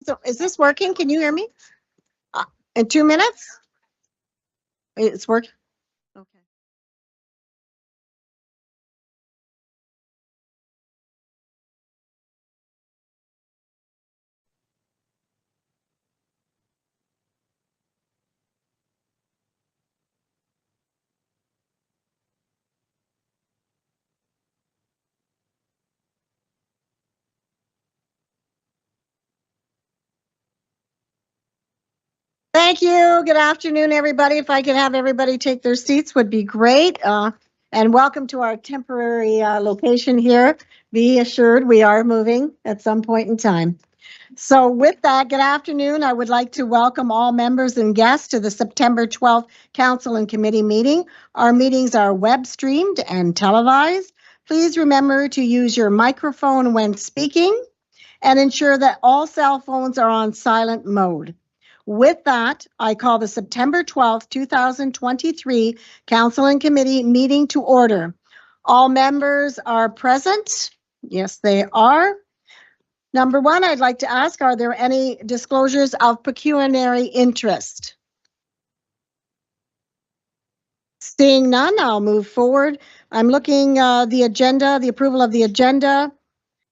So is this working? Can you hear me? In 2 minutes? It's working. Okay. Thank you. Good afternoon, everybody. If I could have everybody take their seats would be great. And welcome to our temporary location here. Be assured we are moving at some point in time. So with that, good afternoon. I would like to welcome all members and guests to the September 12th Council and Committee meeting. Our meetings are web streamed and televised. Please remember to use your microphone when speaking and ensure that all cell phones are on silent mode. With that, I call the September 12th, 2023 Council and Committee meeting to order. All members are present. Yes, they are. Number one, I'd like to ask, are there any disclosures of pecuniary interest? Seeing none, I'll move forward. I'm looking the agenda, the approval of the agenda.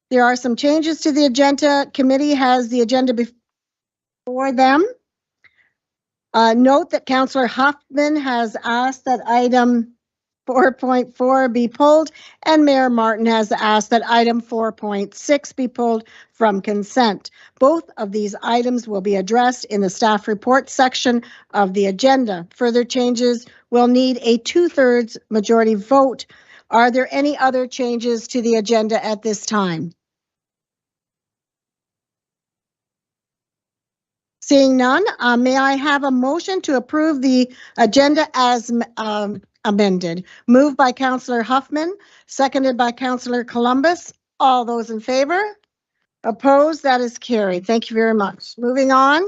There are some changes to the agenda. Committee has the agenda before them. Note that Councillor Huffman has asked that item 4.4 be pulled, and Mayor Martin has asked that item 4.6 be pulled from consent. Both of these items will be addressed in the staff report section of the agenda. Further changes will need a 2/3 majority vote. Are there any other changes to the agenda at this time? Seeing none, may I have a motion to approve the agenda as amended? Moved by Councillor Huffman, seconded by Councillor Columbus. All those in favor? Opposed? That is carried. Thank you very much. Moving on.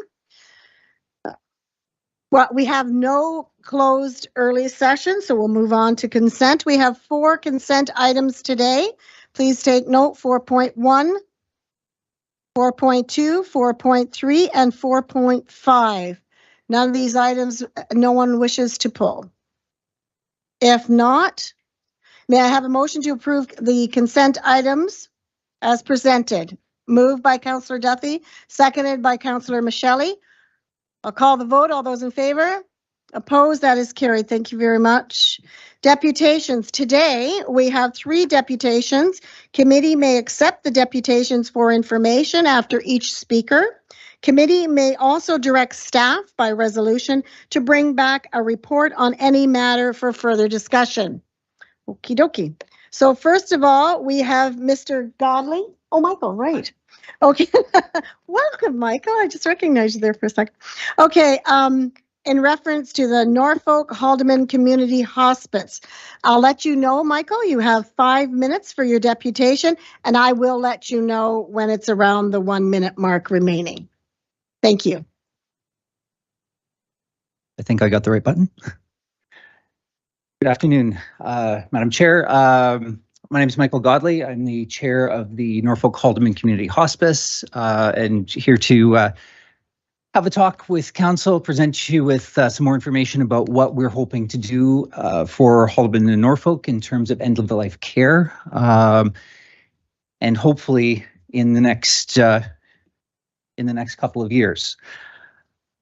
Well, we have no closed early session, so we'll move on to consent. We have 4 consent items today. Please take note: 4.1, 4.2, 4.3, and 4.5. None of these items, no one wishes to pull. If not, may I have a motion to approve the consent items as presented? Moved by Councillor Duthie, seconded by Councillor Michelle. I'll call the vote. All those in favor? Opposed? That is carried. Thank you very much. Deputations. Today, we have 3 deputations. Committee may accept the deputations for information after each speaker. Committee may also direct staff by resolution to bring back a report on any matter for further discussion. Okie dokie. So first of all, we have Mr. Godley. Oh, Michael, right. Okay. Welcome, Michael. I just recognized you there for a second. Okay. In reference to the Norfolk Haldeman Community Hospice. I'll let you know, Michael, you have 5 minutes for your deputation, and I will let you know when it's around the 1-minute mark remaining. Thank you. I think I got the right button. Good afternoon, Madam Chair. My name is Michael Godley. I'm the chair of the Norfolk Haldeman Community Hospice, and here to have a talk with council, present you with some more information about what we're hoping to do for Haldeman and Norfolk in terms of end-of-life care, and hopefully in the next couple of years.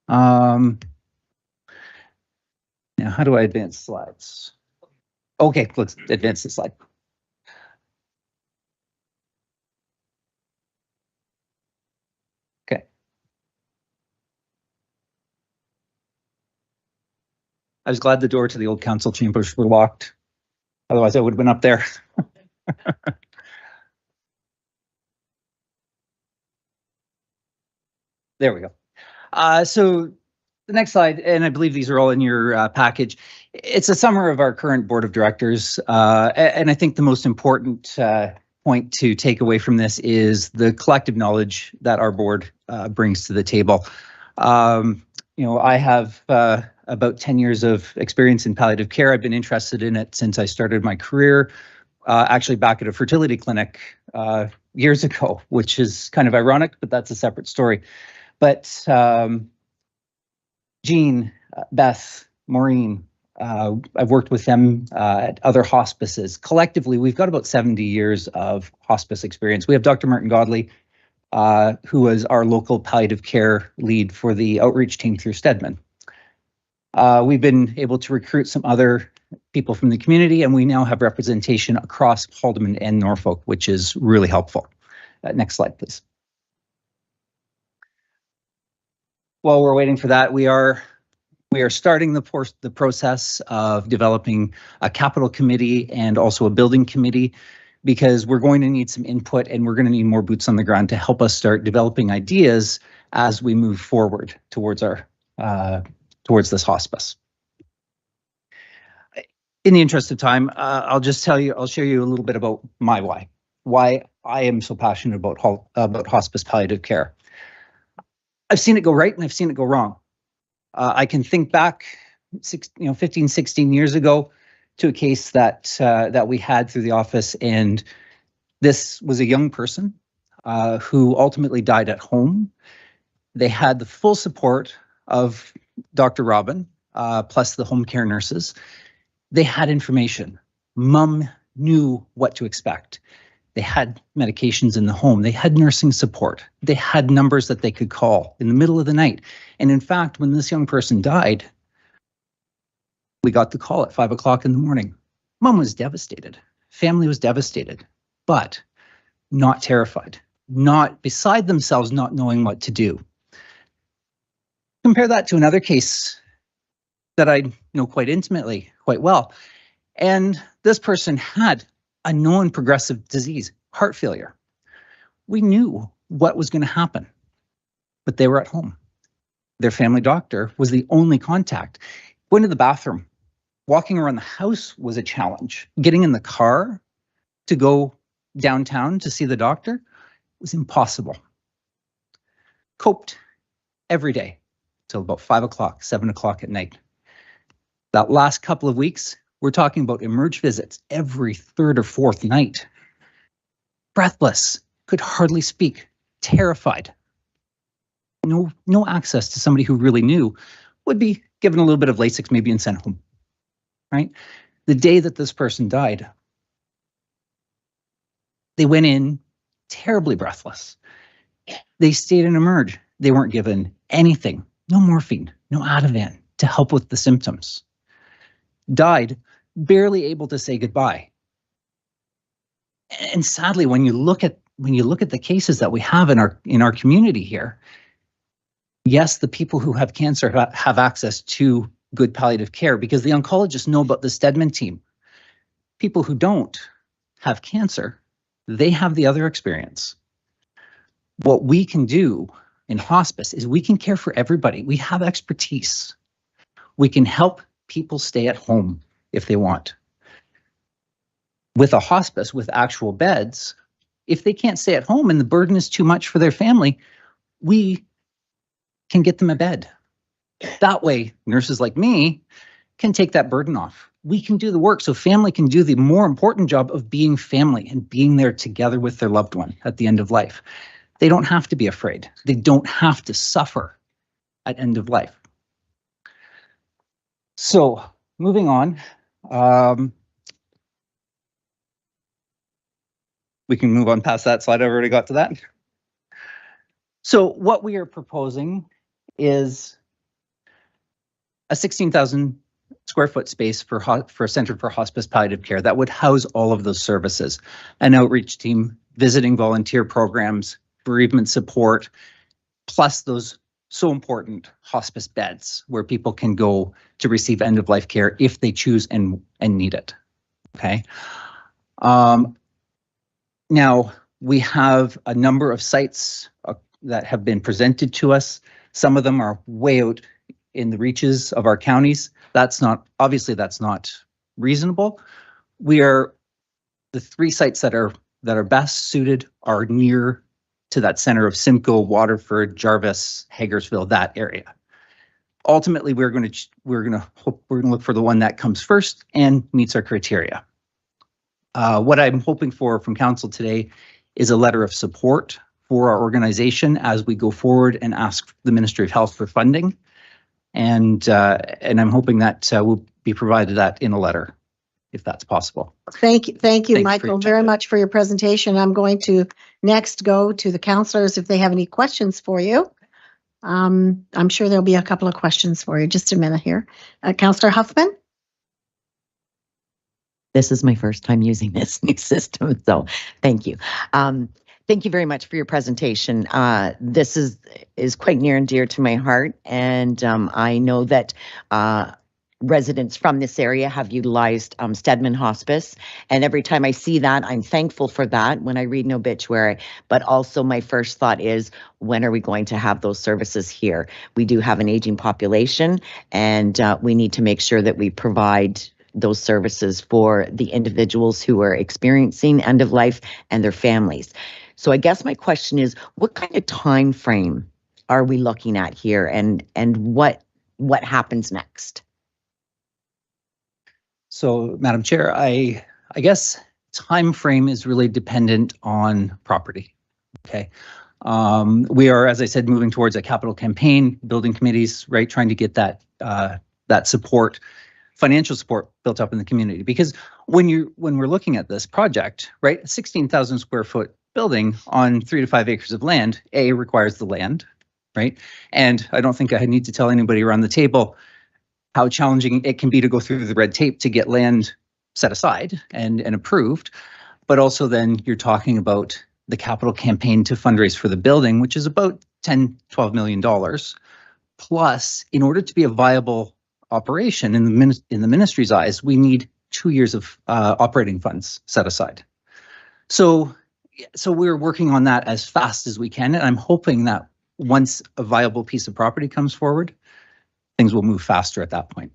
Now, how do I advance slides? Okay, let's advance the slide. I was glad the door to the old council chambers were locked. Otherwise, I would have been up there. There we go. So the next slide, and I believe these are all in your package. It's a summary of our current board of directors. And I think the most important point to take away from this is the collective knowledge that our board brings to the table. You know, I have about 10 years of experience in palliative care. I've been interested in it since I started my career, actually back at a fertility clinic years ago, which is kind of ironic, but that's a separate story. But Jean, Beth, Maureen, I've worked with them at other hospices. Collectively, we've got about 70 years of hospice experience. We have Dr. Martin Godley, who was our local palliative care lead for the outreach team through Stedman. We've been able to recruit some other people from the community, and we now have representation across Haldimand and Norfolk, which is really helpful. Next slide, please. While we're waiting for that, we are starting the process of developing a capital committee and also a building committee, because we're going to need some input and we're going to need more boots on the ground to help us start developing ideas as we move forward towards our towards this hospice. In the interest of time, I'll share you a little bit about my why I am so passionate about hospice palliative care. I've seen it go right and I've seen it go wrong. I can think back 15, 16 years ago to a case that we had through the office, and this was a young person who ultimately died at home. They had the full support of Dr. Robin, plus the home care nurses. They had information. Mom knew what to expect. They had medications in the home. They had nursing support. They had numbers that they could call in the middle of the night. And in fact, when this young person died, we got the call at 5 o'clock in the morning. Mom was devastated. Family was devastated, but not terrified, not beside themselves, not knowing what to do. Compare that to another case that I know quite intimately, quite well. And this person had a known progressive disease, heart failure. We knew what was going to happen, but they were at home. Their family doctor was the only contact. Going to the bathroom, walking around the house was a challenge. Getting in the car to go downtown to see the doctor was impossible. Coped every day till about 5 o'clock, 7 o'clock at night. That last couple of weeks, we're talking about emerge visits every third or fourth night. Breathless, could hardly speak, terrified. No access to somebody who really knew, would be given a little bit of Lasix maybe and sent home, right? The day that this person died, they went in terribly breathless. They stayed in emerge. They weren't given anything, no morphine, no Ativan to help with the symptoms. Died barely able to say goodbye. And sadly, when you look at the cases that we have in our community here, yes, the people who have cancer have access to good palliative care because the oncologists know about the Stedman team. People who don't have cancer, they have the other experience. What we can do in hospice is we can care for everybody. We have expertise. We can help people stay at home if they want. With a hospice with actual beds, if they can't stay at home and the burden is too much for their family, we can get them a bed. That way, nurses like me can take that burden off. We can do the work so family can do the more important job of being family and being there together with their loved one at the end of life. They don't have to be afraid. They don't have to suffer at end of life. So moving on, we can move on past that slide. I've already got to that. So what we are proposing is a 16,000 square foot space for a Center for Hospice Palliative Care that would house all of those services, an outreach team, visiting volunteer programs, bereavement support, plus those so important hospice beds where people can go to receive end-of-life care if they choose and need it. Okay. Now we have a number of sites that have been presented to us. Some of them are way out in the reaches of our counties. That's not reasonable. The three sites that are best suited are near to that center of Simcoe, Waterford, Jarvis, Hagersville, that area. Ultimately, we're going to look for the one that comes first and meets our criteria. What I'm hoping for from council today is a letter of support for our organization as we go forward and ask the Ministry of Health for funding. And I'm hoping that will be provided that in a letter, if that's possible. Thank you, Thanks Michael, very much for your presentation. I'm going to next go to the councillors if they have any questions for you. I'm sure there'll be a couple of questions for you. Just a minute here. Councillor Huffman? This is my first time using this new system, so thank you. Thank you very much for your presentation. This is quite near and dear to my heart, and I know that residents from this area have utilized Stedman Hospice, and every time I see that, I'm thankful for that when I read an obituary, but also my first thought is, when are we going to have those services here? We do have an aging population, and we need to make sure that we provide those services for the individuals who are experiencing end of life and their families. So I guess my question is, what kind of time frame are we looking at here, and what happens next? So, Madam Chair, I guess time frame is really dependent on property. Okay. We are, as I said, moving towards a capital campaign, building committees, right, trying to get that that support, financial support built up in the community. Because when we're looking at this project, right, a 16,000 square foot building on 3 to 5 acres of land, requires the land, right? And I don't think I need to tell anybody around the table how challenging it can be to go through the red tape to get land set aside and approved. But also then you're talking about the capital campaign to fundraise for the building, which is about $10–12 million. Plus, in order to be a viable operation in the ministry's eyes, we need 2 years of operating funds set aside. So we're working on that as fast as we can, and I'm hoping that once a viable piece of property comes forward, things will move faster at that point.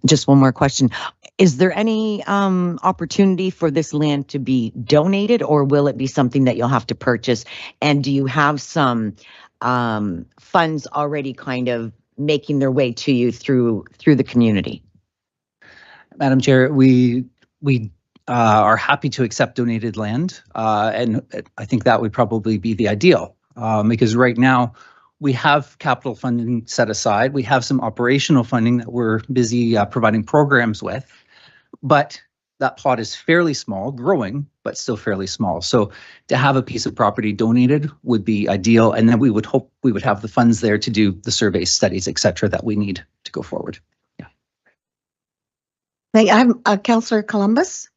Just one more question. Is there any opportunity for this land to be donated, or will it be something that you'll have to purchase? And do you have some funds already kind of making their way to you through the community? Madam Chair, we are happy to accept donated land, and I think that would probably be the ideal, because right now we have capital funding set aside. We have some operational funding that we're busy providing programs with, but that plot is fairly small, growing, but still fairly small. So to have a piece of property donated would be ideal, and then we would hope we would have the funds there to do the survey studies, et cetera, that we need to go forward. Yeah. I'm Councillor Columbus.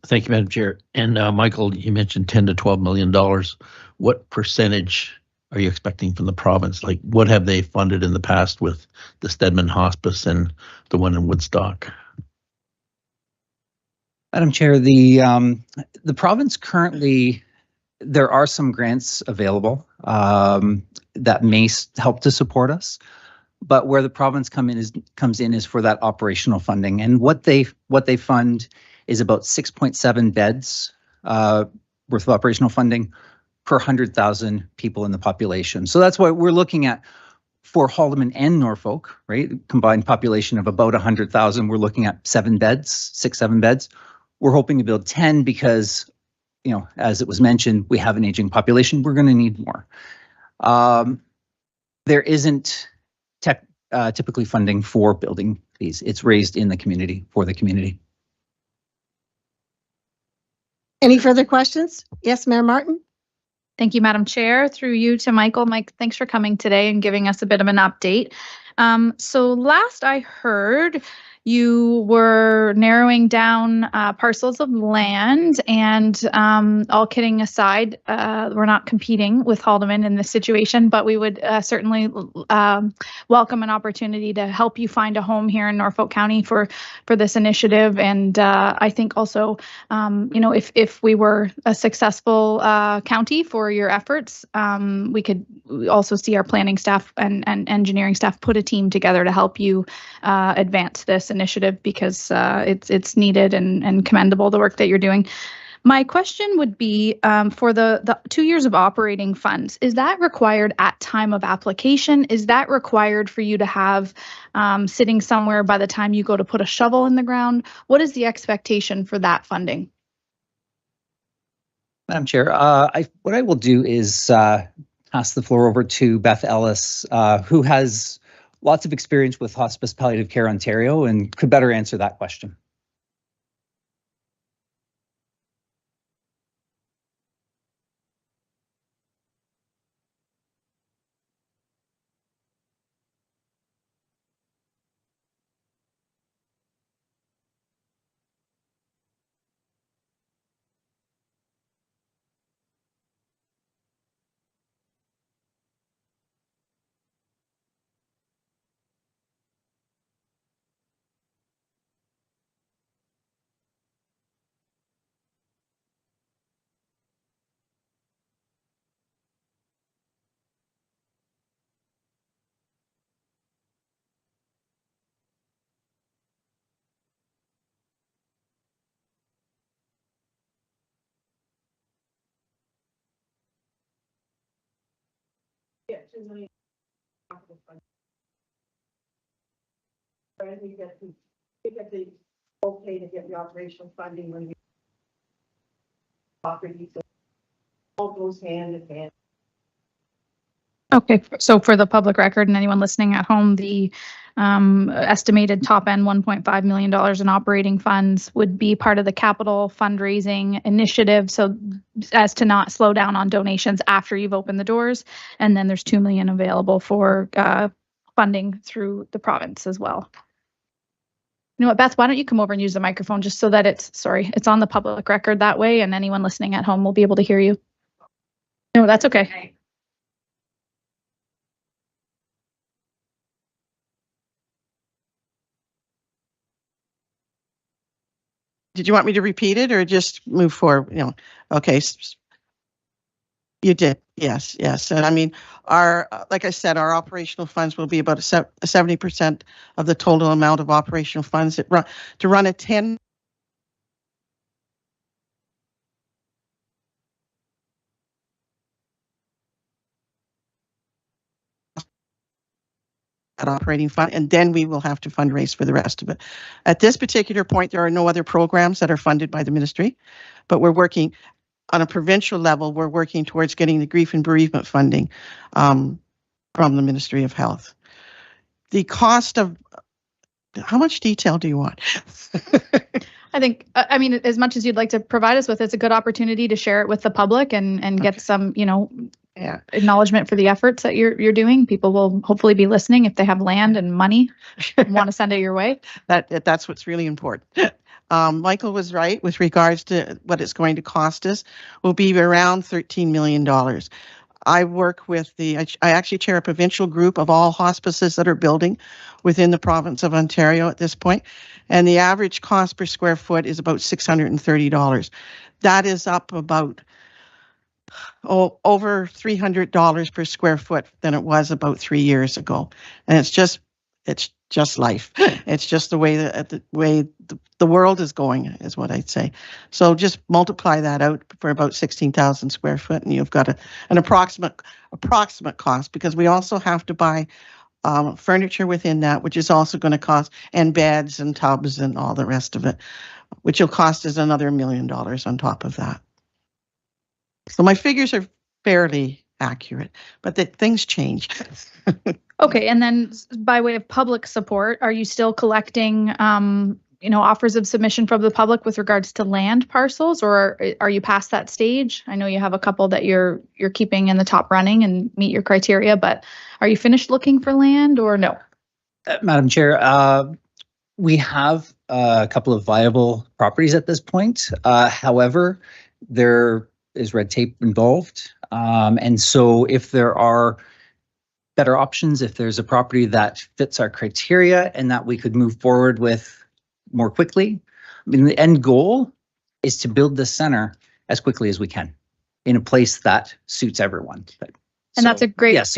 Thank you, Madam Chair. And Michael, you mentioned $10 to $12 million. What percentage are you expecting from the province? Like, what have they funded in the past with the Stedman Hospice and the one in Woodstock? Madam Chair, the province currently, there are some grants available that may help to support us, but where the province comes in is for that operational funding, and what they fund is about 6.7 beds worth of operational funding per 100,000 people in the population. So that's what we're looking at for Haldimand and Norfolk, right? Combined population of about 100,000. We're looking at 7 beds, 6–7 beds. We're hoping to build 10 because, you know, as it was mentioned, we have an aging population. We're going to need more. There isn't typically funding for building these. It's raised in the community for the community. Any further questions? Yes, Mayor Martin? Thank you, Madam Chair. Through you to Michael. Mike, thanks for coming today and giving us a bit of an update. So last I heard, you were narrowing down parcels of land, and all kidding aside, we're not competing with Haldimand in this situation, but we would certainly welcome an opportunity to help you find a home here in Norfolk County for this initiative. And I think also, you know, if we were a successful county for your efforts, we could also see our planning staff and engineering staff put a team together to help you advance this initiative, because it's needed and commendable, the work that you're doing. My question would be, for the 2 years of operating funds, is that required at time of application? Is that required for you to have sitting somewhere by the time you go to put a shovel in the ground? What is the expectation for that funding? Madam Chair, what I will do is pass the floor over to Beth Ellis, who has lots of experience with Hospice Palliative Care Ontario and could better answer that question. Okay to get the operational funding when we property, so all goes hand in hand. Okay, so for the public record and anyone listening at home, the estimated top end $1.5 million in operating funds would be part of the capital fundraising initiative. So as to not slow down on donations after you've opened the doors. And then there's $2 million available for funding through the province as well. You know what, Beth, why don't you come over and use the microphone just so that it's on the public record that way, and anyone listening at home will be able to hear you. No, that's okay. Did you want me to repeat it or just move forward? You know, okay. You did, yes. And I mean, like I said, our operational funds will be about 70% of the total amount of operational funds to run a 10. At operating fund, and then we will have to fundraise for the rest of it. At this particular point, there are no other programs that are funded by the ministry, but we're working on a provincial level. We're working towards getting the grief and bereavement funding from the Ministry of Health. The cost of, how much detail do you want? I think, I mean, as much as you'd like to provide us with, it's a good opportunity to share it with the public and get some, acknowledgement for the efforts that you're doing. People will hopefully be listening if they have land and money and want to send it your way. That's what's really important. Michael was right with regards to what it's going to cost us. Will be around $13 million. I work with I actually chair a provincial group of all hospices that are building within the province of Ontario at this point. And the average cost per square foot is about $630. That is up about over $300 per square foot than it was about 3 years ago. And it's just life. It's just the way the world is going, is what I'd say. So just multiply that out for about 16,000 square foot, and you've got an approximate cost, because we also have to buy furniture within that, which is also going to cost, and beds and tubs and all the rest of it, which will cost us another $1 million on top of that. So my figures are fairly accurate, but things change. Okay, and then by way of public support, are you still collecting, offers of submission from the public with regards to land parcels, or are you past that stage? I know you have a couple that you're keeping in the top running and meet your criteria, but are you finished looking for land or no? Madam Chair, we have a couple of viable properties at this point. However, there is red tape involved. And so if there are better options, if there's a property that fits our criteria and that we could move forward with more quickly, I mean, the end goal is to build this center as quickly as we can in a place that suits everyone. And that's a great, yes,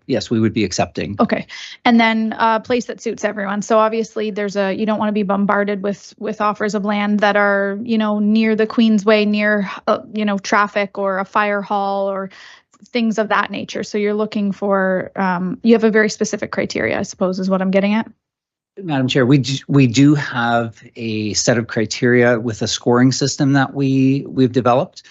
yes, we would be accepting. Okay. And then a place that suits everyone. So obviously you don't want to be bombarded with offers of land that are, near the Queensway, near, traffic or a fire hall or things of that nature. So you're looking for, you have a very specific criteria, I suppose, is what I'm getting at. Madam Chair, we do have a set of criteria with a scoring system that we've developed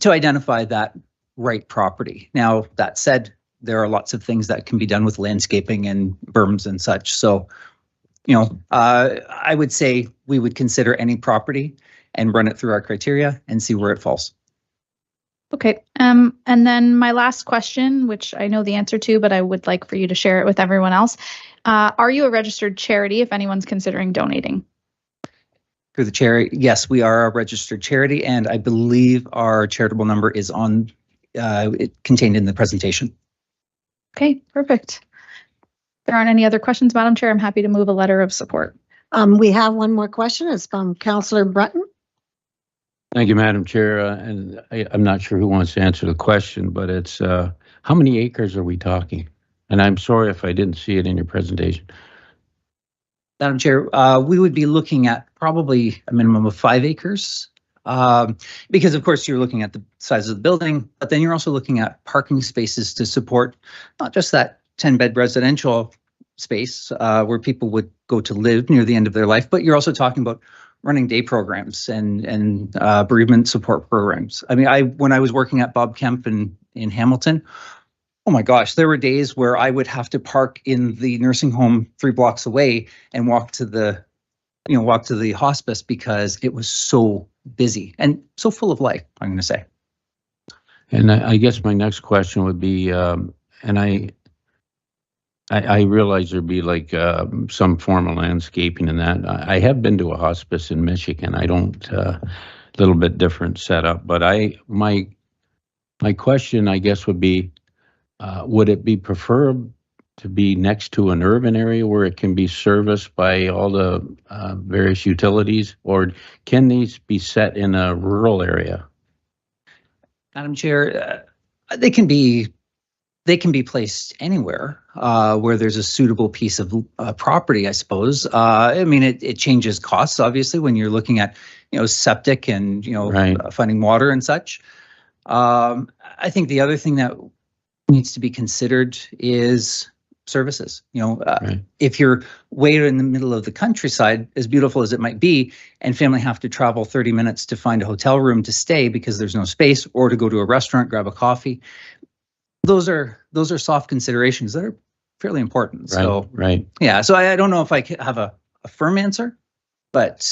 to identify that right property. Now, that said, there are lots of things that can be done with landscaping and berms and such. So, I would say we would consider any property and run it through our criteria and see where it falls. Okay. And then my last question, which I know the answer to, but I would like for you to share it with everyone else. Are you a registered charity if anyone's considering donating? Through the chair, yes, we are a registered charity, and I believe our charitable number is on contained in the presentation. Okay, perfect. If there aren't any other questions, Madam Chair, I'm happy to move a letter of support. We have one more question. It's from Councillor Breton. Thank you, Madam Chair. And I'm not sure who wants to answer the question, but it's how many acres are we talking? And I'm sorry if I didn't see it in your presentation. Madam Chair, we would be looking at probably a minimum of 5 acres. Because of course you're looking at the size of the building, but then you're also looking at parking spaces to support not just that 10-bed residential space where people would go to live near the end of their life, but you're also talking about running day programs and bereavement support programs. I mean, when I was working at Bob Kemp in Hamilton, oh my gosh, there were days where I would have to park in the nursing home 3 blocks away and walk to the hospice because it was so busy and so full of life, I'm going to say. And I guess my next question would be, and I realize there'd be like some form of landscaping in that. I have been to a hospice in Michigan. I don't, little bit different setup, but my question, I guess, would be, would it be preferable to be next to an urban area where it can be serviced by all the various utilities, or can these be set in a rural area? Madam Chair, they can be placed anywhere where there's a suitable piece of property, I suppose. I mean, it changes costs, obviously, when you're looking at, septic and, Right. Finding water and such. I think the other thing that needs to be considered is services. Right. If you're way in the middle of the countryside, as beautiful as it might be, and family have to travel 30 minutes to find a hotel room to stay because there's no space, or to go to a restaurant, grab a coffee, those are soft considerations that are fairly important. Right. So, right. Yeah. So I don't know if I have a firm answer, but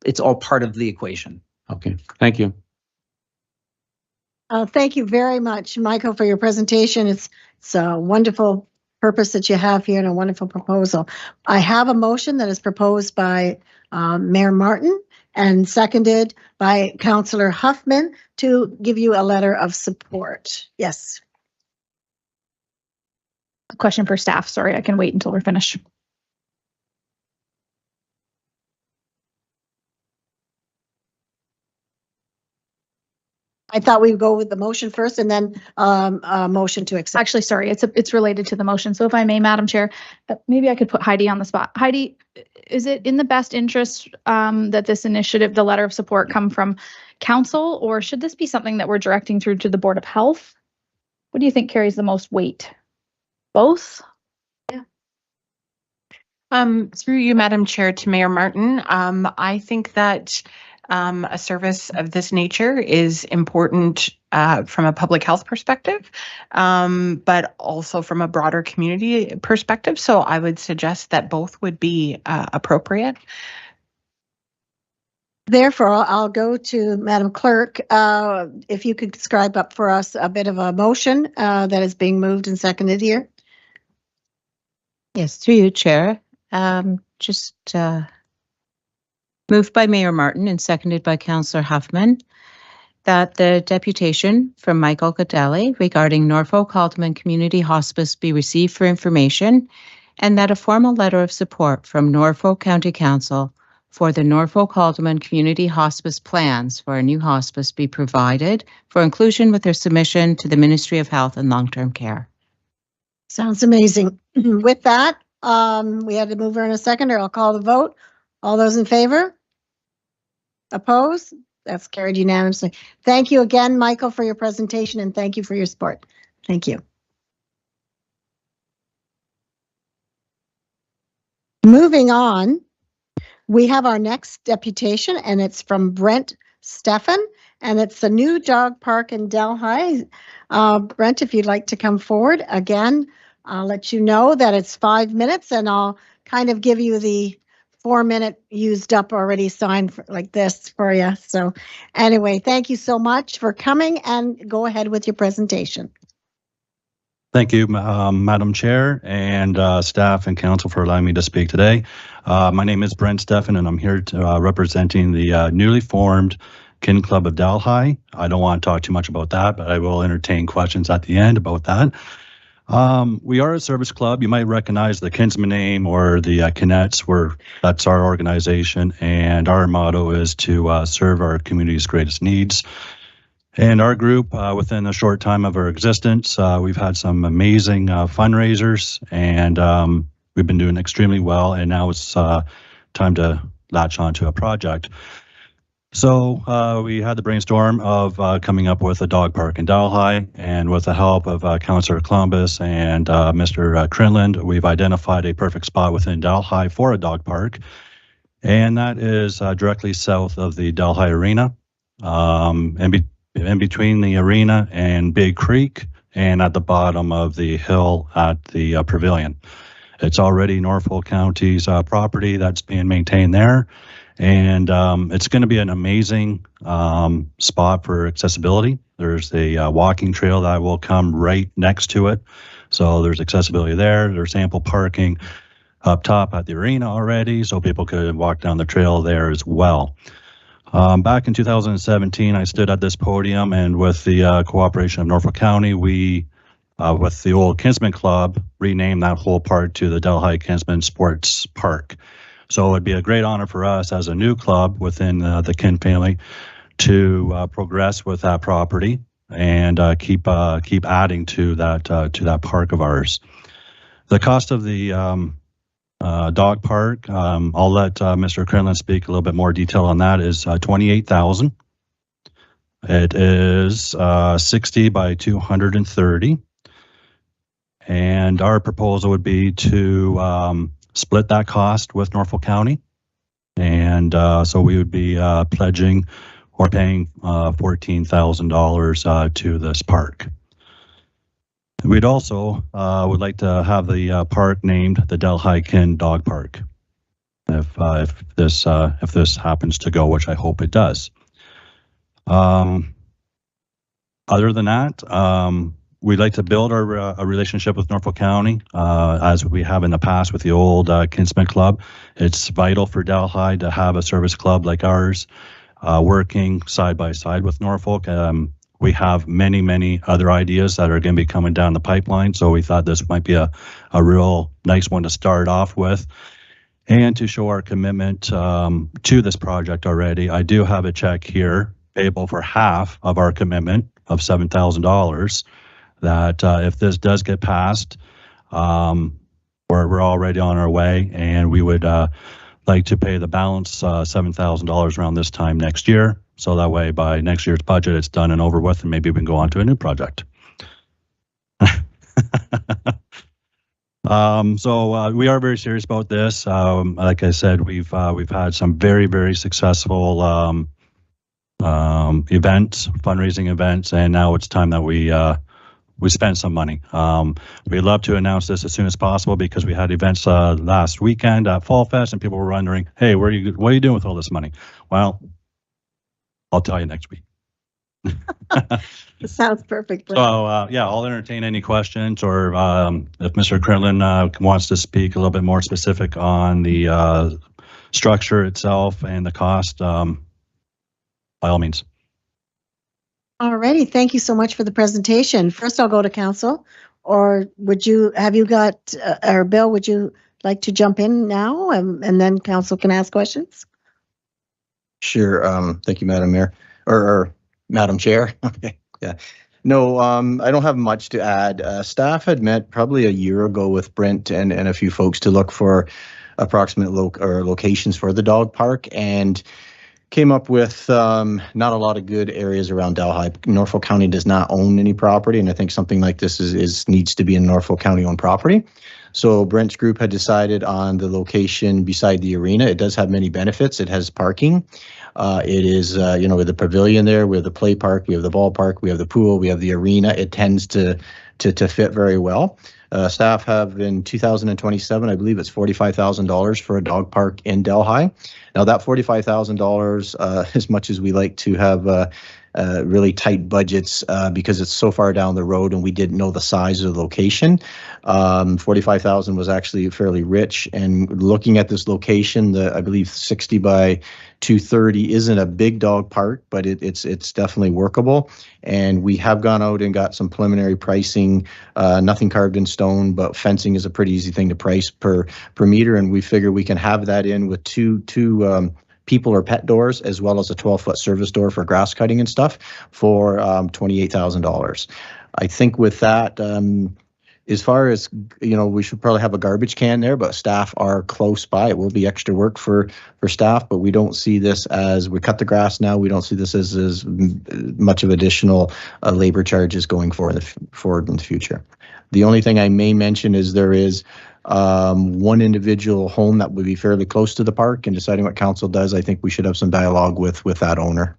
it's all part of the equation. Okay. Thank you. Thank you very much, Michael, for your presentation. It's a wonderful purpose that you have here and a wonderful proposal. I have a motion that is proposed by Mayor Martin and seconded by Councillor Huffman to give you a letter of support. Yes. A question for staff. Sorry, I can wait until we're finished. I thought we would go with the motion first and then a motion to accept. Actually, sorry, it's related to the motion. So if I may, Madam Chair, maybe I could put Heidi on the spot. Heidi, is it in the best interest that this initiative, the letter of support, come from council, or should this be something that we're directing through to the Board of Health? What do you think carries the most weight? Both? Through you, Madam Chair, to Mayor Martin, I think that a service of this nature is important from a public health perspective, but also from a broader community perspective. So I would suggest that both would be appropriate. Therefore, I'll go to Madam Clerk. If you could describe up for us a bit of a motion that is being moved and seconded here. Yes, through you, Chair. Just moved by Mayor Martin and seconded by Councillor Huffman that the deputation from Michael Cadelli regarding Norfolk Haldeman Community Hospice be received for information, and that a formal letter of support from Norfolk County Council for the Norfolk Haldeman Community Hospice plans for a new hospice be provided for inclusion with their submission to the Ministry of Health and Long-Term Care. Sounds amazing. With that, we had to move her in a seconder. I'll call the vote. All those in favor? Opposed? That's carried unanimously. Thank you again, Michael, for your presentation, and thank you for your support. Thank you. Moving on, we have our next deputation, and it's from Brent Steffen, and it's the new dog park in Delhi. Brent, if you'd like to come forward again, I'll let you know that it's 5 minutes, and I'll kind of give you the 4-minute used up already signed like this for you. So anyway, thank you so much for coming, and go ahead with your presentation. Thank you, Madam Chair, and staff and council for allowing me to speak today. My name is Brent Steffen, and I'm here to, representing the newly formed Kin Club of Delhi. I don't want to talk too much about that, but I will entertain questions at the end about that. We are a service club. You might recognize the Kinsman name or the Kinettes. That's our organization, and our motto is to serve our community's greatest needs. And our group, within a short time of our existence, we've had some amazing fundraisers, and we've been doing extremely well. And now it's time to latch onto a project. So we had the brainstorm of coming up with a dog park in Delhi, and with the help of Councillor Columbus and Mr. Crinland, we've identified a perfect spot within Delhi for a dog park, and that is directly south of the Delhi Arena, in between the arena and Big Creek, and at the bottom of the hill at the pavilion. It's already Norfolk County's property that's being maintained there, and it's going to be an amazing spot for accessibility. There's a walking trail that will come right next to it, so there's accessibility there. There's ample parking up top at the arena already, so people could walk down the trail there as well. Back in 2017, I stood at this podium, and with the cooperation of Norfolk County, we, with the old Kinsman Club, renamed that whole part to the Delhi Kinsman Sports Park. So it'd be a great honor for us as a new club within the Kin family to progress with that property and keep adding to that park of ours. The cost of the dog park, I'll let Mr. Crinland speak a little bit more detail on that, is $28,000. It is 60 by 230. And our proposal would be to split that cost with Norfolk County. And so we would be pledging or paying $14,000 to this park. We'd also would like to have the park named the Delhi Kin Dog Park, if this happens to go, which I hope it does. Other than that, we'd like to build a relationship with Norfolk County, as we have in the past with the old Kinsman Club. It's vital for Delhi to have a service club like ours, working side by side with Norfolk. We have many, many other ideas that are going to be coming down the pipeline, so we thought this might be a real nice one to start off with. And to show our commitment to this project already, I do have a check here payable for half of our commitment of $7,000, that if this does get passed, we're already on our way, and we would like to pay the balance $7,000 around this time next year. So that way, by next year's budget, it's done and over with, and maybe we can go on to a new project. So we are very serious about this. Like I said, we've had some very, very successful events, fundraising events, and now it's time that we spend some money. We'd love to announce this as soon as possible, because we had events last weekend at Fall Fest, and people were wondering, hey, what are you doing with all this money? Well, I'll tell you next week. Sounds perfect. So yeah, I'll entertain any questions, or if Mr. Crinland wants to speak a little bit more specific on the structure itself and the cost, by all means. All righty, thank you so much for the presentation. First, I'll go to council, or have you got, or Bill, would you like to jump in now, and then council can ask questions? Sure. Thank you, Madam Mayor, or Madam Chair. Okay. Yeah. No, I don't have much to add. Staff had met probably a year ago with Brent and a few folks to look for approximate locations for the dog park, and came up with not a lot of good areas around Delhi. Norfolk County does not own any property, and I think something like this needs to be in Norfolk County owned property. So Brent's group had decided on the location beside the arena. It does have many benefits. It has parking. It is, with the pavilion there, we have the play park, we have the ballpark, we have the pool, we have the arena. It tends to fit very well. Staff have in 2027, I believe it's $45,000 for a dog park in Delhi. Now that $45,000, as much as we like to have really tight budgets because it's so far down the road and we didn't know the size of the location, 45,000 was actually fairly rich. And looking at this location, I believe 60 by 230 isn't a big dog park, but it's definitely workable. And we have gone out and got some preliminary pricing, nothing carved in stone, but fencing is a pretty easy thing to price per meter. And we figure we can have that in with two people or pet doors, as well as a 12-foot service door for grass cutting and stuff for $28,000. I think with that, as far as, we should probably have a garbage can there, but staff are close by. It will be extra work for staff, but we don't see this as, we cut the grass now, we don't see this as much of additional labor charges going forward in the future. The only thing I may mention is there is one individual home that would be fairly close to the park, and deciding what council does, I think we should have some dialogue with that owner.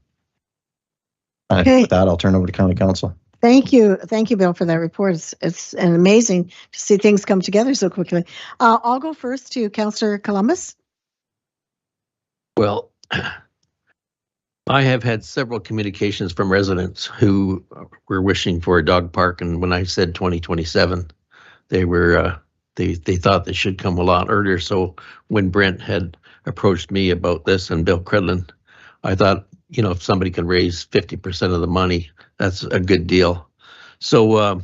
Okay. With that, I'll turn over to county council. Thank you, Bill, for that report. It's amazing to see things come together so quickly. I'll go first to Councillor Columbus. Well, I have had several communications from residents who were wishing for a dog park, and when I said 2027, they were they thought they should come a lot earlier. So when Brent had approached me about this and Bill Credlin, I thought, if somebody can raise 50% of the money, that's a good deal. So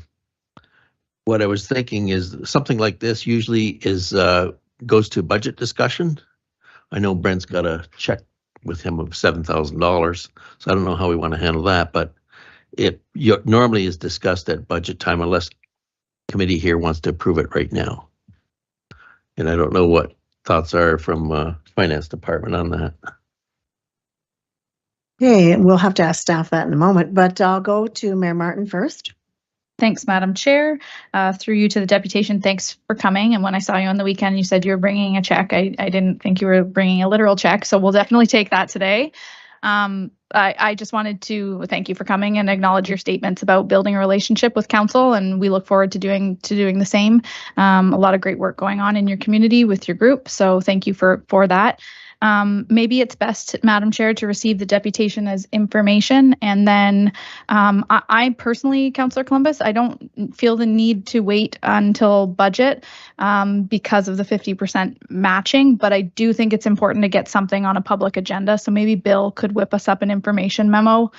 what I was thinking is something like this usually goes to budget discussion. I know Brent's got a check with him of $7,000, so I don't know how we want to handle that, but it normally is discussed at budget time unless committee here wants to approve it right now. And I don't know what thoughts are from finance department on that. Okay, we'll have to ask staff that in a moment, but I'll go to Mayor Martin first. Thanks, Madam Chair. Through you to the deputation, thanks for coming. And when I saw you on the weekend, you said you were bringing a check. I didn't think you were bringing a literal check, so we'll definitely take that today. I just wanted to thank you for coming and acknowledge your statements about building a relationship with council, and we look forward to doing the same. A lot of great work going on in your community with your group, so thank you for that. Maybe it's best, Madam Chair, to receive the deputation as information. And then I personally, Councillor Columbus, I don't feel the need to wait until budget because of the 50% matching, but I do think it's important to get something on a public agenda. So maybe Bill could whip us up an information memo,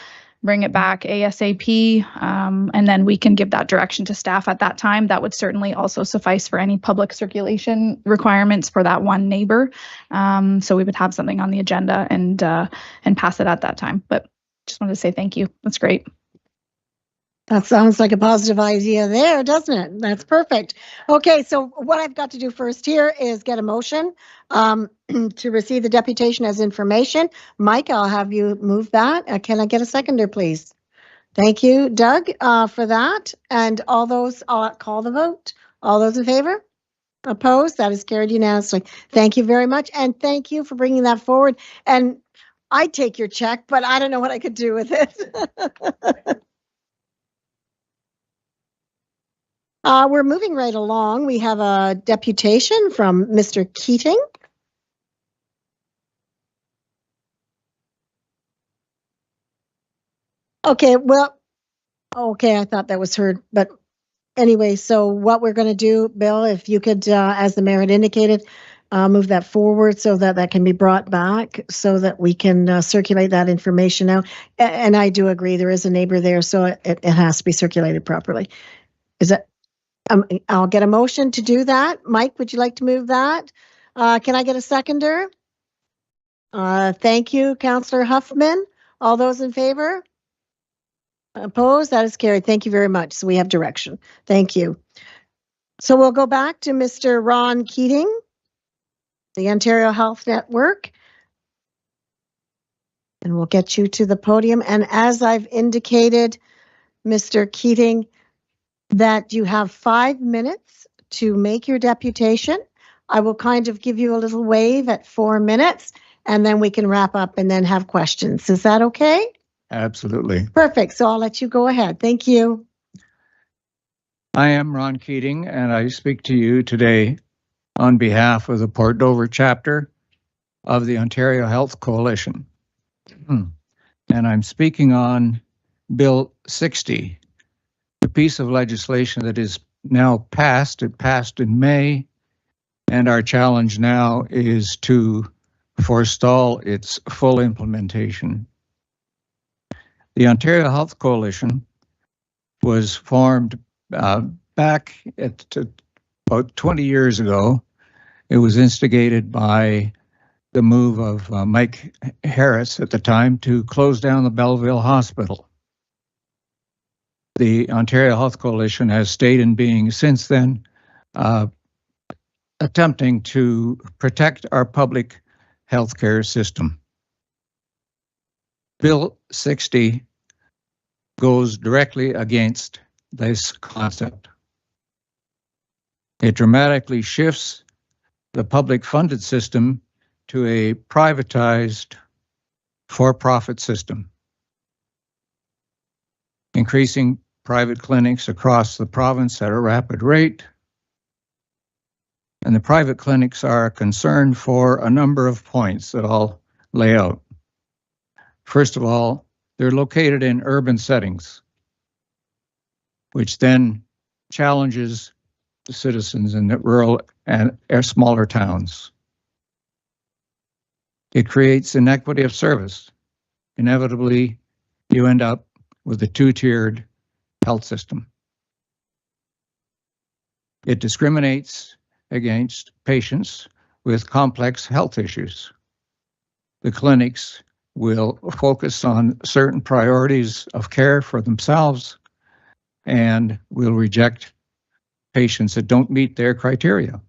bring it back ASAP, and then we can give that direction to staff at that time. That would certainly also suffice for any public circulation requirements for that one neighbor. So we would have something on the agenda and pass it at that time. But just wanted to say thank you. That's great. That sounds like a positive idea there, doesn't it? That's perfect. Okay, so what I've got to do first here is get a motion to receive the deputation as information. Mike, I'll have you move that. Can I get a seconder, please? Thank you, Doug, for that. And all those, I'll call the vote. All those in favor? Opposed? That is carried unanimously. Thank you very much. And thank you for bringing that forward. And I'd take your check, but I don't know what I could do with it. We're moving right along. We have a deputation from Mr. Keating. Okay, well, okay, I thought that was heard, but anyway, so what we're going to do, Bill, if you could, as the mayor had indicated, move that forward so that that can be brought back so that we can circulate that information out. And I do agree, there is a neighbor there, so it has to be circulated properly. Is that? I'll get a motion to do that. Mike, would you like to move that? Can I get a seconder? Thank you, Councillor Huffman. All those in favor? Opposed? That is carried. Thank you very much. So we have direction. Thank you. So we'll go back to Mr. Ron Keating, the Ontario Health Network. And we'll get you to the podium. And as I've indicated, Mr. Keating, that you have 5 minutes to make your deputation. I will kind of give you a little wave at 4 minutes, and then we can wrap up and then have questions. Is that okay? Absolutely. Perfect. So I'll let you go ahead. Thank you. I am Ron Keating, and I speak to you today on behalf of the Port Dover chapter of the Ontario Health Coalition. And I'm speaking on Bill 60, the piece of legislation that is now passed. It passed in May, and our challenge now is to forestall its full implementation. The Ontario Health Coalition was formed back at about 20 years ago. It was instigated by the move of Mike Harris at the time to close down the Belleville Hospital. The Ontario Health Coalition has stayed in being since then, attempting to protect our public healthcare system. Bill 60 goes directly against this concept. It dramatically shifts the public funded system to a privatized for-profit system, increasing private clinics across the province at a rapid rate. And the private clinics are concerned for a number of points that I'll lay out. First of all, they're located in urban settings, which then challenges the citizens in the rural and smaller towns. It creates inequity of service. Inevitably, you end up with a two-tiered health system. It discriminates against patients with complex health issues. The clinics will focus on certain priorities of care for themselves and will reject patients that don't meet their criteria.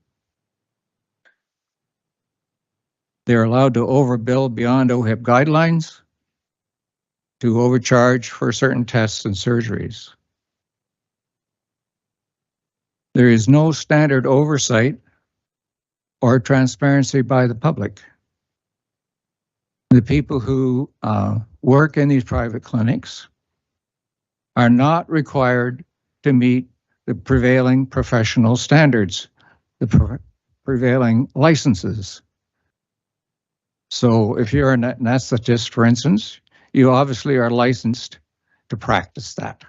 They're allowed to overbill beyond OHIP guidelines, to overcharge for certain tests and surgeries. There is no standard oversight or transparency by the public. The people who work in these private clinics are not required to meet the prevailing professional standards, the prevailing licenses. So if you're an anesthetist, for instance, you obviously are licensed to practice that.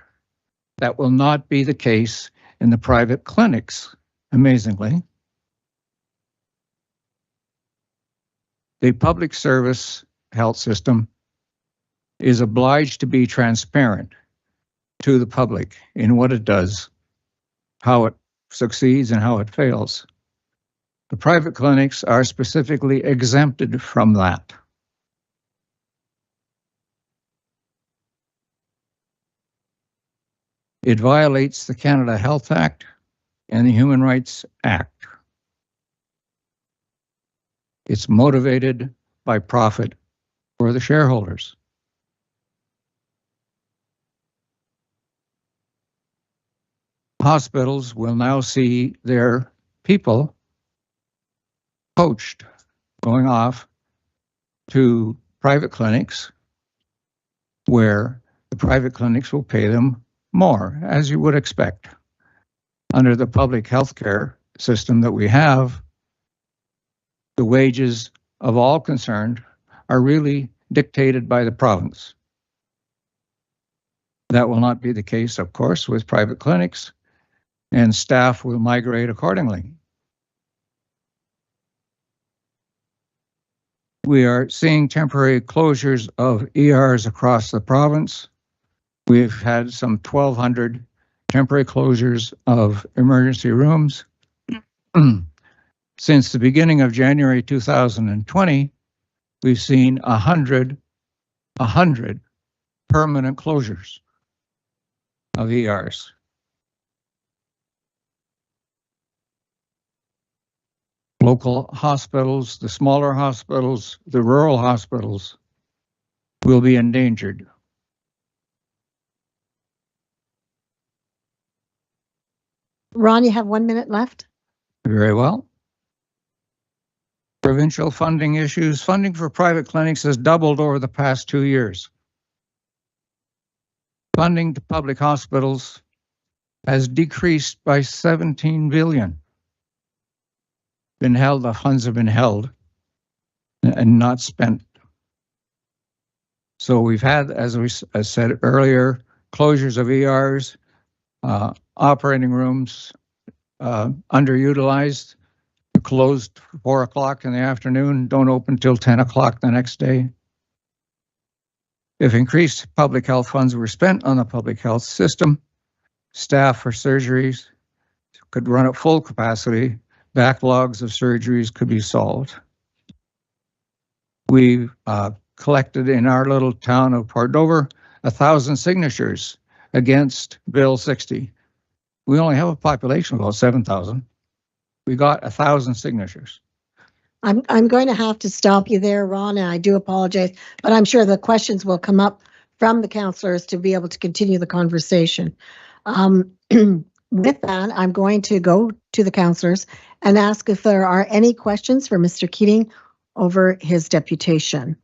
That will not be the case in the private clinics, amazingly. The public service health system is obliged to be transparent to the public in what it does, how it succeeds, and how it fails. The private clinics are specifically exempted from that. It violates the Canada Health Act and the Human Rights Act. It's motivated by profit for the shareholders. Hospitals will now see their people poached, going off to private clinics where the private clinics will pay them more, as you would expect. Under the public healthcare system that we have, the wages of all concerned are really dictated by the province. That will not be the case, of course, with private clinics, and staff will migrate accordingly. We are seeing temporary closures of ERs across the province. We've had some 1,200 temporary closures of emergency rooms. Since the beginning of January 2020, we've seen 100 permanent closures of ERs. Local hospitals, the smaller hospitals, the rural hospitals will be endangered. Ron, you have 1 minute left. Very well. Provincial funding issues. Funding for private clinics has doubled over the past 2 years. Funding to public hospitals has decreased by 17 billion. The funds have been held and not spent. So we've had, as I said earlier, closures of ERs, operating rooms underutilized, closed 4 o'clock in the afternoon, don't open till 10 o'clock the next day. If increased public health funds were spent on the public health system, staff for surgeries could run at full capacity, backlogs of surgeries could be solved. We've collected in our little town of Port Dover 1,000 signatures against Bill 60. We only have a population of about 7,000. We got 1,000 signatures. I'm going to have to stop you there, Ron, and I do apologize, but I'm sure the questions will come up from the councillors to be able to continue the conversation. With that, I'm going to go to the councillors and ask if there are any questions for Mr. Keating over his deputation.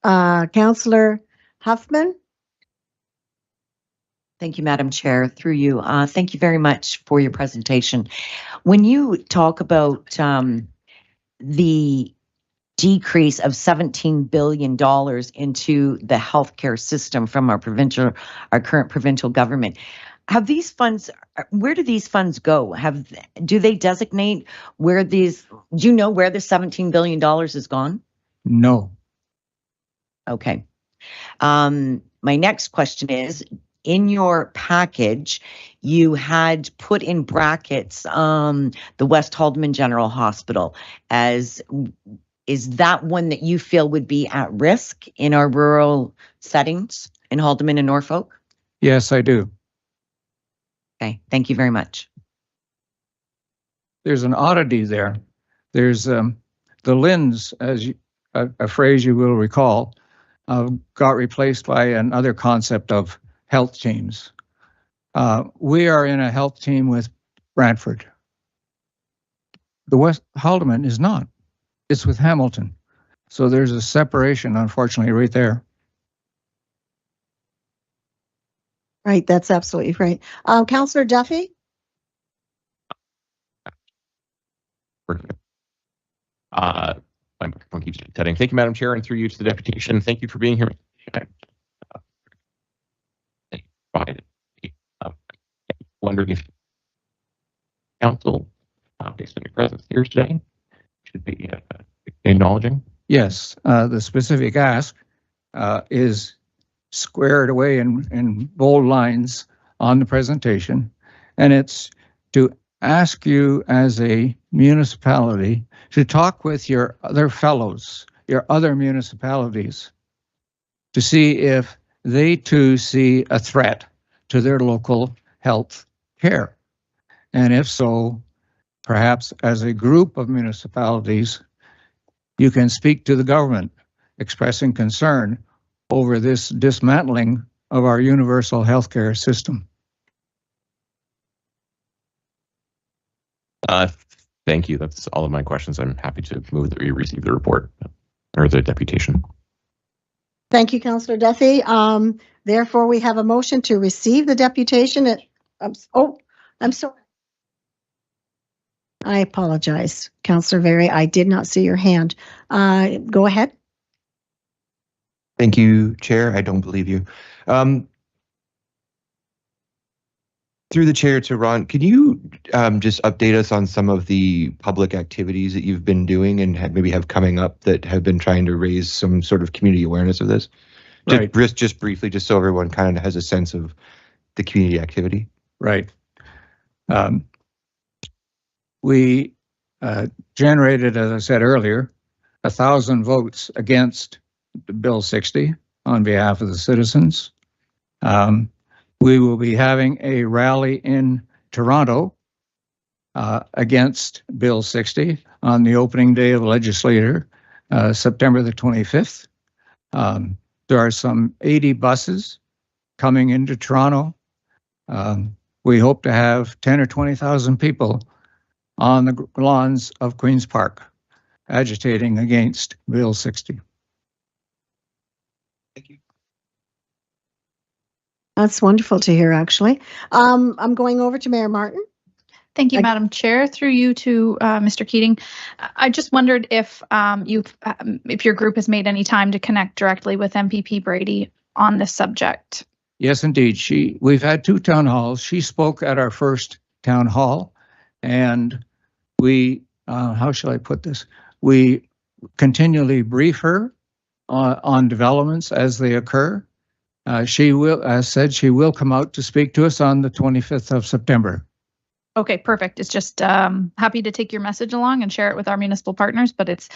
Councillor Huffman? Thank you, Madam Chair. Through you, thank you very much for your presentation. When you talk about the decrease of $17 billion into the healthcare system from our current provincial government, have these funds, where do these funds go? Do they designate where these, do you know where the $17 billion is gone? No. Okay. My next question is, in your package, you had put in brackets the West Haldeman General Hospital as, is that one that you feel would be at risk in our rural settings in Haldeman and Norfolk? Yes, I do. Okay, thank you very much. There's an oddity there. There's the LHINs, as a phrase you will recall, got replaced by another concept of health teams. We are in a health team with Brantford. The West Haldeman is not. It's with Hamilton. So there's a separation, unfortunately, right there. Right, that's absolutely right. Councillor Duffy? My phone keeps cutting. Thank you, Madam Chair, and through you to the deputation. Thank you for being here. Wondering if council, based on your presence here today, should be acknowledging. Yes, the specific ask is squared away in bold lines on the presentation, and it's to ask you as a municipality to talk with your other fellows, your other municipalities, to see if they too see a threat to their local health care. And if so, perhaps as a group of municipalities, you can speak to the government expressing concern over this dismantling of our universal healthcare system. Thank you. That's all of my questions. I'm happy to move that we receive the report or the deputation. Thank you, Councillor Duffy. Therefore, we have a motion to receive the deputation. I'm sorry. I apologize, Councillor Very. I did not see your hand. Go ahead. Thank you, Chair. I don't believe you. Through the chair to Ron, could you just update us on some of the public activities that you've been doing and maybe have coming up that have been trying to raise some sort of community awareness of this? Right. Just briefly, just so everyone kind of has a sense of the community activity. Right. We generated, as I said earlier, 1,000 votes against Bill 60 on behalf of the citizens. We will be having a rally in Toronto against Bill 60 on the opening day of the legislature September the 25th. There are some 80 buses coming into Toronto. We hope to have 10 or 20,000 people on the lawns of Queen's Park agitating against Bill 60. Thank you. That's wonderful to hear, actually. I'm going over to Mayor Martin. Thank you, Madam Chair. Through you to Mr. Keating. I just wondered if if your group has made any time to connect directly with MPP Brady on this subject. Yes, indeed. We've had 2 town halls. She spoke at our first town hall, and we, how shall I put this? We continually brief her on developments as they occur. She will, as said, she will come out to speak to us on the 25th of September. Okay, perfect. It's just happy to take your message along and share it with our municipal partners, but it's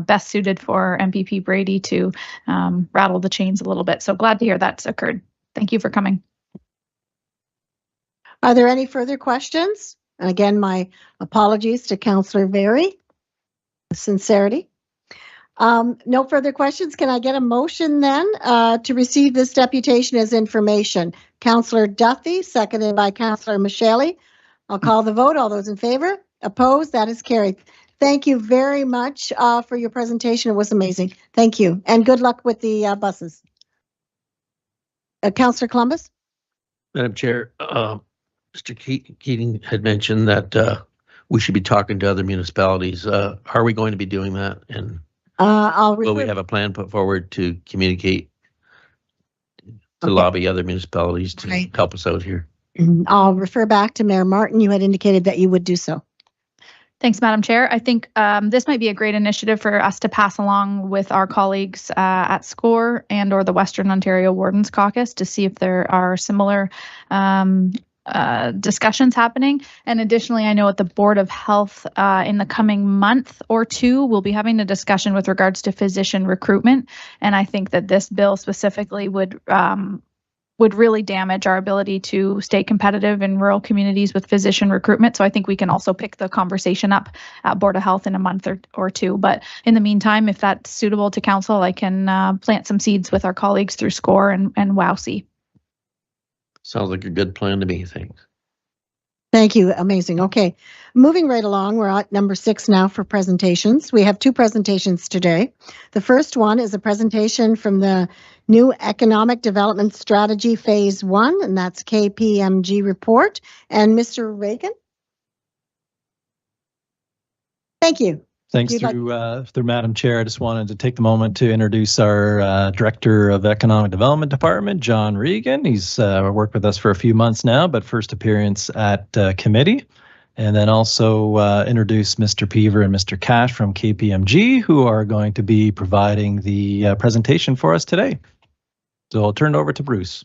best suited for MPP Brady to rattle the chains a little bit. So glad to hear that's occurred. Thank you for coming. Are there any further questions? And again, my apologies to Councillor Very. Sincerity. No further questions. Can I get a motion then to receive this deputation as information? Councillor Duffy, seconded by Councillor Michele. I'll call the vote. All those in favor? Opposed? That is carried. Thank you very much for your presentation. It was amazing. Thank you. And good luck with the buses. Councillor Columbus? Madam Chair, Mr. Keating had mentioned that we should be talking to other municipalities. Are we going to be doing that? And will we have a plan put forward to communicate to lobby other municipalities to help us out here? I'll refer back to Mayor Martin. You had indicated that you would do so. Thanks, Madam Chair. I think this might be a great initiative for us to pass along with our colleagues at SCORE and or the Western Ontario Wardens Caucus to see if there are similar discussions happening. And additionally, I know at the Board of Health in the coming month or two, we'll be having a discussion with regards to physician recruitment. And I think that this bill specifically would really damage our ability to stay competitive in rural communities with physician recruitment. So I think we can also pick the conversation up at Board of Health in a month or two. But in the meantime, if that's suitable to council, I can plant some seeds with our colleagues through SCORE and WOWC. Sounds like a good plan to me. Thanks. Thank you. Amazing. Okay. Moving right along, we're at number 6 now for presentations. We have 2 presentations today. The first one is a presentation from the new Economic Development Strategy Phase 1, and that's KPMG report. And Mr. Reagan? Thank you. Thanks through Madam Chair. I just wanted to take the moment to introduce our Director of Economic Development Department, John Regan. He's worked with us for a few months now, but first appearance at committee. And then also introduce Mr. Peaver and Mr. Cash from KPMG, who are going to be providing the presentation for us today. So I'll turn it over to Bruce.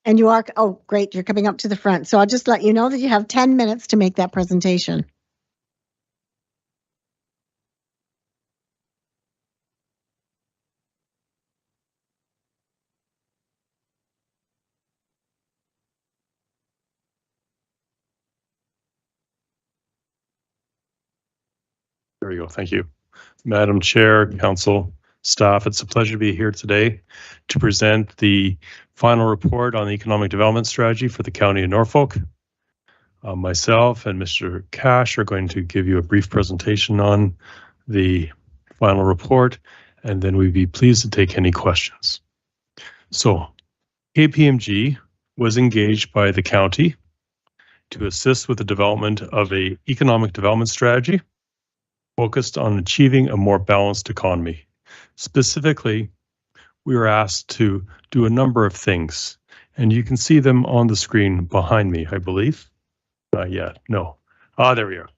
And you are, oh, great, you're coming up to the front. So I'll just let you know that you have 10 minutes to make that presentation. There we go. Thank you. Madam Chair, Council, staff, it's a pleasure to be here today to present the final report on the economic development strategy for the County of Norfolk. Myself and Mr. Cash are going to give you a brief presentation on the final report, and then we'd be pleased to take any questions. So, KPMG was engaged by the county to assist with the development of an economic development strategy focused on achieving a more balanced economy. Specifically, we were asked to do a number of things, and you can see them on the screen behind me, I believe. Not yet, no. There we are.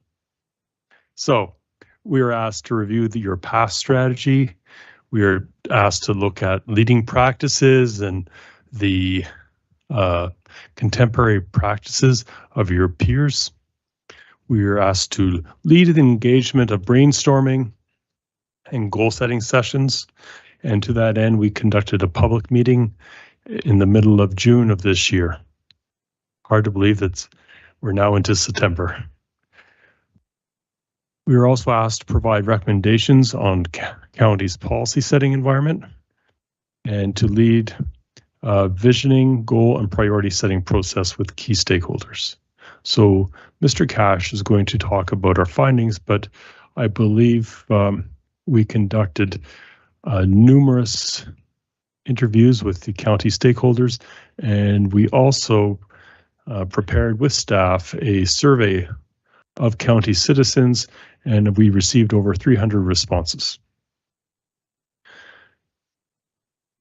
So we were asked to review your past strategy. We were asked to look at leading practices and the contemporary practices of your peers. We were asked to lead the engagement of brainstorming and goal-setting sessions. And to that end, we conducted a public meeting in the middle of June of this year. Hard to believe that we're now into September. We were also asked to provide recommendations on county's policy setting environment and to lead visioning, goal, and priority setting process with key stakeholders. So Mr. Cash is going to talk about our findings, but I believe we conducted numerous interviews with the county stakeholders, and we also prepared with staff a survey of county citizens, and we received over 300 responses.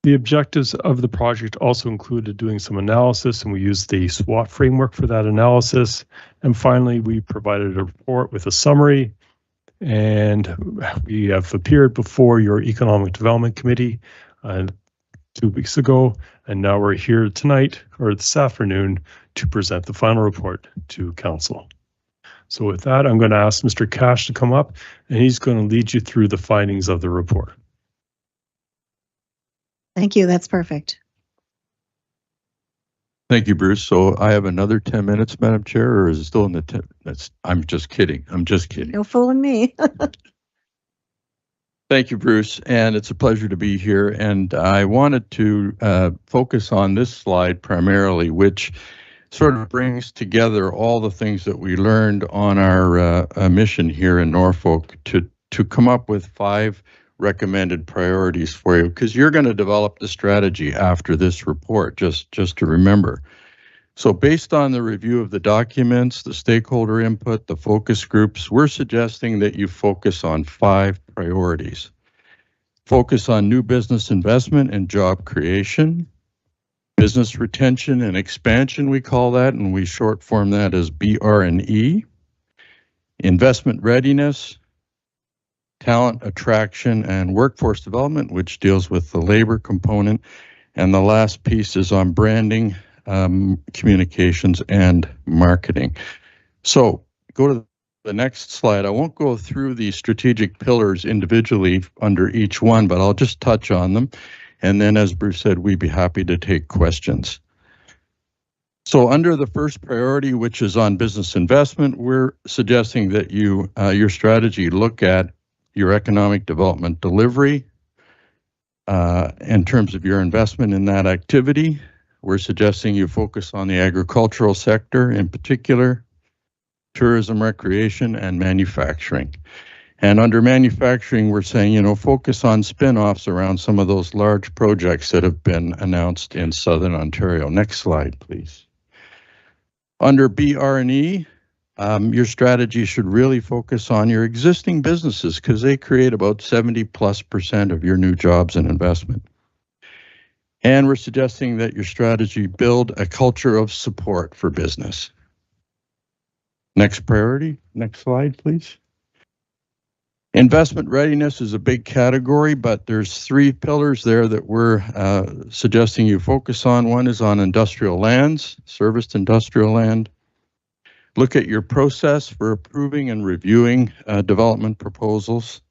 The objectives of the project also included doing some analysis, and we used the SWOT framework for that analysis. And finally, we provided a report with a summary, and we have appeared before your Economic Development Committee 2 weeks ago, and now we're here tonight, or this afternoon, to present the final report to Council. So with that, I'm going to ask Mr. Cash to come up, and he's going to lead you through the findings of the report. Thank you. That's perfect. Thank you, Bruce. So I have another 10 minutes, Madam Chair, or is it still in the 10? I'm just kidding. I'm just kidding. No fooling me. Thank you, Bruce. And it's a pleasure to be here. And I wanted to focus on this slide primarily, which sort of brings together all the things that we learned on our mission here in Norfolk to come up with 5 recommended priorities for you, because you're going to develop the strategy after this report, just to remember. So based on the review of the documents, the stakeholder input, the focus groups, we're suggesting that you focus on 5 priorities. Focus on new business investment and job creation, business retention and expansion, we call that, and we short form that as BR&E, investment readiness, talent attraction and workforce development, which deals with the labor component. And the last piece is on branding, communications, and marketing. So go to the next slide. I won't go through the strategic pillars individually under each one, but I'll just touch on them. And then, as Bruce said, we'd be happy to take questions. So under the first priority, which is on business investment, we're suggesting that your strategy look at your economic development delivery in terms of your investment in that activity. We're suggesting you focus on the agricultural sector in particular, tourism, recreation, and manufacturing. And under manufacturing, we're saying, focus on spin-offs around some of those large projects that have been announced in Southern Ontario. Next slide, please. Under BR&E, your strategy should really focus on your existing businesses because they create about 70+% of your new jobs and investment. And we're suggesting that your strategy build a culture of support for business. Next priority, next slide, please. Investment readiness is a big category, but there's 3 pillars there that we're suggesting you focus on. One is on industrial lands, serviced industrial land. Look at your process for approving and reviewing development proposals,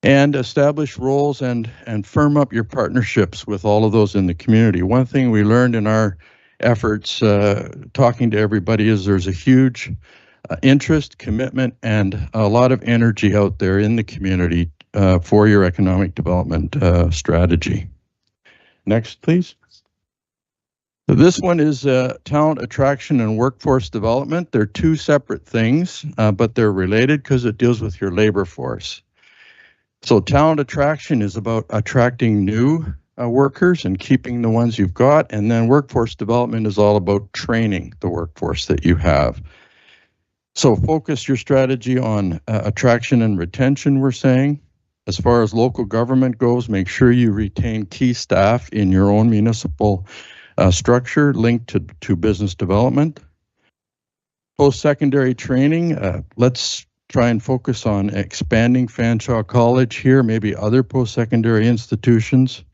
and establish roles and firm up your partnerships with all of those in the community. One thing we learned in our efforts talking to everybody is there's a huge interest, commitment, and a lot of energy out there in the community for your economic development strategy. Next, please. This one is talent attraction and workforce development. They're 2 separate things, but they're related because it deals with your labor force. So talent attraction is about attracting new workers and keeping the ones you've got. And then workforce development is all about training the workforce that you have. So focus your strategy on attraction and retention, we're saying. As far as local government goes, make sure you retain key staff in your own municipal structure linked to business development. Post-secondary training, let's try and focus on expanding Fanshawe College here, maybe other post-secondary institutions.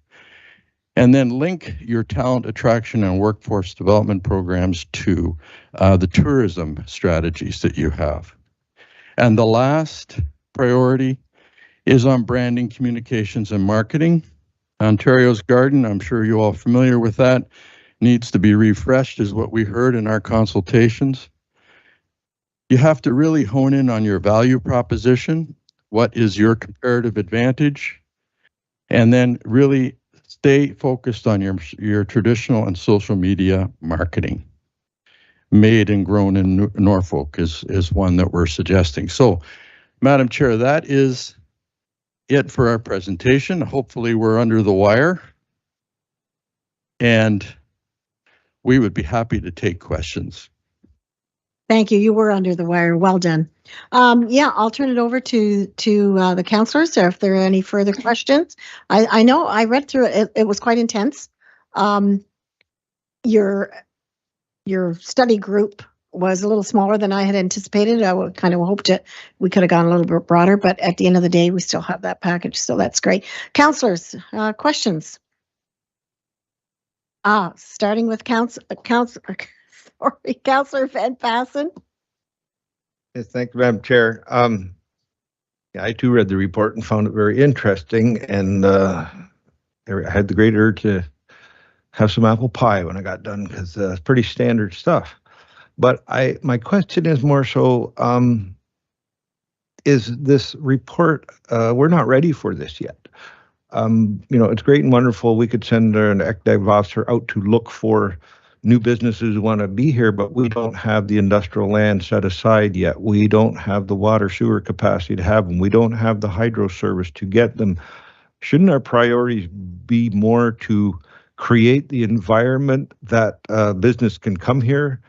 And then link your talent attraction and workforce development programs to the tourism strategies that you have. And the last priority is on branding, communications, and marketing. Ontario's Garden, I'm sure you're all familiar with that, needs to be refreshed is what we heard in our consultations. You have to really hone in on your value proposition. What is your comparative advantage? And then really stay focused on your traditional and social media marketing. Made and grown in Norfolk is one that we're suggesting. So, Madam Chair, that is it for our presentation. Hopefully we're under the wire. And we would be happy to take questions. Thank you. You were under the wire. Well done. Yeah, I'll turn it over to the councillors if there are any further questions. I know I read through it. It was quite intense. Your study group was a little smaller than I had anticipated. I would kind of hoped we could have gone a little bit broader, but at the end of the day, we still have that package, so that's great. Councillors, questions? Starting with Councillor Van Passen. Yes, thank you, Madam Chair. Yeah, I too read the report and found it very interesting, and I had the great urge to have some apple pie when I got done because it's pretty standard stuff. But my question is more so, is this report, we're not ready for this yet. It's great and wonderful. We could send an ECDEV officer out to look for new businesses who want to be here, but we don't have the industrial land set aside yet. We don't have the water sewer capacity to have them. We don't have the hydro service to get them. Shouldn't our priorities be more to create the environment that business can come here?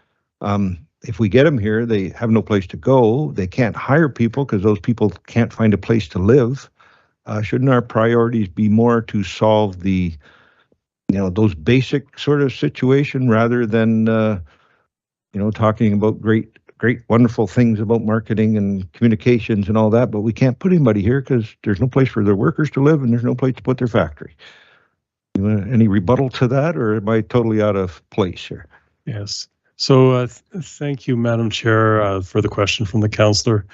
If we get them here, they have no place to go. They can't hire people because those people can't find a place to live. Shouldn't our priorities be more to solve the, those basic sort of situation rather than, talking about great, wonderful things about marketing and communications and all that, but we can't put anybody here because there's no place for their workers to live and there's no place to put their factory. Any rebuttal to that, or am I totally out of place here? Yes. So thank you, Madam Chair, for the question from the councillor.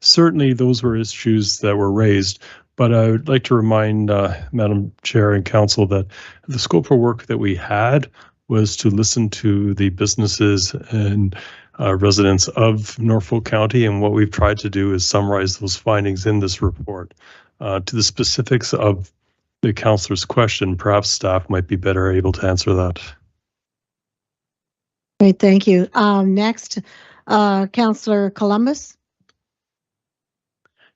Certainly those were issues that were raised, but I would like to remind Madam Chair and Council that the scope of work that we had was to listen to the businesses and residents of Norfolk County, and what we've tried to do is summarize those findings in this report. To the specifics of the councillor's question, perhaps staff might be better able to answer that. Great, thank you. Next, Councillor Columbus.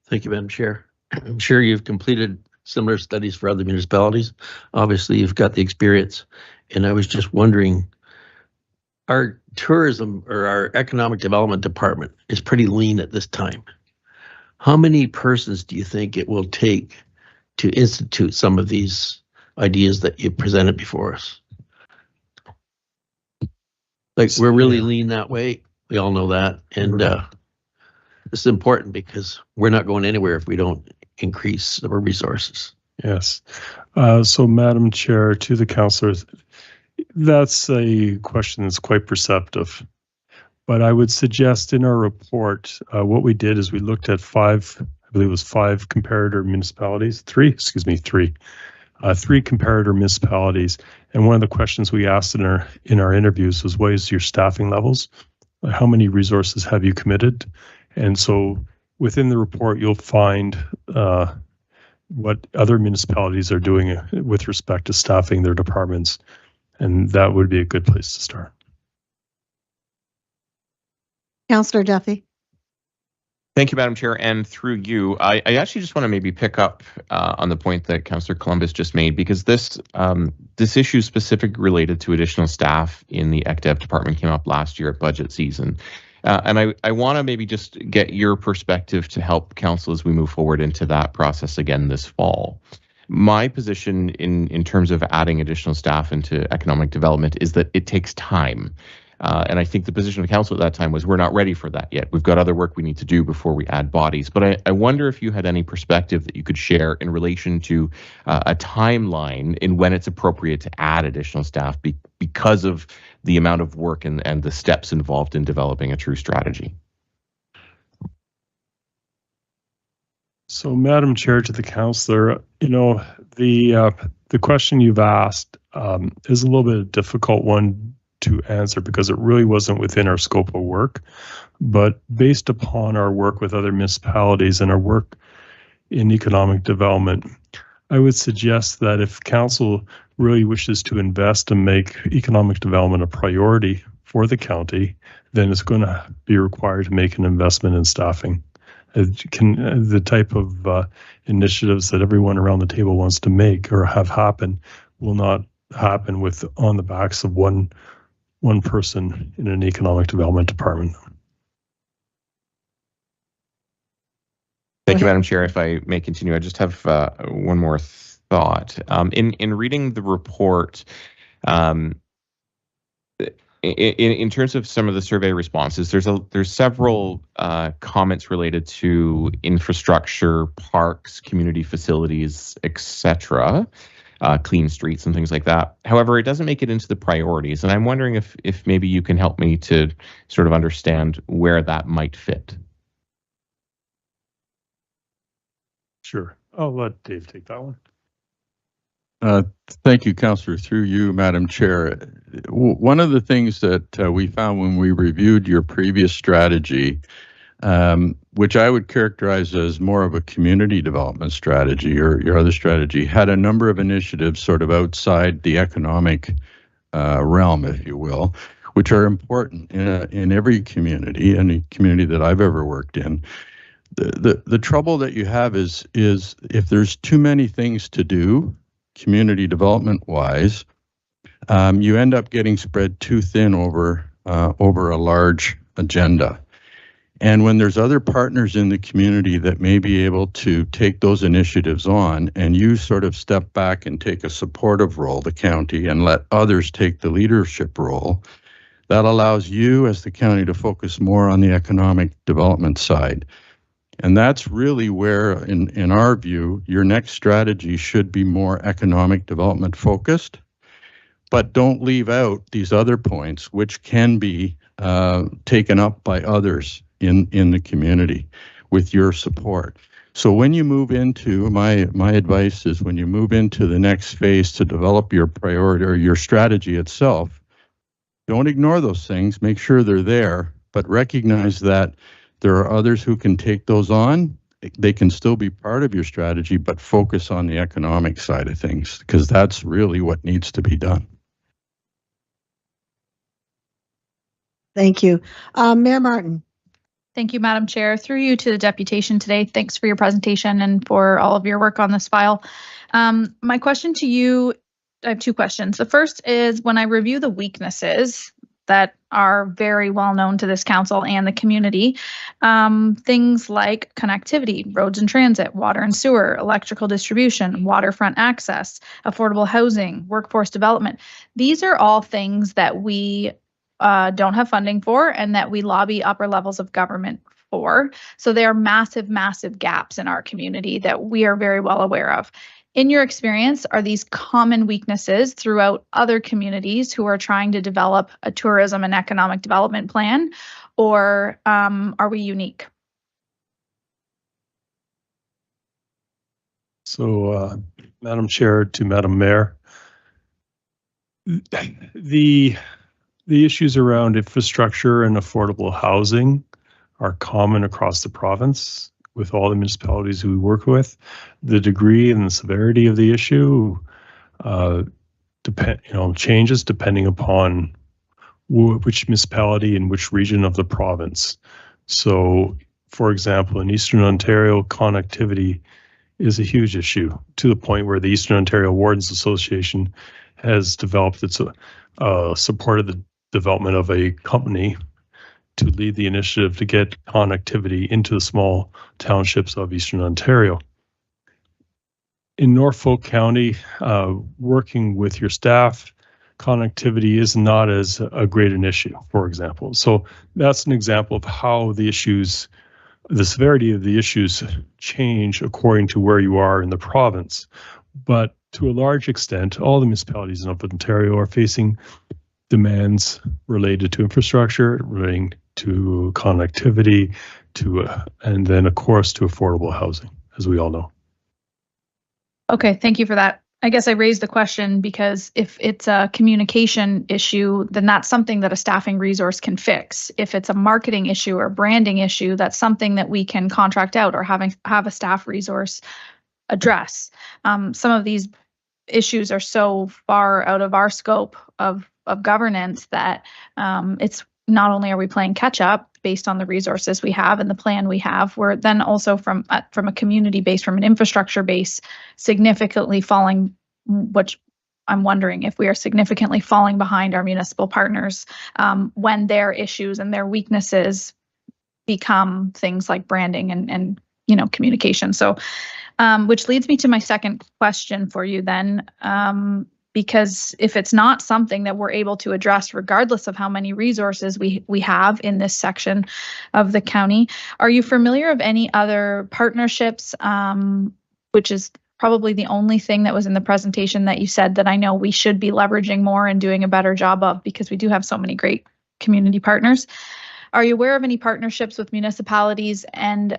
Thank you, Madam Chair. I'm sure you've completed similar studies for other municipalities. Obviously, you've got the experience. And I was just wondering, our tourism or our economic development department is pretty lean at this time. How many persons do you think it will take to institute some of these ideas that you presented before us? Like, we're really lean that way. We all know that. And this is important because we're not going anywhere if we don't increase our resources. Yes. So, Madam Chair, to the councillors, that's a question that's quite perceptive. But I would suggest in our report, what we did is we looked at three comparator municipalities. Three comparator municipalities. And one of the questions we asked in our interviews was, what is your staffing levels? How many resources have you committed? And so within the report, you'll find what other municipalities are doing with respect to staffing their departments. And that would be a good place to start. Councillor Duffy. Thank you, Madam Chair. And through you, I actually just want to maybe pick up on the point that Councillor Columbus just made, because this issue specific related to additional staff in the ECDEV department came up last year at budget season. And I want to maybe just get your perspective to help council as we move forward into that process again this fall. My position in terms of adding additional staff into economic development is that it takes time. And I think the position of council at that time was, we're not ready for that yet. We've got other work we need to do before we add bodies. But I wonder if you had any perspective that you could share in relation to a timeline in when it's appropriate to add additional staff because of the amount of work and the steps involved in developing a true strategy. So, Madam Chair, to the councillor, the question you've asked is a little bit of a difficult one to answer because it really wasn't within our scope of work. But based upon our work with other municipalities and our work in economic development, I would suggest that if council really wishes to invest and make economic development a priority for the county, then it's going to be required to make an investment in staffing. The type of initiatives that everyone around the table wants to make or have happen will not happen with on the backs of one person in an economic development department. Thank you, Madam Chair. If I may continue, I just have one more thought. In reading the report, in terms of some of the survey responses, there's several comments related to infrastructure, parks, community facilities, etc., clean streets and things like that. However, it doesn't make it into the priorities, and I'm wondering if maybe you can help me to sort of understand where that might fit. Sure. I'll let Dave take that one. Thank you, Councillor. Through you, Madam Chair. One of the things that we found when we reviewed your previous strategy, which I would characterize as more of a community development strategy, or your other strategy, had a number of initiatives sort of outside the economic realm, if you will, which are important in every community, any community that I've ever worked in. The trouble that you have is if there's too many things to do, community development wise, you end up getting spread too thin over a large agenda. And when there's other partners in the community that may be able to take those initiatives on, and you sort of step back and take a supportive role, the county, and let others take the leadership role, that allows you as the county to focus more on the economic development side. And that's really where, in our view, your next strategy should be more economic development focused, but don't leave out these other points, which can be taken up by others in the community with your support. So when you move into, my advice is when you move into the next phase to develop your priority or your strategy itself, don't ignore those things, make sure they're there, but recognize that there are others who can take those on. They can still be part of your strategy, but focus on the economic side of things, because that's really what needs to be done. Thank you. Mayor Martin. Thank you, Madam Chair. Through you to the deputation today. Thanks for your presentation and for all of your work on this file. My question to you, I have two questions. The first is, when I review the weaknesses that are very well known to this council and the community, things like connectivity, roads and transit, water and sewer, electrical distribution, waterfront access, affordable housing, workforce development. These are all things that we don't have funding for and that we lobby upper levels of government for. So there are massive, massive gaps in our community that we are very well aware of. In your experience, are these common weaknesses throughout other communities who are trying to develop a tourism and economic development plan, or are we unique? So, Madam Chair to Madam Mayor, the issues around infrastructure and affordable housing are common across the province with all the municipalities who we work with. The degree and the severity of the issue changes depending upon which municipality and which region of the province. So, for example, in Eastern Ontario, connectivity is a huge issue, to the point where the Eastern Ontario Wardens Association has developed its supported the development of a company to lead the initiative to get connectivity into the small townships of Eastern Ontario. In Norfolk County, working with your staff, connectivity is not as a great an issue, for example. So that's an example of how the severity of the issues change according to where you are in the province. But to a large extent, all the municipalities in Norfolk, Ontario are facing demands related to infrastructure, relating to connectivity, and then, of course, to affordable housing, as we all know. Okay, thank you for that. I guess I raised the question because if it's a communication issue, then that's something that a staffing resource can fix. If it's a marketing issue or branding issue, that's something that we can contract out or have a staff resource address. Some of these issues are so far out of our scope of governance that it's not only are we playing catch up based on the resources we have and the plan we have, we're then also from a community base, from an infrastructure base, significantly falling, which I'm wondering if we are significantly falling behind our municipal partners when their issues and their weaknesses become things like branding and communication. So which leads me to my second question for you then, because if it's not something that we're able to address, regardless of how many resources we have in this section of the county, are you familiar of any other partnerships, which is probably the only thing that was in the presentation that you said that I know we should be leveraging more and doing a better job of, because we do have so many great community partners? Are you aware of any partnerships with municipalities and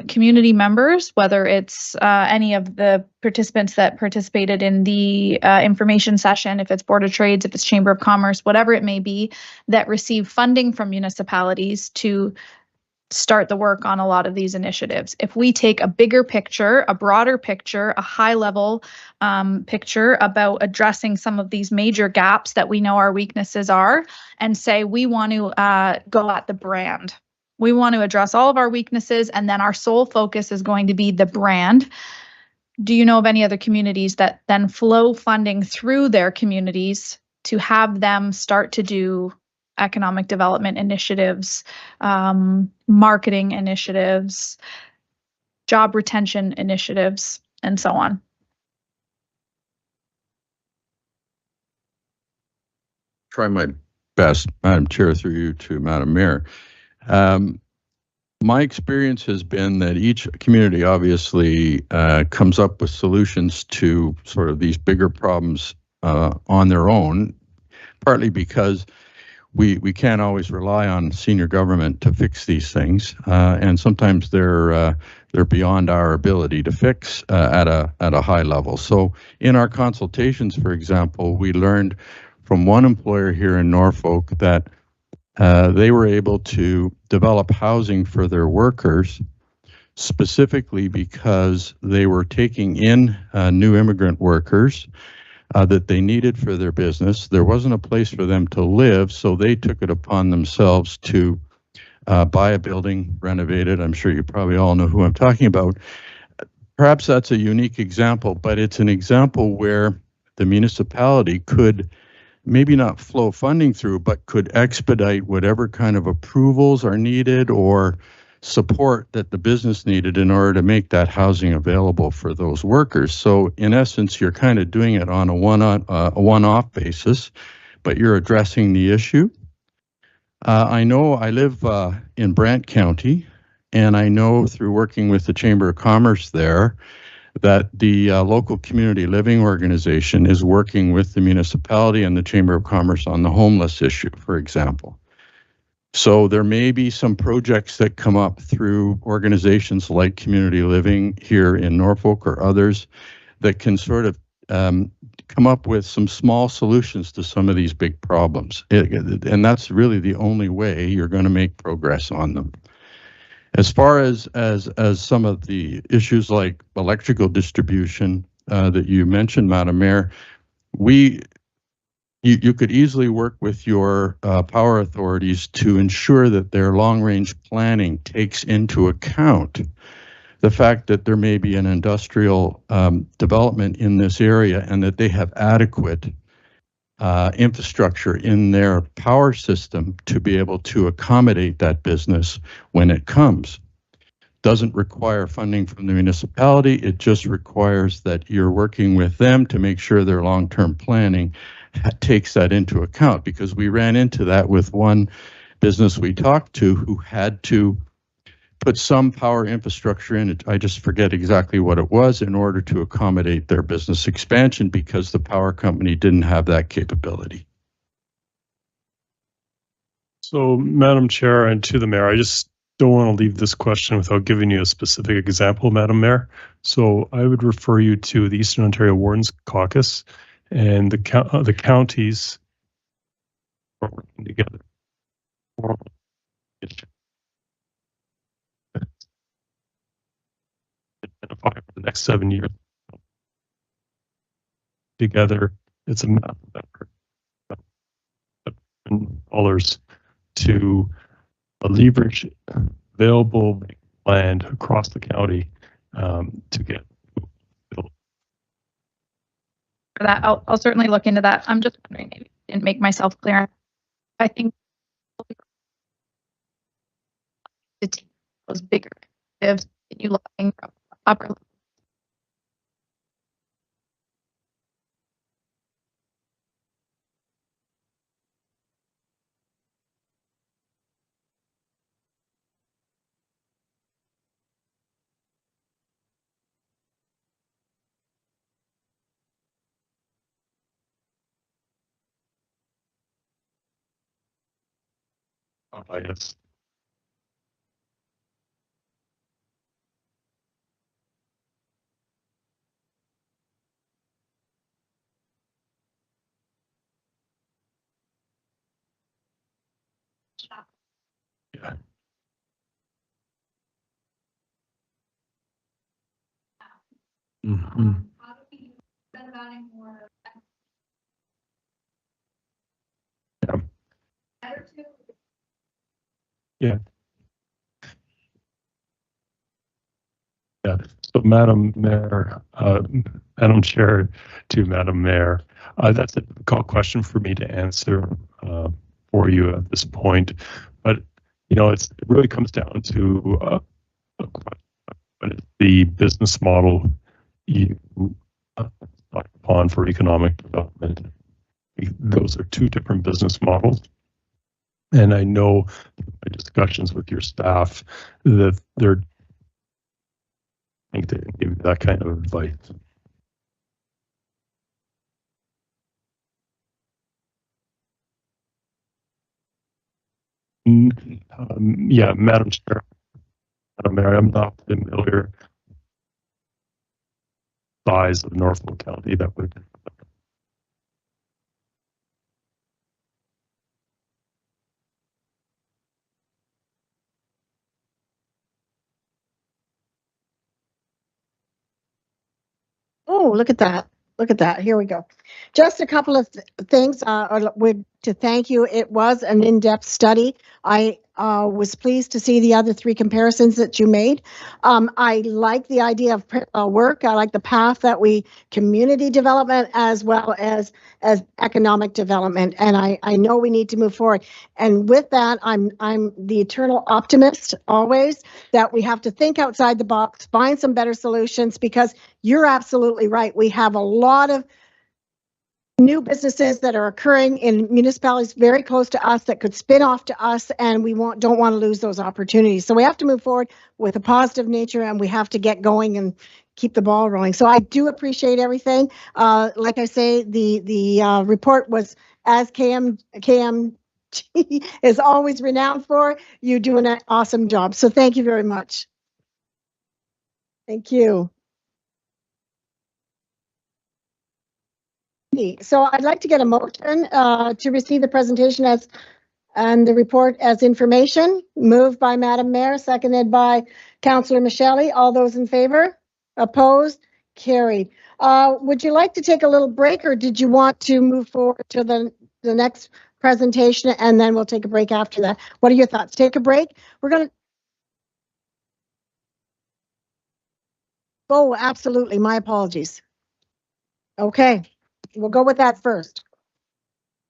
community members, whether it's any of the participants that participated in the information session, if it's Board of Trades, if it's Chamber of Commerce, whatever it may be, that receive funding from municipalities to start the work on a lot of these initiatives? If we take a bigger picture, a broader picture, a high level picture about addressing some of these major gaps that we know our weaknesses are, and say we want to go at the brand. We want to address all of our weaknesses, and then our sole focus is going to be the brand. Do you know of any other communities that then flow funding through their communities to have them start to do economic development initiatives, marketing initiatives, job retention initiatives, and so on? Try my best, Madam Chair, through you to Madam Mayor. My experience has been that each community obviously comes up with solutions to sort of these bigger problems on their own, partly because we can't always rely on senior government to fix these things, and sometimes they're beyond our ability to fix at a high level. So in our consultations, for example, we learned from one employer here in Norfolk that they were able to develop housing for their workers specifically because they were taking in new immigrant workers that they needed for their business. There wasn't a place for them to live, so they took it upon themselves to buy a building, renovate it. I'm sure you probably all know who I'm talking about. Perhaps that's a unique example, but it's an example where the municipality could maybe not flow funding through, but could expedite whatever kind of approvals are needed or support that the business needed in order to make that housing available for those workers. So in essence, you're kind of doing it on a one-off basis, but you're addressing the issue. I know I live in Brant County, and I know through working with the Chamber of Commerce there that the local community living organization is working with the municipality and the Chamber of Commerce on the homeless issue, for example. So there may be some projects that come up through organizations like Community Living here in Norfolk or others that can sort of come up with some small solutions to some of these big problems. And that's really the only way you're going to make progress on them. As far as some of the issues like electrical distribution that you mentioned, Madam Mayor, you could easily work with your power authorities to ensure that their long-range planning takes into account the fact that there may be an industrial development in this area and that they have adequate infrastructure in their power system to be able to accommodate that business when it comes. Doesn't require funding from the municipality. It just requires that you're working with them to make sure their long-term planning takes that into account, because we ran into that with one business we talked to who had to put some power infrastructure in it. I just forget exactly what it was in order to accommodate their business expansion because the power company didn't have that capability. So, Madam Chair, and to the Mayor, I just don't want to leave this question without giving you a specific example, Madam Mayor. So I would refer you to the Eastern Ontario Wardens Caucus and the counties are working together. Identify for the next 7 years together. It's a massive effort. Dollars to leverage available land across the county to get built. For that, I'll certainly look into that. I'm just wondering, maybe I didn't make myself clear. I think to take those bigger initiatives, you looking from upper. Yes. Yeah. Mm-hmm. Yeah. Yeah. So, Madam Mayor, Madam Chair, to Madam Mayor, that's a difficult question for me to answer for you at this point. But it really comes down to what is the business model you thought upon for economic development. Those are two different business models. And I know through my discussions with your staff that I think they can give you that kind of advice. Yeah, Madam Chair, Madam Mayor, I'm not familiar size of Norfolk County that would. Oh, look at that. Look at that. Here we go. Just a couple of things to thank you. It was an in-depth study. I was pleased to see the other three comparisons that you made. I like the idea of work. I like the path that community development as well as economic development. And I know we need to move forward. And with that, I'm the eternal optimist always that we have to think outside the box, find some better solutions, because you're absolutely right. We have a lot of new businesses that are occurring in municipalities very close to us that could spin off to us, and we don't want to lose those opportunities. So we have to move forward with a positive nature, and we have to get going and keep the ball rolling. So I do appreciate everything. Like I say, the report was, as KMG is always renowned for, you do an awesome job. So thank you very much. Thank you. So I'd like to get a motion to receive the presentation and the report as information. Moved by Madam Mayor, seconded by Councillor Michelle. All those in favor? Opposed? Carried. Would you like to take a little break, or did you want to move forward to the next presentation and then we'll take a break after that? What are your thoughts? Take a break? We're going to. Oh, absolutely. My apologies. Okay. We'll go with that first.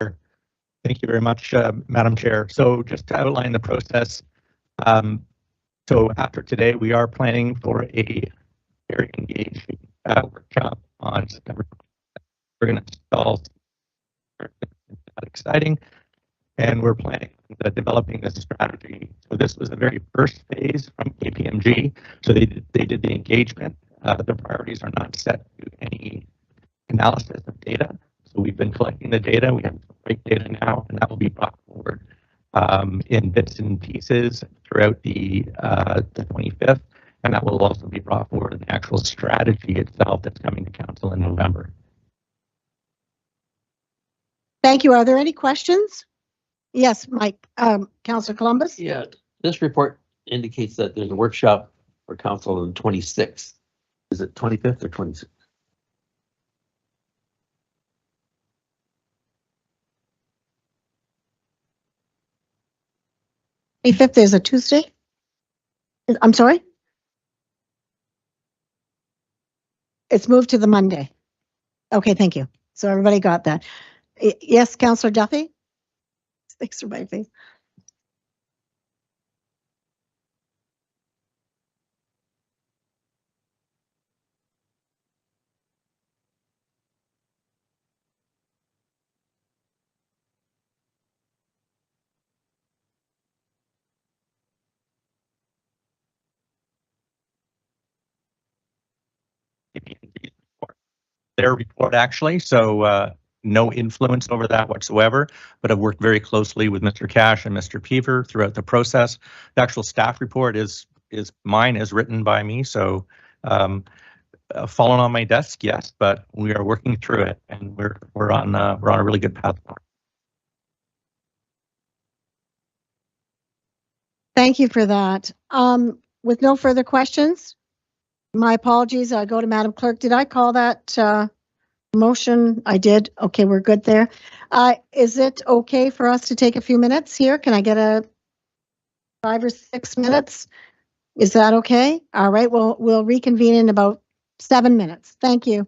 Thank you very much, Madam Chair. So just to outline the process, so after today, we are planning for a very engaging workshop on September. We're going to install exciting, and we're planning on developing this strategy. So this was the very first phase from KPMG. So they did the engagement. The priorities are not set to any analysis of data. So we've been collecting the data. We have great data now, and that will be brought forward in bits and pieces throughout the 25th, and that will also be brought forward in the actual strategy itself that's coming to council in November. Thank you. Are there any questions? Yes, Mike, Councillor Columbus? Yeah, this report indicates that there's a workshop for council on the 26th. Is it 25th or 26th? 25th is a Tuesday? I'm sorry? It's moved to the Monday. Okay, thank you. So everybody got that. Yes, Councillor Duffy? Thanks for my face. Their report actually, so no influence over that whatsoever, but I've worked very closely with Mr. Cash and Mr. Peaver throughout the process. The actual staff report is mine, is written by me, so fallen on my desk, yes, but we are working through it, and we're on a really good path. Thank you for that. With no further questions, my apologies. I go to Madam Clerk. Did I call that motion? I did. Okay, we're good there. Is it okay for us to take a few minutes here? Can I get a 5 or 6 minutes? Is that okay? All right, we'll reconvene in about 7 minutes. Thank you.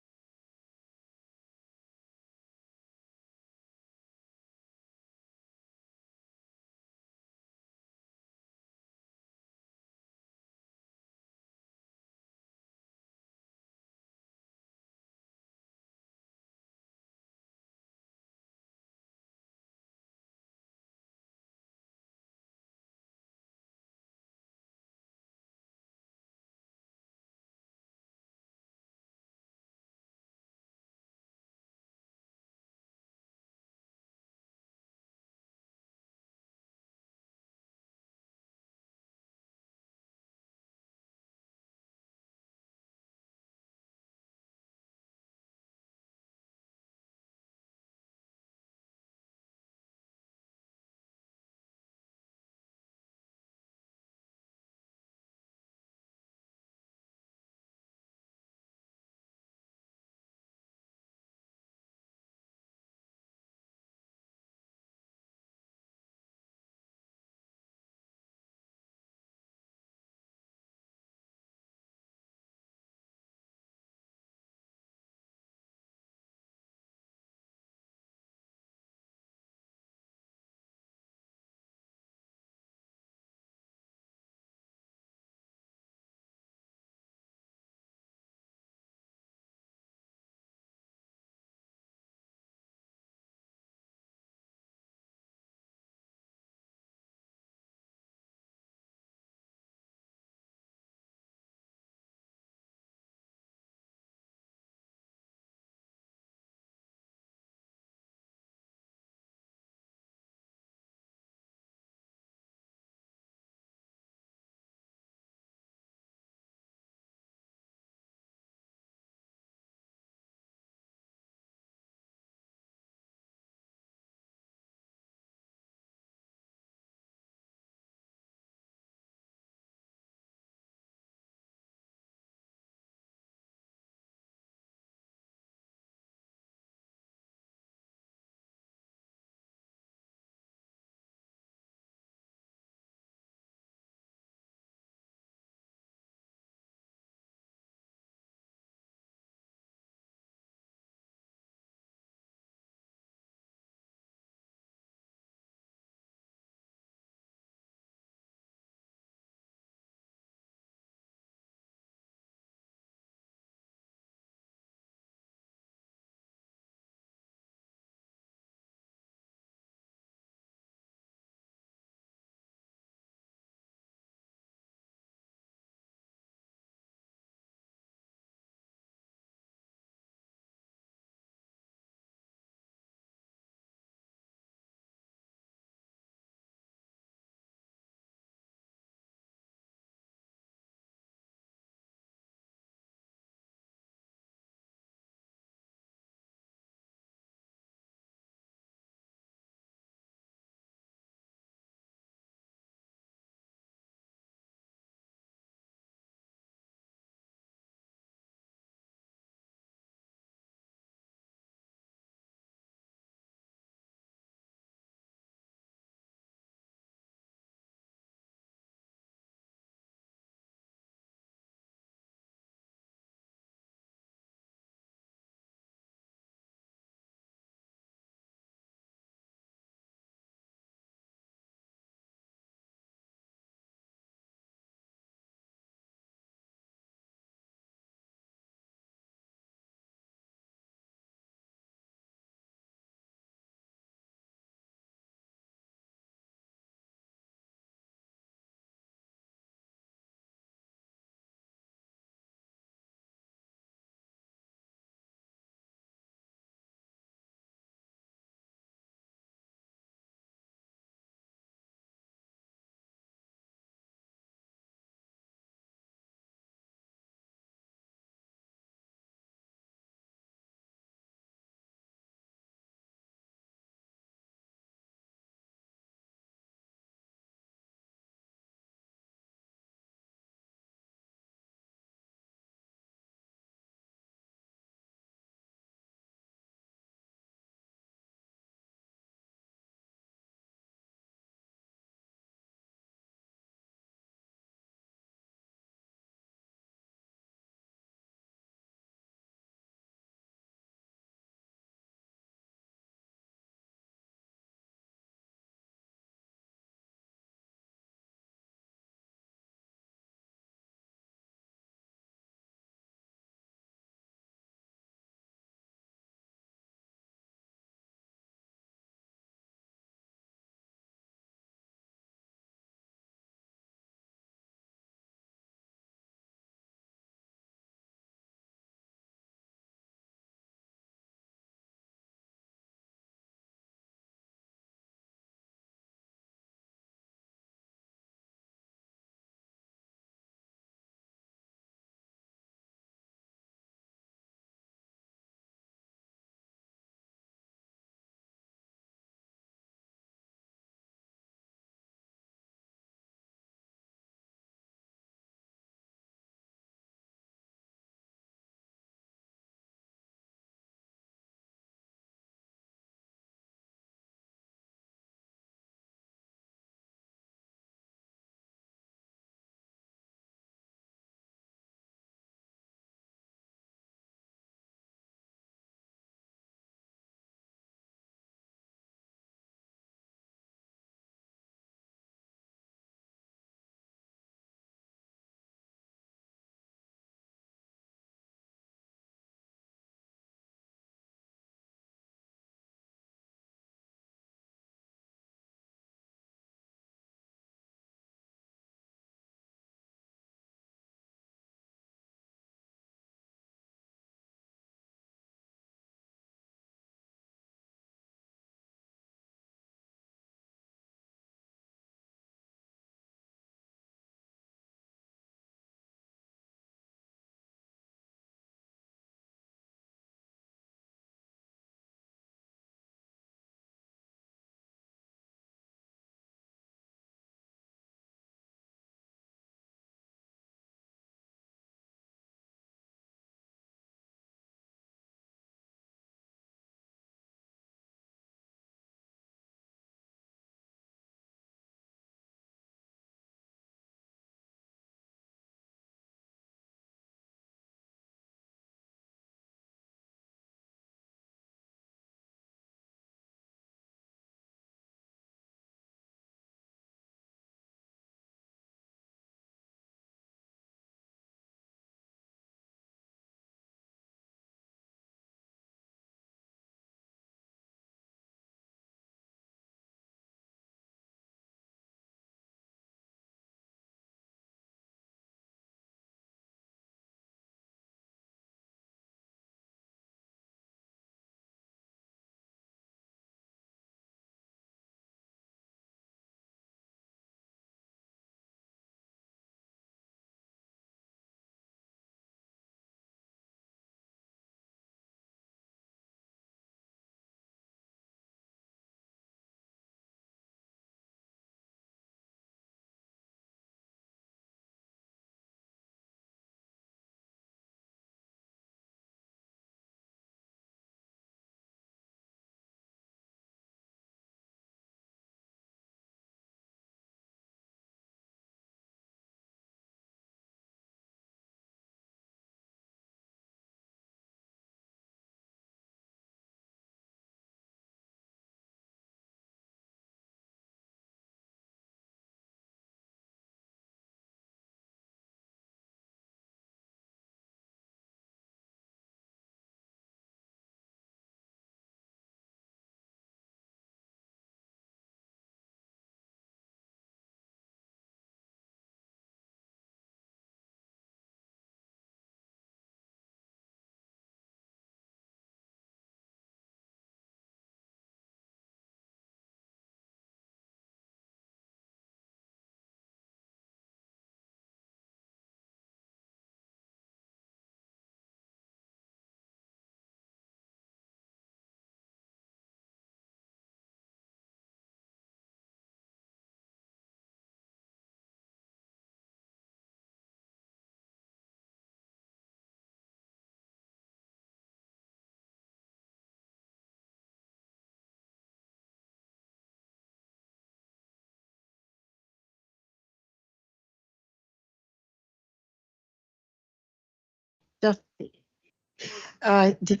Did,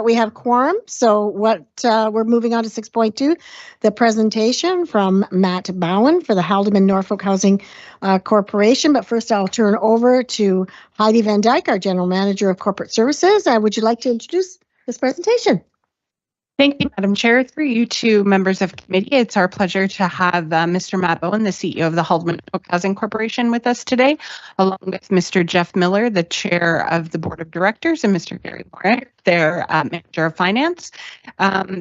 we have quorum. So we're moving on to 6.2, the presentation from Matt Bowen for the Haldeman Norfolk Housing Corporation. But first I'll turn over to Heidi Van Dyke, our General Manager of Corporate Services. Would you like to introduce this presentation? Thank you, Madam Chair. Through you to members of committee, it's our pleasure to have Mr. Matt Bowen, the CEO of the Haldeman Norfolk Housing Corporation, with us today, along with Mr. Jeff Miller, the Chair of the Board of Directors, and Mr. Gary Moore, their Manager of Finance.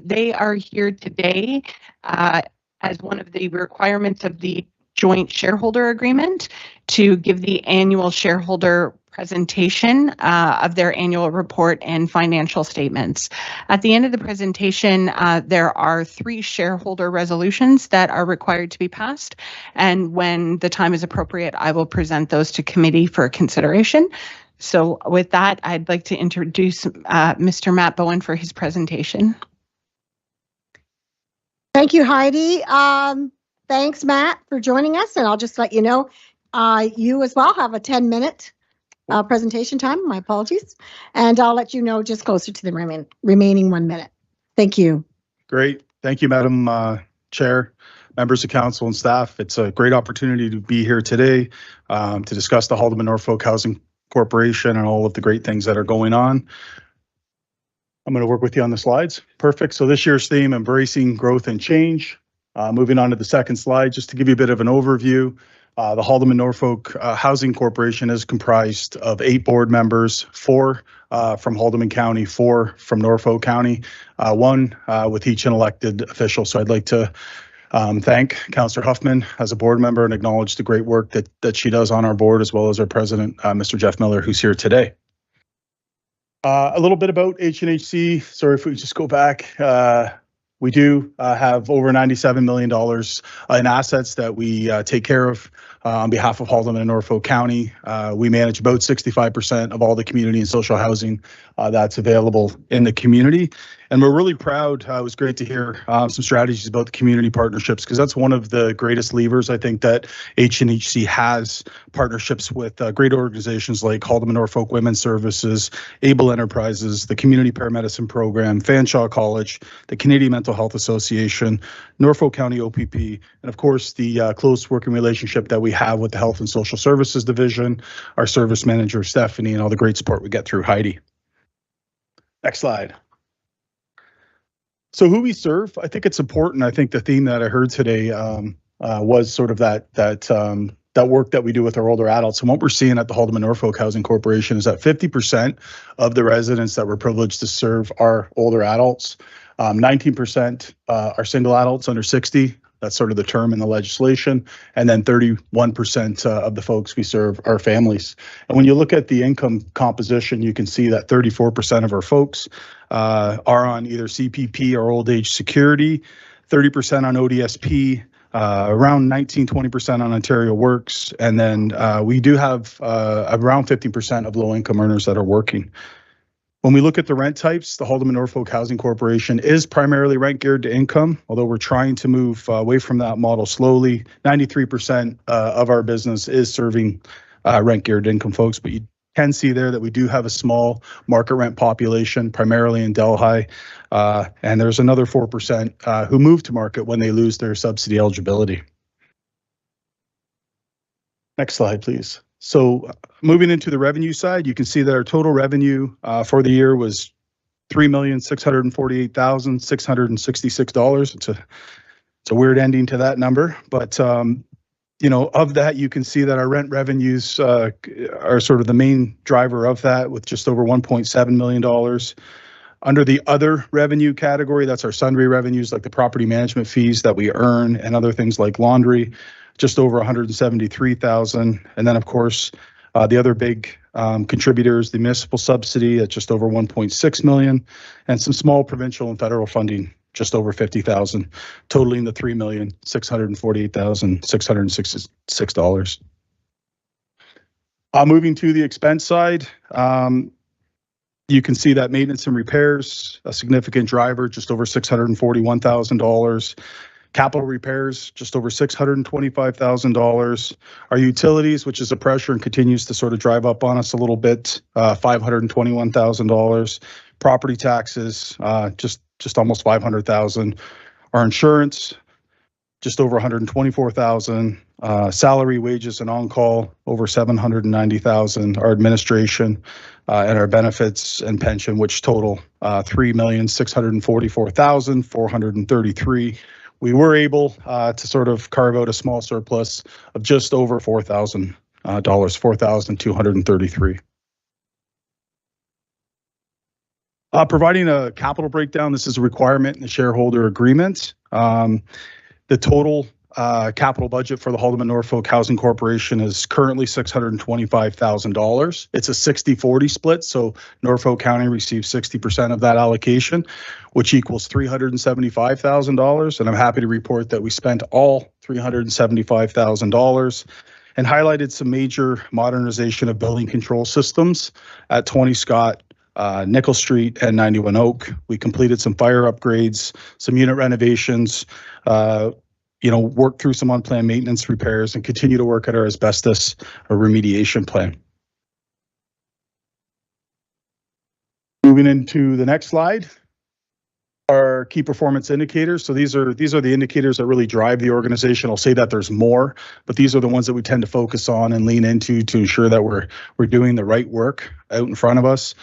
They are here today as one of the requirements of the joint shareholder agreement to give the annual shareholder presentation of their annual report and financial statements. At the end of the presentation, there are 3 shareholder resolutions that are required to be passed. And when the time is appropriate, I will present those to committee for consideration. So with that, I'd like to introduce Mr. Matt Bowen for his presentation. Thank you, Heidi. Thanks, Matt, for joining us. And I'll just let you know, you as well have a 10-minute presentation time. My apologies. And I'll let you know just closer to the remaining 1 minute. Thank you. Great. Thank you, Madam Chair, members of council and staff. It's a great opportunity to be here today to discuss the Haldeman Norfolk Housing Corporation and all of the great things that are going on. I'm going to work with you on the slides. Perfect. So this year's theme, embracing growth and change. Moving on to the second slide, just to give you a bit of an overview. The Haldeman Norfolk Housing Corporation is comprised of 8 board members, 4 from Haldeman County, 4 from Norfolk County, 1 with each an elected official. So I'd like to thank Councillor Huffman as a board member and acknowledge the great work that she does on our board, as well as our president, Mr. Jeff Miller, who's here today. A little bit about HNHC. Sorry if we just go back. We do have over $97 million in assets that we take care of on behalf of Haldeman and Norfolk County. We manage about 65% of all the community and social housing that's available in the community. And we're really proud. It was great to hear some strategies about the community partnerships, because that's one of the greatest levers I think that HNHC has, partnerships with great organizations like Haldeman Norfolk Women's Services, Able Enterprises, the Community Paramedicine Program, Fanshawe College, the Canadian Mental Health Association, Norfolk County OPP, and of course the close working relationship that we have with the Health and Social Services Division, our service manager Stephanie, and all the great support we get through Heidi. Next slide. So who we serve, I think it's important. I think the theme that I heard today was sort of that work that we do with our older adults. And what we're seeing at the Haldeman Norfolk Housing Corporation is that 50% of the residents that we're privileged to serve are older adults. 19% are single adults under 60. That's sort of the term in the legislation. And then 31% of the folks we serve are families. And when you look at the income composition, you can see that 34% of our folks are on either CPP or old age security, 30% on ODSP, around 19-20% on Ontario Works. And then we do have around 50% of low income earners that are working. When we look at the rent types, the Haldeman Norfolk Housing Corporation is primarily rent geared to income, although we're trying to move away from that model slowly. 93% of our business is serving rent geared to income folks, but you can see there that we do have a small market rent population, primarily in Delhi, and there's another 4% who move to market when they lose their subsidy eligibility. Next slide, please. So moving into the revenue side, you can see that our total revenue for the year was $3,648,666. It's a weird ending to that number, but you know, of that, you can see that our rent revenues are sort of the main driver of that, with just over $1.7 million. Under the other revenue category, that's our sundry revenues, like the property management fees that we earn and other things like laundry, just over $173,000. And then, of course, the other big contributors, the municipal subsidy at just over $1.6 million, and some small provincial and federal funding, just over $50,000, totaling the $3,648,666. Moving to the expense side, You can see that maintenance and repairs, a significant driver, just over $641,000. Capital repairs, just over $625,000. Our utilities, which is a pressure and continues to sort of drive up on us a little bit, $521,000. Property taxes, just almost $500,000. Our insurance, just over $124,000. Salary, wages, and on-call, over $790,000. Our administration and our benefits and pension, which total $3,644,433. We were able to sort of carve out a small surplus of just over $4,000, $4,233. Providing a capital breakdown, this is a requirement in the shareholder agreement. The total capital budget for the Haldimand Norfolk Housing Corporation is currently $625,000. It's a 60-40 split, so Norfolk County receives 60% of that allocation, which equals $375,000. And I'm happy to report that we spent all $375,000 and highlighted some major modernization of building control systems at 20 Scott, Nickel Street, and 91 Oak. We completed some fire upgrades, some unit renovations, worked through some unplanned maintenance repairs, and continue to work at our asbestos remediation plan. Moving into the next slide, our key performance indicators. So these are the indicators that really drive the organization. I'll say that there's more, but these are the ones that we tend to focus on and lean into to ensure that we're doing the right work out in front of us.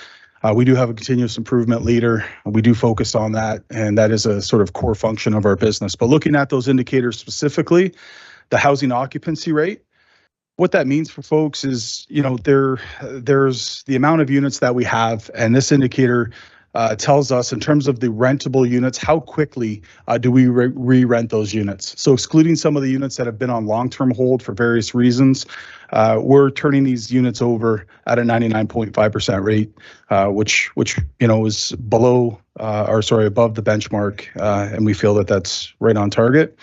We do have a continuous improvement leader. We do focus on that, and that is a sort of core function of our business. But looking at those indicators specifically, the housing occupancy rate, what that means for folks is, there's the amount of units that we have, and this indicator tells us in terms of the rentable units, how quickly do we re-rent those units. So excluding some of the units that have been on long-term hold for various reasons, we're turning these units over at a 99.5% rate, which is above the benchmark, and we feel that that's right on target.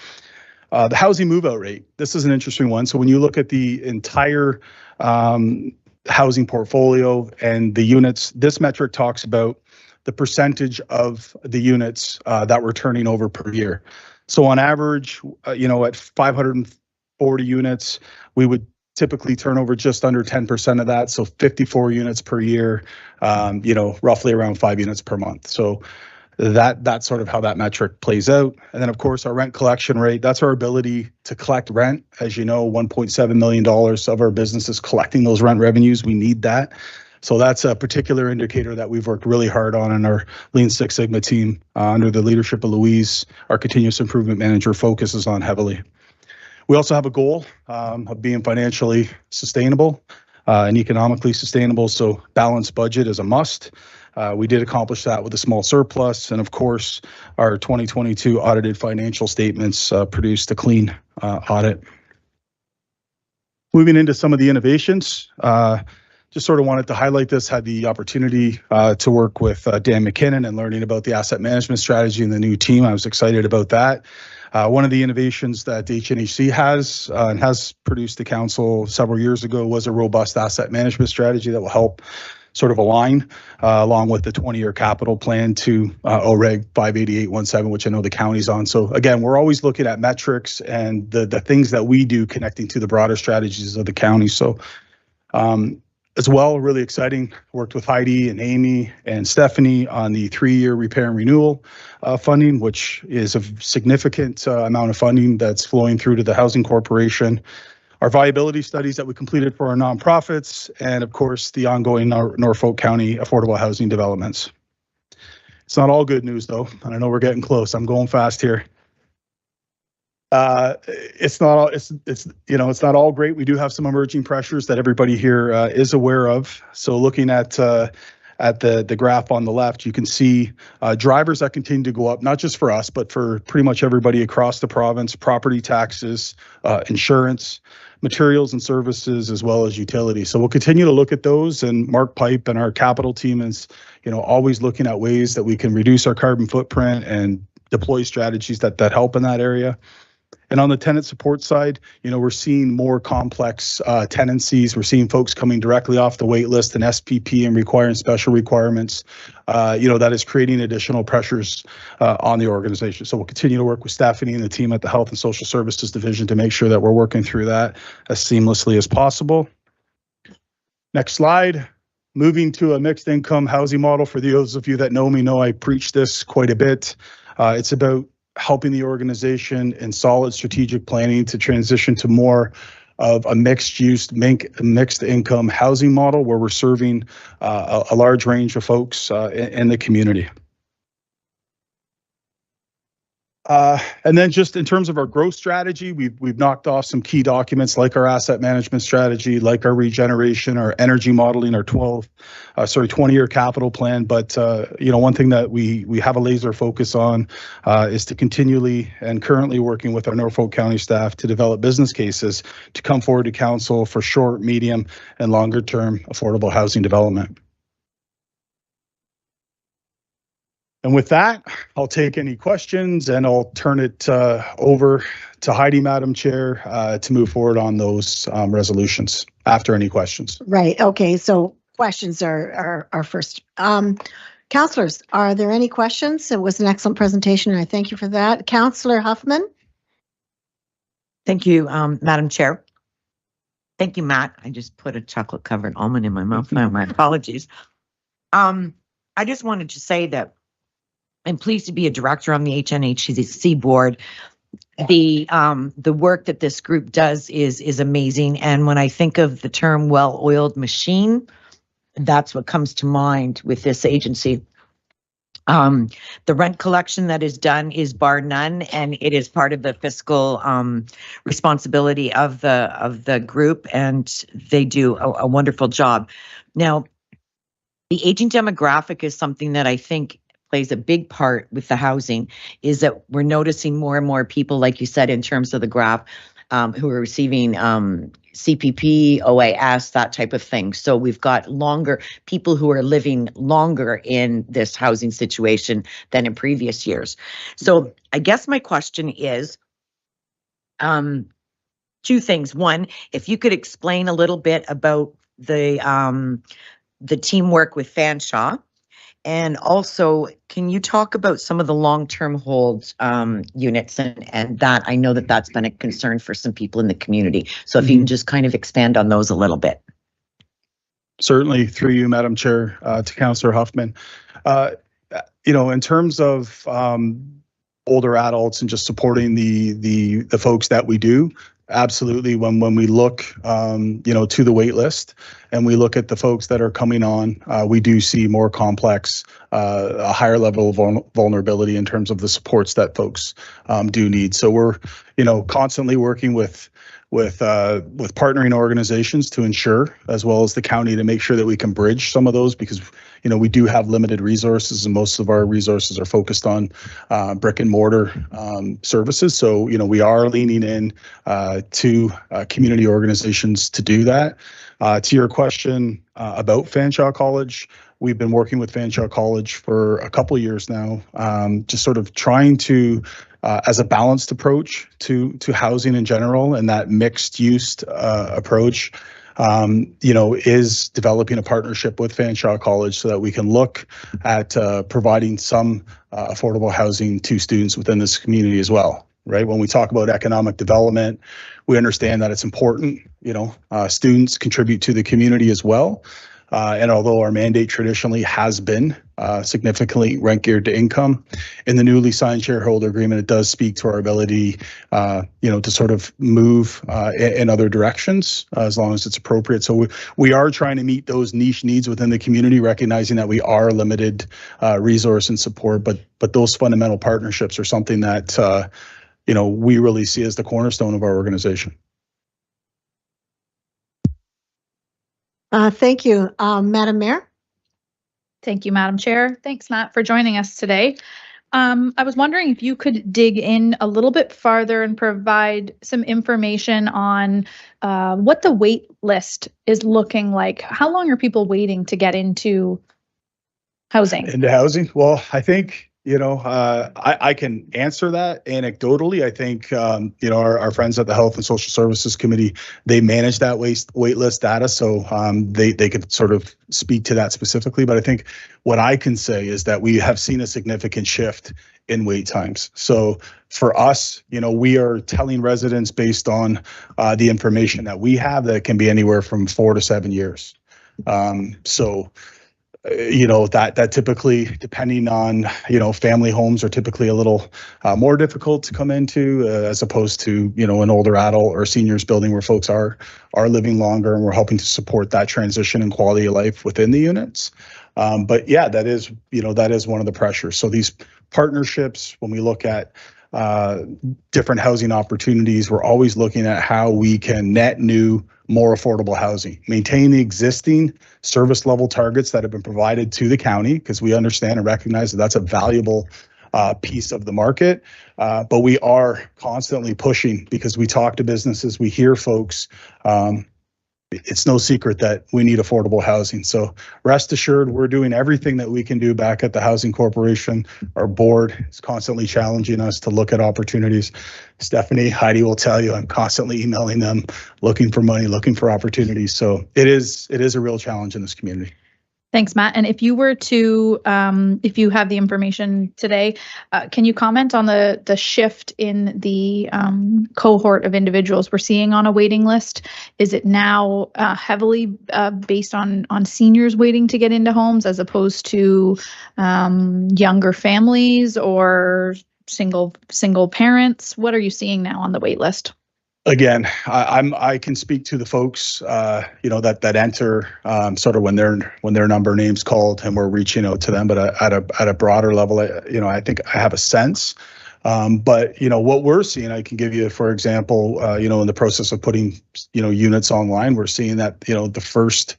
The housing move-out rate, this is an interesting one. So when you look at the entire housing portfolio and the units, this metric talks about the percentage of the units that we're turning over per year. So on average, at 540 units, we would typically turn over just under 10% of that. So 54 units per year, roughly around 5 units per month. So that's sort of how that metric plays out. And then of course, our rent collection rate, that's our ability to collect rent. As you know, $1.7 million of our business is collecting those rent revenues. We need that. So that's a particular indicator that we've worked really hard on, and our Lean Six Sigma team under the leadership of Louise, our continuous improvement manager, focuses on heavily. We also have a goal of being financially sustainable and economically sustainable. So balanced budget is a must. We did accomplish that with a small surplus. And of course, our 2022 audited financial statements produced a clean audit. Moving into some of the innovations, just sort of wanted to highlight this, had the opportunity to work with Dan McKinnon and learning about the asset management strategy and the new team. I was excited about that. One of the innovations that HNHC has and has produced to council several years ago was a robust asset management strategy that will help sort of align along with the 20-year capital plan to OREG 58817, which I know the county's on. So again, we're always looking at metrics and the things that we do connecting to the broader strategies of the county. So as well, really exciting, worked with Heidi and Amy and Stephanie on the 3-year repair and renewal funding, which is a significant amount of funding that's flowing through to the Housing Corporation. Our viability studies that we completed for our nonprofits, and of course, the ongoing Norfolk County affordable housing developments. It's not all good news though, and I know we're getting close. I'm going fast here. It's not all great. We do have some emerging pressures that everybody here is aware of. So looking at the graph on the left, you can see drivers that continue to go up, not just for us, but for pretty much everybody across the province: property taxes, insurance, materials and services, as well as utilities. So we'll continue to look at those, and Mark Pipe and our capital team is, always looking at ways that we can reduce our carbon footprint and deploy strategies that help in that area. And on the tenant support side, we're seeing more complex tenancies. We're seeing folks coming directly off the wait list and SPP and requiring special requirements. That is creating additional pressures on the organization. So we'll continue to work with Stephanie and the team at the Health and Social Services Division to make sure that we're working through that as seamlessly as possible. Next slide. Moving to a mixed income housing model. For those of you that know me know I preach this quite a bit. It's about helping the organization in solid strategic planning to transition to more of a mixed income housing model where we're serving a large range of folks in the community. And then just in terms of our growth strategy, we've knocked off some key documents like our asset management strategy, like our regeneration, our energy modeling, our 20-year capital plan. But one thing that we have a laser focus on is to continually and currently working with our Norfolk County staff to develop business cases to come forward to council for short, medium, and longer term affordable housing development. And with that, I'll take any questions and I'll turn it over to Heidi, Madam Chair, to move forward on those resolutions after any questions. Right. Okay. So questions are first. Councillors, are there any questions? It was an excellent presentation and I thank you for that. Councillor Huffman. Thank you, Madam Chair. Thank you, Matt. I just put a chocolate covered almond in my mouth. My apologies. I just wanted to say that I'm pleased to be a director on the HNHC board. The work that this group does is amazing. And when I think of the term well-oiled machine, that's what comes to mind with this agency. The rent collection that is done is bar none, and it is part of the fiscal responsibility of the group, and they do a wonderful job. Now, the aging demographic is something that I think plays a big part with the housing, is that we're noticing more and more people, like you said, in terms of the graph, who are receiving CPP, OAS, that type of thing. So we've got people who are living longer in this housing situation than in previous years. So I guess my question is two things. One, if you could explain a little bit about the teamwork with Fanshawe. And also, can you talk about some of the long-term hold units and that? I know that that's been a concern for some people in the community. So if you can just kind of expand on those a little bit. Certainly, through you, Madam Chair, to Councillor Huffman. In terms of older adults and just supporting the folks that we do, absolutely. When we look, to the wait list and we look at the folks that are coming on, we do see more complex, a higher level of vulnerability in terms of the supports that folks do need. So we're, constantly working with partnering organizations to ensure, as well as the county, to make sure that we can bridge some of those, because we do have limited resources and most of our resources are focused on brick and mortar services. So we are leaning in to community organizations to do that. To your question about Fanshawe College, we've been working with Fanshawe College for a couple of years now, just sort of trying to as a balanced approach to housing in general, and that mixed use approach, is developing a partnership with Fanshawe College so that we can look at providing some affordable housing to students within this community as well. Right? When we talk about economic development, we understand that it's important. Students contribute to the community as well. And although our mandate traditionally has been significantly rent geared to income, in the newly signed shareholder agreement, it does speak to our ability, to sort of move in other directions as long as it's appropriate. So we are trying to meet those niche needs within the community, recognizing that we are limited resource and support, but those fundamental partnerships are something that we really see as the cornerstone of our organization. Thank you. Madam Mayor? Thank you, Madam Chair. Thanks, Matt, for joining us today. I was wondering if you could dig in a little bit farther and provide some information on what the wait list is looking like. How long are people waiting to get into housing? Into housing? Well, I think, I can answer that anecdotally. I think, our friends at the Health and Social Services Committee, they manage that wait list data, so they could sort of speak to that specifically. But I think what I can say is that we have seen a significant shift in wait times. So for us, we are telling residents based on the information that we have that it can be anywhere from 4 to 7 years. That typically, depending on, family homes are typically a little more difficult to come into as opposed to, an older adult or seniors building where folks are living longer, and we're helping to support that transition and quality of life within the units. But yeah, that is one of the pressures. So these partnerships, when we look at different housing opportunities, we're always looking at how we can net new, more affordable housing, maintain the existing service level targets that have been provided to the county, because we understand and recognize that that's a valuable piece of the market. But we are constantly pushing, because we talk to businesses, we hear folks. It's no secret that we need affordable housing. So rest assured, we're doing everything that we can do back at the Housing Corporation. Our board is constantly challenging us to look at opportunities. Stephanie, Heidi will tell you, I'm constantly emailing them, looking for money, looking for opportunities. So it is a real challenge in this community. Thanks, Matt. And if you were to, if you have the information today, can you comment on the shift in the cohort of individuals we're seeing on a waiting list? Is it now heavily based on seniors waiting to get into homes, as opposed to younger families or single parents? What are you seeing now on the wait list? Again, I can speak to the folks, that enter sort of when their number name's called and we're reaching out to them. But at a broader level, I think I have a sense. But what we're seeing, I can give you, for example, in the process of putting units online, we're seeing that the first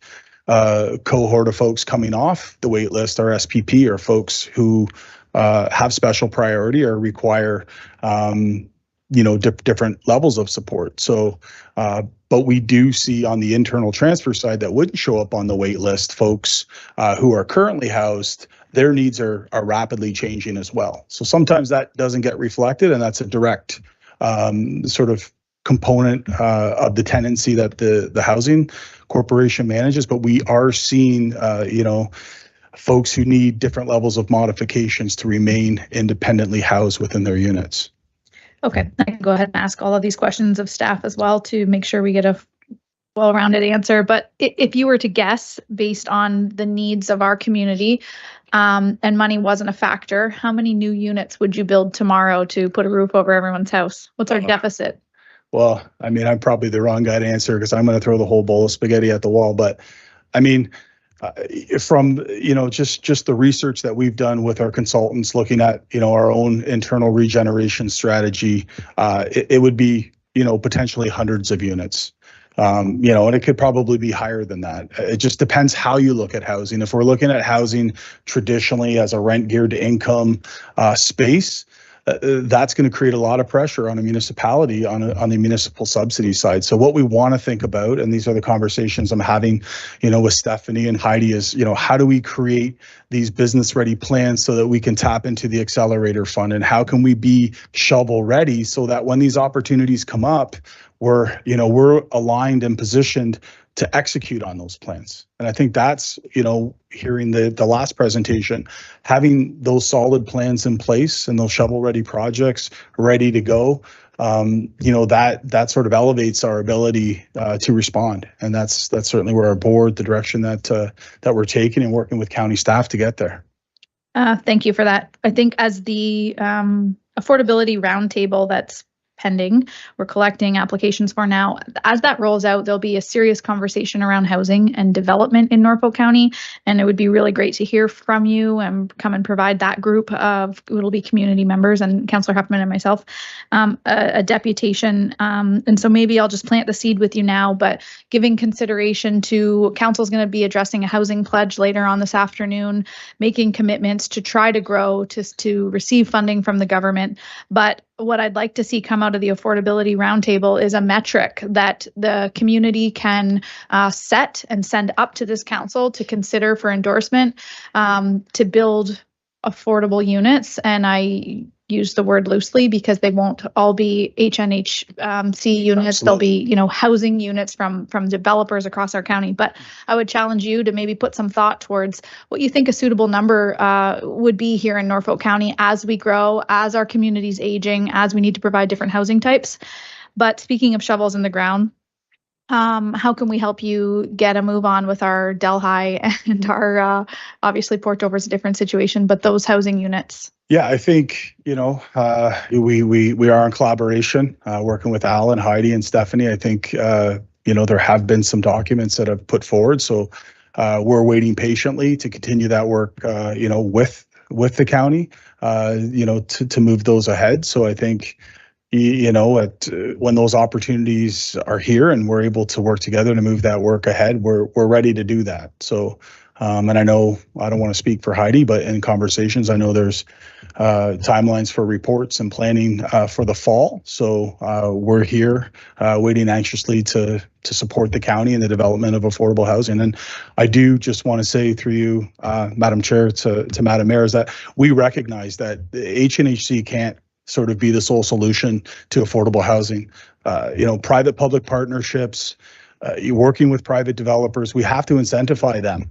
cohort of folks coming off the wait list, our SPP, are folks who have special priority or require different levels of support. So, but we do see on the internal transfer side that wouldn't show up on the wait list, folks who are currently housed, their needs are rapidly changing as well. So sometimes that doesn't get reflected, and that's a direct sort of component of the tenancy that the Housing Corporation manages. But we are seeing, folks who need different levels of modifications to remain independently housed within their units. Okay, I can go ahead and ask all of these questions of staff as well to make sure we get a well-rounded answer. But if you were to guess, based on the needs of our community, and money wasn't a factor, how many new units would you build tomorrow to put a roof over everyone's house? What's our deficit? Well, I mean, I'm probably the wrong guy to answer, because I'm going to throw the whole bowl of spaghetti at the wall. But I mean, from just the research that we've done with our consultants, looking at our own internal regeneration strategy, it would be potentially hundreds of units, and it could probably be higher than that. It just depends how you look at housing. If we're looking at housing traditionally as a rent geared to income space, that's going to create a lot of pressure on a municipality on the municipal subsidy side. So what we want to think about, and these are the conversations I'm having, with Stephanie and Heidi, is, how do we create these business ready plans so that we can tap into the accelerator fund, and how can we be shovel ready so that when these opportunities come up, we're aligned and positioned to execute on those plans. And I think that's, hearing the last presentation, having those solid plans in place and those shovel-ready projects ready to go, that sort of elevates our ability to respond. And that's certainly where our board, the direction that we're taking and working with county staff to get there. Thank you for that. I think as the affordability roundtable that's pending, we're collecting applications for now. As that rolls out, there'll be a serious conversation around housing and development in Norfolk County, and it would be really great to hear from you and come and provide that group of, it'll be community members and Councillor Huffman and myself, a deputation. And so maybe I'll just plant the seed with you now, but giving consideration to, council's going to be addressing a housing pledge later on this afternoon, making commitments to try to grow, to receive funding from the government. But what I'd like to see come out of the affordability roundtable is a metric that the community can set and send up to this council to consider for endorsement, to build affordable units, and I use the word loosely because they won't all be HNHC units. They'll be, housing units from developers across our county. But I would challenge you to maybe put some thought towards what you think a suitable number would be here in Norfolk County as we grow, as our community's aging, as we need to provide different housing types. But speaking of shovels in the ground, how can we help you get a move on with our Delhi and our, obviously Port Dover's a different situation, but those housing units? Yeah, I think, we are in collaboration, working with Alan, Heidi, and Stephanie. I think, there have been some documents that have put forward. So we're waiting patiently to continue that work, with the county, to move those ahead. So I think, when those opportunities are here and we're able to work together to move that work ahead, we're ready to do that. So, and I know I don't want to speak for Heidi, but in conversations, I know there's timelines for reports and planning for the fall. So we're here waiting anxiously to support the county in the development of affordable housing. And I do just want to say through you, Madam Chair, to Madam Mayor, is that we recognize that the HNHC can't sort of be the sole solution to affordable housing. Private-public partnerships, working with private developers, we have to incentivize them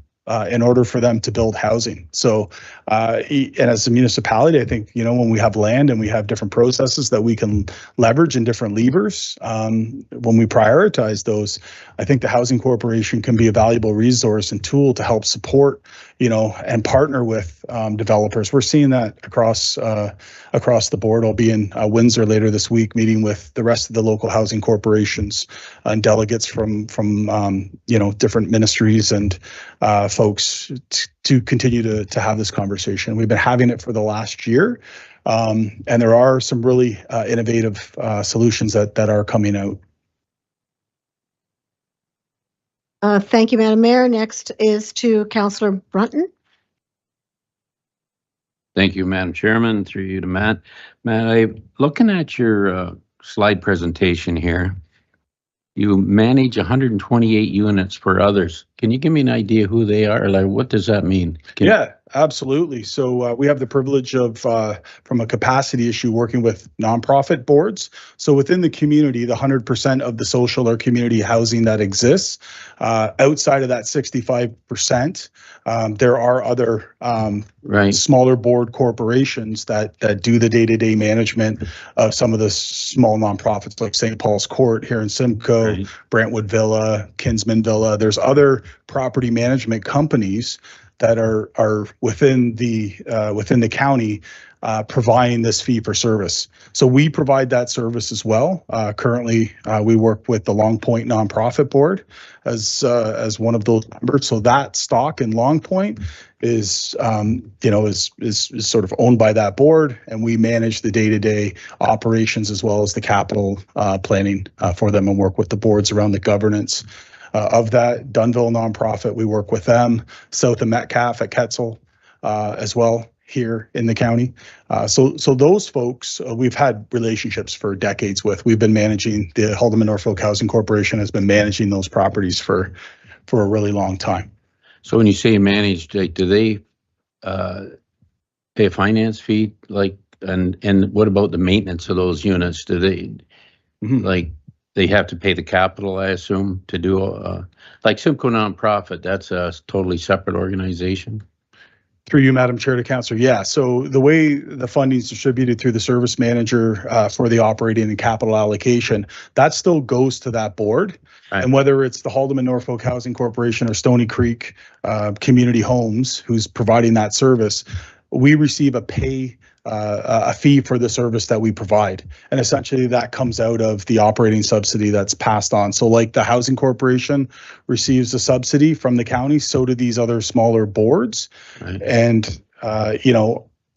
in order for them to build housing. So, and as a municipality, I think, when we have land and we have different processes that we can leverage and different levers, when we prioritize those, I think the Housing Corporation can be a valuable resource and tool to help support, and partner with developers. We're seeing that across the board. I'll be in Windsor later this week, meeting with the rest of the local housing corporations and delegates from different ministries and folks to continue to have this conversation. We've been having it for the last year, and there are some really innovative solutions that are coming out. Thank you, Madam Mayor. Next is to Councillor Brunton. Thank you, Madam Chairman. Through you to Matt. Matt, I'm looking at your slide presentation here. You manage 128 units for others. Can you give me an idea who they are? Like, what does that mean? Yeah, absolutely. So we have the privilege of, from a capacity issue, working with nonprofit boards. So within the community, the 100% of the social or community housing that exists, outside of that 65%, there are other smaller board corporations that do the day-to-day management of some of the small nonprofits like St. Paul's Court here in Simcoe, Brentwood Villa, Kinsman Villa. There's other property management companies that are within the county providing this fee for service. So we provide that service as well. Currently, we work with the Long Point Nonprofit Board as one of those members. So that stock in Long Point is sort of owned by that board, and we manage the day-to-day operations as well as the capital planning for them and work with the boards around the governance of that. Dunville Nonprofit, we work with them. South of Metcalf at Quetzal as well here in the county. So those folks we've had relationships for decades with. We've been managing, the Haldeman Norfolk Housing Corporation has been managing those properties for a really long time. So when you say managed, like, do they pay a finance fee? Like, and what about the maintenance of those units? Do they they have to pay the capital, I assume, to do like Simcoe Nonprofit? That's a totally separate organization. Through you, Madam Chair, to Councillor. Yeah, so the way the funding is distributed through the service manager for the operating and capital allocation, that still goes to that board. Right. And whether it's the Haldeman Norfolk Housing Corporation or Stony Creek Community Homes, who's providing that service, we receive a fee for the service that we provide. And essentially that comes out of the operating subsidy that's passed on. So like the Housing Corporation receives a subsidy from the county, so do these other smaller boards. Right. And,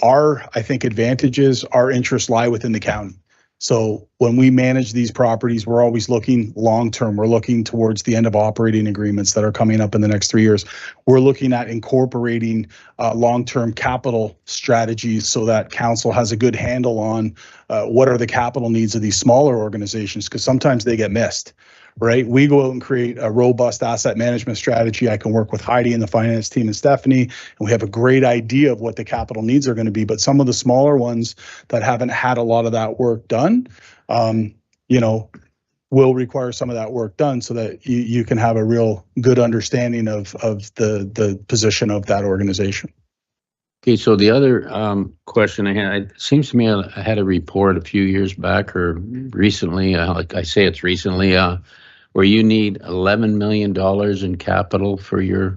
our, I think, advantages, our interests lie within the county. So when we manage these properties, we're always looking long-term. We're looking towards the end of operating agreements that are coming up in the next 3 years. We're looking at incorporating long-term capital strategies so that council has a good handle on what are the capital needs of these smaller organizations, because sometimes they get missed, right? We go out and create a robust asset management strategy. I can work with Heidi and the finance team and Stephanie, and we have a great idea of what the capital needs are going to be. But some of the smaller ones that haven't had a lot of that work done, you know, will require some of that work done so that you can have a real good understanding of the position of that organization. Okay, so the other question I had, it seems to me I had a report a few years back or recently, like I say it's recently, where you need $11 million in capital for your,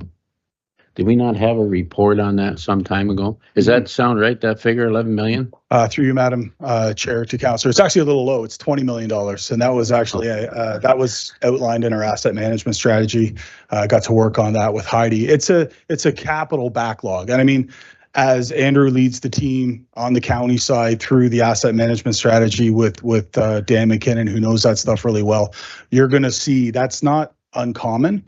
did we not have a report on that some time ago? Does that sound right, that figure, 11 million? Through you, Madam Chair, to Councillor. It's actually a little low. It's $20 million. And that was actually, that was outlined in our asset management strategy. Got to work on that with Heidi. It's a capital backlog. And I mean, as Andrew leads the team on the county side through the asset management strategy with Dan McKinnon, who knows that stuff really well, you're going to see that's not uncommon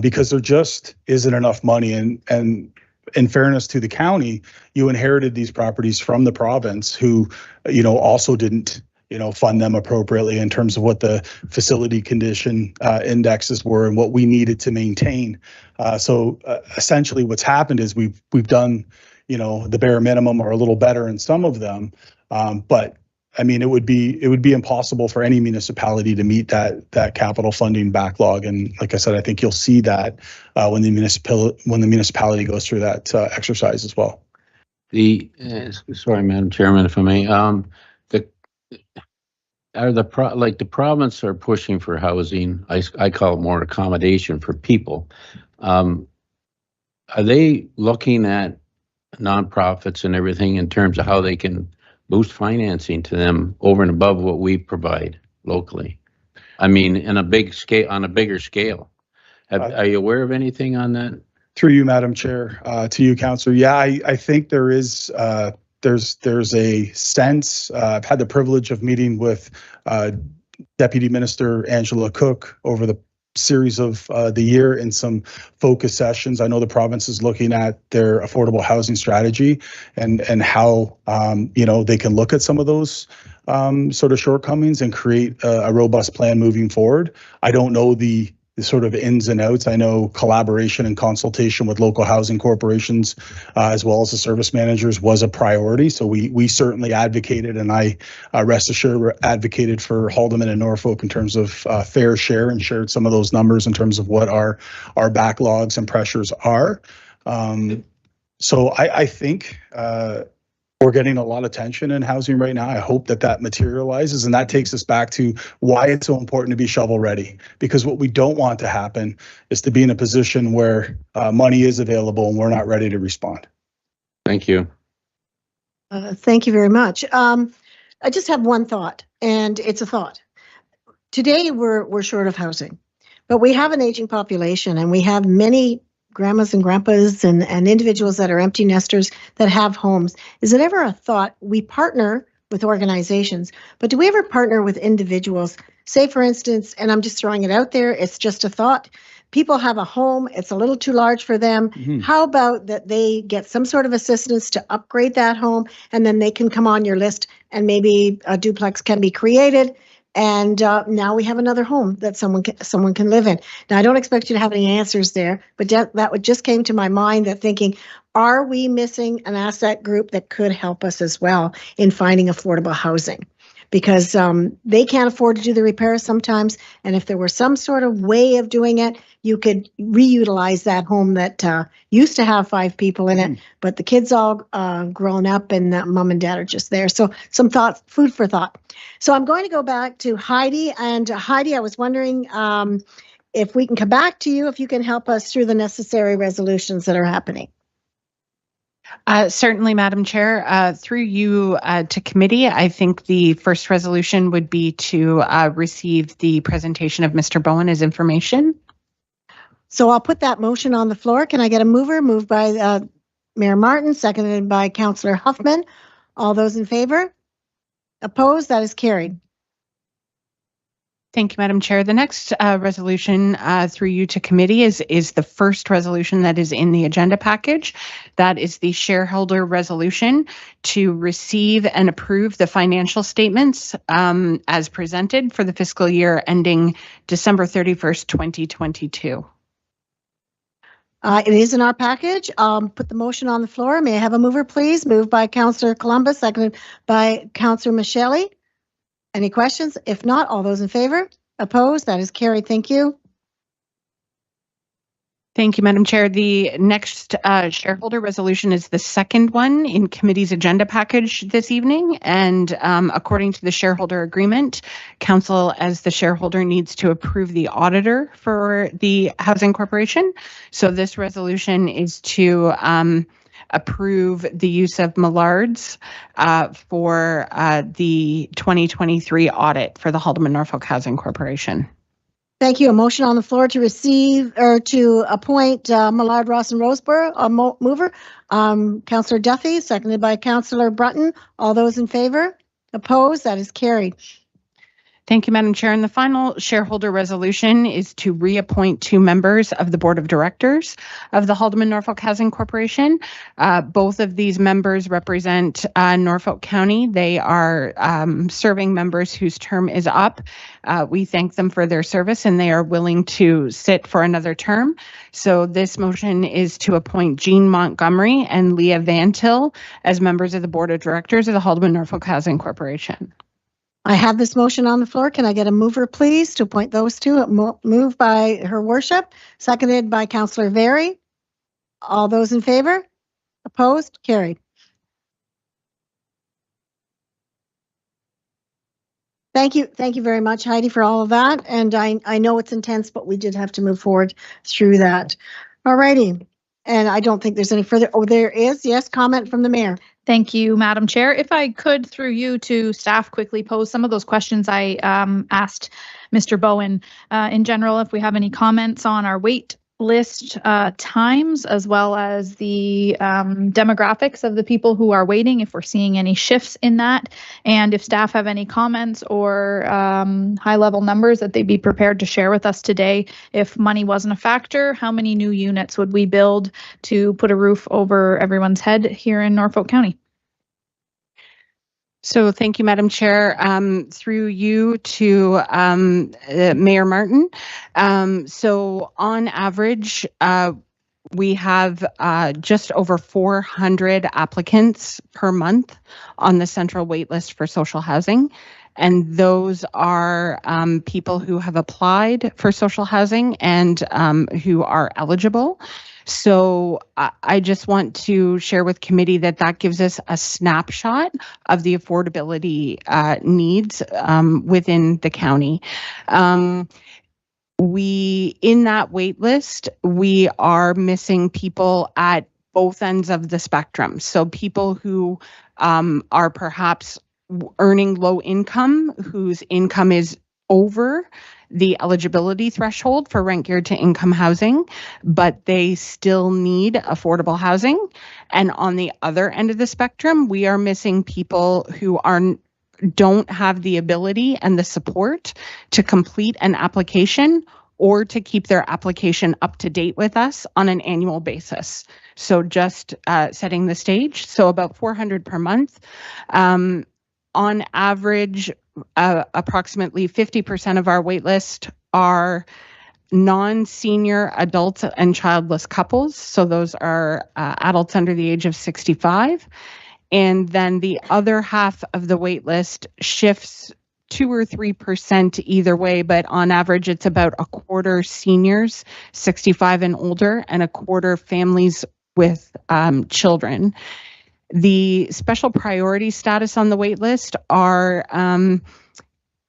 because there just isn't enough money. And in fairness to the county, you inherited these properties from the province who, you know, also didn't, you know, fund them appropriately in terms of what the facility condition indexes were and what we needed to maintain. So essentially what's happened is we've done, you know, the bare minimum or a little better in some of them. But I mean, it would be impossible for any municipality to meet that capital funding backlog. And like I said, I think you'll see that when the municipality goes through that exercise as well. Sorry, Madam Chairman, if I may, the province are pushing for housing. I call it more accommodation for people. Are they looking at nonprofits and everything in terms of how they can boost financing to them over and above what we provide locally? I mean, on a bigger scale. Are you aware of anything on that? Through you, Madam Chair, to you, Councillor. Yeah, I think there is. There's a sense. I've had the privilege of meeting with Deputy Minister Angela Cook over the series of the year in some focus sessions. I know the province is looking at their affordable housing strategy and how you know, they can look at some of those sort of shortcomings and create a robust plan moving forward. I don't know the sort of ins and outs. I know collaboration and consultation with local housing corporations as well as the service managers was a priority. So we certainly advocated, and I rest assured advocated for Haldimand and Norfolk in terms of fair share and shared some of those numbers in terms of what our backlogs and pressures are. So I think we're getting a lot of tension in housing right now. I hope that materializes, and that takes us back to why it's so important to be shovel ready. Because what we don't want to happen is to be in a position where money is available and we're not ready to respond. Thank you. Thank you very much. I just have one thought, and it's a thought. Today we're short of housing, but we have an aging population, and we have many grandmas and grandpas and individuals that are empty nesters that have homes. Is it ever a thought we partner with organizations, but do we ever partner with individuals? Say, for instance, and I'm just throwing it out there, it's just a thought. People have a home, it's a little too large for them. Mm-hmm. How about that they get some sort of assistance to upgrade that home, and then they can come on your list and maybe a duplex can be created. And now we have another home that someone can live in. Now, I don't expect you to have any answers there, but that just came to my mind, that thinking, are we missing an asset group that could help us as well in finding affordable housing? Because they can't afford to do the repairs sometimes. And if there were some sort of way of doing it, you could reutilize that home that used to have 5 people in it, but the kids all grown up and mom and dad are just there. So some thoughts, food for thought. So I'm going to go back to Heidi. And Heidi, I was wondering if we can come back to you, if you can help us through the necessary resolutions that are happening. Certainly, Madam Chair. Through you to committee, I think the first resolution would be to receive the presentation of Mr. Bowen as information. So I'll put that motion on the floor. Can I get a mover? Moved by Mayor Martin, seconded by Councillor Huffman. All those in favor? Opposed? That is carried. Thank you, Madam Chair. The next resolution through you to committee is the first resolution that is in the agenda package. That is the shareholder resolution to receive and approve the financial statements as presented for the fiscal year ending December 31st, 2022. It is in our package. Put the motion on the floor. May I have a mover, please? Moved by Councillor Columbus, seconded by Councillor Michele. Any questions? If not, all those in favor? Opposed? That is carried. Thank you. Thank you, Madam Chair. The next shareholder resolution is the second one in committee's agenda package this evening. And according to the shareholder agreement, Council, as the shareholder, needs to approve the auditor for the Housing Corporation. So this resolution is to approve the use of Millards for the 2023 audit for the Haldeman Norfolk Housing Corporation. Thank you. A motion on the floor to receive or to appoint Millard, Ross and Roseborough, a mover. Councillor Duffy, seconded by Councillor Brunton. All those in favor? Opposed? That is carried. Thank you, Madam Chair. And the final shareholder resolution is to reappoint 2 members of the Board of Directors of the Haldeman Norfolk Housing Corporation. Both of these members represent Norfolk County. They are serving members whose term is up. We thank them for their service and they are willing to sit for another term. So this motion is to appoint Jean Montgomery and Leah Van Til as members of the Board of Directors of the Haldeman Norfolk Housing Corporation. I have this motion on the floor. Can I get a mover, please, to appoint those two? Moved by Her Worship, seconded by Councillor Very. All those in favor? Opposed? Carried. Thank you. Thank you very much, Heidi, for all of that. And I know it's intense, but we did have to move forward through that. All righty. And I don't think there's any further. Oh, there is. Yes, comment from the mayor. Thank you, Madam Chair. If I could, through you to staff, quickly pose some of those questions I asked Mr. Bowen. In general, if we have any comments on our wait list times, as well as the demographics of the people who are waiting, if we're seeing any shifts in that, and if staff have any comments or high-level numbers that they'd be prepared to share with us today. If money wasn't a factor, how many new units would we build to put a roof over everyone's head here in Norfolk County? So thank you, Madam Chair. Through you to Mayor Martin. So on average, we have just over 400 applicants per month on the central wait list for social housing. And those are people who have applied for social housing and who are eligible. So I just want to share with committee that gives us a snapshot of the affordability needs within the county. In that wait list, we are missing people at both ends of the spectrum. So people who are perhaps earning low income, whose income is over the eligibility threshold for rent geared to income housing, but they still need affordable housing. And on the other end of the spectrum, we are missing people who don't have the ability and the support to complete an application or to keep their application up to date with us on an annual basis. So just setting the stage. So about 400 per month. On average, approximately 50% of our waitlist are non-senior adults and childless couples. So those are adults under the age of 65. And then the other half of the waitlist shifts 2 or 3% either way, but on average, it's about a quarter seniors, 65 and older, and a quarter families with children. The special priority status on the wait list are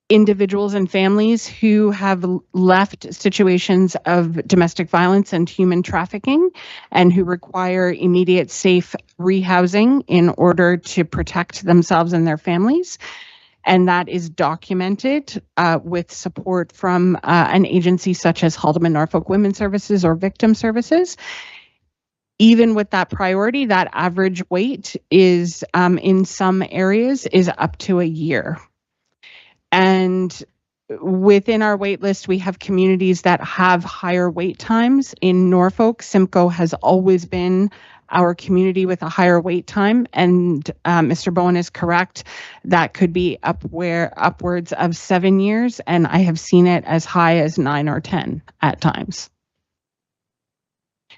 individuals and families who have left situations of domestic violence and human trafficking and who require immediate safe rehousing in order to protect themselves and their families. And that is documented with support from an agency such as Haldeman Norfolk Women's Services or Victim Services. Even with that priority, that average wait is in some areas is up to a year. And within our wait list, we have communities that have higher wait times. In Norfolk, Simcoe has always been our community with a higher wait time. And Mr. Bowen is correct. That could be upwards of 7 years. And I have seen it as high as 9 or 10 at times.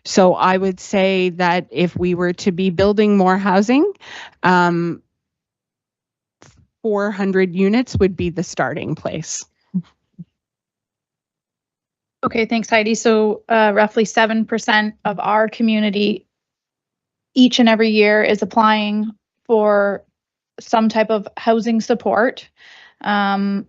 So I would say that if we were to be building more housing, 400 units would be the starting place. Okay, thanks, Heidi. So roughly 7% of our community each and every year is applying for some type of housing support. I'm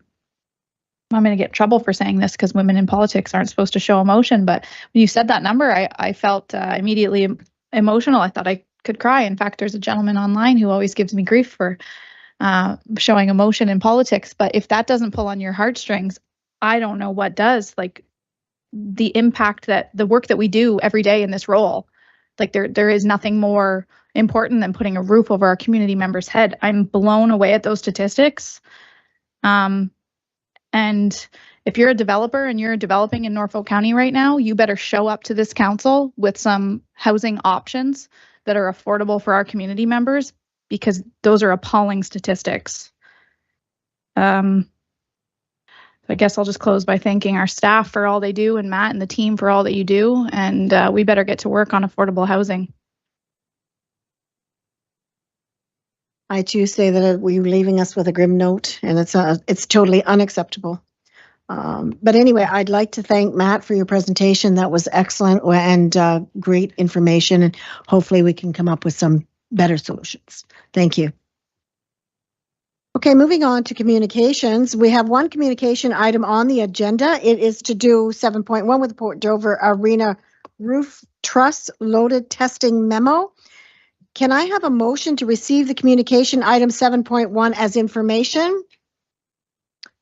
going to get in trouble for saying this because women in politics aren't supposed to show emotion, but when you said that number, I felt immediately emotional. I thought I could cry. In fact, there's a gentleman online who always gives me grief for showing emotion in politics. But if that doesn't pull on your heartstrings, I don't know what does. Like the impact that the work that we do every day in this role, like there is nothing more important than putting a roof over our community members' head. I'm blown away at those statistics. And if you're a developer and you're developing in Norfolk County right now, you better show up to this council with some housing options that are affordable for our community members, because those are appalling statistics. I guess I'll just close by thanking our staff for all they do and Matt and the team for all that you do. And we better get to work on affordable housing. I too say that you're leaving us with a grim note, and it's totally unacceptable. But anyway, I'd like to thank Matt for your presentation. That was excellent and great information, and hopefully we can come up with some better solutions. Thank you. Okay, moving on to communications. We have one communication item on the agenda. It is to do 7.1 with the Port Dover Arena Roof Truss Loaded Testing Memo. Can I have a motion to receive the communication item 7.1 as information?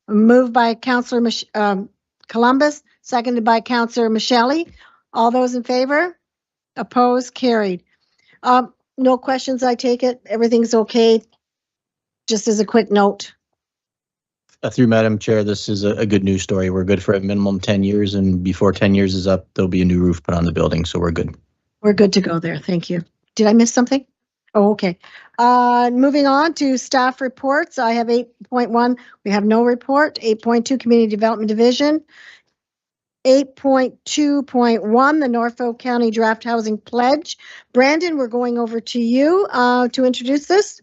Moved by Councillor Columbus, seconded by Councillor Michele. All those in favor? Opposed? Carried. No questions, I take it? Everything's okay? Just as a quick note. Through Madam Chair, this is a good news story. We're good for a minimum 10 years, and before 10 years is up, there'll be a new roof put on the building, so we're good. We're good to go there. Thank you. Did I miss something? Oh, okay. Moving on to staff reports. I have 8.1. We have no report. 8.2, Community Development Division. 8.2.1, the Norfolk County Draft Housing Pledge. Brandon, we're going over to you to introduce this.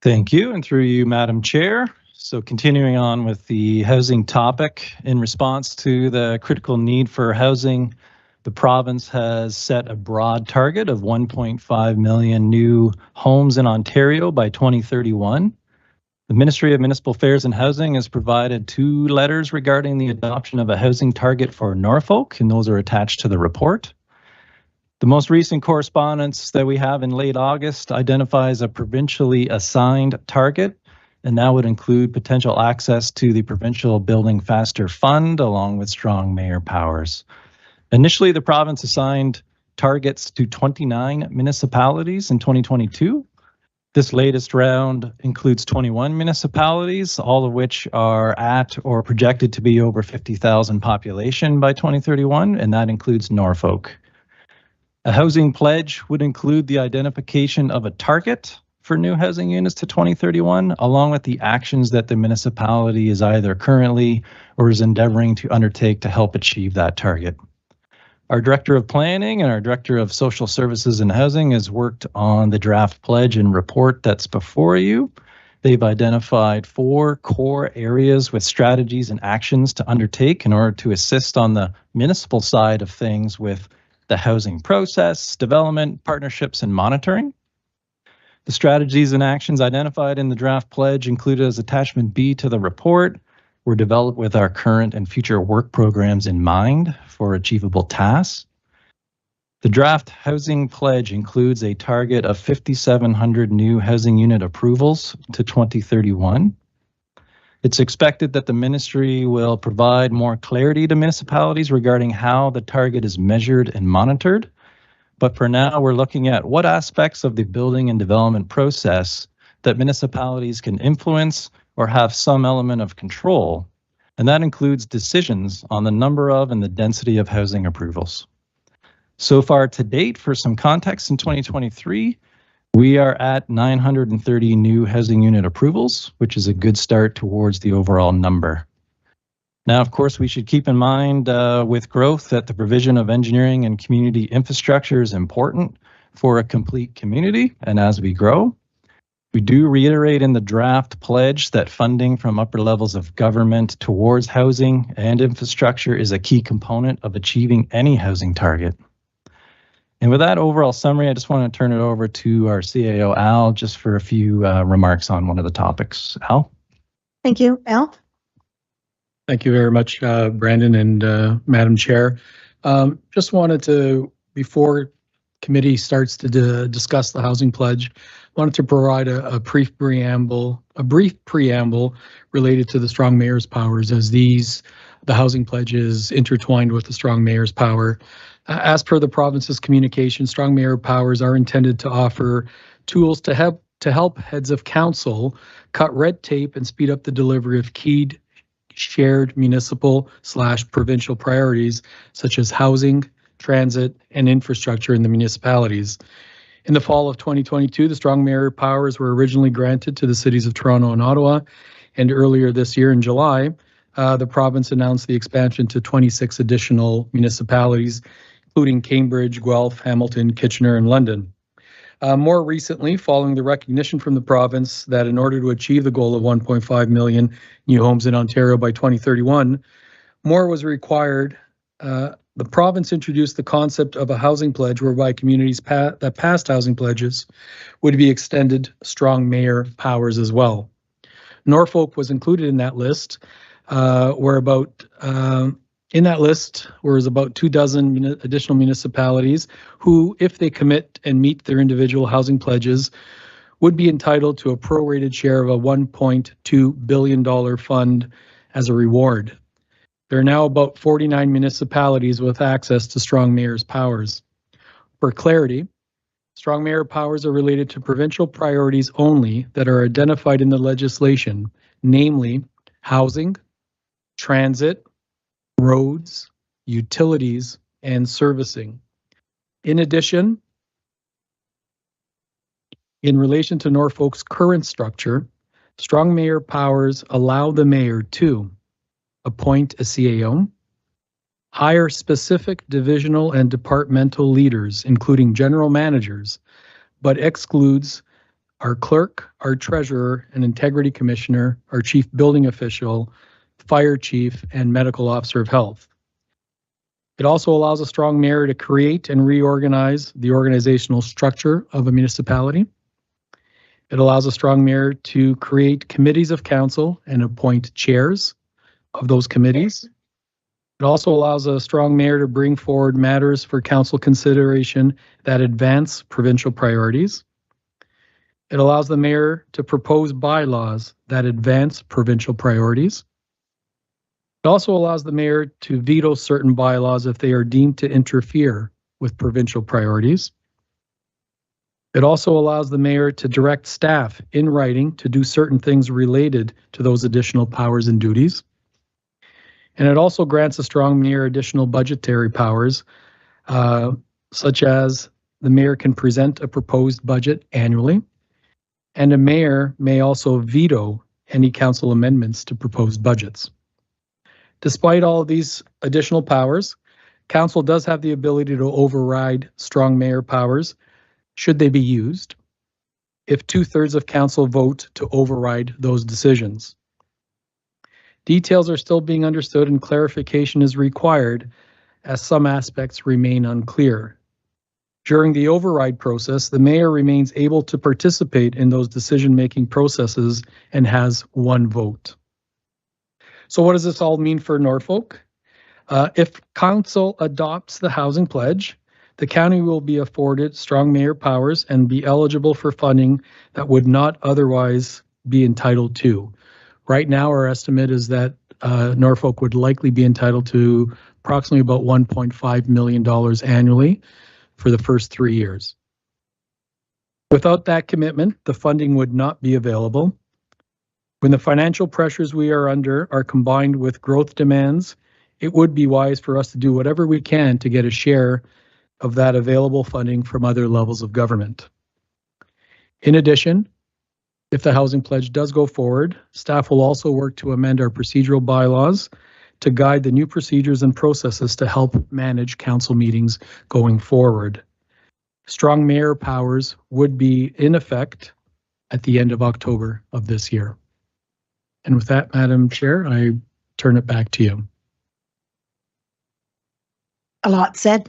Thank you, and through you, Madam Chair. So continuing on with the housing topic, in response to the critical need for housing, the province has set a broad target of 1.5 million new homes in Ontario by 2031. The Ministry of Municipal Affairs and Housing has provided 2 letters regarding the adoption of a housing target for Norfolk, and those are attached to the report. The most recent correspondence that we have in late August identifies a provincially assigned target, and that would include potential access to the Provincial Building Faster Fund along with strong mayor powers. Initially, the province assigned targets to 29 municipalities in 2022. This latest round includes 21 municipalities, all of which are at or projected to be over 50,000 population by 2031, and that includes Norfolk. A housing pledge would include the identification of a target for new housing units to 2031, along with the actions that the municipality is either currently or is endeavoring to undertake to help achieve that target. Our Director of Planning and our Director of Social Services and Housing has worked on the draft pledge and report that's before you. They've identified 4 core areas with strategies and actions to undertake in order to assist on the municipal side of things with the housing process, development, partnerships, and monitoring. The strategies and actions identified in the draft pledge included as attachment B to the report were developed with our current and future work programs in mind for achievable tasks. The draft housing pledge includes a target of 5,700 new housing unit approvals to 2031. It's expected that the ministry will provide more clarity to municipalities regarding how the target is measured and monitored. But for now, we're looking at what aspects of the building and development process that municipalities can influence or have some element of control, and that includes decisions on the number of and the density of housing approvals. So far to date, for some context, in 2023, we are at 930 new housing unit approvals, which is a good start towards the overall number. Now, of course, we should keep in mind with growth that the provision of engineering and community infrastructure is important for a complete community. And as we grow, we do reiterate in the draft pledge that funding from upper levels of government towards housing and infrastructure is a key component of achieving any housing target. And with that overall summary, I just want to turn it over to our CAO, Al, just for a few remarks on one of the topics. Al? Thank you. Al? Thank you very much, Brandon and Madam Chair. Just wanted to, before committee starts to discuss the housing pledge, wanted to provide a brief preamble related to the strong mayor's powers, as the housing pledge is intertwined with the strong mayor's power. As per the province's communication, strong mayor powers are intended to offer tools to help heads of council cut red tape and speed up the delivery of key shared municipal/provincial priorities such as housing, transit, and infrastructure in the municipalities. In the fall of 2022, the strong mayor powers were originally granted to the cities of Toronto and Ottawa, and earlier this year in July, the province announced the expansion to 26 additional municipalities, including Cambridge, Guelph, Hamilton, Kitchener, and London. More recently, following the recognition from the province that in order to achieve the goal of 1.5 million new homes in Ontario by 2031, more was required. The province introduced the concept of a housing pledge whereby communities that passed housing pledges would be extended strong mayor powers as well. Norfolk was included in that list, in that list was about 24 additional municipalities who, if they commit and meet their individual housing pledges, would be entitled to a prorated share of a $1.2 billion fund as a reward. There are now about 49 municipalities with access to strong mayor's powers. For clarity, strong mayor powers are related to provincial priorities only that are identified in the legislation, namely housing, transit, roads, utilities, and servicing. In addition, in relation to Norfolk's current structure, strong mayor powers allow the mayor to appoint a CAO, hire specific divisional and departmental leaders, including general managers, but excludes our clerk, our treasurer, an integrity commissioner, our chief building official, fire chief, and medical officer of health. It also allows a strong mayor to create and reorganize the organizational structure of a municipality. It allows a strong mayor to create committees of council and appoint chairs of those committees. It also allows a strong mayor to bring forward matters for council consideration that advance provincial priorities. It allows the mayor to propose bylaws that advance provincial priorities. It also allows the mayor to veto certain bylaws if they are deemed to interfere with provincial priorities. It also allows the mayor to direct staff in writing to do certain things related to those additional powers and duties. And it also grants a strong mayor additional budgetary powers, such as the mayor can present a proposed budget annually, and a mayor may also veto any council amendments to proposed budgets. Despite all of these additional powers, council does have the ability to override strong mayor powers should they be used, if 2/3 of council vote to override those decisions. Details are still being understood and clarification is required as some aspects remain unclear. During the override process, the mayor remains able to participate in those decision-making processes and has one vote. So what does this all mean for Norfolk? If council adopts the housing pledge, the county will be afforded strong mayor powers and be eligible for funding that would not otherwise be entitled to. Right now, our estimate is that Norfolk would likely be entitled to approximately about $1.5 million annually for the first 3 years. Without that commitment, the funding would not be available. When the financial pressures we are under are combined with growth demands, it would be wise for us to do whatever we can to get a share of that available funding from other levels of government. In addition, if the housing pledge does go forward, staff will also work to amend our procedural bylaws to guide the new procedures and processes to help manage council meetings going forward. Strong mayor powers would be in effect at the end of October of this year. And with that, Madam Chair, I turn it back to you. A lot said.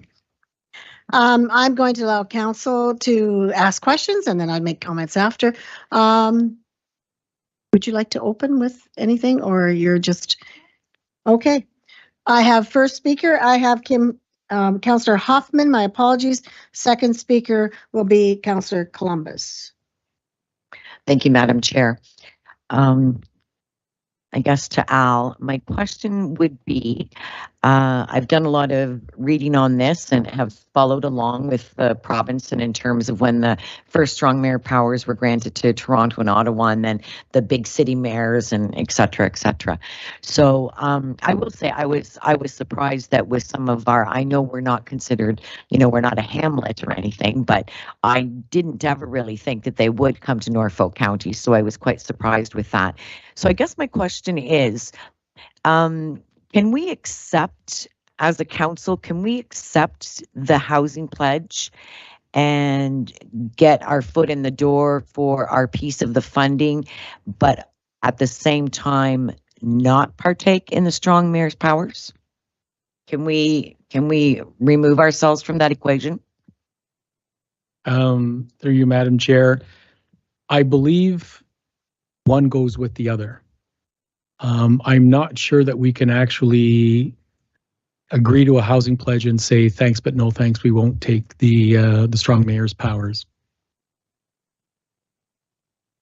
I'm going to allow council to ask questions and then I'd make comments after. Would you like to open with anything or you're just, okay. I have first speaker, I have Councillor Hoffman, my apologies. Second speaker will be Councillor Columbus. Thank you, Madam Chair. I guess to Al, my question would be, I've done a lot of reading on this and have followed along with the province and in terms of when the first strong mayor powers were granted to Toronto and Ottawa and then the big city mayors and et cetera, et cetera. So I will say I was surprised that with some of our, I know we're not considered, we're not a hamlet or anything, but I didn't ever really think that they would come to Norfolk County. So I was quite surprised with that. So I guess my question is, can we accept, as a council, can we accept the housing pledge and get our foot in the door for our piece of the funding, but at the same time not partake in the strong mayor's powers? Can we remove ourselves from that equation? Through you, Madam Chair, I believe one goes with the other. I'm not sure that we can actually agree to a housing pledge and say thanks but no thanks. We won't take the strong mayor's powers.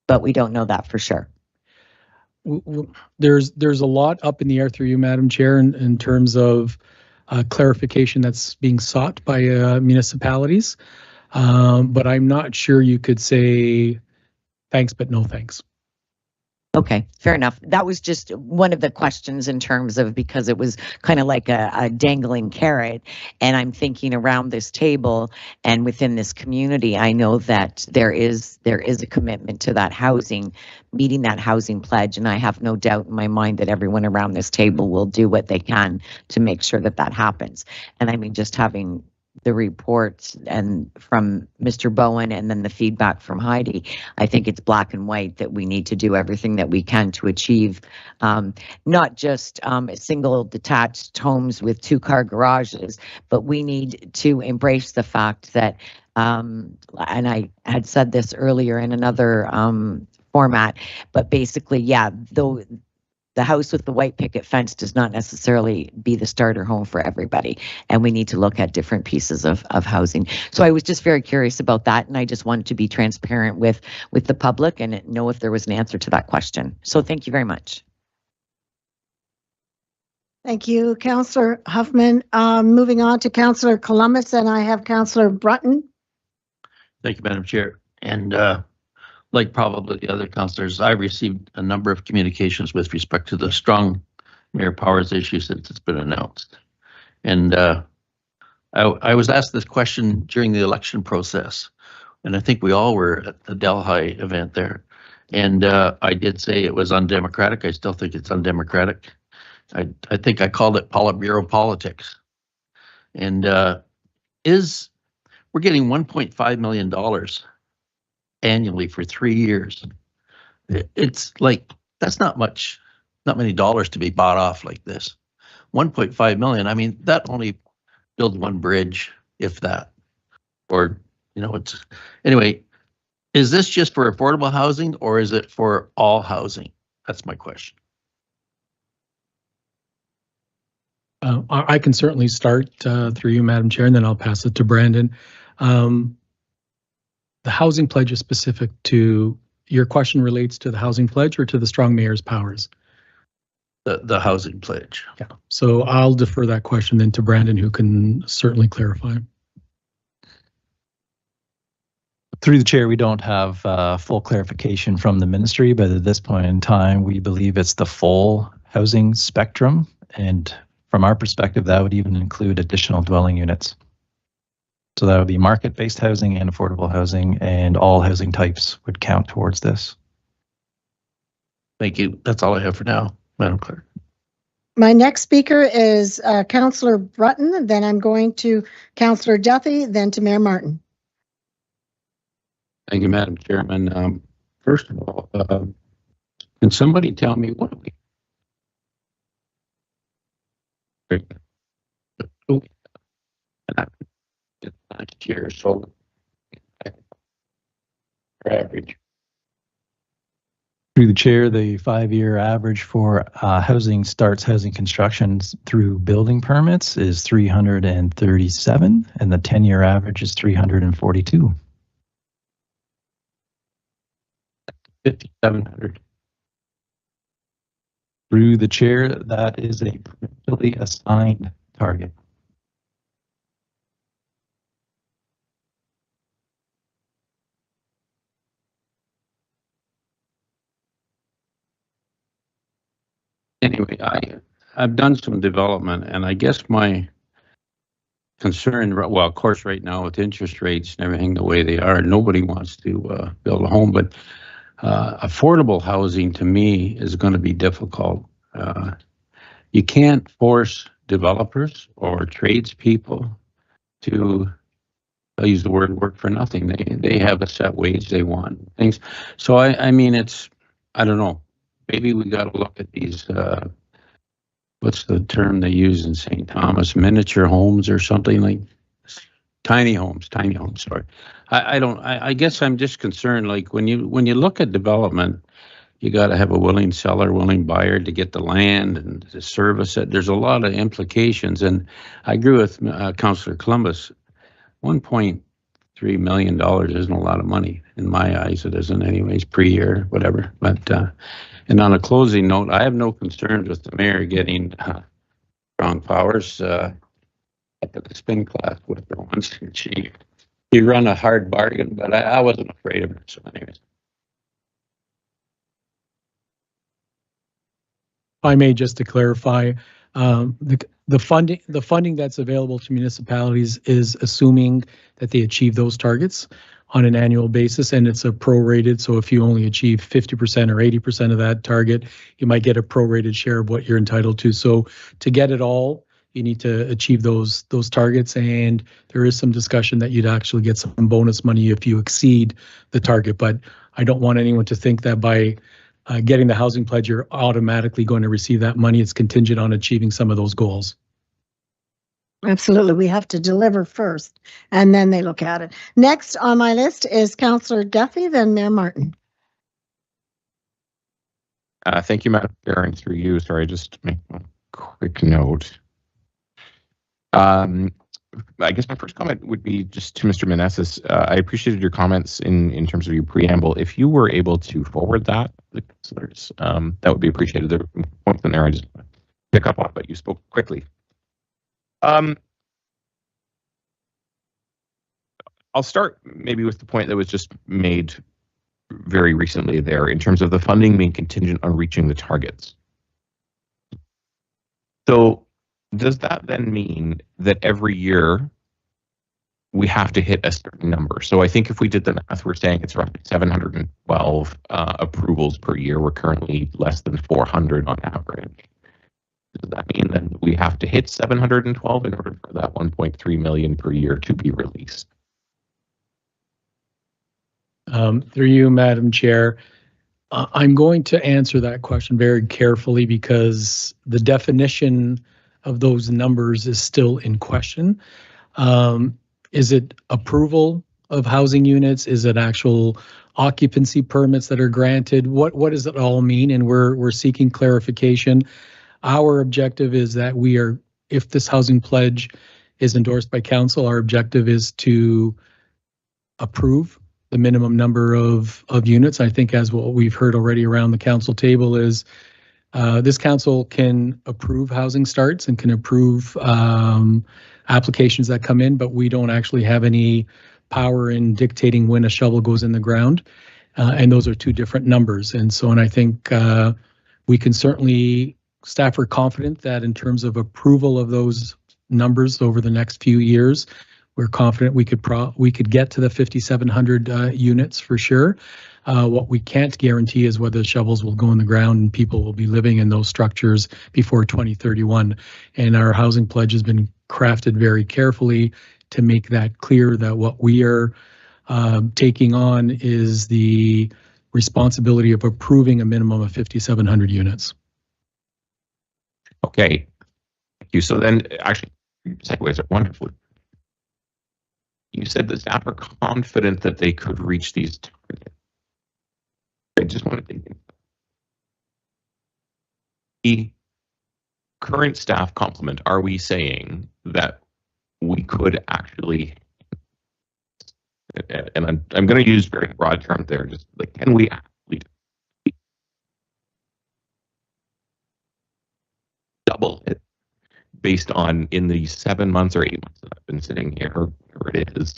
But we don't know that for sure. There's a lot up in the air through you, Madam Chair, in terms of clarification that's being sought by municipalities. But I'm not sure you could say thanks but no thanks. Okay, fair enough. That was just one of the questions in terms of, because it was kind of like a dangling carrot. And I'm thinking around this table and within this community, I know that there is a commitment to that housing, meeting that housing pledge. And I have no doubt in my mind that everyone around this table will do what they can to make sure that that happens. And I mean, just having the reports and from Mr. Bowen and then the feedback from Heidi, I think it's black and white that we need to do everything that we can to achieve not just single detached homes with 2-car garages, but we need to embrace the fact that, and I had said this earlier in another format, but basically, yeah, though the house with the white picket fence does not necessarily be the starter home for everybody. And we need to look at different pieces of housing. So I was just very curious about that. And I just wanted to be transparent with the public and know if there was an answer to that question. So thank you very much. Thank you, Councillor Huffman. Moving on to Councillor Columbus, and I have Councillor Brutton. Thank you, Madam Chair. And like probably the other councillors, I received a number of communications with respect to the strong mayor powers issue since it's been announced. And I was asked this question during the election process, and I think we all were at the Delhi event there. And I did say it was undemocratic. I still think it's undemocratic. I think I called it Politburo politics. And we're getting $1.5 million annually for 3 years. It's like, that's not many dollars to be bought off like this. 1.5 million, I mean, that only builds one bridge, if that. Or, anyway, is this just for affordable housing or is it for all housing? That's my question. I can certainly start through you, Madam Chair, and then I'll pass it to Brandon. The housing pledge is specific to, your question relates to the housing pledge or to the strong mayor's powers? The housing pledge. Yeah, so I'll defer that question then to Brandon, who can certainly clarify. Through the chair, we don't have full clarification from the ministry, but at this point in time, we believe it's the full housing spectrum. And from our perspective, that would even include additional dwelling units. So that would be market-based housing and affordable housing, and all housing types would count towards this. Thank you. That's all I have for now, Madam Clerk. My next speaker is Councillor Brutton, then I'm going to Councillor Duffy, then to Mayor Martin. Thank you, Madam Chairman. First of all, can somebody tell me what we last year, so average? Through the chair, the 5-year average for housing starts, housing constructions through building permits is 337, and the 10-year average is 342. 5,700. Through the chair, that is a provincially assigned target. Anyway, I've done some development, and I guess my concern, well, of course, right now with interest rates and everything the way they are, nobody wants to build a home, but affordable housing to me is going to be difficult. You can't force developers or tradespeople to, I'll use the word work for nothing. They have a set wage they want, things. So I mean, I don't know. Maybe we got to look at these, what's the term they use in St. Thomas, miniature homes or something like tiny homes, sorry. I guess I'm just concerned, like when you look at development, you got to have a willing seller, willing buyer to get the land and to service it. There's a lot of implications. And I agree with Councillor Columbus, $1.3 million isn't a lot of money. In my eyes, it isn't anyways, per year, whatever. But, and on a closing note, I have no concerns with the mayor getting strong powers. I took a spin class with her once, and she run a hard bargain, but I wasn't afraid of her. So anyways. If I may, just to clarify, the funding that's available to municipalities is assuming that they achieve those targets on an annual basis, and it's a prorated. So if you only achieve 50% or 80% of that target, you might get a prorated share of what you're entitled to. So to get it all, you need to achieve those targets, and there is some discussion that you'd actually get some bonus money if you exceed the target. But I don't want anyone to think that by getting the housing pledge, you're automatically going to receive that money. It's contingent on achieving some of those goals. Absolutely. We have to deliver first, and then they look at it. Next on my list is Councillor Duffy, then Mayor Martin. Thank you, Madam Chair, and through you. Sorry, just make a quick note. I guess my first comment would be just to Mr. Meneses. I appreciated your comments in terms of your preamble. If you were able to forward that to the councillors, that would be appreciated. There were points in there I just pick up on, but you spoke quickly. I'll start maybe with the point that was just made very recently there in terms of the funding being contingent on reaching the targets. So does that then mean that every year we have to hit a certain number? So I think if we did the math, we're saying it's roughly 712 approvals per year. We're currently less than 400 on average. Does that mean that we have to hit 712 in order for that 1.3 million per year to be released? Through you, Madam Chair, I'm going to answer that question very carefully because the definition of those numbers is still in question. Is it approval of housing units? Is it actual occupancy permits that are granted? What does it all mean? And we're seeking clarification. Our objective is that if this housing pledge is endorsed by council, our objective is to approve the minimum number of units. I think as what we've heard already around the council table is this council can approve housing starts and can approve applications that come in, but we don't actually have any power in dictating when a shovel goes in the ground. And those are two different numbers. And I think we can certainly, staff are confident that in terms of approval of those numbers over the next few years, we're confident we could get to the 5,700 units for sure. What we can't guarantee is whether the shovels will go in the ground and people will be living in those structures before 2031. And our housing pledge has been crafted very carefully to make that clear that what we are taking on is the responsibility of approving a minimum of 5,700 units. Okay, thank you. So then, actually, segues are wonderful. You said the staff are confident that they could reach these targets. I just want to think. The current staff complement, are we saying that we could actually, and I'm going to use very broad terms there, just like, can we actually double it based on, in the 7 months or 8 months that I've been sitting here, whatever it is,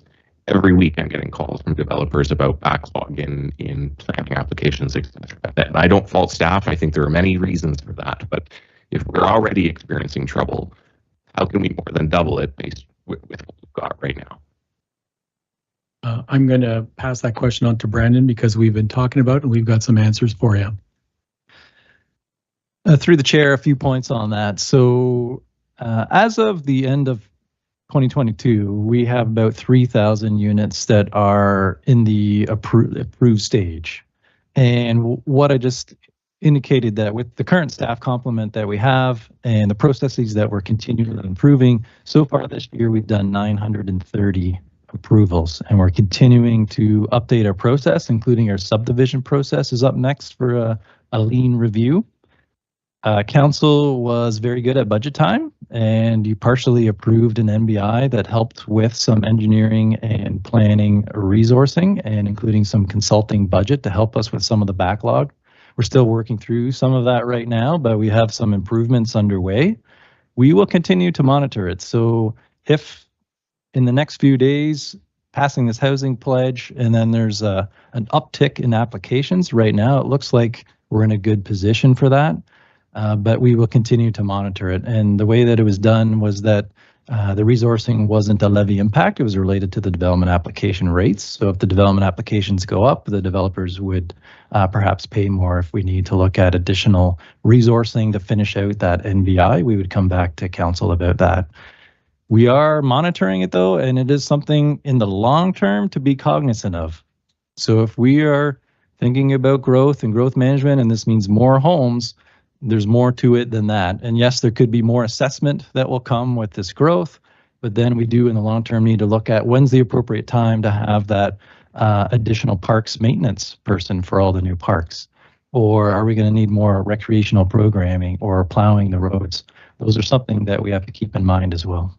every week I'm getting calls from developers about backlog in planning applications, etc. And I don't fault staff. I think there are many reasons for that. But if we're already experiencing trouble, how can we more than double it based with what we've got right now? I'm going to pass that question on to Brandon because we've been talking about it and we've got some answers for you. Through the chair, a few points on that. So as of the end of 2022, we have about 3,000 units that are in the approved stage. And what I just indicated, that with the current staff complement that we have and the processes that we're continually improving, so far this year we've done 930 approvals, and we're continuing to update our process, including our subdivision process is up next for a lean review. Council was very good at budget time, and you partially approved an NBI that helped with some engineering and planning resourcing, and including some consulting budget to help us with some of the backlog. We're still working through some of that right now, but we have some improvements underway. We will continue to monitor it. So if in the next few days, passing this housing pledge, and then there's an uptick in applications right now, it looks like we're in a good position for that. But we will continue to monitor it. And the way that it was done was that the resourcing wasn't a levy impact. It was related to the development application rates. So if the development applications go up, the developers would perhaps pay more. If we need to look at additional resourcing to finish out that NBI, we would come back to council about that. We are monitoring it though, and it is something in the long term to be cognizant of. So if we are thinking about growth and growth management, and this means more homes, there's more to it than that. And yes, there could be more assessment that will come with this growth, but then we do in the long term need to look at when's the appropriate time to have that additional parks maintenance person for all the new parks. Or are we going to need more recreational programming or plowing the roads? Those are something that we have to keep in mind as well.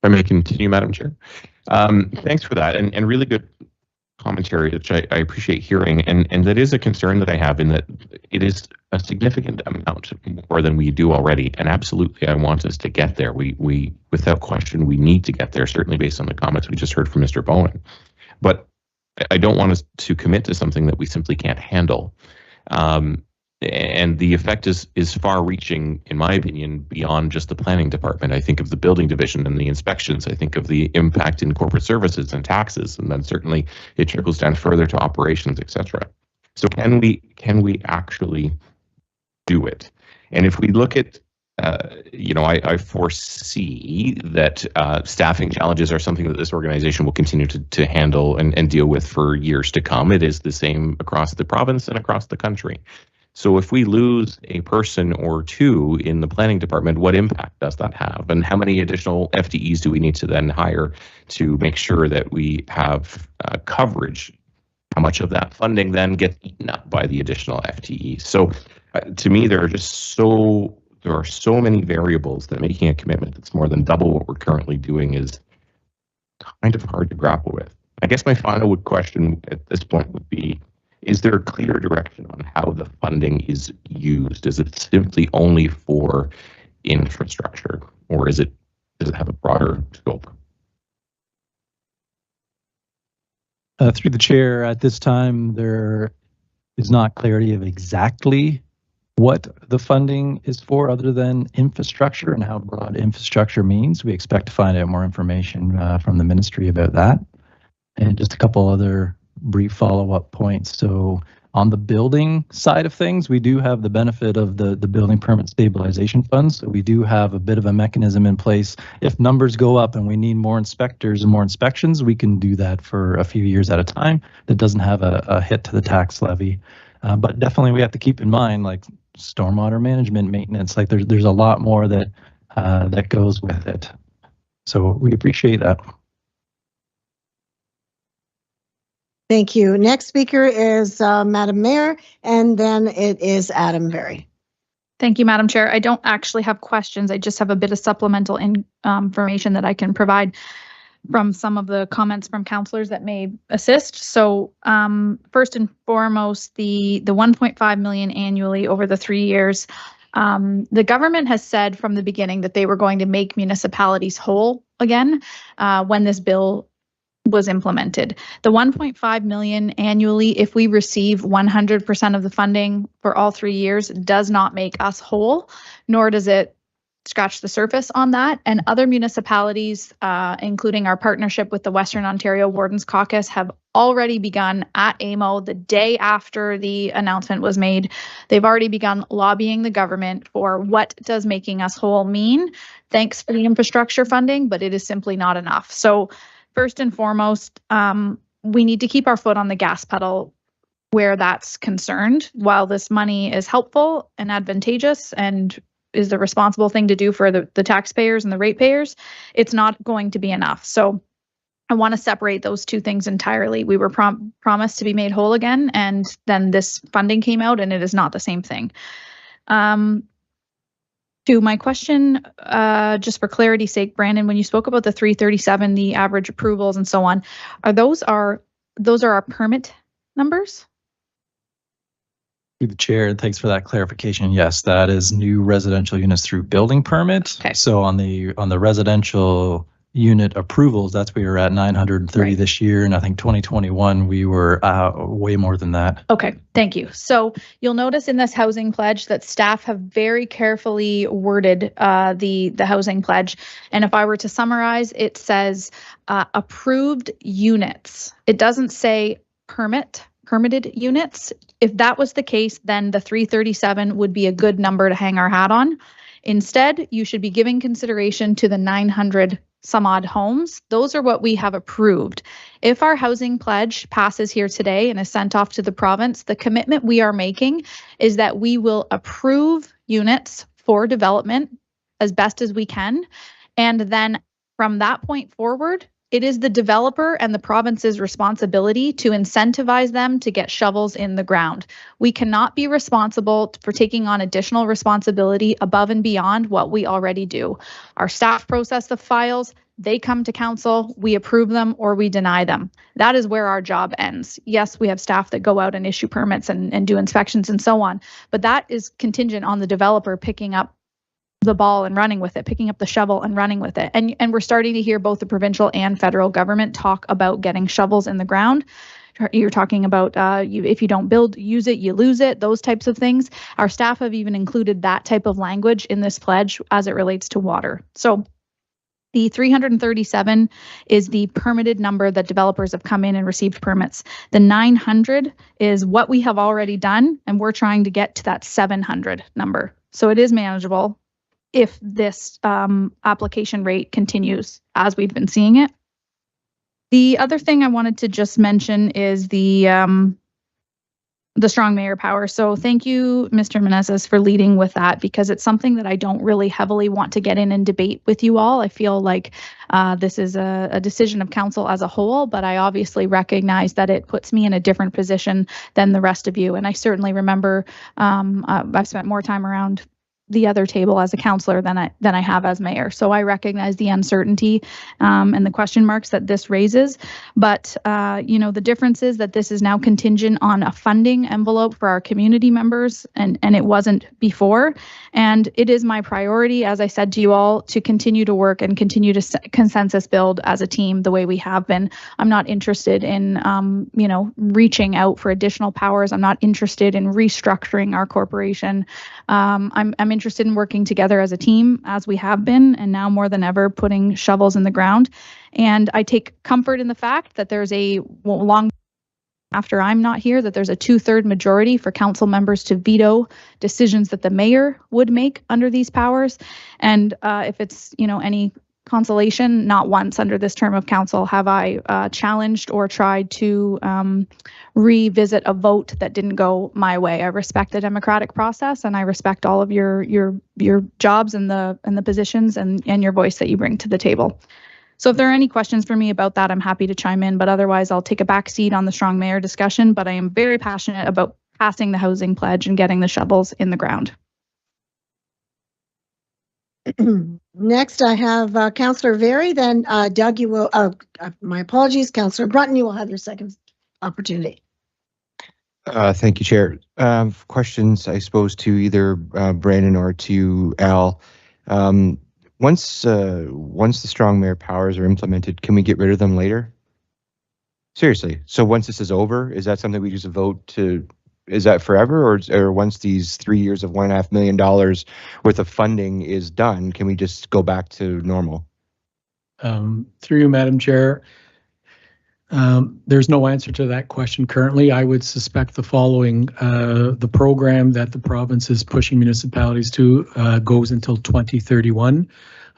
If I may continue, Madam Chair. Thanks for that, and really good commentary, which I appreciate hearing, and that is a concern that I have, in that it is a significant amount more than we do already, and absolutely I want us to get there. We without question, we need to get there, certainly based on the comments we just heard from Mr. Bowen. But I don't want us to commit to something that we simply can't handle. And the effect is far-reaching, in my opinion, beyond just the planning department. I think of the building division and the inspections. I think of the impact in corporate services and taxes, and then certainly it trickles down further to operations, etc. So can we actually do it? And if we look at, I foresee that staffing challenges are something that this organization will continue to handle and deal with for years to come. It is the same across the province and across the country. So if we lose a person or two in the planning department, what impact does that have? And how many additional FTEs do we need to then hire to make sure that we have coverage? How much of that funding then gets eaten up by the additional FTEs? So to me, there are so many variables that making a commitment that's more than double what we're currently doing is kind of hard to grapple with. I guess my final question at this point would be, is there a clear direction on how the funding is used? Is it simply only for infrastructure, or is it does it have a broader scope? Through the chair, at this time, there is not clarity of exactly what the funding is for other than infrastructure and how broad infrastructure means. We expect to find out more information from the ministry about that. And just a couple other brief follow-up points. So on the building side of things, we do have the benefit of the building permit stabilization funds. So we do have a bit of a mechanism in place. If numbers go up and we need more inspectors and more inspections, we can do that for a few years at a time. That doesn't have a hit to the tax levy. But definitely we have to keep in mind, like, stormwater management, maintenance, like there's a lot more that that goes with it. So we appreciate that. Thank you. Next speaker is Madam Mayor, and then it is Adam Berry. Thank you, Madam Chair. I don't actually have questions. I just have a bit of supplemental information that I can provide from some of the comments from councillors that may assist. So first and foremost, the 1.5 million annually over the 3 years. The government has said from the beginning that they were going to make municipalities whole again when this bill was implemented. The 1.5 million annually, if we receive 100% of the funding for all 3 years, does not make us whole, nor does it scratch the surface on that. And other municipalities, including our partnership with the Western Ontario Wardens Caucus, have already begun at AMO the day after the announcement was made. They've already begun lobbying the government for what does making us whole mean. Thanks for the infrastructure funding, but it is simply not enough. So first and foremost, we need to keep our foot on the gas pedal where that's concerned. While this money is helpful and advantageous and is the responsible thing to do for the taxpayers and the ratepayers, it's not going to be enough. So I want to separate those two things entirely. We were promised to be made whole again, and then this funding came out, and it is not the same thing. To my question, just for clarity's sake, Brandon, when you spoke about the 337, the average approvals and so on, those are our permit numbers? Through the chair, thanks for that clarification. Yes, that is new residential units through building permit. Okay. So on the residential unit approvals, that's where we're at 930 this year, and I think 2021 we were way more than that. Okay, thank you. So you'll notice in this housing pledge that staff have very carefully worded the housing pledge, and if I were to summarize, it says approved units. It doesn't say permitted units. If that was the case, then the 337 would be a good number to hang our hat on. Instead, you should be giving consideration to the 900 some odd homes. Those are what we have approved. If our housing pledge passes here today and is sent off to the province, the commitment we are making is that we will approve units for development as best as we can. And then from that point forward, it is the developer and the province's responsibility to incentivize them to get shovels in the ground. We cannot be responsible for taking on additional responsibility above and beyond what we already do. Our staff process the files, they come to council, we approve them or we deny them. That is where our job ends. Yes, we have staff that go out and issue permits and do inspections and so on, but that is contingent on the developer picking up the ball and running with it, picking up the shovel and running with it. And we're starting to hear both the provincial and federal government talk about getting shovels in the ground. You're talking about if you don't build, use it, you lose it, those types of things. Our staff have even included that type of language in this pledge as it relates to water. So the 337 is the permitted number that developers have come in and received permits. The 900 is what we have already done, and we're trying to get to that 700 number. So it is manageable if this application rate continues as we've been seeing it. The other thing I wanted to just mention is the strong mayor power. So thank you, Mr. Menezes, for leading with that, because it's something that I don't really heavily want to get in and debate with you all. I feel like this is a decision of council as a whole, but I obviously recognize that it puts me in a different position than the rest of you. And I certainly remember I've spent more time around the other table as a counselor than I have as mayor. So I recognize the uncertainty and the question marks that this raises. But the difference is that this is now contingent on a funding envelope for our community members, and it wasn't before. And it is my priority, as I said to you all, to continue to work and continue to consensus build as a team the way we have been. I'm not interested in reaching out for additional powers. I'm not interested in restructuring our corporation. I'm interested in working together as a team, as we have been, and now more than ever putting shovels in the ground. And I take comfort in the fact that there's long after I'm not here, that there's a 2/3 majority for council members to veto decisions that the mayor would make under these powers. And if it's any consolation, not once under this term of council have I challenged or tried to revisit a vote that didn't go my way. I respect the democratic process, and I respect all of your jobs and the positions and your voice that you bring to the table. So if there are any questions for me about that, I'm happy to chime in, but otherwise I'll take a back seat on the strong mayor discussion. But I am very passionate about passing the housing pledge and getting the shovels in the ground. Next, I have Councillor Very, then Doug, you will, my apologies, Councillor Brunton, you will have your second opportunity. Thank you, Chair. Questions, I suppose, to either Brandon or to Al. Once the strong mayor powers are implemented, can we get rid of them later? Seriously. So once this is over, is that something we just vote to? Is that forever, or once these 3 years of $1.5 million worth of funding is done, can we just go back to normal? Through you, Madam Chair, there's no answer to that question currently. I would suspect the following: the program that the province is pushing municipalities to goes until 2031.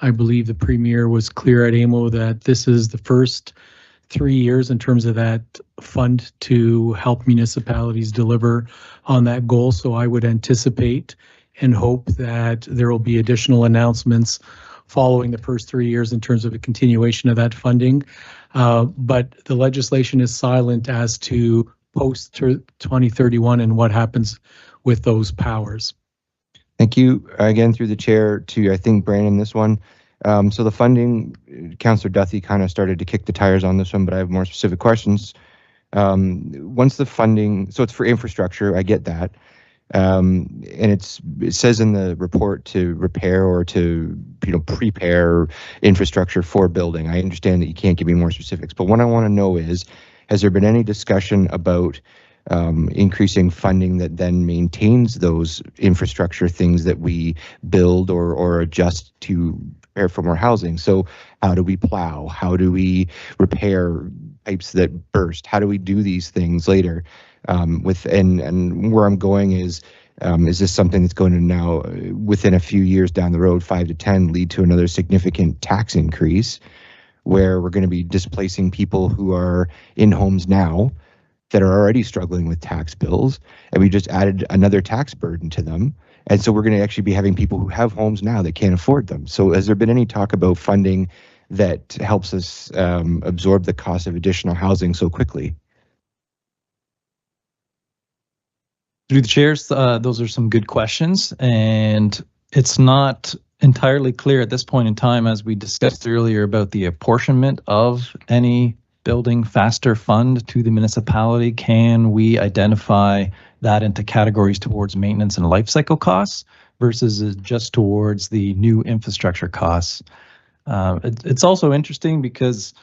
I believe the Premier was clear at AMO that this is the first 3 years in terms of that fund to help municipalities deliver on that goal. So I would anticipate and hope that there will be additional announcements following the first 3 years in terms of a continuation of that funding. But the legislation is silent as to post 2031 and what happens with those powers. Thank you. Again, through the chair to, I think, Brandon, this one. So the funding, Councillor Duthie kind of started to kick the tires on this one, but I have more specific questions. Once the funding, so it's for infrastructure, I get that. And it says in the report to repair or to prepare infrastructure for building. I understand that you can't give me more specifics, but what I want to know is, has there been any discussion about increasing funding that then maintains those infrastructure things that we build or adjust to prepare for more housing? So how do we plow? How do we repair pipes that burst? How do we do these things later? And where I'm going is this something that's going to now, within a few years down the road, 5 to 10, lead to another significant tax increase where we're going to be displacing people who are in homes now that are already struggling with tax bills, and we just added another tax burden to them. And so we're going to actually be having people who have homes now that can't afford them. So has there been any talk about funding that helps us absorb the cost of additional housing so quickly? Through the chairs, those are some good questions, and it's not entirely clear at this point in time, as we discussed earlier, about the apportionment of any building faster fund to the municipality. Can we identify that into categories towards maintenance and life cycle costs versus just towards the new infrastructure costs? It's also interesting because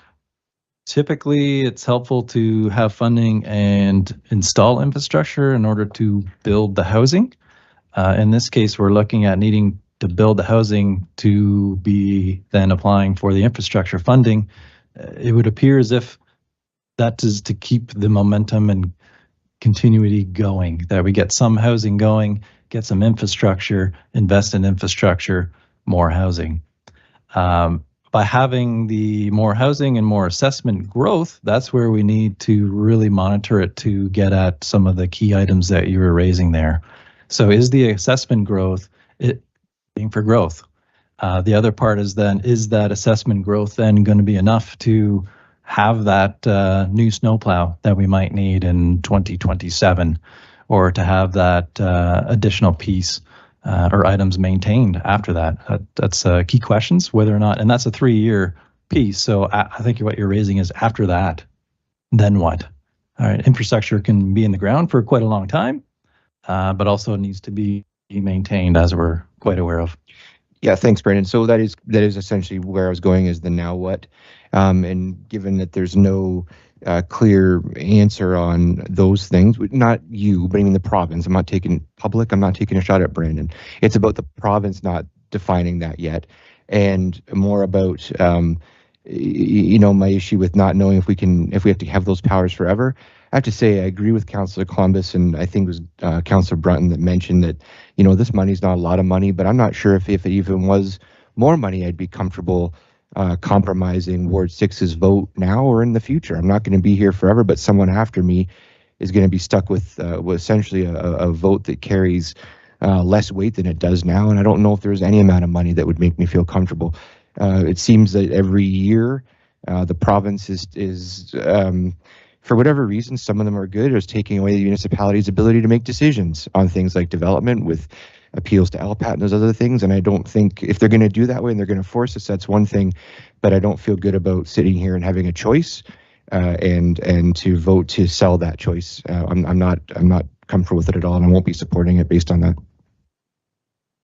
typically it's helpful to have funding and install infrastructure in order to build the housing. In this case, we're looking at needing to build the housing to be then applying for the infrastructure funding. It would appear as if that is to keep the momentum and continuity going, that we get some housing going, get some infrastructure, invest in infrastructure, more housing. By having the more housing and more assessment growth, that's where we need to really monitor it to get at some of the key items that you were raising there. So is the assessment growth being for growth? The other part is then, is that assessment growth then going to be enough to have that new snowplow that we might need in 2027, or to have that additional piece or items maintained after that? That's key questions, whether or not, and that's a 3-year piece. So I think what you're raising is after that, then what? All right, infrastructure can be in the ground for quite a long time, but also needs to be maintained, as we're quite aware of. Yeah, thanks, Brendan. So that is essentially where I was going, is the now what. And given that there's no clear answer on those things, not you, but I mean the province. I'm not taking a shot at Brandon. It's about the province not defining that yet, and more about my issue with not knowing if we have to have those powers forever. I have to say, I agree with Councillor Columbus, and I think it was Councillor Brunton that mentioned that, this money is not a lot of money, but I'm not sure if it even was more money, I'd be comfortable compromising Ward 6's vote now or in the future. I'm not going to be here forever, but someone after me is going to be stuck with essentially a vote that carries less weight than it does now, and I don't know if there's any amount of money that would make me feel comfortable. It seems that every year the province is for whatever reason, some of them are good, is taking away the municipality's ability to make decisions on things like development with appeals to LPAT and those other things. And I don't think if they're going to do that way and they're going to force us, that's one thing. But I don't feel good about sitting here and having a choice and to vote to sell that choice. I'm not comfortable with it at all, and I won't be supporting it based on that.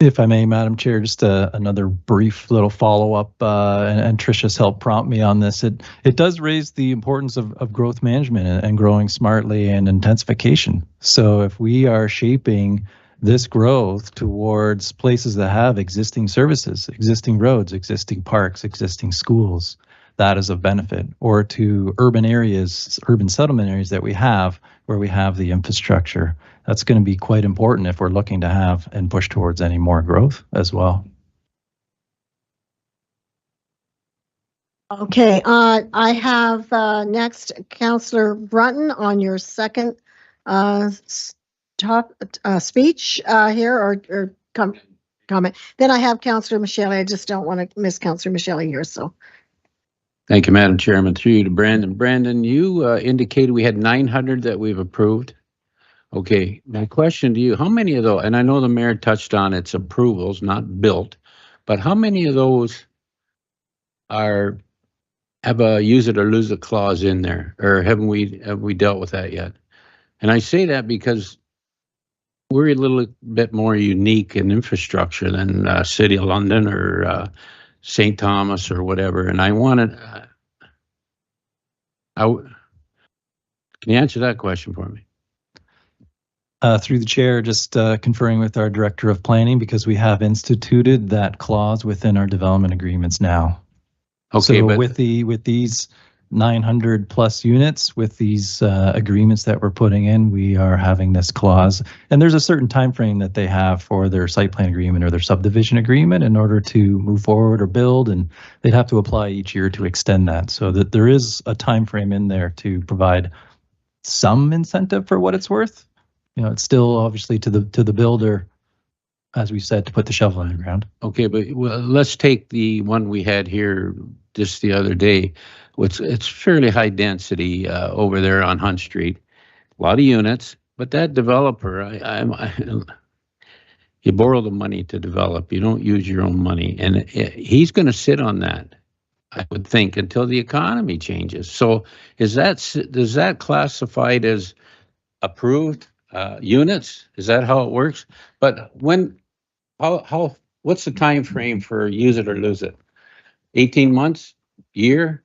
If I may, Madam Chair, just another brief little follow-up, and Tricia's helped prompt me on this. It does raise the importance of growth management and growing smartly and intensification. So if we are shaping this growth towards places that have existing services, existing roads, existing parks, existing schools, that is of benefit, or to urban areas, urban settlement areas that we have where we have the infrastructure. That's going to be quite important if we're looking to have and push towards any more growth as well. Okay, I have next Councillor Brunton on your second speech here or comment. Then I have Councillor Michelle. I just don't want to miss Councillor Michelle here. So. Thank you, Madam Chairman. Through you to Brandon. Brandon, you indicated we had 900 that we've approved. Okay, my question to you, how many of those, and I know the mayor touched on its approvals, not built, but how many of those have a use it or lose it clause in there, or have we dealt with that yet? And I say that because we're a little bit more unique in infrastructure than City of London or St. Thomas or whatever, and I wanted, can you answer that question for me? Through the chair, just conferring with our Director of Planning, because we have instituted that clause within our development agreements now. Okay, so but with these 900 plus units, with these agreements that we're putting in, we are having this clause, and there's a certain time frame that they have for their site plan agreement or their subdivision agreement in order to move forward or build, and they'd have to apply each year to extend that, so that there is a time frame in there to provide some incentive for what it's worth. It's still obviously to the builder, as we said, to put the shovel in the ground. Okay, but let's take the one we had here just the other day. It's fairly high density over there on Hunt Street, a lot of units. But that developer, you borrow the money to develop. You don't use your own money, and he's going to sit on that, I would think, until the economy changes. So does that classified as approved units? Is that how it works? But what's the time frame for use it or lose it? 18 months, year?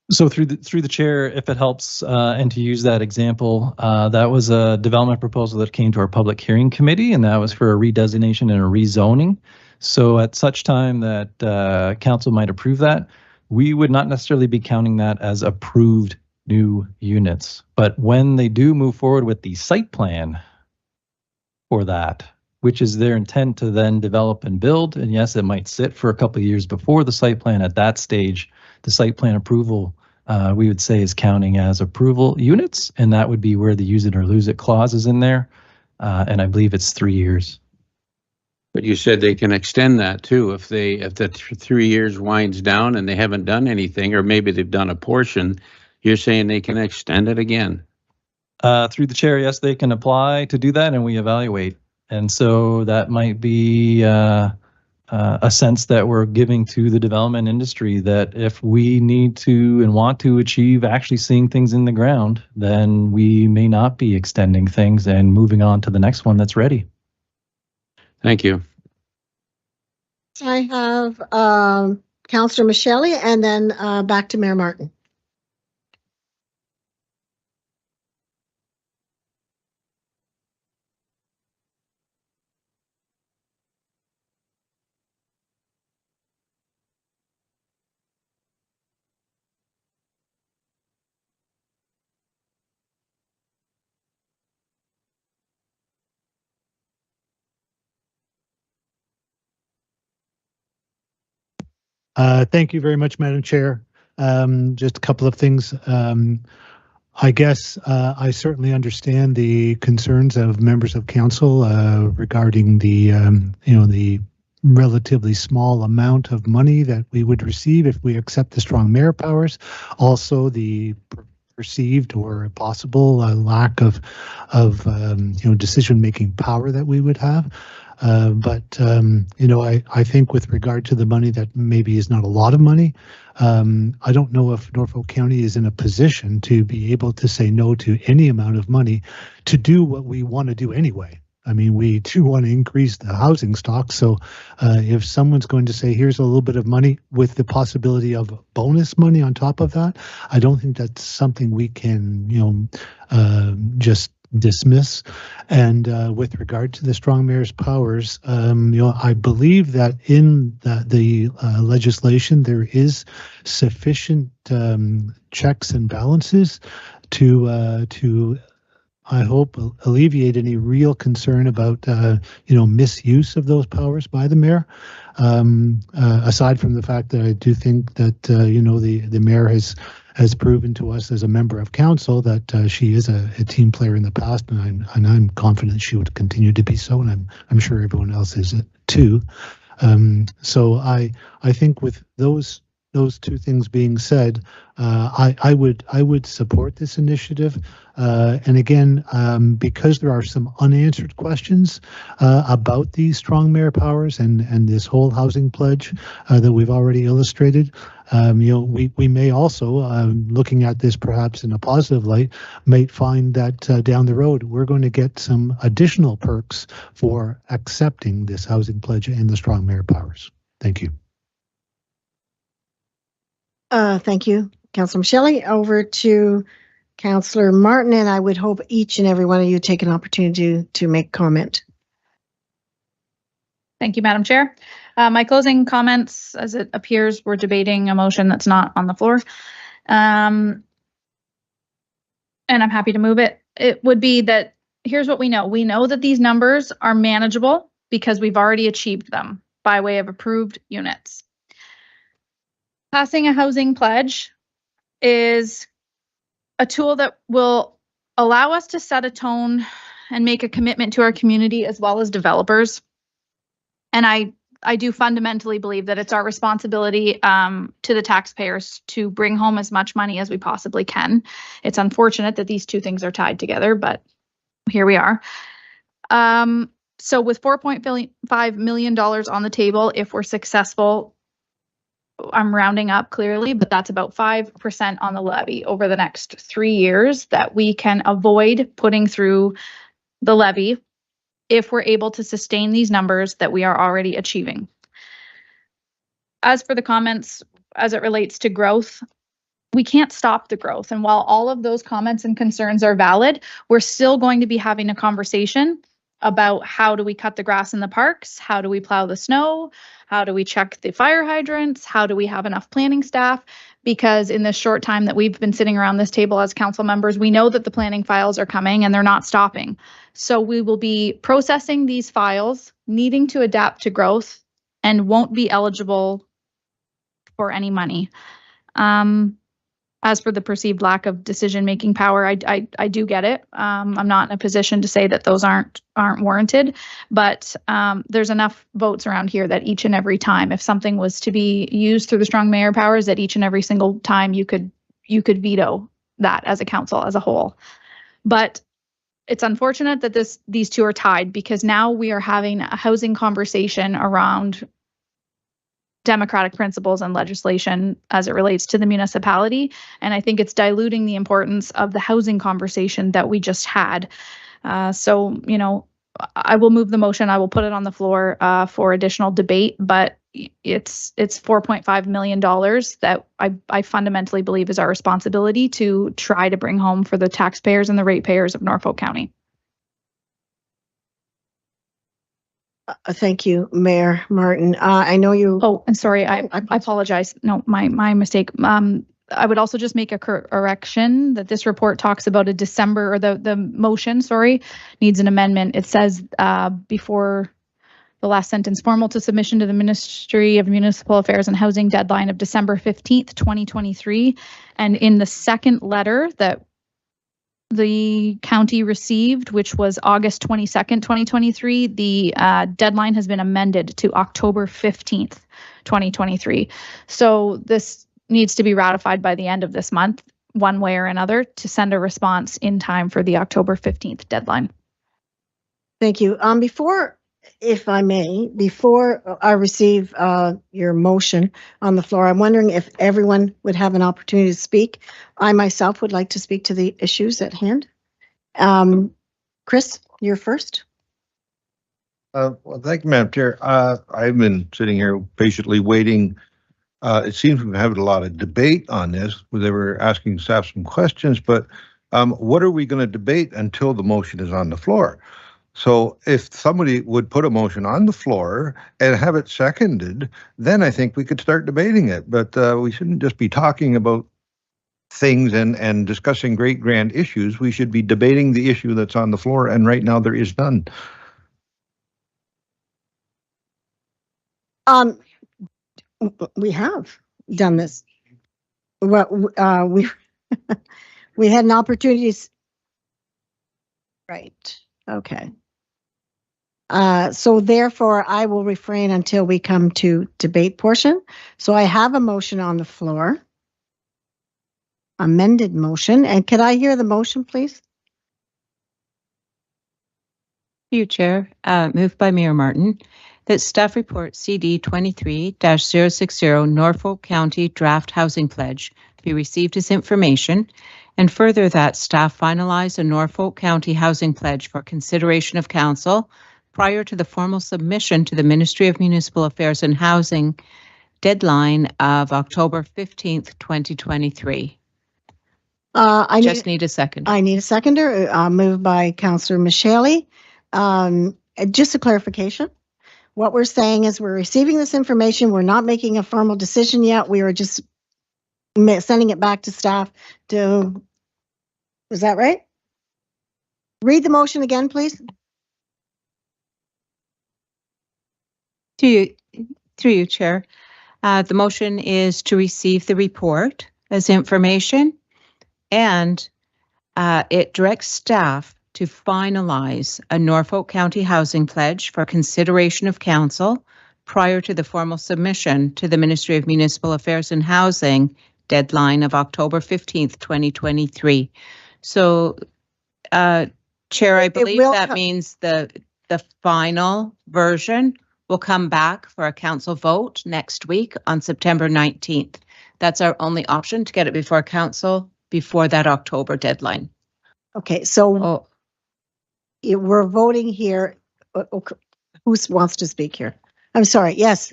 So through the chair, if it helps, and to use that example, that was a development proposal that came to our public hearing committee, and that was for a redesignation and a rezoning. So at such time that council might approve that, we would not necessarily be counting that as approved new units. But when they do move forward with the site plan for that, which is their intent to then develop and build, and yes, it might sit for a couple of years before the site plan. At that stage, the site plan approval, we would say, is counting as approval units, and that would be where the use it or lose it clause is in there, and I believe it's 3 years. But you said they can extend that too if the 3 years winds down and they haven't done anything, or maybe they've done a portion. You're saying they can extend it again? Through the chair, yes, they can apply to do that, and we evaluate And so that might be a sense that we're giving to the development industry, that if we need to and want to achieve actually seeing things in the ground, then we may not be extending things and moving on to the next one that's ready. Thank you. I have Councillor Michelle and then back to Mayor Martin. Thank you very much, Madam Chair. Just a couple of things. I guess I certainly understand the concerns of members of council regarding the, the relatively small amount of money that we would receive if we accept the strong mayor powers. Also, the perceived or possible lack of decision-making power that we would have. But I think with regard to the money that maybe is not a lot of money, I don't know if Norfolk County is in a position to be able to say no to any amount of money to do what we want to do anyway. I mean, we do want to increase the housing stock. So if someone's going to say, here's a little bit of money with the possibility of bonus money on top of that, I don't think that's something we can, just dismiss. And with regard to the strong mayor's powers, I believe that in the legislation there is sufficient checks and balances to I hope alleviate any real concern about misuse of those powers by the mayor. Aside from the fact that I do think that the mayor has proven to us as a member of council that she is a team player in the past, and I'm confident she would continue to be so, and I'm sure everyone else is too. So I think with those two things being said, I would support this initiative. And again, because there are some unanswered questions about these strong mayor powers and this whole housing pledge that we've already illustrated, we may also, looking at this perhaps in a positive light, might find that down the road we're going to get some additional perks for accepting this housing pledge and the strong mayor powers. Thank you. Thank you, Councillor Michelle. Over to Councillor Martin, and I would hope each and every one of you take an opportunity to make comment. Thank you, Madam Chair. My closing comments, as it appears, we're debating a motion that's not on the floor. And I'm happy to move it. It would be that here's what we know. We know that these numbers are manageable because we've already achieved them by way of approved units. Passing a housing pledge is a tool that will allow us to set a tone and make a commitment to our community as well as developers. And I do fundamentally believe that it's our responsibility to the taxpayers to bring home as much money as we possibly can. It's unfortunate that these two things are tied together, but here we are. So with $4.5 million on the table, if we're successful, I'm rounding up clearly, but that's about 5% on the levy over the next 3 years that we can avoid putting through the levy if we're able to sustain these numbers that we are already achieving. As for the comments as it relates to growth, we can't stop the growth. And while all of those comments and concerns are valid, we're still going to be having a conversation about how do we cut the grass in the parks? How do we plow the snow? How do we check the fire hydrants? How do we have enough planning staff? Because in this short time that we've been sitting around this table as council members, we know that the planning files are coming and they're not stopping. So we will be processing these files, needing to adapt to growth, and won't be eligible for any money. As for the perceived lack of decision-making power, I do get it. I'm not in a position to say that those aren't warranted, but there's enough votes around here that each and every time, if something was to be used through the strong mayor powers, that each and every single time you could veto that as a council as a whole. But it's unfortunate that these two are tied, because now we are having a housing conversation around democratic principles and legislation as it relates to the municipality. And I think it's diluting the importance of the housing conversation that we just had. So, you know, I will move the motion. I will put it on the floor for additional debate, but it's $4.5 million that I fundamentally believe is our responsibility to try to bring home for the taxpayers and the ratepayers of Norfolk County. Thank you, Mayor Martin. I know you. Oh, and sorry, I apologize. No, my mistake. I would also just make a correction that this report talks about a December, or the motion, sorry, needs an amendment. It says before the last sentence, formal to submission to the Ministry of Municipal Affairs and Housing deadline of December 15th, 2023. And in the second letter that the county received, which was August 22nd, 2023, the deadline has been amended to October 15th, 2023. So this needs to be ratified by the end of this month, one way or another, to send a response in time for the October 15th deadline. Thank you. Before, if I may, before I receive your motion on the floor, I'm wondering if everyone would have an opportunity to speak. I myself would like to speak to the issues at hand. Chris, you're first. Well, thank you, Madam Chair. I've been sitting here patiently waiting. It seems we've had a lot of debate on this, where they were asking staff some questions, but what are we going to debate until the motion is on the floor? So if somebody would put a motion on the floor and have it seconded, then I think we could start debating it. But we shouldn't just be talking about things and discussing great grand issues. We should be debating the issue that's on the floor, and right now there is none. We have done this. Well, we had an opportunity. Right. Okay. So therefore, I will refrain until we come to debate portion. So I have a motion on the floor. Amended motion. And could I hear the motion, please? You, Chair. Moved by Mayor Martin, that staff report CD 23-060 Norfolk County Draft Housing Pledge be received as information, and further that staff finalize a Norfolk County Housing Pledge for consideration of council prior to the formal submission to the Ministry of Municipal Affairs and Housing deadline of October 15th, 2023. I just need a second. I need a seconder. Moved by Councillor Michele. Just a clarification. What we're saying is we're receiving this information. We're not making a formal decision yet. We are just sending it back to staff to, is that right? Read the motion again, please. Through you, Chair. The motion is to receive the report as information, and it directs staff to finalize a Norfolk County Housing Pledge for consideration of council prior to the formal submission to the Ministry of Municipal Affairs and Housing deadline of October 15th, 2023. So, Chair, I believe that means the final version will come back for a council vote next week on September 19th. That's our only option to get it before council before that October deadline. Okay, so we're voting here. Who wants to speak here? I'm sorry. Yes.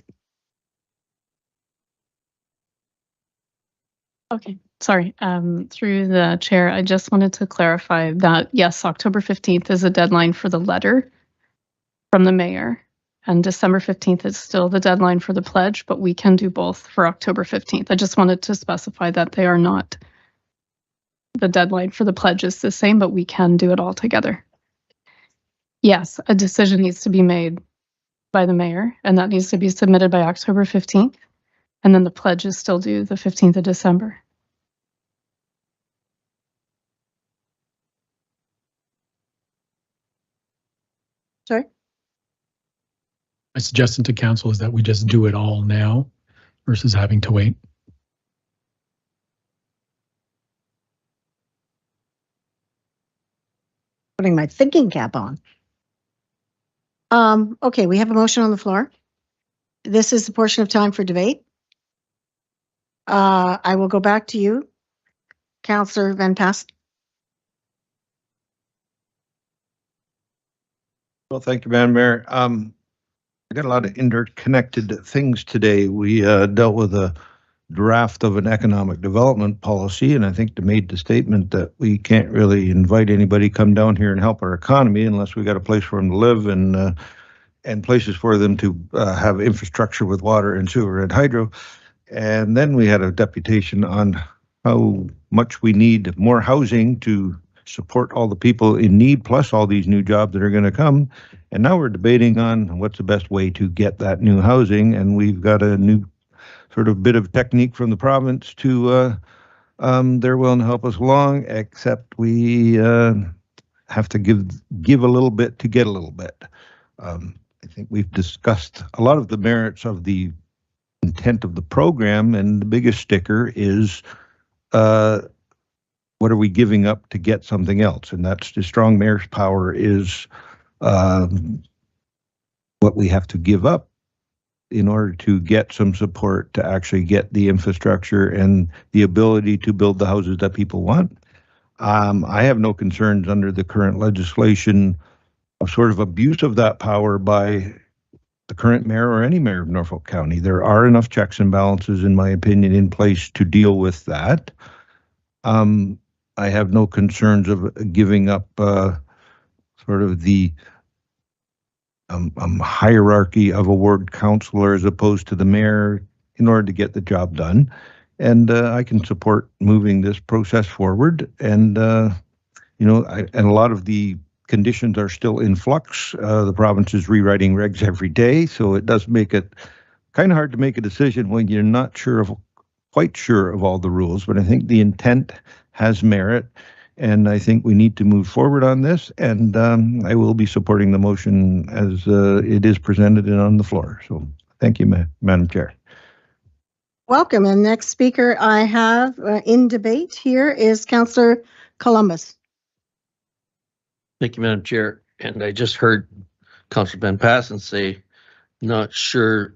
Okay, sorry. Through the chair, I just wanted to clarify that, yes, October 15th is a deadline for the letter from the mayor, and December 15th is still the deadline for the pledge, but we can do both for October 15th. I just wanted to specify that they are not, the deadline for the pledge is the same, but we can do it all together. Yes, a decision needs to be made by the mayor, and that needs to be submitted by October 15th. And then the pledge is still due the 15th of December. Sorry? My suggestion to council is that we just do it all now versus having to wait. putting my thinking cap on. Okay, we have a motion on the floor. This is the portion of time for debate. I will go back to you, Councillor Van Pass. Well, thank you, Madam Mayor. I got a lot of interconnected things today. We dealt with a draft of an economic development policy, and I think they made the statement that we can't really invite anybody come down here and help our economy unless we got a place for them to live and places for them to have infrastructure with water and sewer and hydro. And then we had a deputation on how much we need more housing to support all the people in need, plus all these new jobs that are going to come. And now we're debating on what's the best way to get that new housing. And we've got a new sort of bit of technique from the province to, they're willing to help us along, except we have to give a little bit to get a little bit. I think we've discussed a lot of the merits of the intent of the program, and the biggest sticker is what are we giving up to get something else? And that's the strong mayor's power is what we have to give up in order to get some support to actually get the infrastructure and the ability to build the houses that people want. I have no concerns under the current legislation of sort of abuse of that power by the current mayor or any mayor of Norfolk County. There are enough checks and balances, in my opinion, in place to deal with that. I have no concerns of giving up sort of the hierarchy of a ward councillor as opposed to the mayor in order to get the job done. And I can support moving this process forward. And, you know, and a lot of the conditions are still in flux. The province is rewriting regs every day, so it does make it kind of hard to make a decision when you're not quite sure of all the rules. But I think the intent has merit, and I think we need to move forward on this. And I will be supporting the motion as it is presented and on the floor. So thank you, Madam Chair. Welcome. And next speaker I have in debate here is Councillor Columbus. Thank you, Madam Chair. And I just heard Councillor Van Passen say, not sure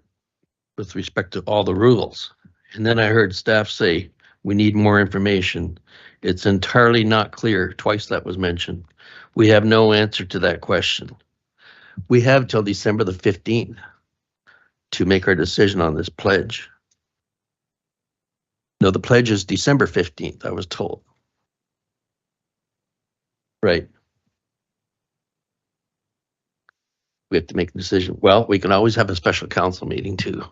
with respect to all the rules. And then I heard staff say, we need more information. It's entirely not clear. Twice that was mentioned. We have no answer to that question. We have till December the 15th to make our decision on this pledge. No, the pledge is December 15th, I was told. Right. We have to make a decision. Well, we can always have a special council meeting too.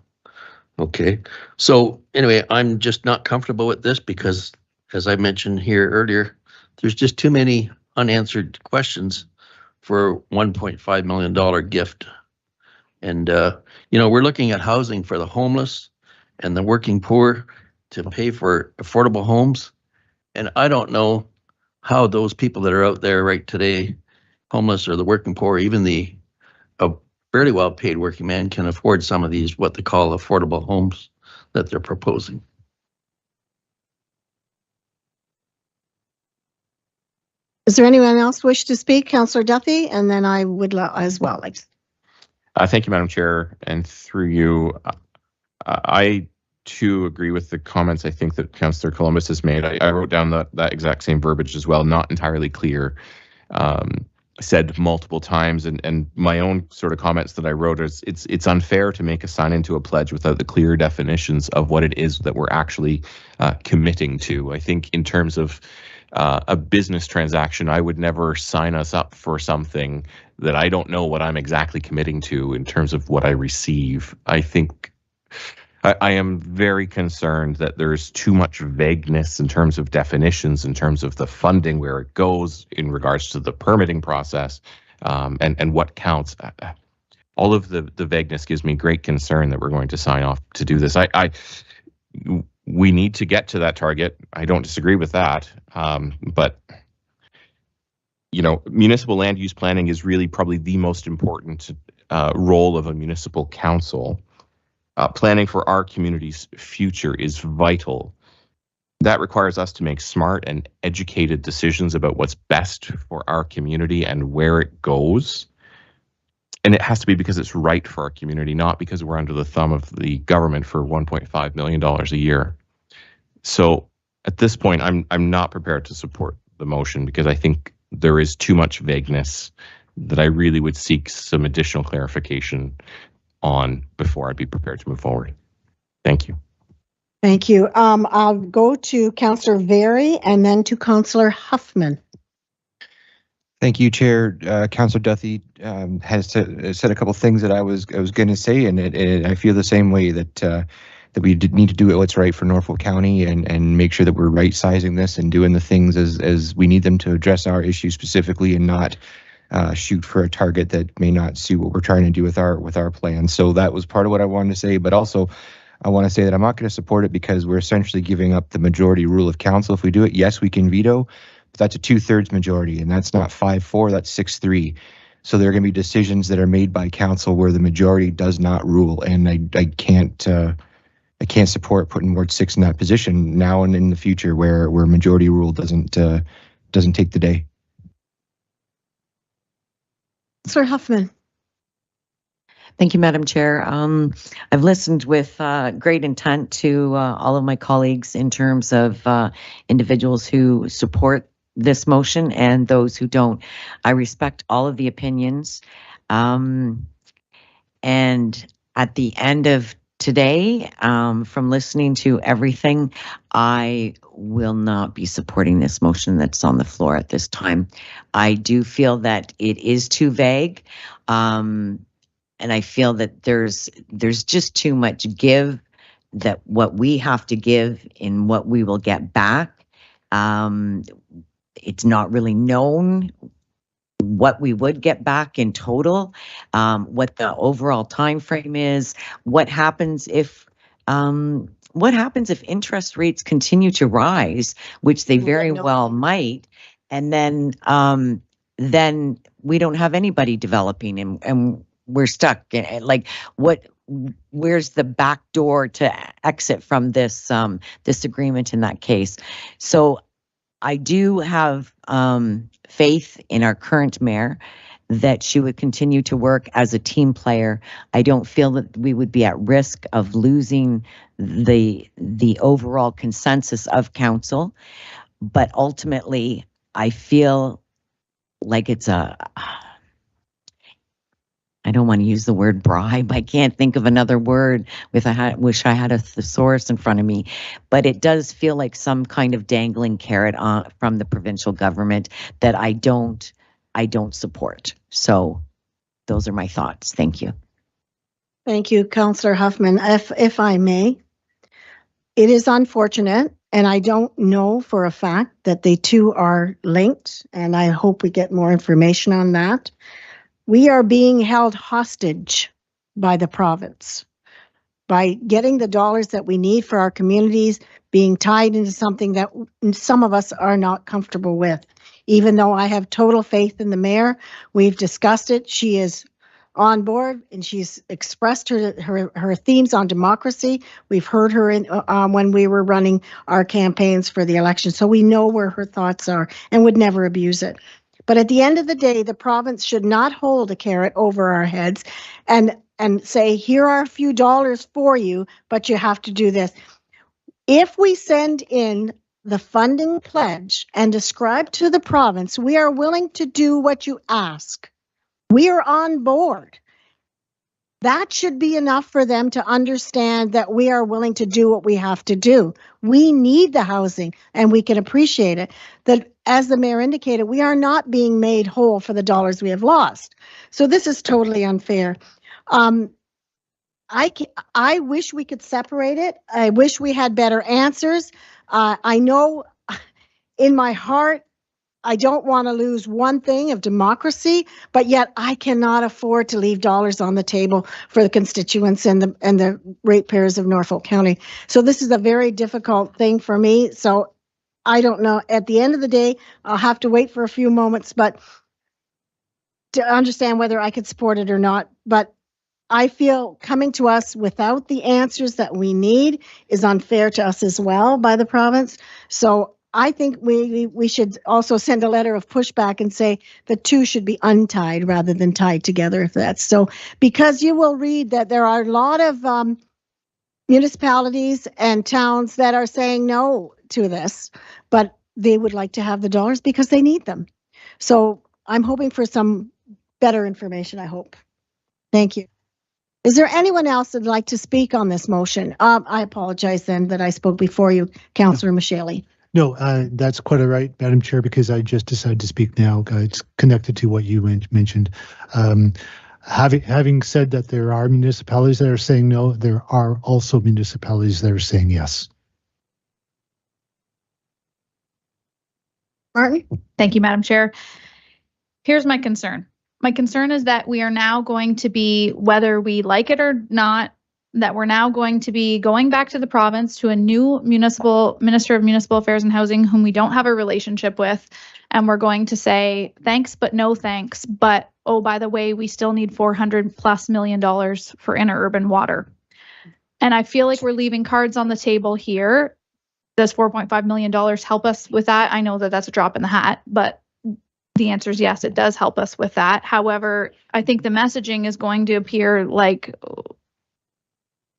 Okay. So anyway, I'm just not comfortable with this because, as I mentioned here earlier, there's just too many unanswered questions for $1.5 million gift. And, you know, we're looking at housing for the homeless and the working poor to pay for affordable homes. And I don't know how those people that are out there right today, homeless or the working poor, even the fairly well-paid working man can afford some of these, what they call affordable homes that they're proposing. Is there anyone else wish to speak? Councillor Duffy, and then I would as well. Thank you, Madam Chair, and through you, I too agree with the comments I think that Councillor Columbus has made. I wrote down that exact same verbiage as well, not entirely clear. Said multiple times, and my own sort of comments that I wrote is it's unfair to make a sign into a pledge without the clear definitions of what it is that we're actually committing to. I think in terms of a business transaction, I would never sign us up for something that I don't know what I'm exactly committing to in terms of what I receive. I think I am very concerned that there's too much vagueness in terms of definitions, in terms of the funding, where it goes in regards to the permitting process, and what counts. All of the vagueness gives me great concern that we're going to sign off to do this. We need to get to that target. I don't disagree with that, but you know, municipal land use planning is really probably the most important role of a municipal council. Planning for our community's future is vital. That requires us to make smart and educated decisions about what's best for our community and where it goes. And it has to be because it's right for our community, not because we're under the thumb of the government for $1.5 million a year. So at this point, I'm not prepared to support the motion because I think there is too much vagueness that I really would seek some additional clarification on before I'd be prepared to move forward. Thank you. Thank you. I'll go to Councillor Very and then to Councillor Huffman. Thank you, Chair. Councillor Duthie has said a couple of things that I was going to say, and I feel the same way that that we need to do what's right for Norfolk County and make sure that we're right sizing this and doing the things as we need them to address our issue specifically and not shoot for a target that may not suit what we're trying to do with our plan. So that was part of what I wanted to say, but also I want to say that I'm not going to support it because we're essentially giving up the majority rule of council. If we do it, yes, we can veto. That's a 2/3 majority, and that's not 5-4, that's 6-3. So there are going to be decisions that are made by council where the majority does not rule, and I can't support putting Ward 6 in that position now and in the future where majority rule doesn't take the day. Sir Huffman. Thank you, Madam Chair. I've listened with great intent to all of my colleagues in terms of individuals who support this motion and those who don't. I respect all of the opinions. And at the end of today, from listening to everything, I will not be supporting this motion that's on the floor at this time. I do feel that it is too vague. And I feel that there's just too much give, that what we have to give in what we will get back. It's not really known what we would get back in total, what the overall time frame is, what happens if interest rates continue to rise, which they very well might, and then we don't have anybody developing and we're stuck. Like, where's the back door to exit from this agreement in that case? So I do have faith in our current mayor that she would continue to work as a team player. I don't feel that we would be at risk of losing the overall consensus of council, but ultimately I feel like it's I don't want to use the word bribe. I can't think of another word. Wish I had a thesaurus in front of me, but it does feel like some kind of dangling carrot from the provincial government that I don't support. So those are my thoughts. Thank you. Thank you, Councillor Huffman. If I may, it is unfortunate, and I don't know for a fact that the two are linked, and I hope we get more information on that. We are being held hostage by the province by getting the dollars that we need for our communities being tied into something that some of us are not comfortable with. Even though I have total faith in the mayor, we've discussed it. She is on board and she's expressed her themes on democracy. We've heard her when we were running our campaigns for the election. So we know where her thoughts are and would never abuse it. But at the end of the day, the province should not hold a carrot over our heads and say, here are a few dollars for you, but you have to do this. If we send in the funding pledge and describe to the province, we are willing to do what you ask. We are on board. That should be enough for them to understand that we are willing to do what we have to do. We need the housing and we can appreciate it. That, as the mayor indicated, we are not being made whole for the dollars we have lost. So this is totally unfair. I wish we could separate it. I wish we had better answers. I know in my heart, I don't want to lose one thing of democracy, but yet I cannot afford to leave dollars on the table for the constituents and the ratepayers of Norfolk County. So this is a very difficult thing for me. So I don't know. At the end of the day, I'll have to wait for a few moments, but to understand whether I could support it or not. But I feel coming to us without the answers that we need is unfair to us as well by the province. So I think we should also send a letter of pushback and say the two should be untied rather than tied together, if that's so. Because you will read that there are a lot of municipalities and towns that are saying no to this, but they would like to have the dollars because they need them. So I'm hoping for some better information, I hope. Thank you. Is there anyone else that'd like to speak on this motion? I apologize then that I spoke before you, Councillor Michele. No, that's quite all right, Madam Chair, because I just decided to speak now. It's connected to what you mentioned. Having said that there are municipalities that are saying no, there are also municipalities that are saying yes. Martin? Thank you, Madam Chair. Here's my concern. My concern is that we are now going to be, whether we like it or not, that we're now going to be going back to the province to a new Minister of Municipal Affairs and Housing whom we don't have a relationship with, and we're going to say thanks but no thanks, but oh, by the way, we still need $400+ million for interurban water. And I feel like we're leaving cards on the table here. Does $4.5 million help us with that? I know that that's a drop in the hat, but the answer is yes, it does help us with that. However, I think the messaging is going to appear like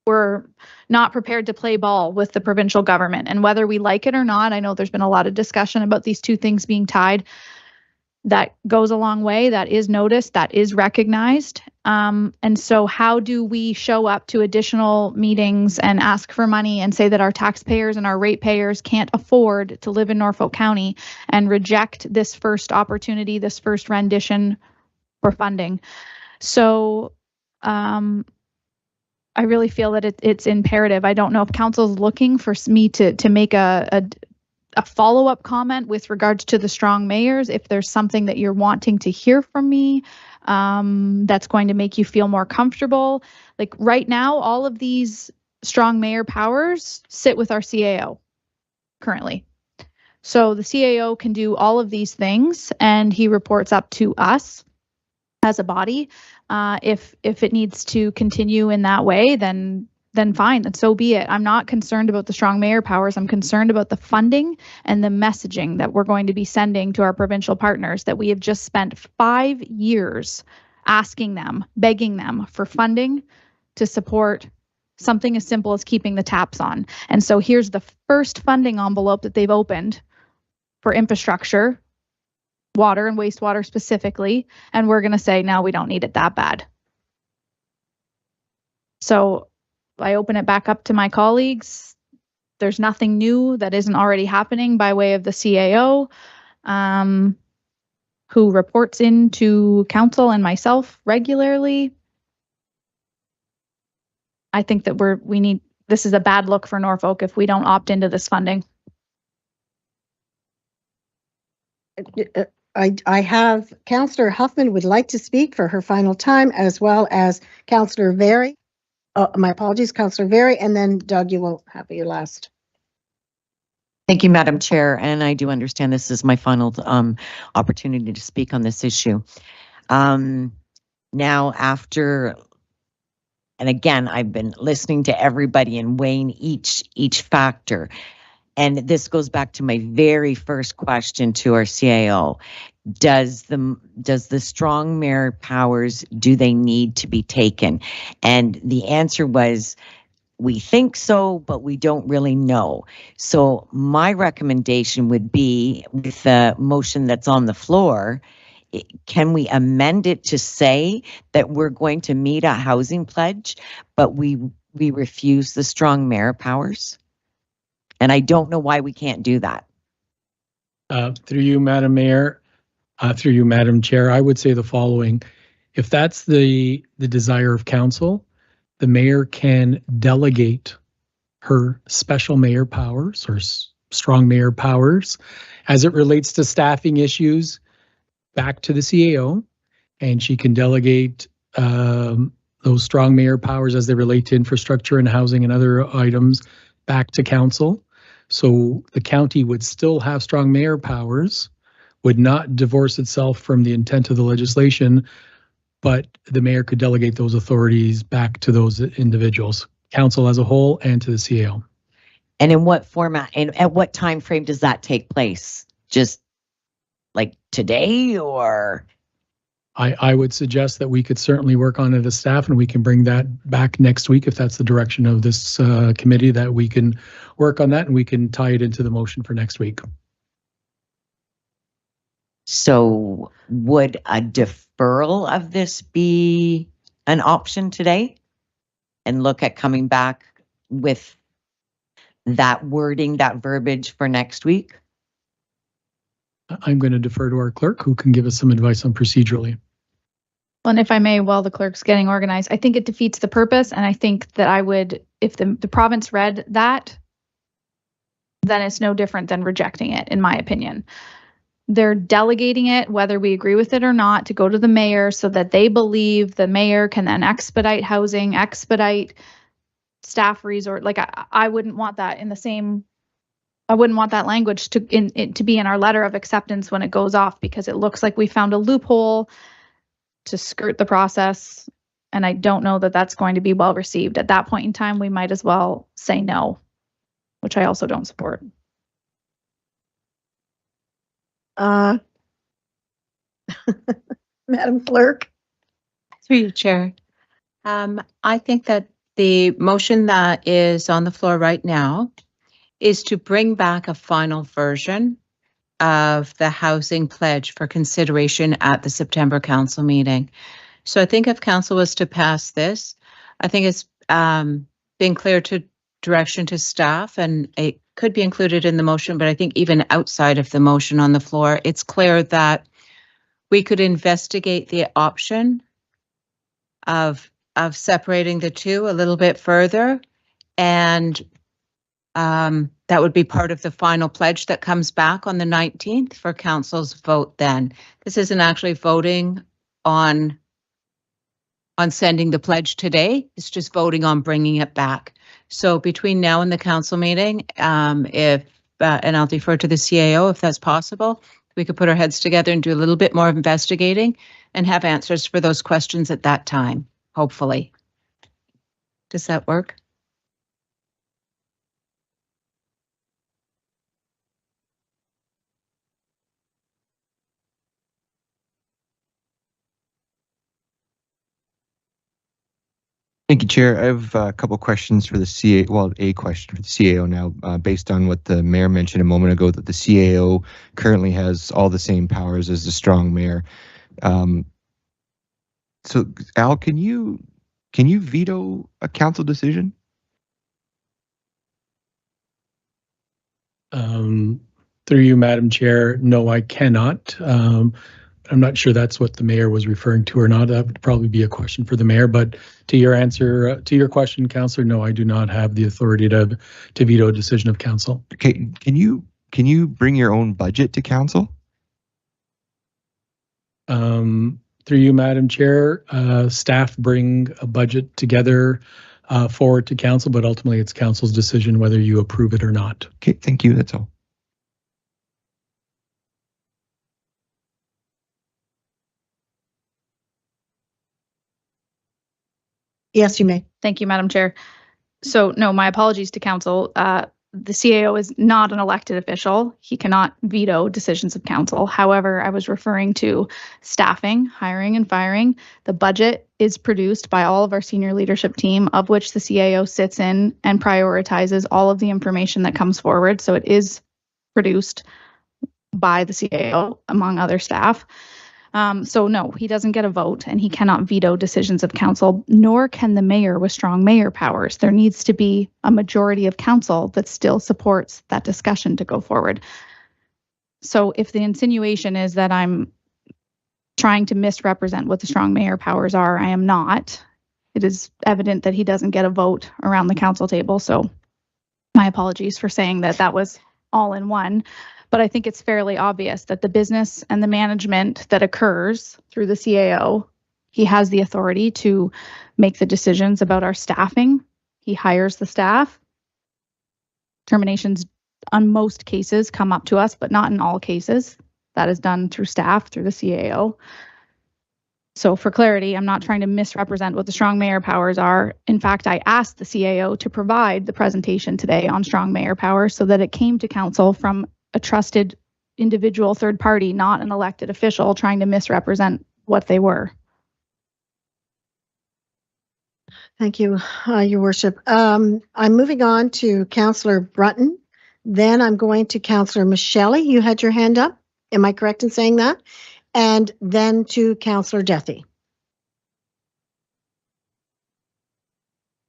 we're not prepared to play ball with the provincial government. And whether we like it or not, I know there's been a lot of discussion about these two things being tied. That goes a long way. That is noticed. That is recognized. And so how do we show up to additional meetings and ask for money and say that our taxpayers and our ratepayers can't afford to live in Norfolk County and reject this first opportunity, this first rendition for funding? So I really feel that it's imperative. I don't know if council's looking for me to make a follow-up comment with regards to the strong mayors. If there's something that you're wanting to hear from me that's going to make you feel more comfortable. Like right now, all of these strong mayor powers sit with our CAO currently. So the CAO can do all of these things and he reports up to us as a body. If it needs to continue in that way, then fine, and so be it. I'm not concerned about the strong mayor powers. I'm concerned about the funding and the messaging that we're going to be sending to our provincial partners, that we have just spent 5 years asking them, begging them for funding to support something as simple as keeping the taps on. And so here's the first funding envelope that they've opened for infrastructure, water and wastewater specifically, and we're going to say, no, we don't need it that bad. So I open it back up to my colleagues. There's nothing new that isn't already happening by way of the CAO, who reports into council and myself regularly. I think that this is a bad look for Norfolk if we don't opt into this funding. I have Councillor Huffman would like to speak for her final time, as well as Councillor Very. My apologies, Councillor Very, and then Doug, you will have your last. Thank you, Madam Chair, and I do understand this is my final opportunity to speak on this issue. Now, after, and again, I've been listening to everybody and weighing each factor, and this goes back to my very first question to our CAO. Does the strong mayor powers, do they need to be taken? And the answer was, we think so, but we don't really know. So my recommendation would be, with the motion that's on the floor, can we amend it to say that we're going to meet a housing pledge, but we refuse the strong mayor powers? And I don't know why we can't do that. Through you, Madam Mayor, through you, Madam Chair, I would say the following. If that's the desire of council, the mayor can delegate her special mayor powers or strong mayor powers as it relates to staffing issues back to the CAO, and she can delegate those strong mayor powers as they relate to infrastructure and housing and other items back to council. So the county would still have strong mayor powers, would not divorce itself from the intent of the legislation, but the mayor could delegate those authorities back to those individuals, council as a whole and to the CAO. And in what format and at what time frame does that take place? Just like today, or? I would suggest that we could certainly work on it as staff, and we can bring that back next week if that's the direction of this committee, that we can work on that and we can tie it into the motion for next week. So would a deferral of this be an option today? And look at coming back with that wording, that verbiage for next week? I'm going to defer to our clerk, who can give us some advice on procedurally. Well, and if I may, while the clerk's getting organized, I think it defeats the purpose. And I think that I would, if the province read that, then it's no different than rejecting it, in my opinion. They're delegating it, whether we agree with it or not, to go to the mayor so that they believe the mayor can then expedite housing, expedite staff resort. Like I wouldn't want that in the same, I wouldn't want that language to be in our letter of acceptance when it goes off, because it looks like we found a loophole to skirt the process. And I don't know that that's going to be well received. At that point in time, we might as well say no, which I also don't support. Madam Clerk. Through you, Chair. I think that the motion that is on the floor right now is to bring back a final version of the housing pledge for consideration at the September council meeting. So I think if council was to pass this, I think it's been clear to direction to staff, and it could be included in the motion, but I think even outside of the motion on the floor, it's clear that we could investigate the option of separating the two a little bit further, and that would be part of the final pledge that comes back on the 19th for council's vote then. This isn't actually voting on sending the pledge today, it's just voting on bringing it back. So between now and the council meeting, and I'll defer to the CAO if that's possible, we could put our heads together and do a little bit more investigating and have answers for those questions at that time, hopefully. Does that work? Thank you, Chair. I have a couple questions for the CAO, well, a question for the CAO now, based on what the mayor mentioned a moment ago, that the CAO currently has all the same powers as the strong mayor. So, Al, can you veto a council decision? Through you, Madam Chair, no, I cannot. I'm not sure that's what the mayor was referring to or not. That would probably be a question for the mayor. But to your answer, to your question, Councillor, no, I do not have the authority to veto a decision of council. Okay, can you bring your own budget to council? Through you, Madam Chair, staff bring a budget together forward to council, but ultimately it's council's decision whether you approve it or not. Okay, thank you. That's all. Yes, you may. Thank you, Madam Chair. So no, my apologies to council. The CAO is not an elected official. He cannot veto decisions of council. However, I was referring to staffing, hiring, and firing. The budget is produced by all of our senior leadership team, of which the CAO sits in and prioritizes all of the information that comes forward. So it is produced by the CAO, among other staff. So no, he doesn't get a vote, and he cannot veto decisions of council, nor can the mayor with strong mayor powers. There needs to be a majority of council that still supports that discussion to go forward. So if the insinuation is that I'm trying to misrepresent what the strong mayor powers are, I am not. It is evident that he doesn't get a vote around the council table. So my apologies for saying that that was all in one. But I think it's fairly obvious that the business and the management that occurs through the CAO, he has the authority to make the decisions about our staffing. He hires the staff. Terminations on most cases come up to us, but not in all cases. That is done through staff, through the CAO. So for clarity, I'm not trying to misrepresent what the strong mayor powers are. In fact, I asked the CAO to provide the presentation today on strong mayor powers so that it came to council from a trusted individual third party, not an elected official trying to misrepresent what they were. Thank you, Your Worship. I'm moving on to Councillor Brunton. Then I'm going to Councillor Michelle. You had your hand up. Am I correct in saying that? And then to Councillor Duthie.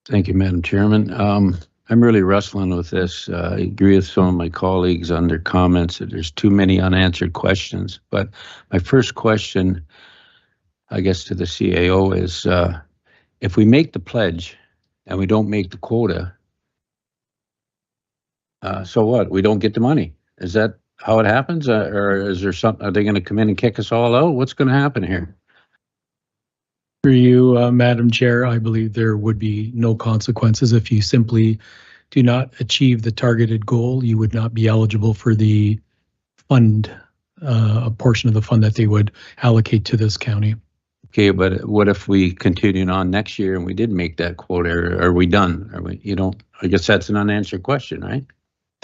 Thank you, Madam Chairman. I'm really wrestling with this. I agree with some of my colleagues on their comments that there's too many unanswered questions. But my first question, I guess, to the CAO is, if we make the pledge and we don't make the quota, so what? We don't get the money. Is that how it happens? Or is there something, are they going to come in and kick us all out? What's going to happen here? For you, Madam Chair, I believe there would be no consequences if you simply do not achieve the targeted goal. You would not be eligible for the fund, a portion of the fund that they would allocate to this county. Okay, but what if we continue on next year and we did make that quota? Are we done? Are we? I guess that's an unanswered question, right?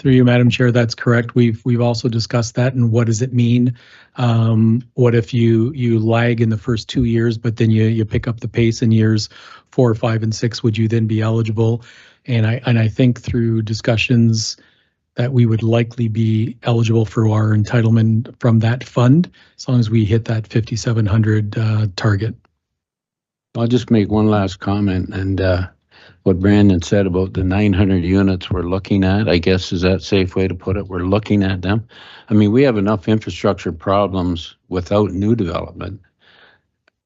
Through you, Madam Chair, that's correct. We've also discussed that, and what does it mean? What if you lag in the first 2 years, but then you pick up the pace in years 4, 5, and 6? Would you then be eligible? And I think through discussions that we would likely be eligible for our entitlement from that fund, as long as we hit that 5,700 target. I'll just make one last comment, and what Brandon said about the 900 units we're looking at, I guess, is that a safe way to put it? We're looking at them. I mean, we have enough infrastructure problems without new development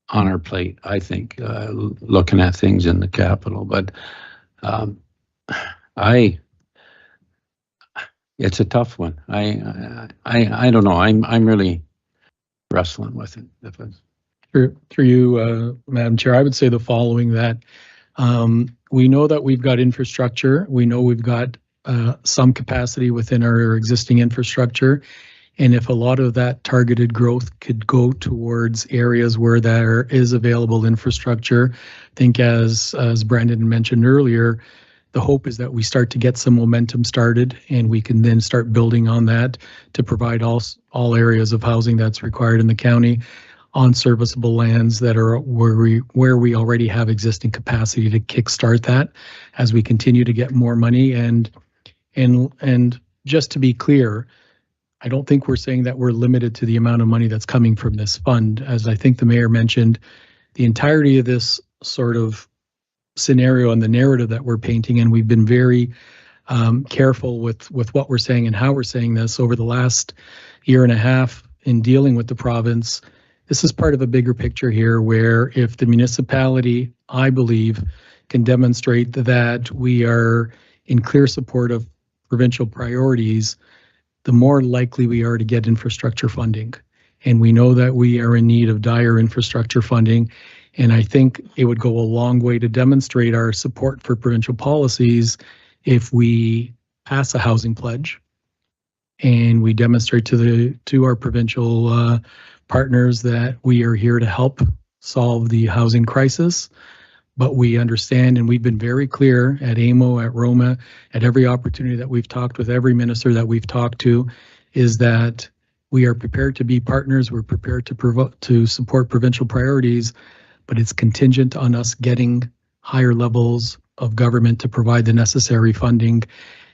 on our plate, I think, looking at things in the capital. But it's a tough one. I don't know. I'm really wrestling with it. Through you, Madam Chair, I would say the following, that we know that we've got infrastructure. We know we've got some capacity within our existing infrastructure. And if a lot of that targeted growth could go towards areas where there is available infrastructure, I think as Brandon mentioned earlier, the hope is that we start to get some momentum started, and we can then start building on that to provide all areas of housing that's required in the county on serviceable lands that are where we already have existing capacity to kickstart that as we continue to get more money. And just to be clear, I don't think we're saying that we're limited to the amount of money that's coming from this fund. As I think the mayor mentioned, the entirety of this sort of scenario and the narrative that we're painting, and we've been very careful with what we're saying and how we're saying this over the last year and a half in dealing with the province. This is part of a bigger picture here, where if the municipality, I believe, can demonstrate that we are in clear support of provincial priorities, the more likely we are to get infrastructure funding. And we know that we are in need of dire infrastructure funding. And I think it would go a long way to demonstrate our support for provincial policies if we pass a housing pledge and we demonstrate to our provincial partners that we are here to help solve the housing crisis. But we understand, and we've been very clear at AMO, at Roma, at every opportunity that we've talked with every minister that we've talked to, is that we are prepared to be partners. We're prepared to support provincial priorities, but it's contingent on us getting higher levels of government to provide the necessary funding.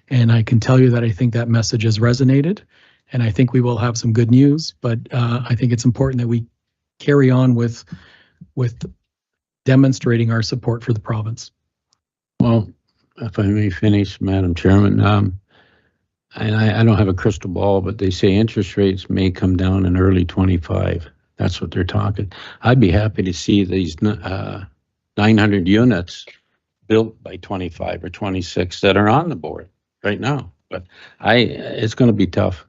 And I can tell you that I think that message has resonated, and I think we will have some good news, but I think it's important that we carry on with demonstrating our support for the province. Well, if I may finish, Madam Chairman, and I don't have a crystal ball, but they say interest rates may come down in early 25. That's what they're talking. I'd be happy to see these 900 units built by 25 or 26 that are on the board right now. But it's going to be tough.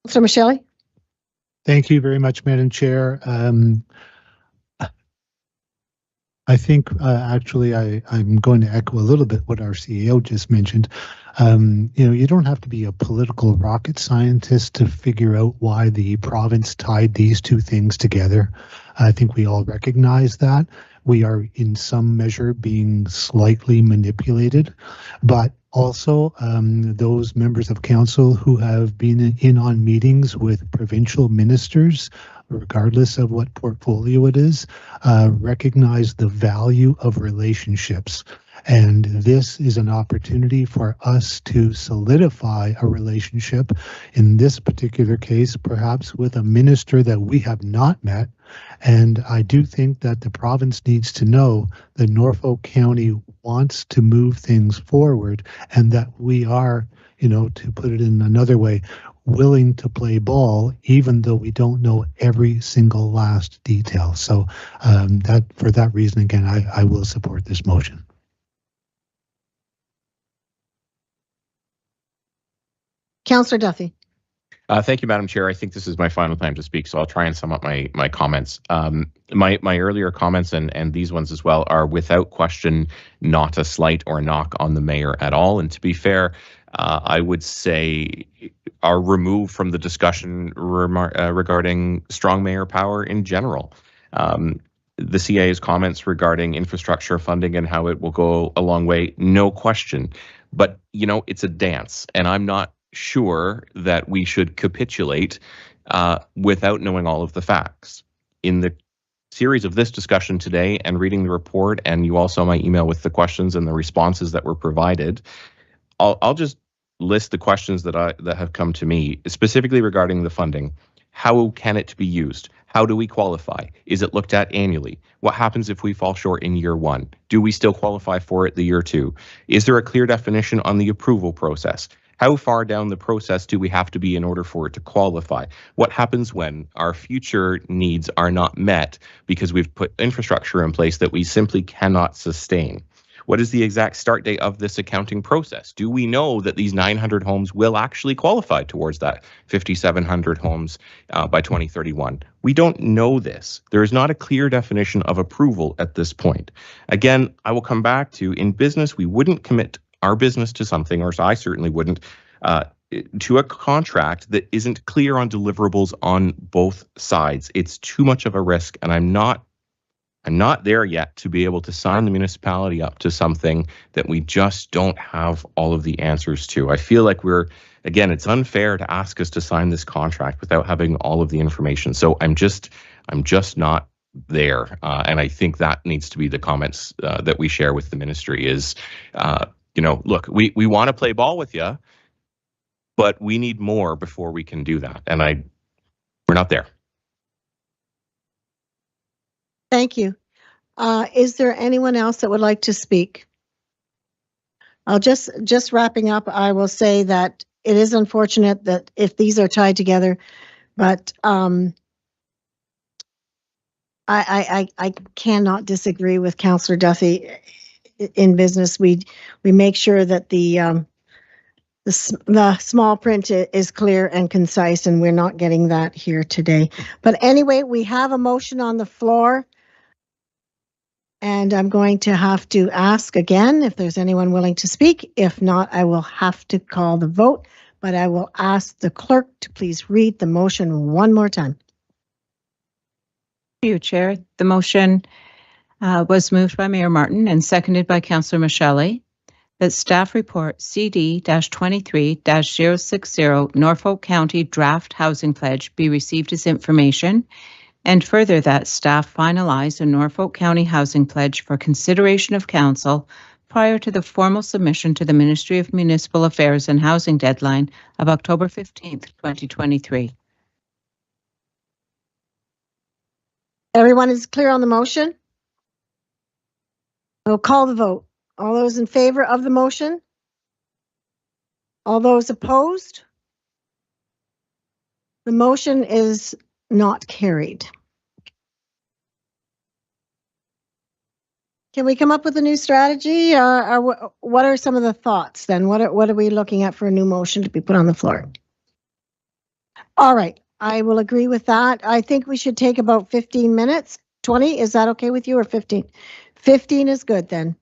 So, Michelle? Thank you very much, Madam Chair. I think actually I'm going to echo a little bit what our CEO just mentioned. You don't have to be a political rocket scientist to figure out why the province tied these two things together. I think we all recognize that. We are in some measure being slightly manipulated, but also those members of council who have been in on meetings with provincial ministers, regardless of what portfolio it is, recognize the value of relationships. And this is an opportunity for us to solidify a relationship, in this particular case, perhaps with a minister that we have not met. And I do think that the province needs to know that Norfolk County wants to move things forward, and that we are, to put it in another way, willing to play ball, even though we don't know every single last detail. So for that reason, again, I will support this motion. Councillor Duffy. Thank you, Madam Chair. I think this is my final time to speak, so I'll try and sum up my comments. My earlier comments and these ones as well are without question not a slight or a knock on the mayor at all. And to be fair, I would say are removed from the discussion regarding strong mayor power in general. The CA's comments regarding infrastructure funding and how it will go a long way, no question. But, it's a dance, and I'm not sure that we should capitulate without knowing all of the facts. In the series of this discussion today and reading the report, and you all saw my email with the questions and the responses that were provided, I'll just list the questions that have come to me, specifically regarding the funding. How can it be used? How do we qualify? Is it looked at annually? What happens if we fall short in year one? Do we still qualify for it the year two? Is there a clear definition on the approval process? How far down the process do we have to be in order for it to qualify? What happens when our future needs are not met because we've put infrastructure in place that we simply cannot sustain? What is the exact start date of this accounting process? Do we know that these 900 homes will actually qualify towards that 5,700 homes by 2031? We don't know this. There is not a clear definition of approval at this point. Again, I will come back to, in business, we wouldn't commit our business to something, or I certainly wouldn't, to a contract that isn't clear on deliverables on both sides. It's too much of a risk, and I'm not there yet to be able to sign the municipality up to something that we just don't have all of the answers to. I feel like it's unfair to ask us to sign this contract without having all of the information. So I'm just not there. And I think that needs to be the comments that we share with the ministry is, look, we want to play ball with you, but we need more before we can do that. And we're not there. Thank you. Is there anyone else that would like to speak? I'll just wrapping up, I will say that it is unfortunate that if these are tied together, but I cannot disagree with Councillor Duffy. In business, we make sure that the small print is clear and concise, and we're not getting that here today. But anyway, we have a motion on the floor, and I'm going to have to ask again if there's anyone willing to speak. If not, I will have to call the vote, but I will ask the clerk to please read the motion one more time. Thank you, Chair. The motion was moved by Mayor Martin and seconded by Councillor Michelle, that staff report CD-23-060 Norfolk County Draft Housing Pledge be received as information, and further that staff finalize a Norfolk County Housing Pledge for consideration of council prior to the formal submission to the Ministry of Municipal Affairs and Housing deadline of October 15th, 2023. Everyone is clear on the motion? I'll call the vote. All those in favor of the motion? All those opposed? The motion is not carried. Can we come up with a new strategy? What are some of the thoughts then? What are we looking at for a new motion to be put on the floor? All right, I will agree with that. I think we should take about 15 minutes. 20, is that okay with you, or 15? 15 is good then.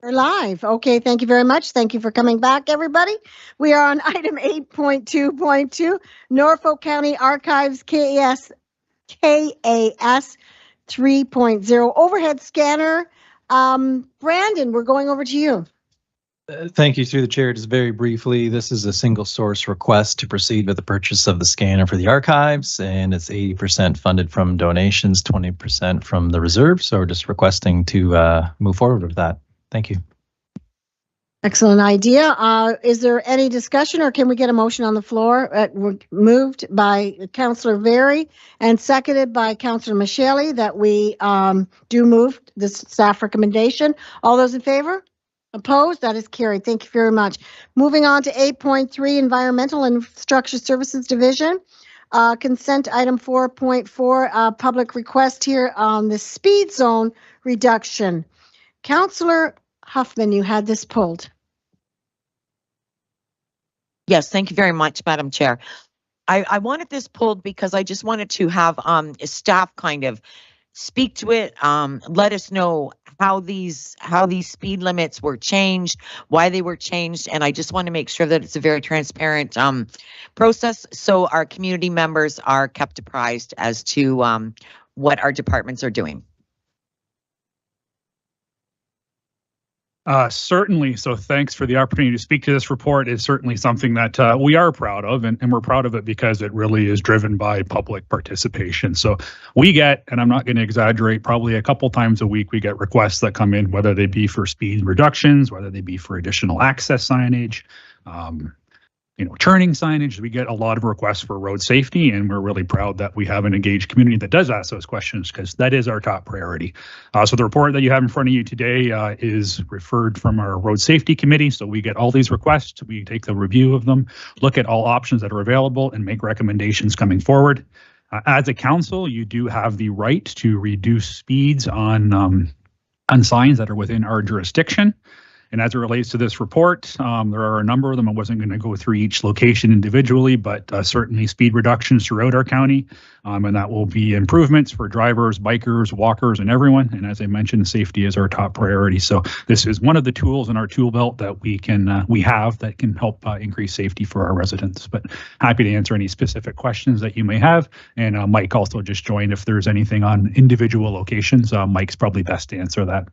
We're live. Okay, thank you very much. Thank you for coming back, everybody. We are on item 8.2.2, Norfolk County Archives KAS 3.0 overhead scanner. Brandon, we're going over to you. Thank you, through the chair. Just very briefly, this is a single source request to proceed with the purchase of the scanner for the archives, and it's 80% funded from donations, 20% from the reserve. So we're just requesting to move forward with that. Thank you. Excellent idea. Is there any discussion, or can we get a motion on the floor? Moved by Councillor Very and seconded by Councillor Michele that we do move this staff recommendation. All those in favor? Opposed? That is carried. Thank you very much. Moving on to 8.3, Environmental and Infrastructure Services Division. Consent item 4.4, public request here on the speed zone reduction. Councillor Huffman, you had this pulled. Yes, thank you very much, Madam Chair. I wanted this pulled because I just wanted to have staff kind of speak to it, let us know how these speed limits were changed, why they were changed, and I just want to make sure that it's a very transparent process so our community members are kept apprised as to what our departments are doing. Certainly. So thanks for the opportunity to speak to this report. It's certainly something that we are proud of, and we're proud of it because it really is driven by public participation. So we get, and I'm not going to exaggerate, probably a couple times a week, we get requests that come in, whether they be for speed reductions, whether they be for additional access signage, turning signage. We get a lot of requests for road safety, and we're really proud that we have an engaged community that does ask those questions because that is our top priority. So the report that you have in front of you today is referred from our road safety committee. So we get all these requests, we take the review of them, look at all options that are available, and make recommendations coming forward. As a council, you do have the right to reduce speeds on signs that are within our jurisdiction. And as it relates to this report, there are a number of them. I wasn't going to go through each location individually, but certainly speed reductions throughout our county. And that will be improvements for drivers, bikers, walkers, and everyone. And as I mentioned, safety is our top priority. So this is one of the tools in our tool belt that we have that can help increase safety for our residents. But happy to answer any specific questions that you may have. And Mike also just joined if there's anything on individual locations. Mike's probably best to answer that.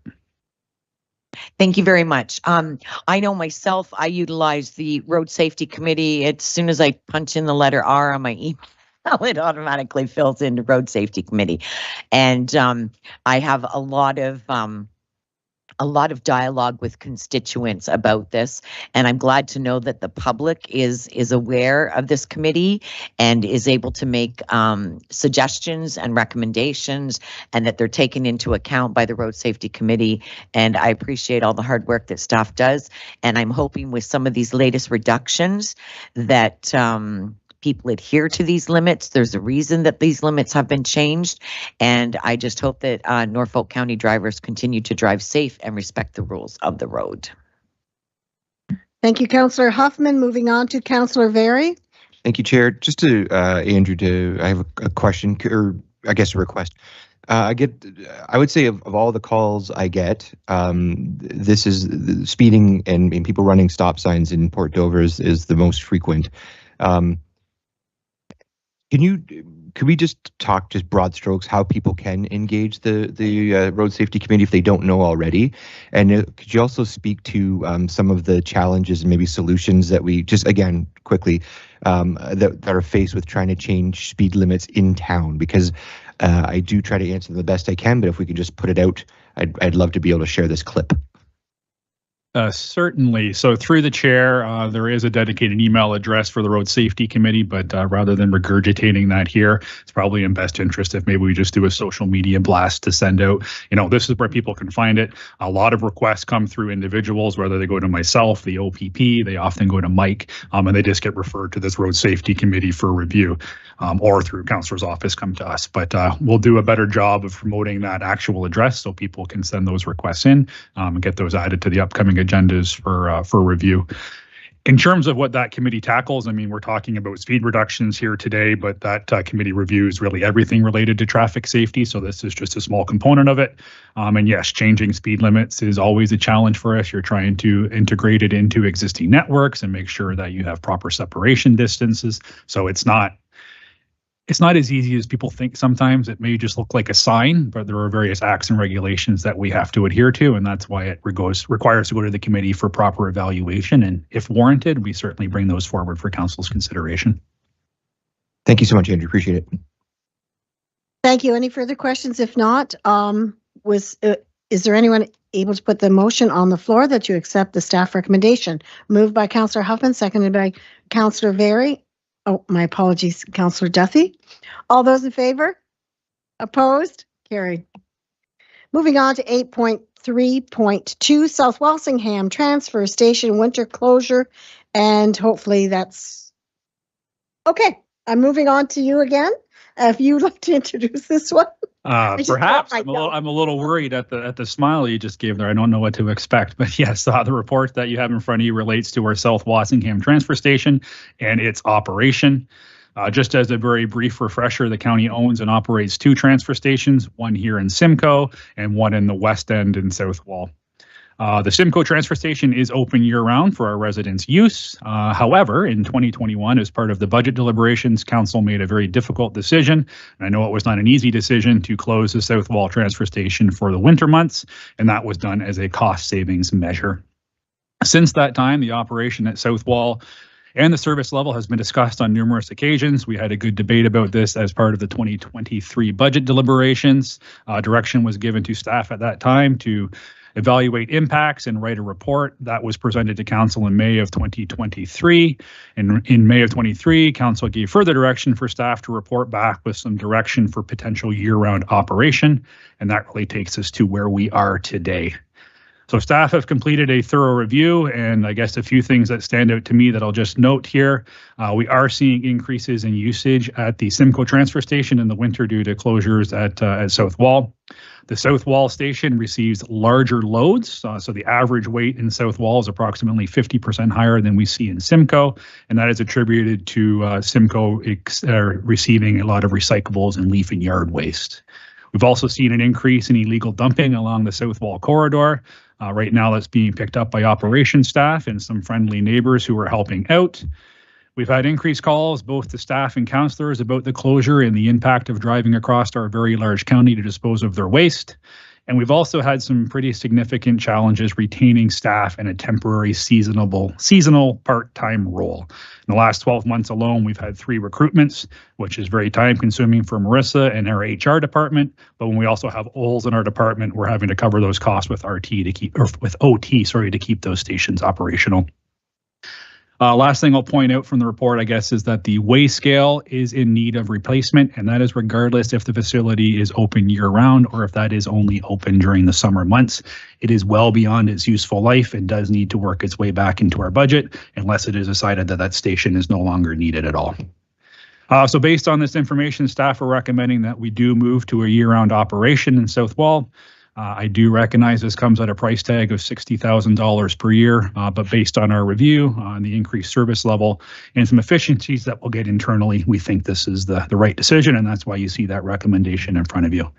Thank you very much. I know myself, I utilize the Road Safety Committee. As soon as I punch in the letter R on my email, it automatically fills into Road Safety Committee. And I have a lot of dialogue with constituents about this, and I'm glad to know that the public is aware of this committee and is able to make suggestions and recommendations, and that they're taken into account by the Road Safety Committee. And I appreciate all the hard work that staff does, and I'm hoping with some of these latest reductions that people adhere to these limits. There's a reason that these limits have been changed, and I just hope that Norfolk County drivers continue to drive safe and respect the rules of the road. Thank you, Councillor Huffman. Moving on to Councillor Very. Thank you, Chair. Just to Andrew, I have a question, or I guess a request. I would say of all the calls I get, this is the speeding and people running stop signs in Port Dover is the most frequent. Could we just talk just broad strokes how people can engage the Road Safety Committee if they don't know already? And could you also speak to some of the challenges and maybe solutions that we just, again, quickly, that are faced with trying to change speed limits in town? Because I do try to answer them the best I can, but if we could just put it out, I'd love to be able to share this clip. Certainly. So through the chair, there is a dedicated email address for the Road Safety Committee, but rather than regurgitating that here, it's probably in best interest if maybe we just do a social media blast to send out. This is where people can find it. A lot of requests come through individuals, whether they go to myself, the OPP, they often go to Mike, and they just get referred to this Road Safety Committee for review, or through Councillor's office come to us. But we'll do a better job of promoting that actual address so people can send those requests in and get those added to the upcoming agendas for review. In terms of what that committee tackles, I mean, we're talking about speed reductions here today, but that committee reviews really everything related to traffic safety. So this is just a small component of it. And yes, changing speed limits is always a challenge for us. You're trying to integrate it into existing networks and make sure that you have proper separation distances. So it's not as easy as people think sometimes. It may just look like a sign, but there are various acts and regulations that we have to adhere to, and that's why it requires to go to the committee for proper evaluation. And if warranted, we certainly bring those forward for council's consideration. Thank you so much, Andrew. Appreciate it. Thank you. Any further questions? If not, is there anyone able to put the motion on the floor that you accept the staff recommendation? Moved by Councillor Huffman, seconded by Councillor Very. Oh, my apologies, Councillor Duthie. All those in favor? Opposed? Carried. Moving on to 8.3.2, South Walsingham Transfer Station winter closure, and hopefully that's okay. I'm moving on to you again. If you'd like to introduce this one. Perhaps I'm a little worried at the smile you just gave there. I don't know what to expect, but yes, the report that you have in front of you relates to our South Walsingham Transfer Station and its operation. Just as a very brief refresher, the county owns and operates 2 transfer stations, one here in Simcoe and one in the West End in South Wall. The Simcoe transfer station is open year-round for our residents' use. However, in 2021, as part of the budget deliberations, council made a very difficult decision, and I know it was not an easy decision, to close the South Wall transfer station for the winter months, and that was done as a cost savings measure. Since that time, the operation at South Wall and the service level has been discussed on numerous occasions. We had a good debate about this as part of the 2023 budget deliberations. Direction was given to staff at that time to evaluate impacts and write a report. That was presented to council in May of 2023. And in May of 23, council gave further direction for staff to report back with some direction for potential year-round operation. And that really takes us to where we are today. So staff have completed a thorough review, and I guess a few things that stand out to me that I'll just note here. We are seeing increases in usage at the Simcoe transfer station in the winter due to closures at South Wall. The South Wall station receives larger loads, so the average weight in South Wall is approximately 50% higher than we see in Simcoe, and that is attributed to Simcoe receiving a lot of recyclables and leaf and yard waste. We've also seen an increase in illegal dumping along the South Wall corridor. Right now, that's being picked up by operations staff and some friendly neighbors who are helping out. We've had increased calls, both to staff and councillors, about the closure and the impact of driving across our very large county to dispose of their waste. And we've also had some pretty significant challenges retaining staff in a temporary seasonal part-time role. In the last 12 months alone, we've had 3 recruitments, which is very time-consuming for Marissa and our HR department. But when we also have holes in our department, we're having to cover those costs with OT to keep those stations operational. Last thing I'll point out from the report, I guess, is that the weigh scale is in need of replacement, and that is regardless if the facility is open year-round or if that is only open during the summer months. It is well beyond its useful life and does need to work its way back into our budget unless it is decided that that station is no longer needed at all. So based on this information, staff are recommending that we do move to a year-round operation in South Wall. I do recognize this comes at a price tag of $60,000 per year, but based on our review on the increased service level and some efficiencies that we'll get internally, we think this is the right decision, and that's why you see that recommendation in front of you.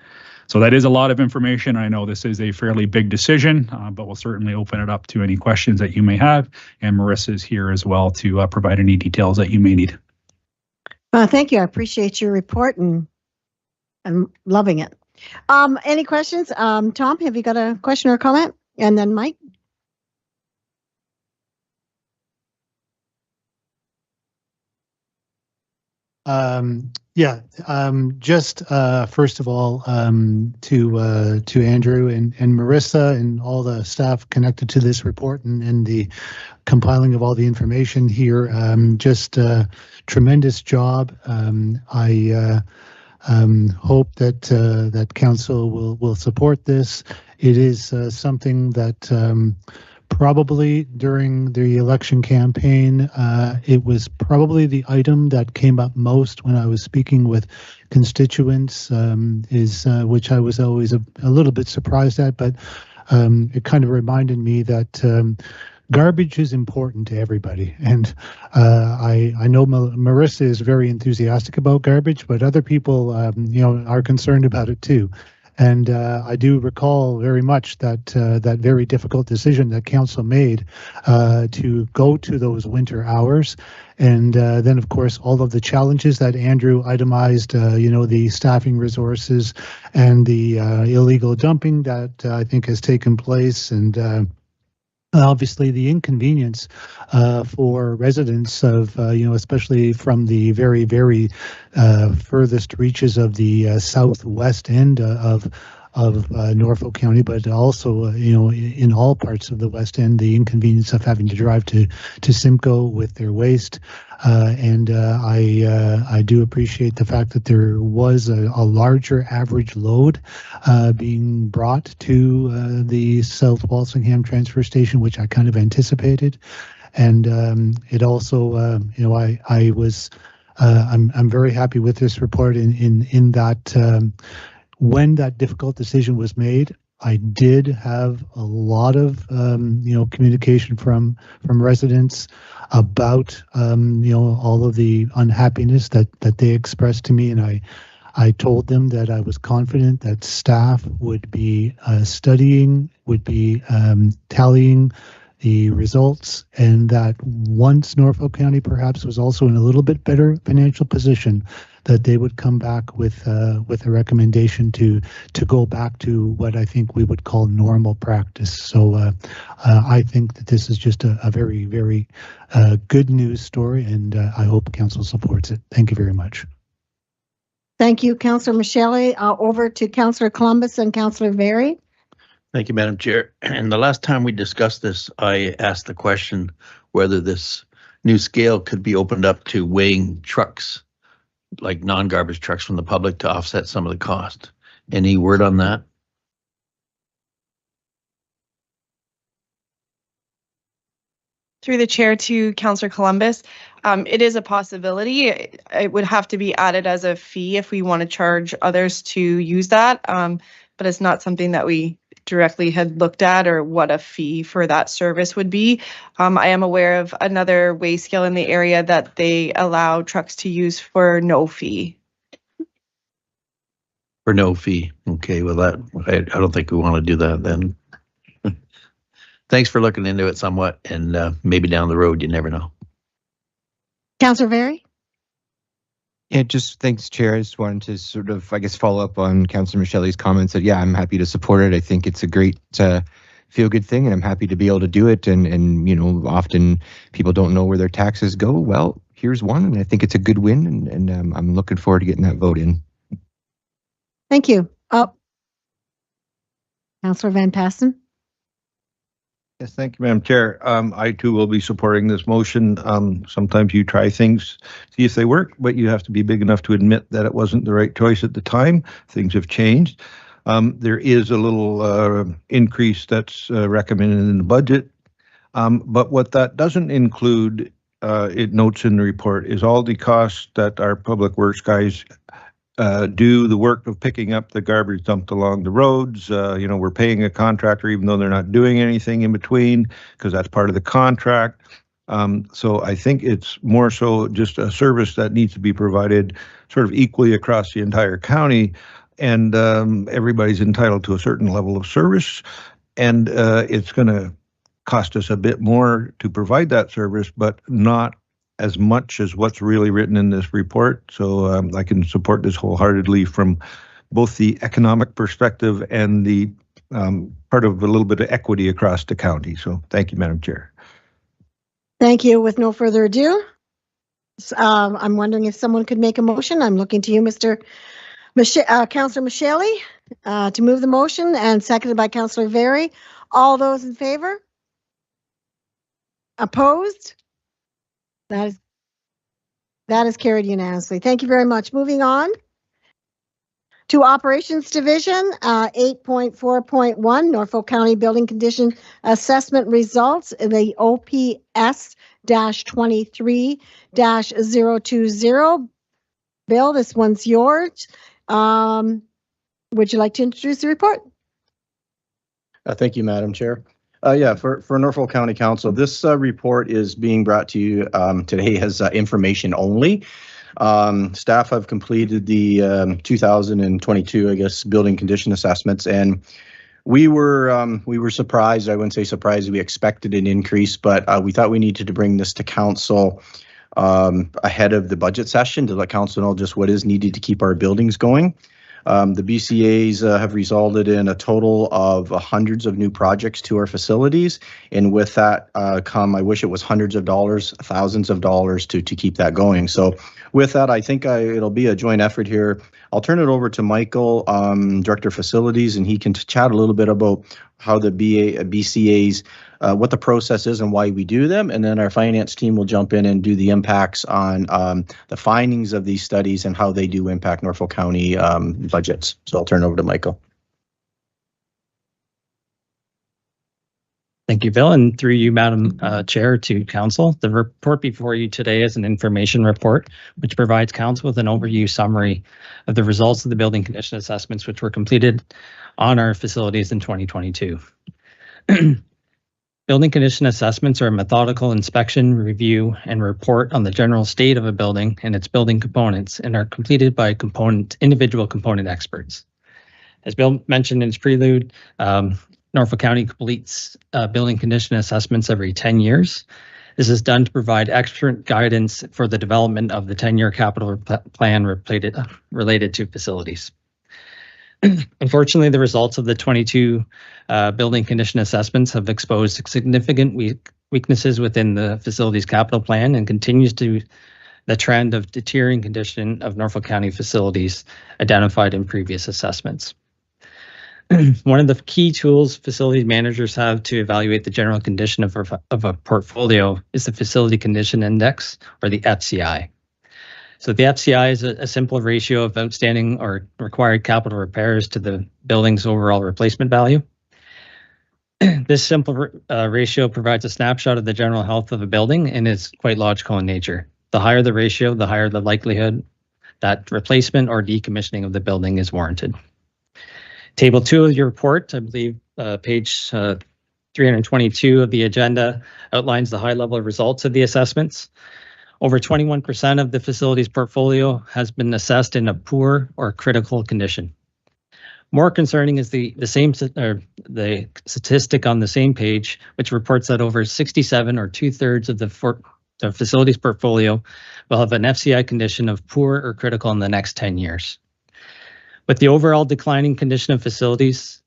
So that is a lot of information. I know this is a fairly big decision, but we'll certainly open it up to any questions that you may have, and Marissa is here as well to provide any details that you may need. Thank you. I appreciate your report, and I'm loving it. Any questions? Tom, have you got a question or comment? And then Mike. Just first of all, to Andrew and Marissa and all the staff connected to this report and the compiling of all the information here. Just a tremendous job. I hope that that council will support this. It is something that probably during the election campaign, it was probably the item that came up most when I was speaking with constituents, which I was always a little bit surprised at, but it kind of reminded me that garbage is important to everybody. And I know Marissa is very enthusiastic about garbage, but other people, are concerned about it too. And I do recall very much that that very difficult decision that council made to go to those winter hours. And then, of course, all of the challenges that Andrew itemized, the staffing resources and the illegal dumping that I think has taken place. And obviously the inconvenience for residents of, especially from the very, very furthest reaches of the southwest end of Norfolk County, but also, in all parts of the West End, the inconvenience of having to drive to Simcoe with their waste. And I do appreciate the fact that there was a larger average load being brought to the South Walsingham transfer station, which I kind of anticipated. And it also, I'm very happy with this report in that when that difficult decision was made, I did have a lot of communication from residents about all of the unhappiness that they expressed to me, and I told them that I was confident that staff would be studying, would be tallying the results, and that once Norfolk County perhaps was also in a little bit better financial position, that they would come back with a recommendation to go back to what I think we would call normal practice. So I think that this is just a very, very good news story, and I hope council supports it. Thank you very much. Thank you, Councillor Michelle. Over to Councillor Columbus and Councillor Very. Thank you, Madam Chair. And the last time we discussed this, I asked the question whether this new scale could be opened up to weighing trucks, like non-garbage trucks from the public, to offset some of the cost. Any word on that? Through the chair to Councillor Columbus, it is a possibility. It would have to be added as a fee if we want to charge others to use that, but it's not something that we directly had looked at or what a fee for that service would be. I am aware of another weigh scale in the area that they allow trucks to use for no fee. For no fee. Okay, well, that I don't think we want to do that then. Thanks for looking into it somewhat, and maybe down the road, you never know. Councillor Very. Yeah, just thanks, Chair. I just wanted to sort of, I guess, follow up on Councillor Michelle's comments that, yeah, I'm happy to support it. I think it's a great feel-good thing, and I'm happy to be able to do it. And often people don't know where their taxes go. Well, here's one, and I think it's a good win, and I'm looking forward to getting that vote in. Thank you. Councillor Van Passen. Yes, thank you, Madam Chair. I too will be supporting this motion. Sometimes you try things, see if they work, but you have to be big enough to admit that it wasn't the right choice at the time. Things have changed. There is a little increase that's recommended in the budget, but what that doesn't include, it notes in the report, is all the costs that our public works guys do the work of picking up the garbage dumped along the roads. We're paying a contractor even though they're not doing anything in between, because that's part of the contract. So I think it's more so just a service that needs to be provided sort of equally across the entire county, and everybody's entitled to a certain level of service, and it's going to cost us a bit more to provide that service, but not as much as what's really written in this report. So I can support this wholeheartedly from both the economic perspective and the part of a little bit of equity across the county. So thank you, Madam Chair. Thank you. With no further ado, I'm wondering if someone could make a motion. I'm looking to you, Councillor Michelle, to move the motion, and seconded by Councillor Very. All those in favor? Opposed? That is carried unanimously. Thank you very much. Moving on to Operations Division, 8.4.1, Norfolk County Building Condition Assessment Results, the OPS-23-020. Bill, this one's yours. Would you like to introduce the report? Thank you, Madam Chair. Yeah, for Norfolk County Council, this report is being brought to you today as information only. Staff have completed the 2022, I guess, building condition assessments, and we were surprised. I wouldn't say surprised. We expected an increase, but we thought we needed to bring this to council ahead of the budget session to let council know just what is needed to keep our buildings going. The BCAs have resulted in a total of hundreds of new projects to our facilities, and with that come, I wish it was hundreds of dollars, thousands of dollars to keep that going. So with that, I think it'll be a joint effort here. I'll turn it over to Michael, Director of Facilities, and he can chat a little bit about how the BCAs, what the process is and why we do them, and then our finance team will jump in and do the impacts on the findings of these studies and how they do impact Norfolk County budgets. So I'll turn it over to Michael. Thank you, Bill, and through you, Madam Chair, to Council. The report before you today is an information report, which provides Council with an overview summary of the results of the building condition assessments, which were completed on our facilities in 2022. Building condition assessments are a methodical inspection, review, and report on the general state of a building and its building components, and are completed by individual component experts. As Bill mentioned in his prelude, Norfolk County completes building condition assessments every 10 years. This is done to provide expert guidance for the development of the 10-year capital plan related to facilities. Unfortunately, the results of the 22 building condition assessments have exposed significant weaknesses within the facilities capital plan and continues to the trend of deteriorating condition of Norfolk County facilities identified in previous assessments. One of the key tools facility managers have to evaluate the general condition of a portfolio is the Facility Condition Index, or the FCI. So the FCI is a simple ratio of outstanding or required capital repairs to the building's overall replacement value. This simple ratio provides a snapshot of the general health of a building and is quite logical in nature. The higher the ratio, the higher the likelihood that replacement or decommissioning of the building is warranted. Table 2 of your report, I believe page 322 of the agenda, outlines the high-level results of the assessments. Over 21% of the facilities portfolio has been assessed in a poor or critical condition. More concerning is the statistic on the same page, which reports that over 67 or 2/3 of the facilities portfolio will have an FCI condition of poor or critical in the next 10 years. With the overall declining condition of facilities,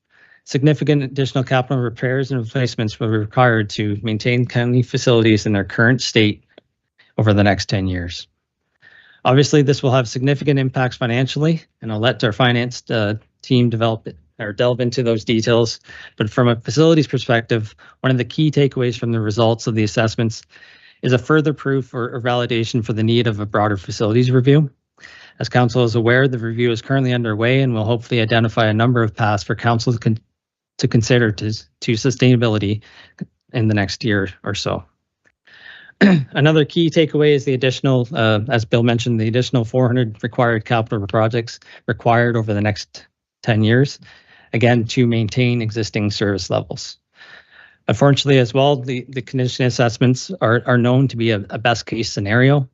significant additional capital repairs and replacements will be required to maintain county facilities in their current state over the next 10 years. Obviously, this will have significant impacts financially, and I'll let our finance team delve into those details. But from a facilities perspective, one of the key takeaways from the results of the assessments is a further proof or validation for the need of a broader facilities review. As Council is aware, the review is currently underway and will hopefully identify a number of paths for Council to consider to sustainability in the next year or so. Another key takeaway is the additional, as Bill mentioned, the additional 400 required capital projects required over the next 10 years, again, to maintain existing service levels. Unfortunately, as well, the condition assessments are known to be a best case scenario,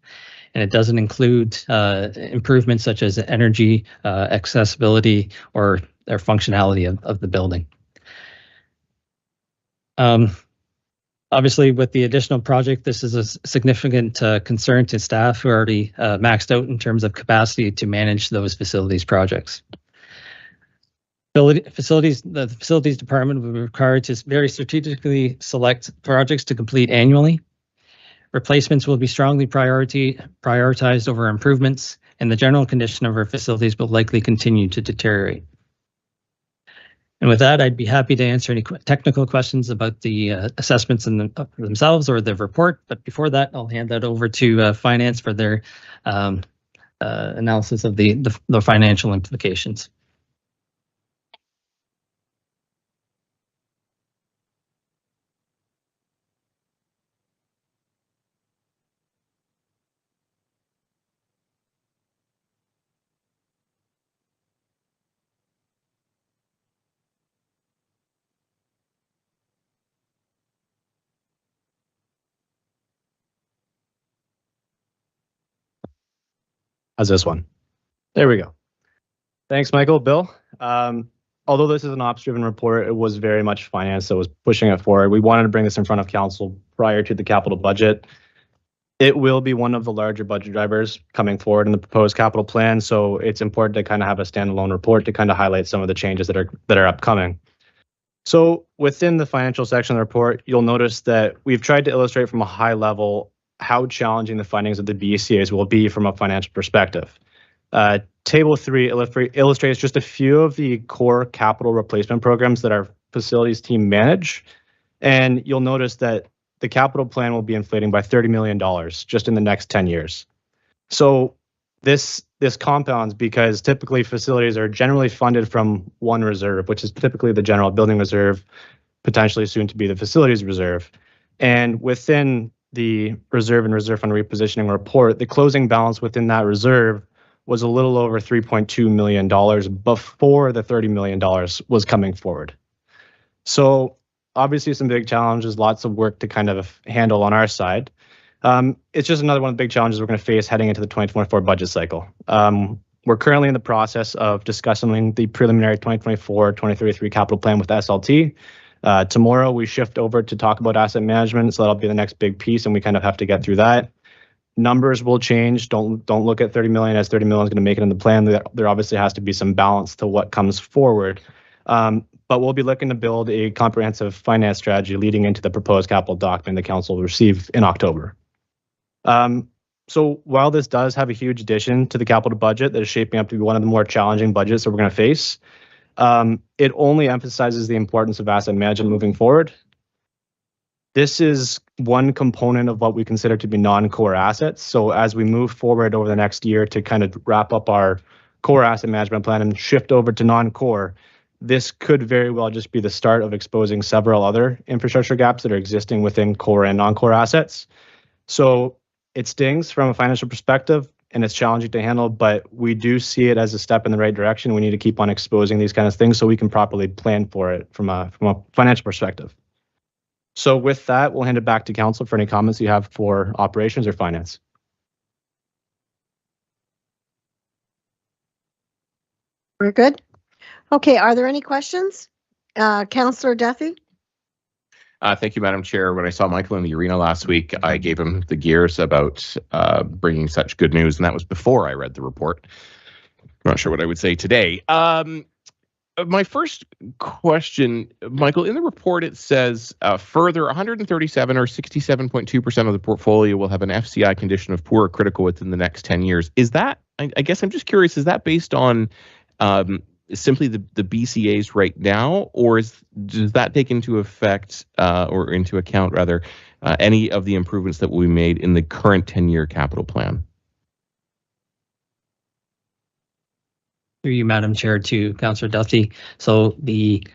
and it doesn't include improvements such as energy, accessibility, or functionality of the building. Obviously, with the additional project, this is a significant concern to staff who are already maxed out in terms of capacity to manage those facilities projects. The facilities department will be required to very strategically select projects to complete annually. Replacements will be strongly prioritized over improvements, and the general condition of our facilities will likely continue to deteriorate. And with that, I'd be happy to answer any technical questions about the assessments themselves or the report. But before that, I'll hand that over to Finance for their analysis of the financial implications. How's this one? There we go. Thanks, Michael. Bill. Although this is an ops-driven report, it was very much finance that was pushing it forward. We wanted to bring this in front of council prior to the capital budget. It will be one of the larger budget drivers coming forward in the proposed capital plan, so it's important to kind of have a standalone report to kind of highlight some of the changes that are upcoming. So within the financial section of the report, you'll notice that we've tried to illustrate from a high level how challenging the findings of the BCAs will be from a financial perspective. Table 3 illustrates just a few of the core capital replacement programs that our facilities team manage, and you'll notice that the capital plan will be inflating by $30 million just in the next 10 years. So this compounds because typically facilities are generally funded from one reserve, which is typically the general building reserve, potentially soon to be the facilities reserve. And within the reserve and reserve fund repositioning report, the closing balance within that reserve was a little over $3.2 million before the $30 million was coming forward. So obviously some big challenges, lots of work to kind of handle on our side. It's just another one of the big challenges we're going to face heading into the 2024 budget cycle. We're currently in the process of discussing the preliminary 2024-2033 capital plan with SLT. Tomorrow we shift over to talk about asset management, so that'll be the next big piece, and we kind of have to get through that. Numbers will change. Don't look at 30 million as 30 million is going to make it in the plan. There obviously has to be some balance to what comes forward. But we'll be looking to build a comprehensive finance strategy leading into the proposed capital document the council will receive in October. So while this does have a huge addition to the capital budget that is shaping up to be one of the more challenging budgets that we're going to face, it only emphasizes the importance of asset management moving forward. This is one component of what we consider to be non-core assets. So as we move forward over the next year to kind of wrap up our core asset management plan and shift over to non-core, this could very well just be the start of exposing several other infrastructure gaps that are existing within core and non-core assets. So it stings from a financial perspective and it's challenging to handle, but we do see it as a step in the right direction. We need to keep on exposing these kind of things so we can properly plan for it from a financial perspective. So with that, we'll hand it back to council for any comments you have for operations or finance. We're good. Okay, are there any questions? Councillor Duffy? Thank you, Madam Chair. When I saw Michael in the arena last week, I gave him the gears about bringing such good news, and that was before I read the report. I'm not sure what I would say today. My first question, Michael, in the report it says further 137 or 67.2% of the portfolio will have an FCI condition of poor or critical within the next 10 years. Is that, I guess I'm just curious, is that based on simply the BCAs right now, or does that take into effect or into account rather any of the improvements that will be made in the current 10-year capital plan? Through you, Madam Chair, to Councillor Duffy. So the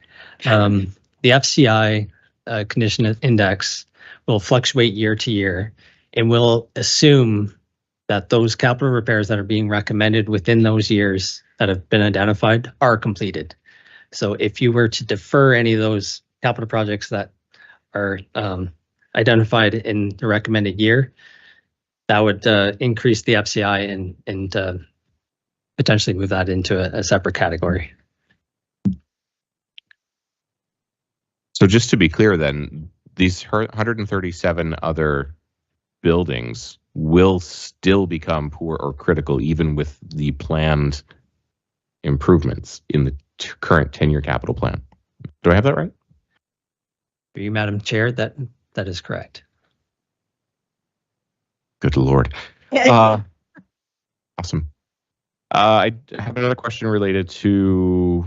FCI condition index will fluctuate year to year, and we'll assume that those capital repairs that are being recommended within those years that have been identified are completed. So if you were to defer any of those capital projects that are identified in the recommended year, that would increase the FCI and potentially move that into a separate category. So just to be clear then, these 137 other buildings will still become poor or critical even with the planned improvements in the current 10-year capital plan. Do I have that right? For you, Madam Chair, that is correct. Good Lord. Awesome. I have another question related to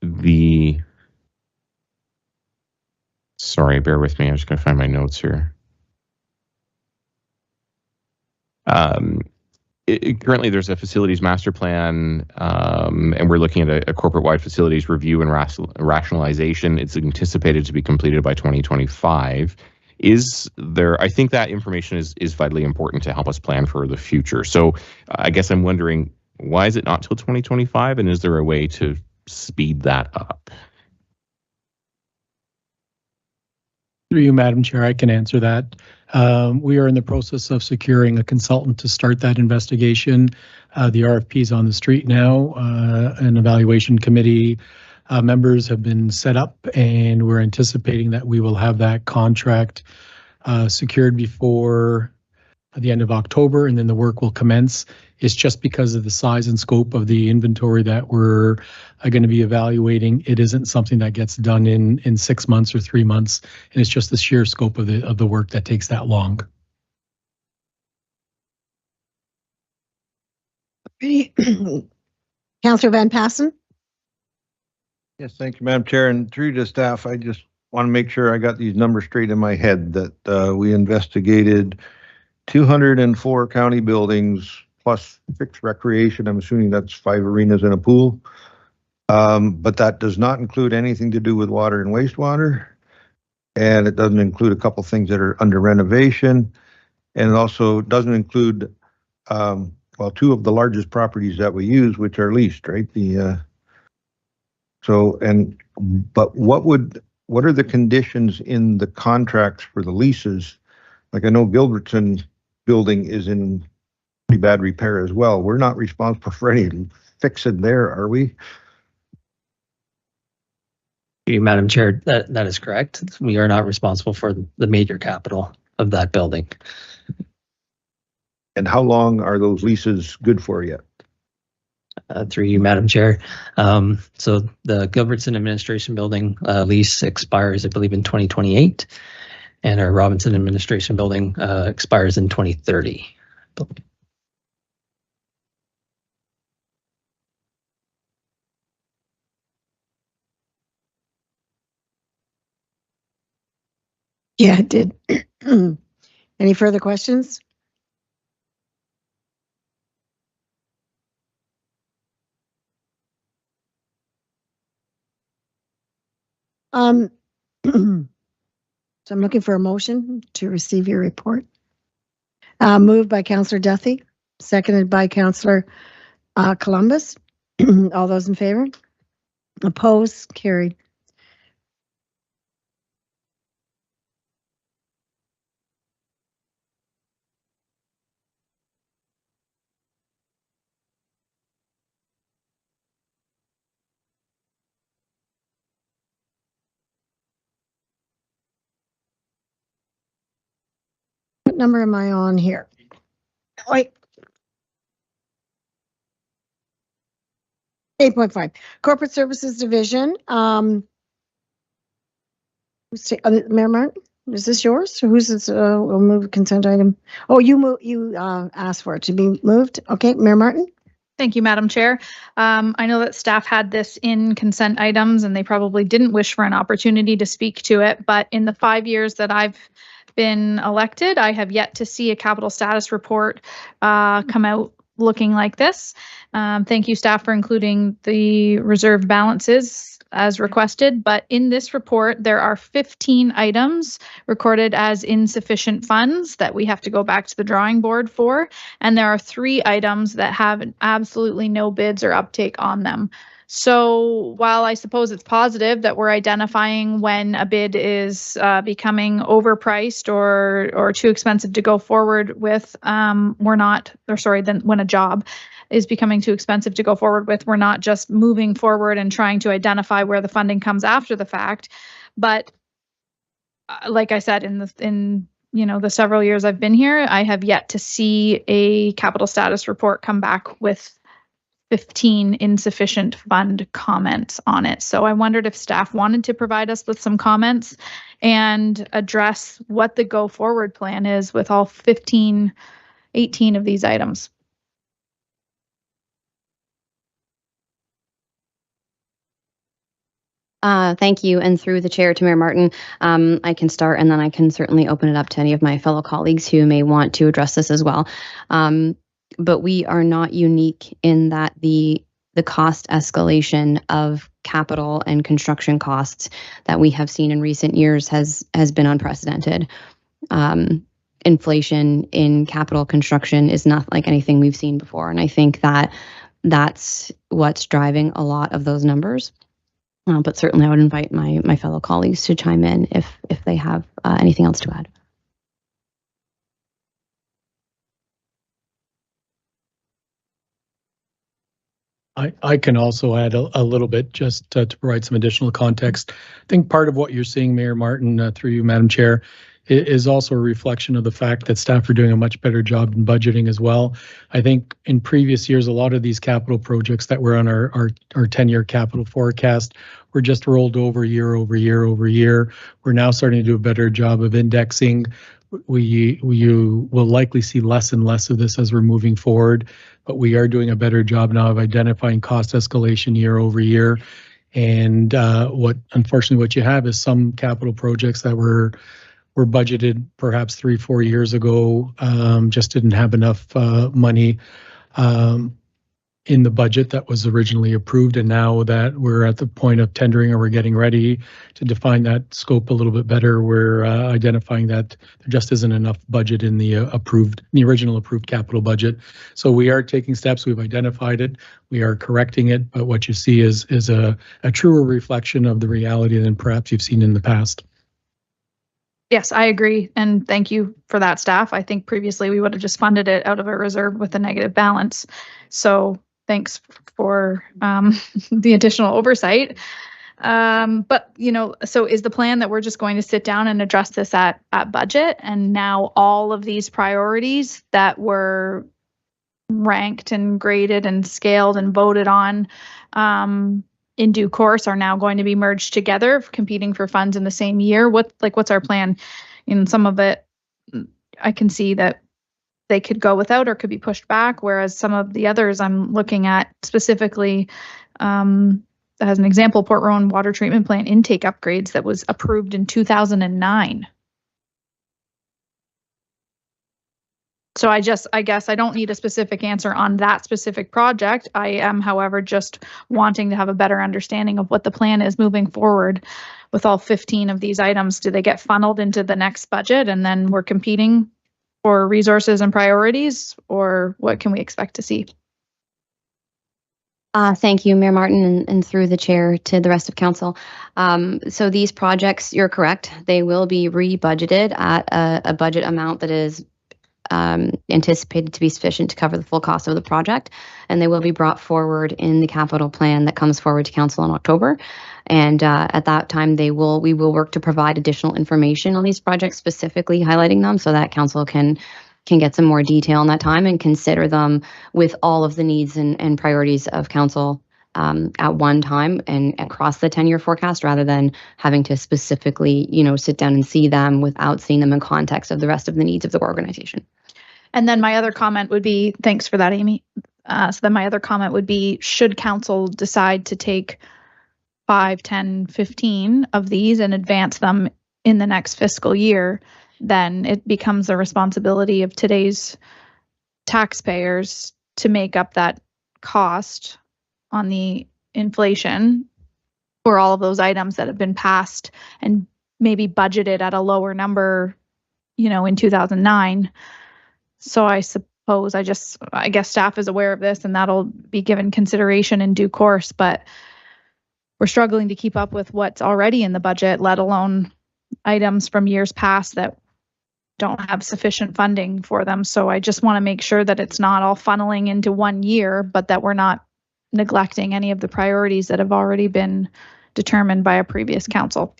the... Sorry, bear with me. I'm just going to find my notes here. Currently, there's a facilities master plan, and we're looking at a corporate-wide facilities review and rationalization. It's anticipated to be completed by 2025. Is there? I think that information is vitally important to help us plan for the future. So I guess I'm wondering, why is it not till 2025, and is there a way to speed that up? Through you, Madam Chair, I can answer that. We are in the process of securing a consultant to start that investigation. The RFP is on the street now. An evaluation committee members have been set up, and we're anticipating that we will have that contract secured before the end of October, and then the work will commence. It's just because of the size and scope of the inventory that we're going to be evaluating. It isn't something that gets done in 6 months or 3 months, and it's just the sheer scope of the work that takes that long. Councillor Van Passen? Yes, thank you, Madam Chair. And through the staff, I just want to make sure I got these numbers straight in my head, that we investigated 204 county buildings plus 6 recreation. I'm assuming that's 5 arenas and a pool. But that does not include anything to do with water and wastewater. And it doesn't include a couple things that are under renovation. And it also doesn't include, well, 2 of the largest properties that we use, which are leased, right? But what are the conditions in the contracts for the leases? Like, I know Gilbertson building is in pretty bad repair as well. We're not responsible for any fixing there, are we? Madam Chair, that is correct. We are not responsible for the major capital of that building. And how long are those leases good for yet? Through you, Madam Chair. So the Gilbertson Administration Building lease expires, I believe, in 2028, and our Robinson Administration Building expires in 2030. Yeah, it did. Any further questions? So I'm looking for a motion to receive your report. Moved by Councillor Duthie, seconded by Councillor Columbus. All those in favor? Opposed? Carried. What number am I on here? Wait. 8.5. Corporate Services Division. Mayor Martin, is this yours? Or who's this? We'll move consent item. Oh, you asked for it to be moved. Okay, Mayor Martin. Thank you, Madam Chair. I know that staff had this in consent items and they probably didn't wish for an opportunity to speak to it, but in the 5 years that I've been elected, I have yet to see a capital status report come out looking like this. Thank you, staff, for including the reserve balances as requested, but in this report, there are 15 items recorded as insufficient funds that we have to go back to the drawing board for, and there are 3 items that have absolutely no bids or uptake on them. So while I suppose it's positive that we're identifying when a bid is becoming overpriced or too expensive to go forward with, when a job is becoming too expensive to go forward with, we're not just moving forward and trying to identify where the funding comes after the fact. But like I said, in the several years I've been here, I have yet to see a capital status report come back with 15 insufficient fund comments on it. So I wondered if staff wanted to provide us with some comments and address what the go forward plan is with all 18 of these items. Thank you. And through the chair to Mayor Martin, I can start and then I can certainly open it up to any of my fellow colleagues who may want to address this as well. But we are not unique in that the cost escalation of capital and construction costs that we have seen in recent years has been unprecedented. Inflation in capital construction is not like anything we've seen before. And I think that that's what's driving a lot of those numbers. But certainly I would invite my fellow colleagues to chime in if they have anything else to add. I can also add a little bit just to provide some additional context. I think part of what you're seeing, Mayor Martin, through you, Madam Chair, is also a reflection of the fact that staff are doing a much better job in budgeting as well. I think in previous years, a lot of these capital projects that were on our 10-year capital forecast were just rolled over year over year over year. We're now starting to do a better job of indexing. You will likely see less and less of this as we're moving forward, but we are doing a better job now of identifying cost escalation year over year. And unfortunately, what you have is some capital projects that were budgeted perhaps 3-4 years ago, just didn't have enough money in the budget that was originally approved. And now that we're at the point of tendering or we're getting ready to define that scope a little bit better, we're identifying that there just isn't enough budget in the original approved capital budget. So we are taking steps. We've identified it. We are correcting it. But what you see is a truer reflection of the reality than perhaps you've seen in the past. Yes, I agree. And thank you for that, staff. I think previously we would have just funded it out of a reserve with a negative balance. So thanks for the additional oversight. But, so is the plan that we're just going to sit down and address this at budget? And now all of these priorities that were ranked and graded and scaled and voted on in due course are now going to be merged together, competing for funds in the same year? What's our plan? In some of it, I can see that they could go without or could be pushed back, whereas some of the others I'm looking at specifically, as an example, Port Rowan water treatment plant intake upgrades that was approved in 2009. So I guess I don't need a specific answer on that specific project. I am, however, just wanting to have a better understanding of what the plan is moving forward with all 15 of these items. Do they get funneled into the next budget and then we're competing for resources and priorities, or what can we expect to see? Thank you, Mayor Martin, and through the chair to the rest of council. So these projects, you're correct, they will be re-budgeted at a budget amount that is anticipated to be sufficient to cover the full cost of the project, and they will be brought forward in the capital plan that comes forward to council in October. And at that time, we will work to provide additional information on these projects, specifically highlighting them so that council can get some more detail in that time and consider them with all of the needs and priorities of council at one time and across the 10-year forecast, rather than having to specifically, sit down and see them without seeing them in context of the rest of the needs of the organization. And then my other comment would be, thanks for that, Amy. So then my other comment would be, should council decide to take 5, 10, 15 of these and advance them in the next fiscal year, then it becomes the responsibility of today's taxpayers to make up that cost on the inflation for all of those items that have been passed and maybe budgeted at a lower number, in 2009. So I suppose I guess staff is aware of this and that'll be given consideration in due course, but we're struggling to keep up with what's already in the budget, let alone items from years past that don't have sufficient funding for them. So I just want to make sure that it's not all funneling into one year, but that we're not neglecting any of the priorities that have already been determined by a previous council,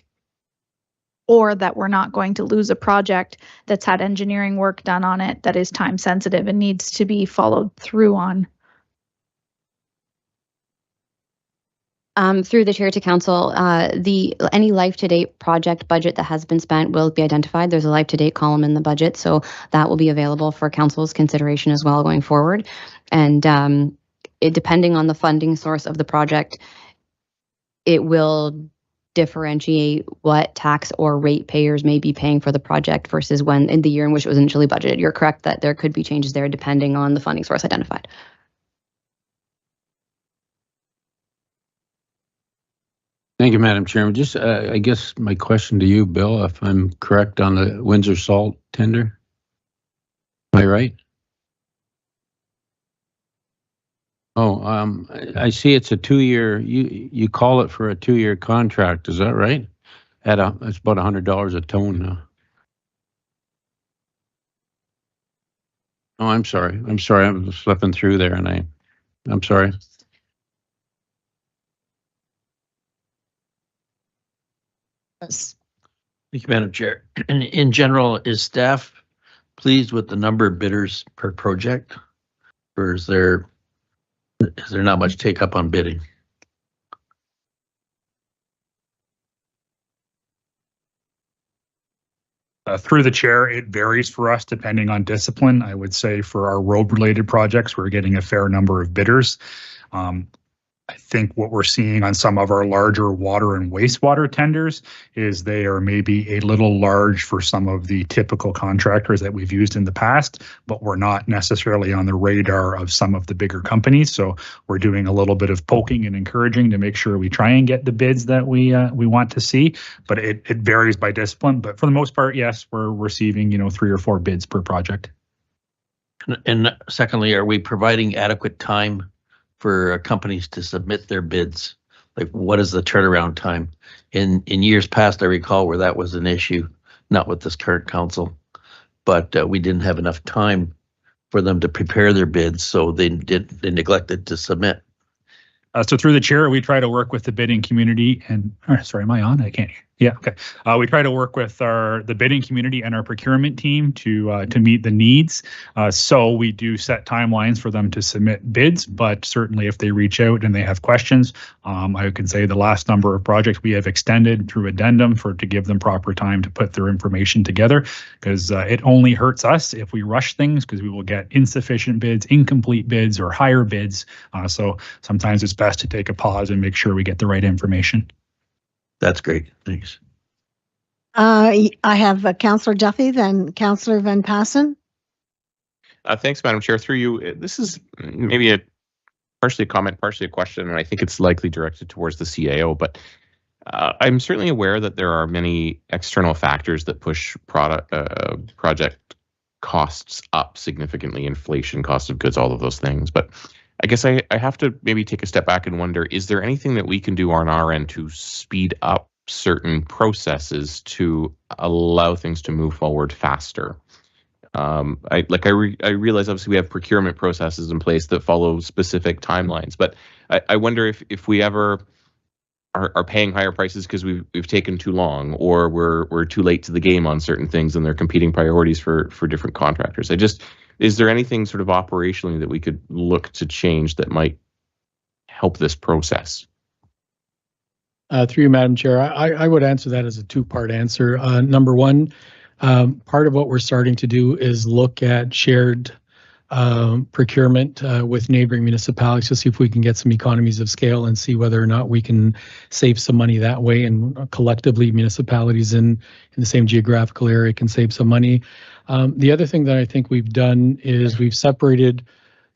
or that we're not going to lose a project that's had engineering work done on it that is time sensitive and needs to be followed through on. Through the chair to council, any life-to-date project budget that has been spent will be identified. There's a life-to-date column in the budget, so that will be available for council's consideration as well going forward. And depending on the funding source of the project, it will differentiate what tax or rate payers may be paying for the project versus when in the year in which it was initially budgeted. You're correct that there could be changes there depending on the funding source identified. Thank you, Madam Chairman. Just, I guess my question to you, Bill, if I'm correct on the Windsor Salt tender, am I right? Oh, I see it's a 2-year, you call it for a 2-year contract, is that right? It's about $100 a ton now. Oh, I'm sorry. I'm slipping through there and I'm sorry. Yes. Thank you, Madam Chair. And in general, is staff pleased with the number of bidders per project? Or is there not much take up on bidding? Through the chair, it varies for us depending on discipline. I would say for our road-related projects, we're getting a fair number of bidders. I think what we're seeing on some of our larger water and wastewater tenders is they are maybe a little large for some of the typical contractors that we've used in the past, but we're not necessarily on the radar of some of the bigger companies. So we're doing a little bit of poking and encouraging to make sure we try and get the bids that we want to see. But it varies by discipline. But for the most part, yes, we're receiving 3 or 4 bids per project. And secondly, are we providing adequate time for companies to submit their bids? Like, what is the turnaround time? In years past, I recall where that was an issue, not with this current council, but we didn't have enough time for them to prepare their bids, so they neglected to submit. So through the chair, we try to work with the bidding community and, sorry, am I on? I can't. Yeah, okay. We try to work with the bidding community and our procurement team to meet the needs. So we do set timelines for them to submit bids, but certainly if they reach out and they have questions, I can say the last number of projects we have extended through addendum to give them proper time to put their information together, because it only hurts us if we rush things, because we will get insufficient bids, incomplete bids, or higher bids. So sometimes it's best to take a pause and make sure we get the right information. That's great. Thanks. I have Councillor Duffy, then Councillor Van Passen. Thanks, Madam Chair. Through you, this is maybe partially a comment, partially a question, and I think it's likely directed towards the CAO, but I'm certainly aware that there are many external factors that push project costs up significantly, inflation, cost of goods, all of those things. But I guess I have to maybe take a step back and wonder, is there anything that we can do on our end to speed up certain processes to allow things to move forward faster? I realize obviously we have procurement processes in place that follow specific timelines, but I wonder if we ever are paying higher prices because we've taken too long, or we're too late to the game on certain things and they're competing priorities for different contractors. Is there anything sort of operationally that we could look to change that might help this process? Through you, Madam Chair, I would answer that as a 2-part answer. Number one, part of what we're starting to do is look at shared procurement with neighboring municipalities to see if we can get some economies of scale and see whether or not we can save some money that way, and collectively municipalities in the same geographical area can save some money. The other thing that I think we've done is we've separated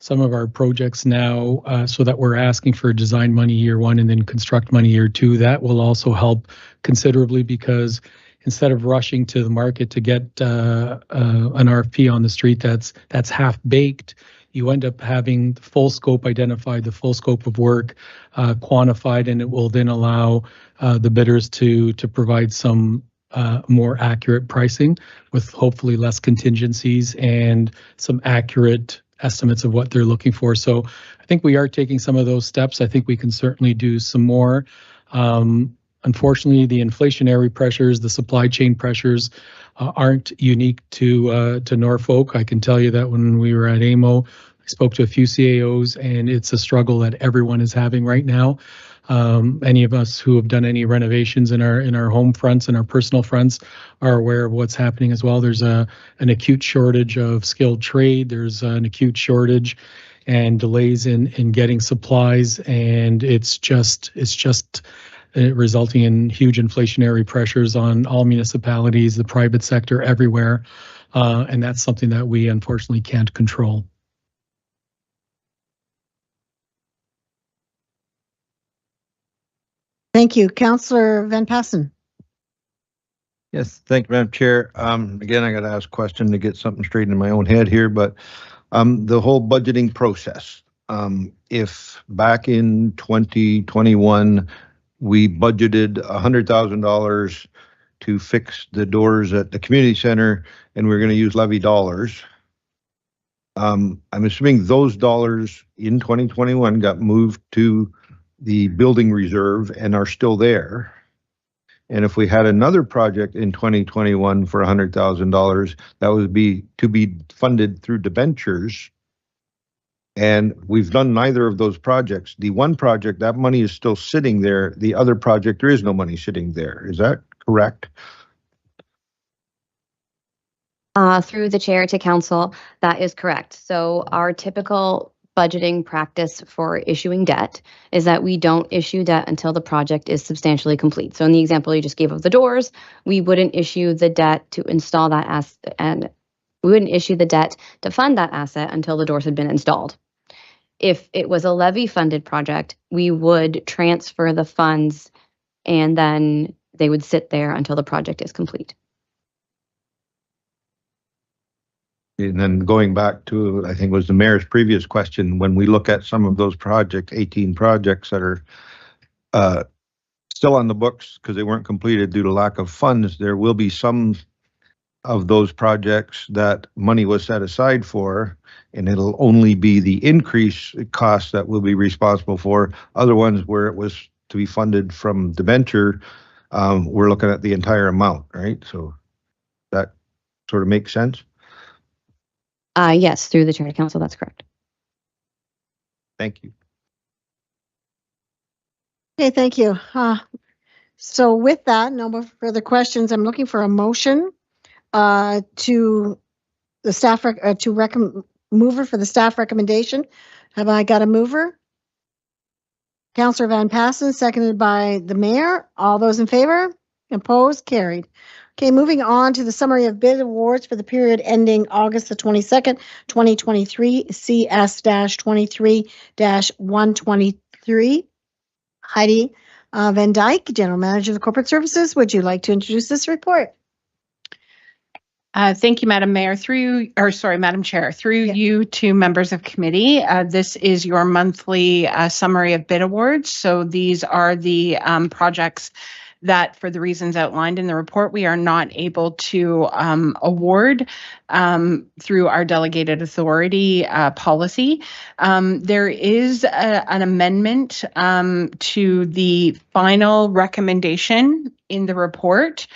some of our projects now so that we're asking for design money year 1 and then construct money year 2. That will also help considerably, because instead of rushing to the market to get an RFP on the street that's half baked, you end up having the full scope identified, the full scope of work quantified, and it will then allow the bidders to provide some more accurate pricing with hopefully less contingencies and some accurate estimates of what they're looking for. So I think we are taking some of those steps. I think we can certainly do some more. Unfortunately, the inflationary pressures, the supply chain pressures aren't unique to Norfolk. I can tell you that when we were at AMO, I spoke to a few CAOs, and it's a struggle that everyone is having right now. Any of us who have done any renovations in our home fronts and our personal fronts are aware of what's happening as well. There's an acute shortage of skilled trade. There's an acute shortage and delays in getting supplies, and it's just resulting in huge inflationary pressures on all municipalities, the private sector, everywhere, and that's something that we unfortunately can't control. Thank you. Councillor Van Passen. Yes, thank you, Madam Chair. Again, I got to ask a question to get something straight in my own head here, but the whole budgeting process, if back in 2021, we budgeted $100,000 to fix the doors at the community center and we're going to use levy dollars. I'm assuming those dollars in 2021 got moved to the building reserve and are still there. And if we had another project in 2021 for $100,000, that would be to be funded through debentures. And we've done neither of those projects. The one project, that money is still sitting there. The other project, there is no money sitting there. Is that correct? Through the chair to council, that is correct. So our typical budgeting practice for issuing debt is that we don't issue debt until the project is substantially complete. So in the example you just gave of the doors, we wouldn't issue the debt to install that asset, and we wouldn't issue the debt to fund that asset until the doors had been installed. If it was a levy funded project, we would transfer the funds and then they would sit there until the project is complete. And then going back to, I think it was the mayor's previous question, when we look at some of those projects, 18 projects that are still on the books because they weren't completed due to lack of funds, there will be some of those projects that money was set aside for, and it'll only be the increase cost that we'll be responsible for. Other ones where it was to be funded from debenture, we're looking at the entire amount, right? So that sort of makes sense. Yes, through the chair to council, that's correct. Thank you. Okay, thank you. So with that, no more further questions. I'm looking for a motion to the staff mover for the staff recommendation. Have I got a mover? Councillor Van Passen, seconded by the mayor. All those in favor? Opposed? Carried. Okay, moving on to the summary of bid awards for the period ending August the 22nd, 2023, CS-23-123. Heidi Van Dyke, General Manager of Corporate Services, would you like to introduce this report? Thank you, Madam Mayor. Madam Chair, through you to members of committee. This is your monthly summary of bid awards. So these are the projects that, for the reasons outlined in the report, we are not able to award through our delegated authority policy. There is an amendment to the final recommendation in the report,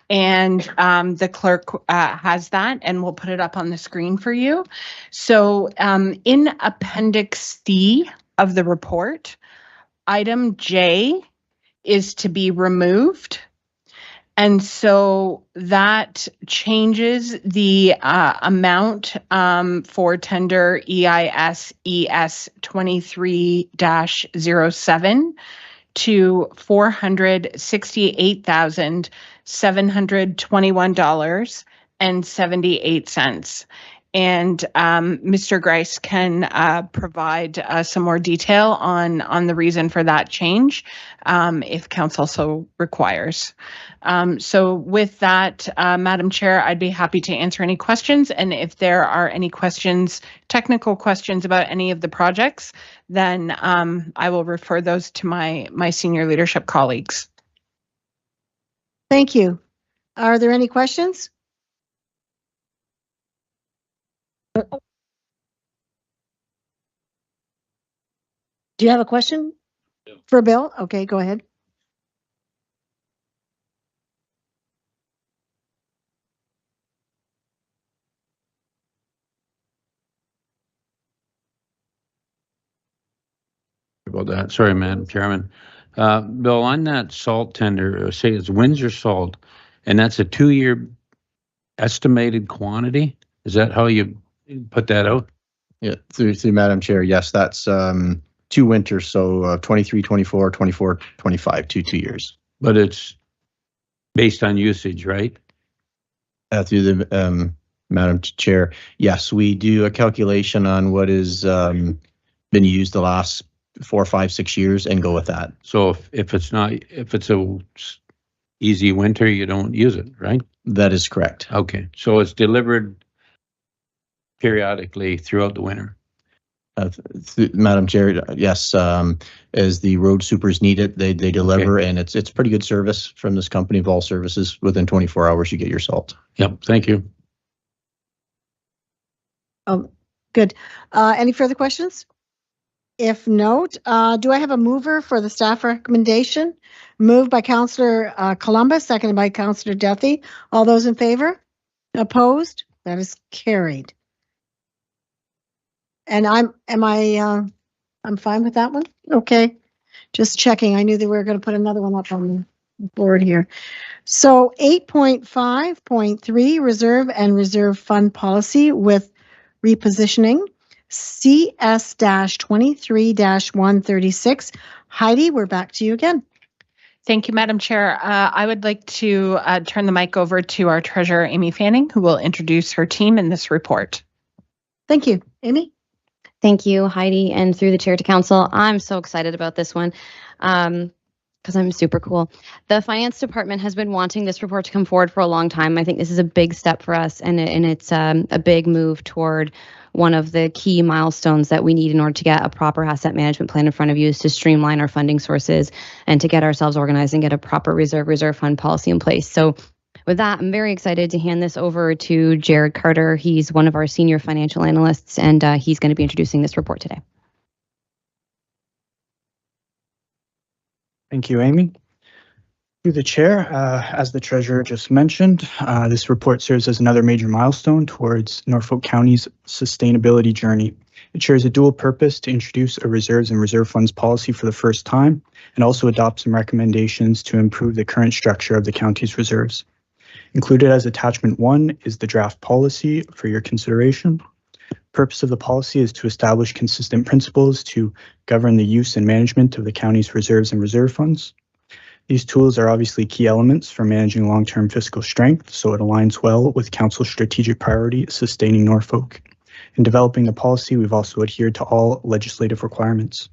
and the clerk has that, and we'll put it up on the screen for you. So in Appendix C of the report, item J is to be removed. And so that changes the amount for tender EIS ES 23-07 to $468,721.78. And Mr. Grice can provide some more detail on the reason for that change if council so requires. So with that, Madam Chair, I'd be happy to answer any questions. And if there are any questions, technical questions about any of the projects, then I will refer those to my senior leadership colleagues. Thank you. Are there any questions? Do you have a question for Bill? Okay, go ahead. About that. Sorry, Madam Chairman. Bill, on that salt tender, say it's Windsor salt, and that's a 2-year estimated quantity. Is that how you put that out? Yeah, through Madam Chair, yes, that's 2 winters, so 23, 24, 24, 25, 2 years. But it's based on usage, right? Through the Madam Chair, yes, we do a calculation on what is been used the last 4, 5, 6 years and go with that. So if it's a easy winter, you don't use it, right? That is correct. Okay, so it's delivered periodically throughout the winter. Madam Chair, yes, as the road supers need it, they deliver, and it's pretty good service from this company of all services. Within 24 hours, you get your salt. Yep, thank you. Good. Any further questions? If not, do I have a mover for the staff recommendation? Moved by Councillor Columbus, seconded by Councillor Duthie. All those in favor? Opposed? That is carried. And I'm fine with that one. Okay, just checking. I knew that we were going to put another one up on the board here. So 8.5.3 reserve and reserve fund policy with repositioning. CS-23-136. Heidi, we're back to you again. Thank you, Madam Chair. I would like to turn the mic over to our Treasurer, Amy Fanning, who will introduce her team in this report. Thank you. Amy? Thank you, Heidi, and through the chair to council. I'm so excited about this one because I'm super cool. The finance department has been wanting this report to come forward for a long time. I think this is a big step for us, and it's a big move toward one of the key milestones that we need in order to get a proper asset management plan in front of you, is to streamline our funding sources and to get ourselves organized and get a proper reserve fund policy in place. So with that, I'm very excited to hand this over to Jared Carter. He's one of our senior financial analysts, and he's going to be introducing this report today. Thank you, Amy. Through the chair, as the treasurer just mentioned, this report serves as another major milestone towards Norfolk County's sustainability journey. It shares a dual purpose to introduce a reserves and reserve funds policy for the first time, and also adopt some recommendations to improve the current structure of the county's reserves. Included as attachment 1 is the draft policy for your consideration. The purpose of the policy is to establish consistent principles to govern the use and management of the county's reserves and reserve funds. These tools are obviously key elements for managing long-term fiscal strength, so it aligns well with Council's strategic priority, sustaining Norfolk. In developing the policy, we've also adhered to all legislative requirements.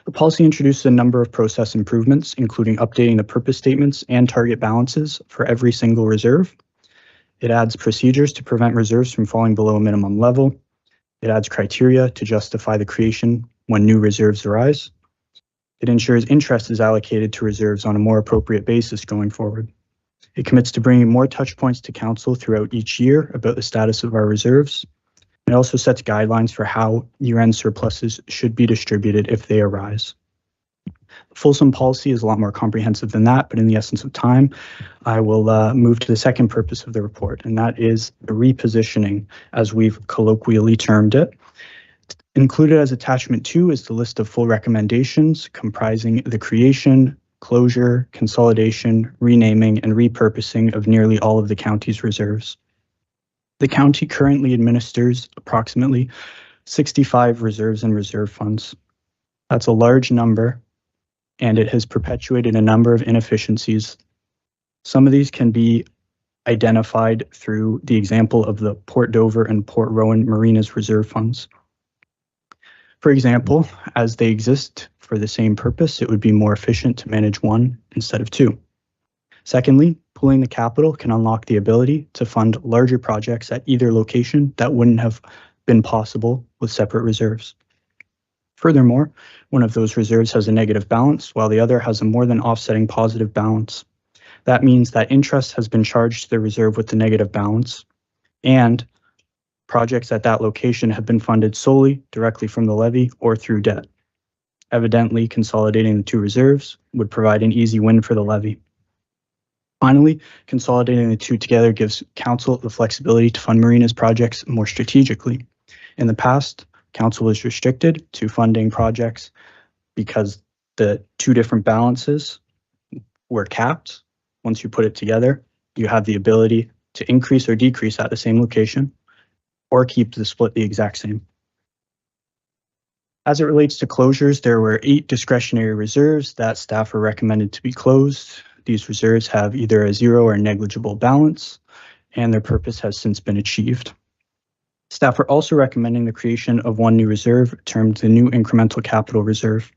The policy introduces a number of process improvements, including updating the purpose statements and target balances for every single reserve. It adds procedures to prevent reserves from falling below a minimum level. It adds criteria to justify the creation when new reserves arise. It ensures interest is allocated to reserves on a more appropriate basis going forward. It commits to bringing more touch points to Council throughout each year about the status of our reserves. It also sets guidelines for how year-end surpluses should be distributed if they arise. The fulsome policy is a lot more comprehensive than that, but in the essence of time, I will move to the second purpose of the report, and that is the repositioning, as we've colloquially termed it. Included as attachment 2 is the list of full recommendations comprising the creation, closure, consolidation, renaming, and repurposing of nearly all of the county's reserves. The county currently administers approximately 65 reserves and reserve funds. That's a large number, and it has perpetuated a number of inefficiencies. Some of these can be identified through the example of the Port Dover and Port Rowan Marinas reserve funds. For example, as they exist for the same purpose, it would be more efficient to manage one instead of two. Secondly, pooling the capital can unlock the ability to fund larger projects at either location that wouldn't have been possible with separate reserves. Furthermore, one of those reserves has a negative balance, while the other has a more than offsetting positive balance. That means that interest has been charged to the reserve with the negative balance, and projects at that location have been funded solely directly from the levy or through debt. Evidently, consolidating the two reserves would provide an easy win for the levy. Finally, consolidating the two together gives Council the flexibility to fund marinas projects more strategically. In the past, Council was restricted to funding projects because the two different balances were capped. Once you put it together, you have the ability to increase or decrease at the same location, or keep the split the exact same. As it relates to closures, there were 8 discretionary reserves that staff are recommended to be closed. These reserves have either a zero or negligible balance, and their purpose has since been achieved. Staff are also recommending the creation of one new reserve termed the New Incremental Capital Reserve.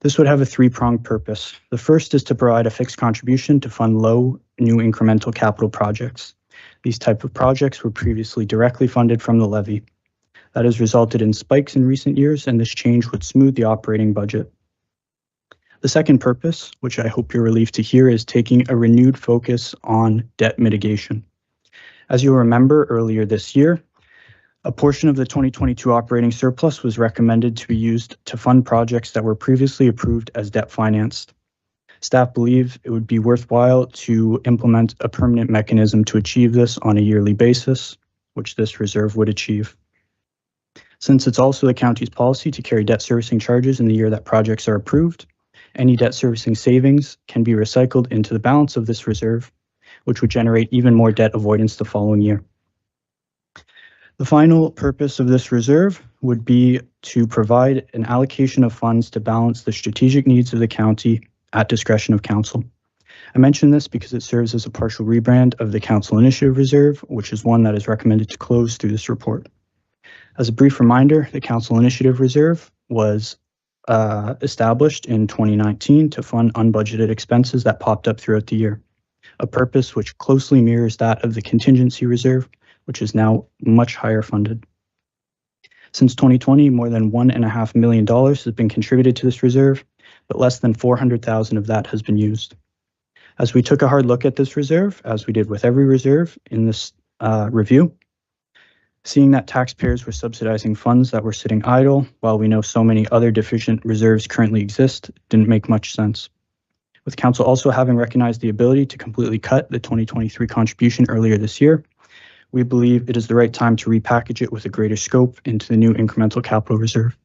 This would have a 3-pronged purpose. The first is to provide a fixed contribution to fund low new incremental capital projects. These type of projects were previously directly funded from the levy. That has resulted in spikes in recent years, and this change would smooth the operating budget. The second purpose, which I hope you're relieved to hear, is taking a renewed focus on debt mitigation. As you'll remember, earlier this year, a portion of the 2022 operating surplus was recommended to be used to fund projects that were previously approved as debt financed. Staff believe it would be worthwhile to implement a permanent mechanism to achieve this on a yearly basis, which this reserve would achieve. Since it's also the county's policy to carry debt servicing charges in the year that projects are approved, any debt servicing savings can be recycled into the balance of this reserve, which would generate even more debt avoidance the following year. The final purpose of this reserve would be to provide an allocation of funds to balance the strategic needs of the county at discretion of council. I mention this because it serves as a partial rebrand of the Council Initiative Reserve, which is one that is recommended to close through this report. As a brief reminder, the Council Initiative Reserve was established in 2019 to fund unbudgeted expenses that popped up throughout the year, a purpose which closely mirrors that of the Contingency Reserve, which is now much higher funded. Since 2020, more than $1.5 million has been contributed to this reserve, but less than $400,000 of that has been used. As we took a hard look at this reserve, as we did with every reserve in this review, seeing that taxpayers were subsidizing funds that were sitting idle while we know so many other deficient reserves currently exist didn't make much sense. With council also having recognized the ability to completely cut the 2023 contribution earlier this year, we believe it is the right time to repackage it with a greater scope into the new incremental capital reserve.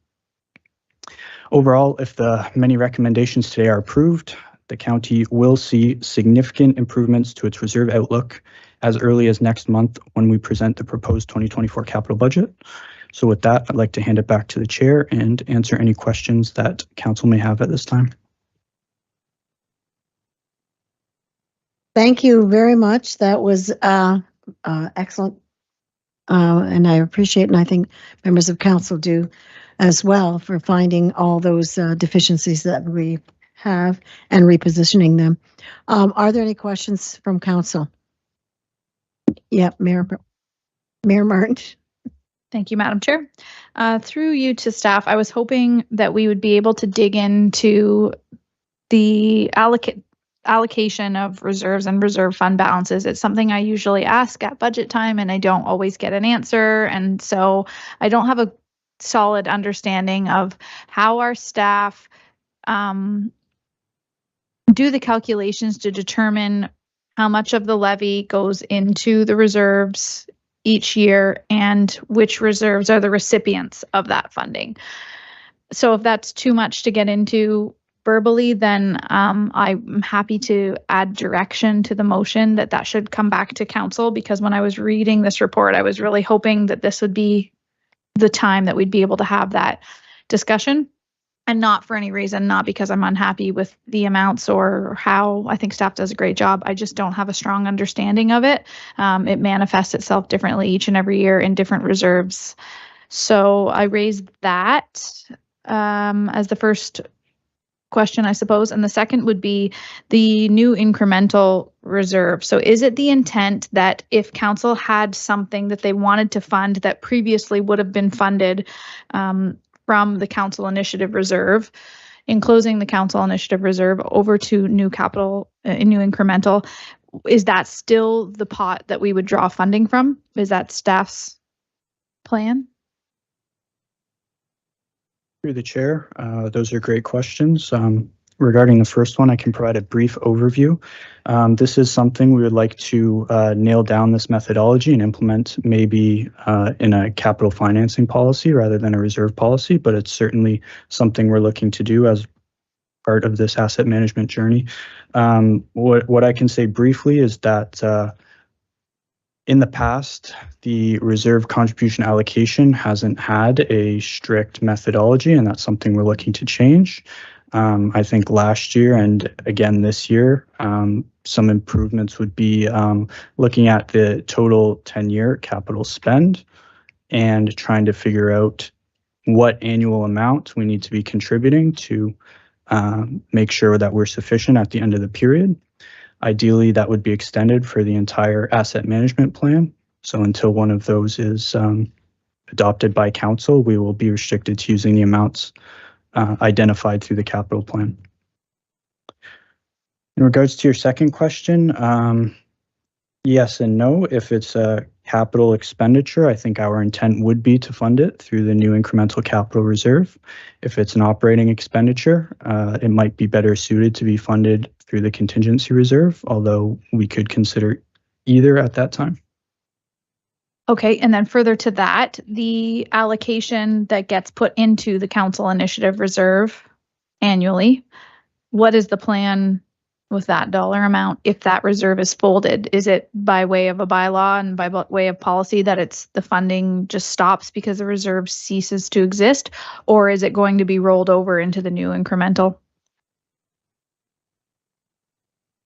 Overall, if the many recommendations today are approved, the county will see significant improvements to its reserve outlook as early as next month when we present the proposed 2024 capital budget. So with that, I'd like to hand it back to the chair and answer any questions that council may have at this time. Thank you very much. That was excellent. And I appreciate, and I think members of council do as well, for finding all those deficiencies that we have and repositioning them. Are there any questions from council? Yep, Mayor Martin. Thank you, Madam Chair. Through you to staff, I was hoping that we would be able to dig into the allocation of reserves and reserve fund balances. It's something I usually ask at budget time and I don't always get an answer. And so I don't have a solid understanding of how our staff do the calculations to determine how much of the levy goes into the reserves each year and which reserves are the recipients of that funding. So if that's too much to get into verbally, then I'm happy to add direction to the motion that should come back to council, because when I was reading this report, I was really hoping that this would be the time that we'd be able to have that discussion, and not for any reason, not because I'm unhappy with the amounts or how. I think staff does a great job. I just don't have a strong understanding of it. It manifests itself differently each and every year in different reserves. So I raised that as the first question, I suppose. And the second would be the new incremental reserve. So is it the intent that if council had something that they wanted to fund that previously would have been funded from the council initiative reserve, in closing the council initiative reserve over to new capital, new incremental, is that still the pot that we would draw funding from? Is that staff's plan? Through the chair, those are great questions. Regarding the first one, I can provide a brief overview. This is something we would like to nail down this methodology and implement maybe in a capital financing policy rather than a reserve policy, but it's certainly something we're looking to do as part of this asset management journey. What I can say briefly is that in the past, the reserve contribution allocation hasn't had a strict methodology, and that's something we're looking to change. I think last year and again this year, some improvements would be looking at the total 10-year capital spend and trying to figure out what annual amount we need to be contributing to make sure that we're sufficient at the end of the period. Ideally, that would be extended for the entire asset management plan. So until one of those is adopted by council, we will be restricted to using the amounts identified through the capital plan. In regards to your second question, yes and no. If it's a capital expenditure, I think our intent would be to fund it through the new incremental capital reserve. If it's an operating expenditure, it might be better suited to be funded through the contingency reserve, although we could consider either at that time. Okay, and then further to that, the allocation that gets put into the council initiative reserve annually, what is the plan with that dollar amount if that reserve is folded? Is it by way of a bylaw and by way of policy that it's the funding just stops because the reserve ceases to exist, or is it going to be rolled over into the new incremental?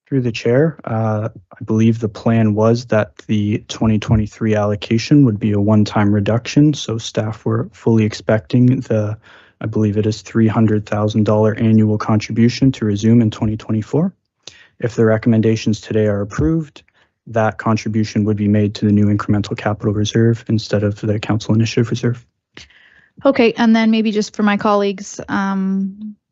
Through the chair, I believe the plan was that the 2023 allocation would be a one-time reduction, so staff were fully expecting the, I believe it is $300,000 annual contribution to resume in 2024. If the recommendations today are approved, that contribution would be made to the new incremental capital reserve instead of the council initiative reserve. Okay, and then maybe just for my colleagues,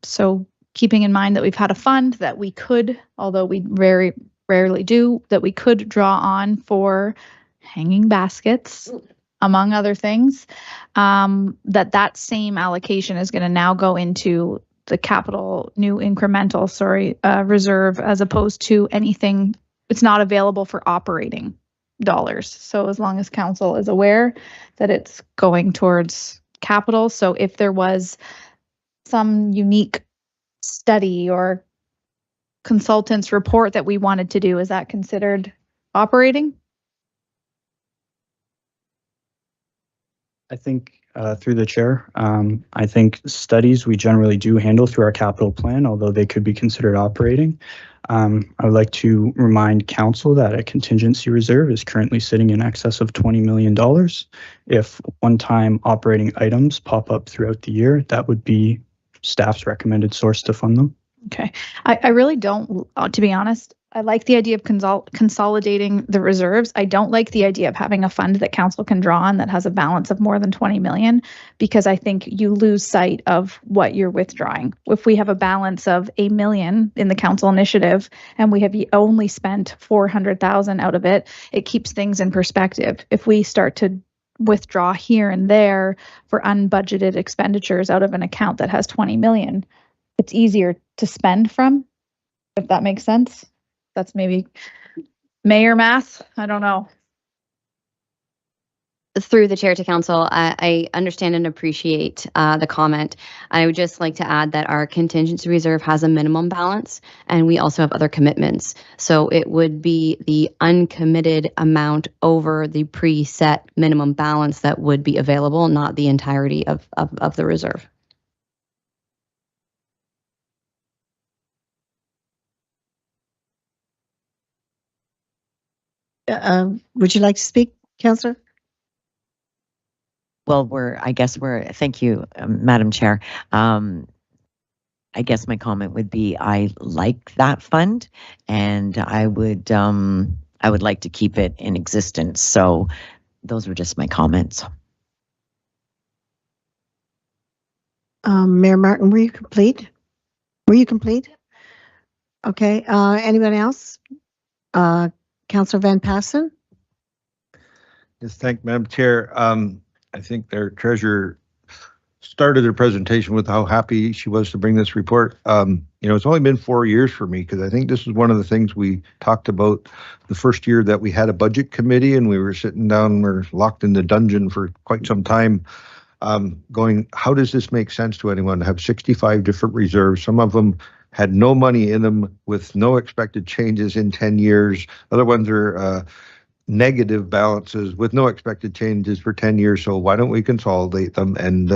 so keeping in mind that we've had a fund that we could, although we very rarely do, that we could draw on for hanging baskets, among other things, that same allocation is going to now go into the capital new incremental, reserve, as opposed to anything. It's not available for operating dollars. So as long as council is aware that it's going towards capital. So if there was some unique study or consultant's report that we wanted to do, is that considered operating? I think through the chair, I think studies we generally do handle through our capital plan, although they could be considered operating. I would like to remind council that a contingency reserve is currently sitting in excess of $20 million. If one-time operating items pop up throughout the year, that would be staff's recommended source to fund them. Okay. I really don't, to be honest, I like the idea of consolidating the reserves. I don't like the idea of having a fund that council can draw on that has a balance of more than 20 million, because I think you lose sight of what you're withdrawing. If we have a balance of $1 million in the council initiative and we have only spent 400,000 out of it, it keeps things in perspective. If we start to withdraw here and there for unbudgeted expenditures out of an account that has 20 million, it's easier to spend from, if that makes sense. That's maybe mayor math. I don't know. Through the chair to council, I understand and appreciate the comment. I would just like to add that our contingency reserve has a minimum balance, and we also have other commitments. So it would be the uncommitted amount over the preset minimum balance that would be available, not the entirety of the reserve. Would you like to speak, Councillor? Well, thank you, Madam Chair. I guess my comment would be I like that fund, and I would like to keep it in existence. So those were just my comments. Mayor Martin, were you complete? Okay, anyone else? Councillor Van Passen? Yes, thank you, Madam Chair. I think their treasurer started their presentation with how happy she was to bring this report. It's only been 4 years for me, because I think this is one of the things we talked about the first year that we had a budget committee, and we were sitting down, we're locked in the dungeon for quite some time, going, how does this make sense to anyone to have 65 different reserves? Some of them had no money in them with no expected changes in 10 years. Other ones are negative balances with no expected changes for 10 years. So why don't we consolidate them? And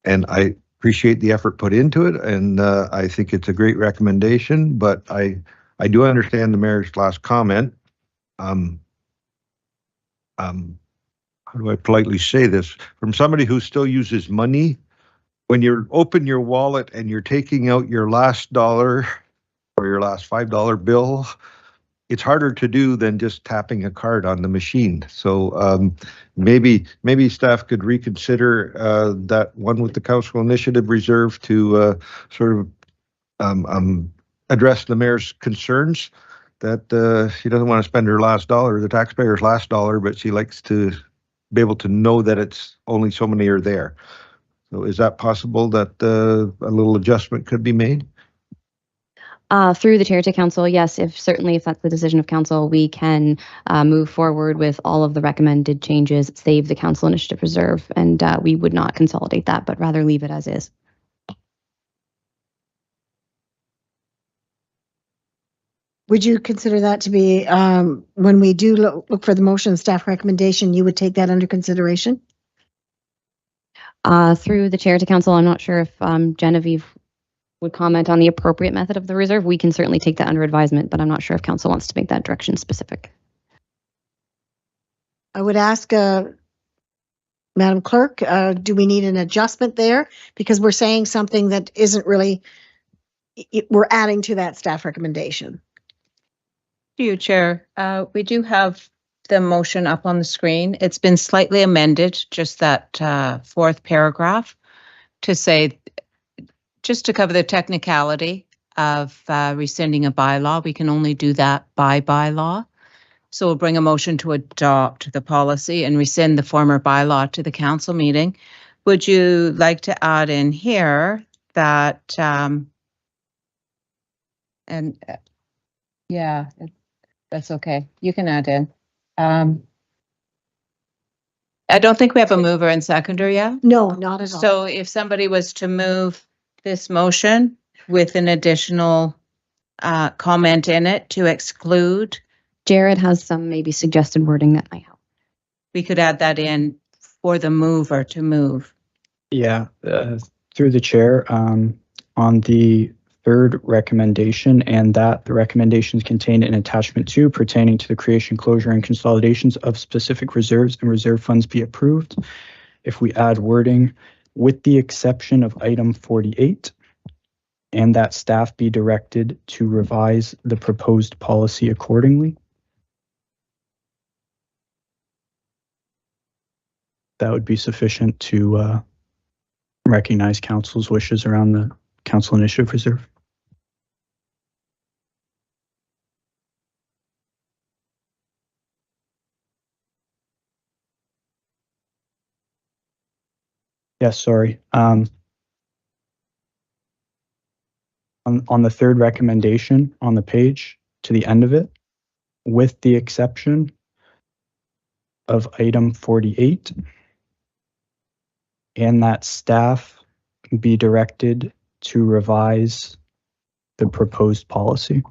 I appreciate the effort put into it, and I think it's a great recommendation, but I do understand the mayor's last comment. How do I politely say this? From somebody who still uses money, when you open your wallet and you're taking out your last dollar or your last $5 bill, it's harder to do than just tapping a card on the machine. So maybe staff could reconsider that one with the council initiative reserve to sort of address the mayor's concerns that she doesn't want to spend her last dollar, the taxpayer's last dollar, but she likes to be able to know that it's only so many are there. So is that possible that a little adjustment could be made? Through the chair to council, yes, certainly if that's the decision of council, we can move forward with all of the recommended changes, save the council initiative reserve, and we would not consolidate that, but rather leave it as is. Would you consider that to be, when we do look for the motion staff recommendation, you would take that under consideration? Through the chair to council, I'm not sure if Genevieve would comment on the appropriate method of the reserve. We can certainly take that under advisement, but I'm not sure if council wants to make that direction specific. I would ask Madam Clerk, do we need an adjustment there? Because we're saying something that isn't really, we're adding to that staff recommendation. To you, Chair. We do have the motion up on the screen. It's been slightly amended, just that fourth paragraph, to say, just to cover the technicality of rescinding a bylaw. We can only do that by bylaw. So we'll bring a motion to adopt the policy and rescind the former bylaw to the council meeting. Would you like to add in here that, yeah, that's okay. You can add in. I don't think we have a mover and seconder yet. No, not at all. So if somebody was to move this motion with an additional comment in it to exclude. Jared has some maybe suggested wording that might help. We could add that in for the mover to move. Yeah, through the chair, on the third recommendation, and that the recommendations contained in attachment 2 pertaining to the creation, closure, and consolidations of specific reserves and reserve funds be approved. If we add wording, with the exception of item 48, and that staff be directed to revise the proposed policy accordingly. That would be sufficient to recognize council's wishes around the council initiative reserve. Yes, sorry. On the third recommendation on the page to the end of it, with the exception of item 48, and that staff be directed to revise the proposed policy.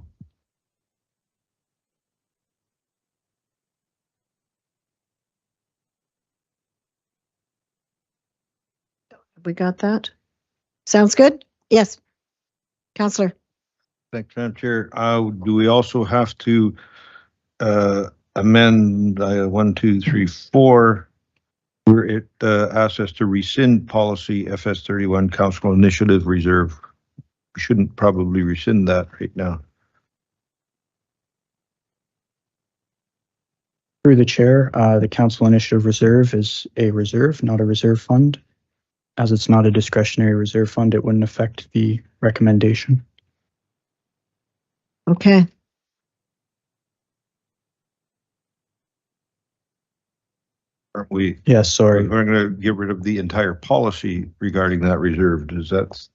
We got that? Sounds good? Yes. Councillor. Thanks, Madam Chair. Do we also have to amend 1, 2, 3, 4, where it asks us to rescind policy FS31 council initiative reserve? We shouldn't probably rescind that right now. Through the chair, the council initiative reserve is a reserve, not a reserve fund. As it's not a discretionary reserve fund, it wouldn't affect the recommendation. Okay. Aren't we? Yes, sorry. We're going to get rid of the entire policy regarding that reserve. Does that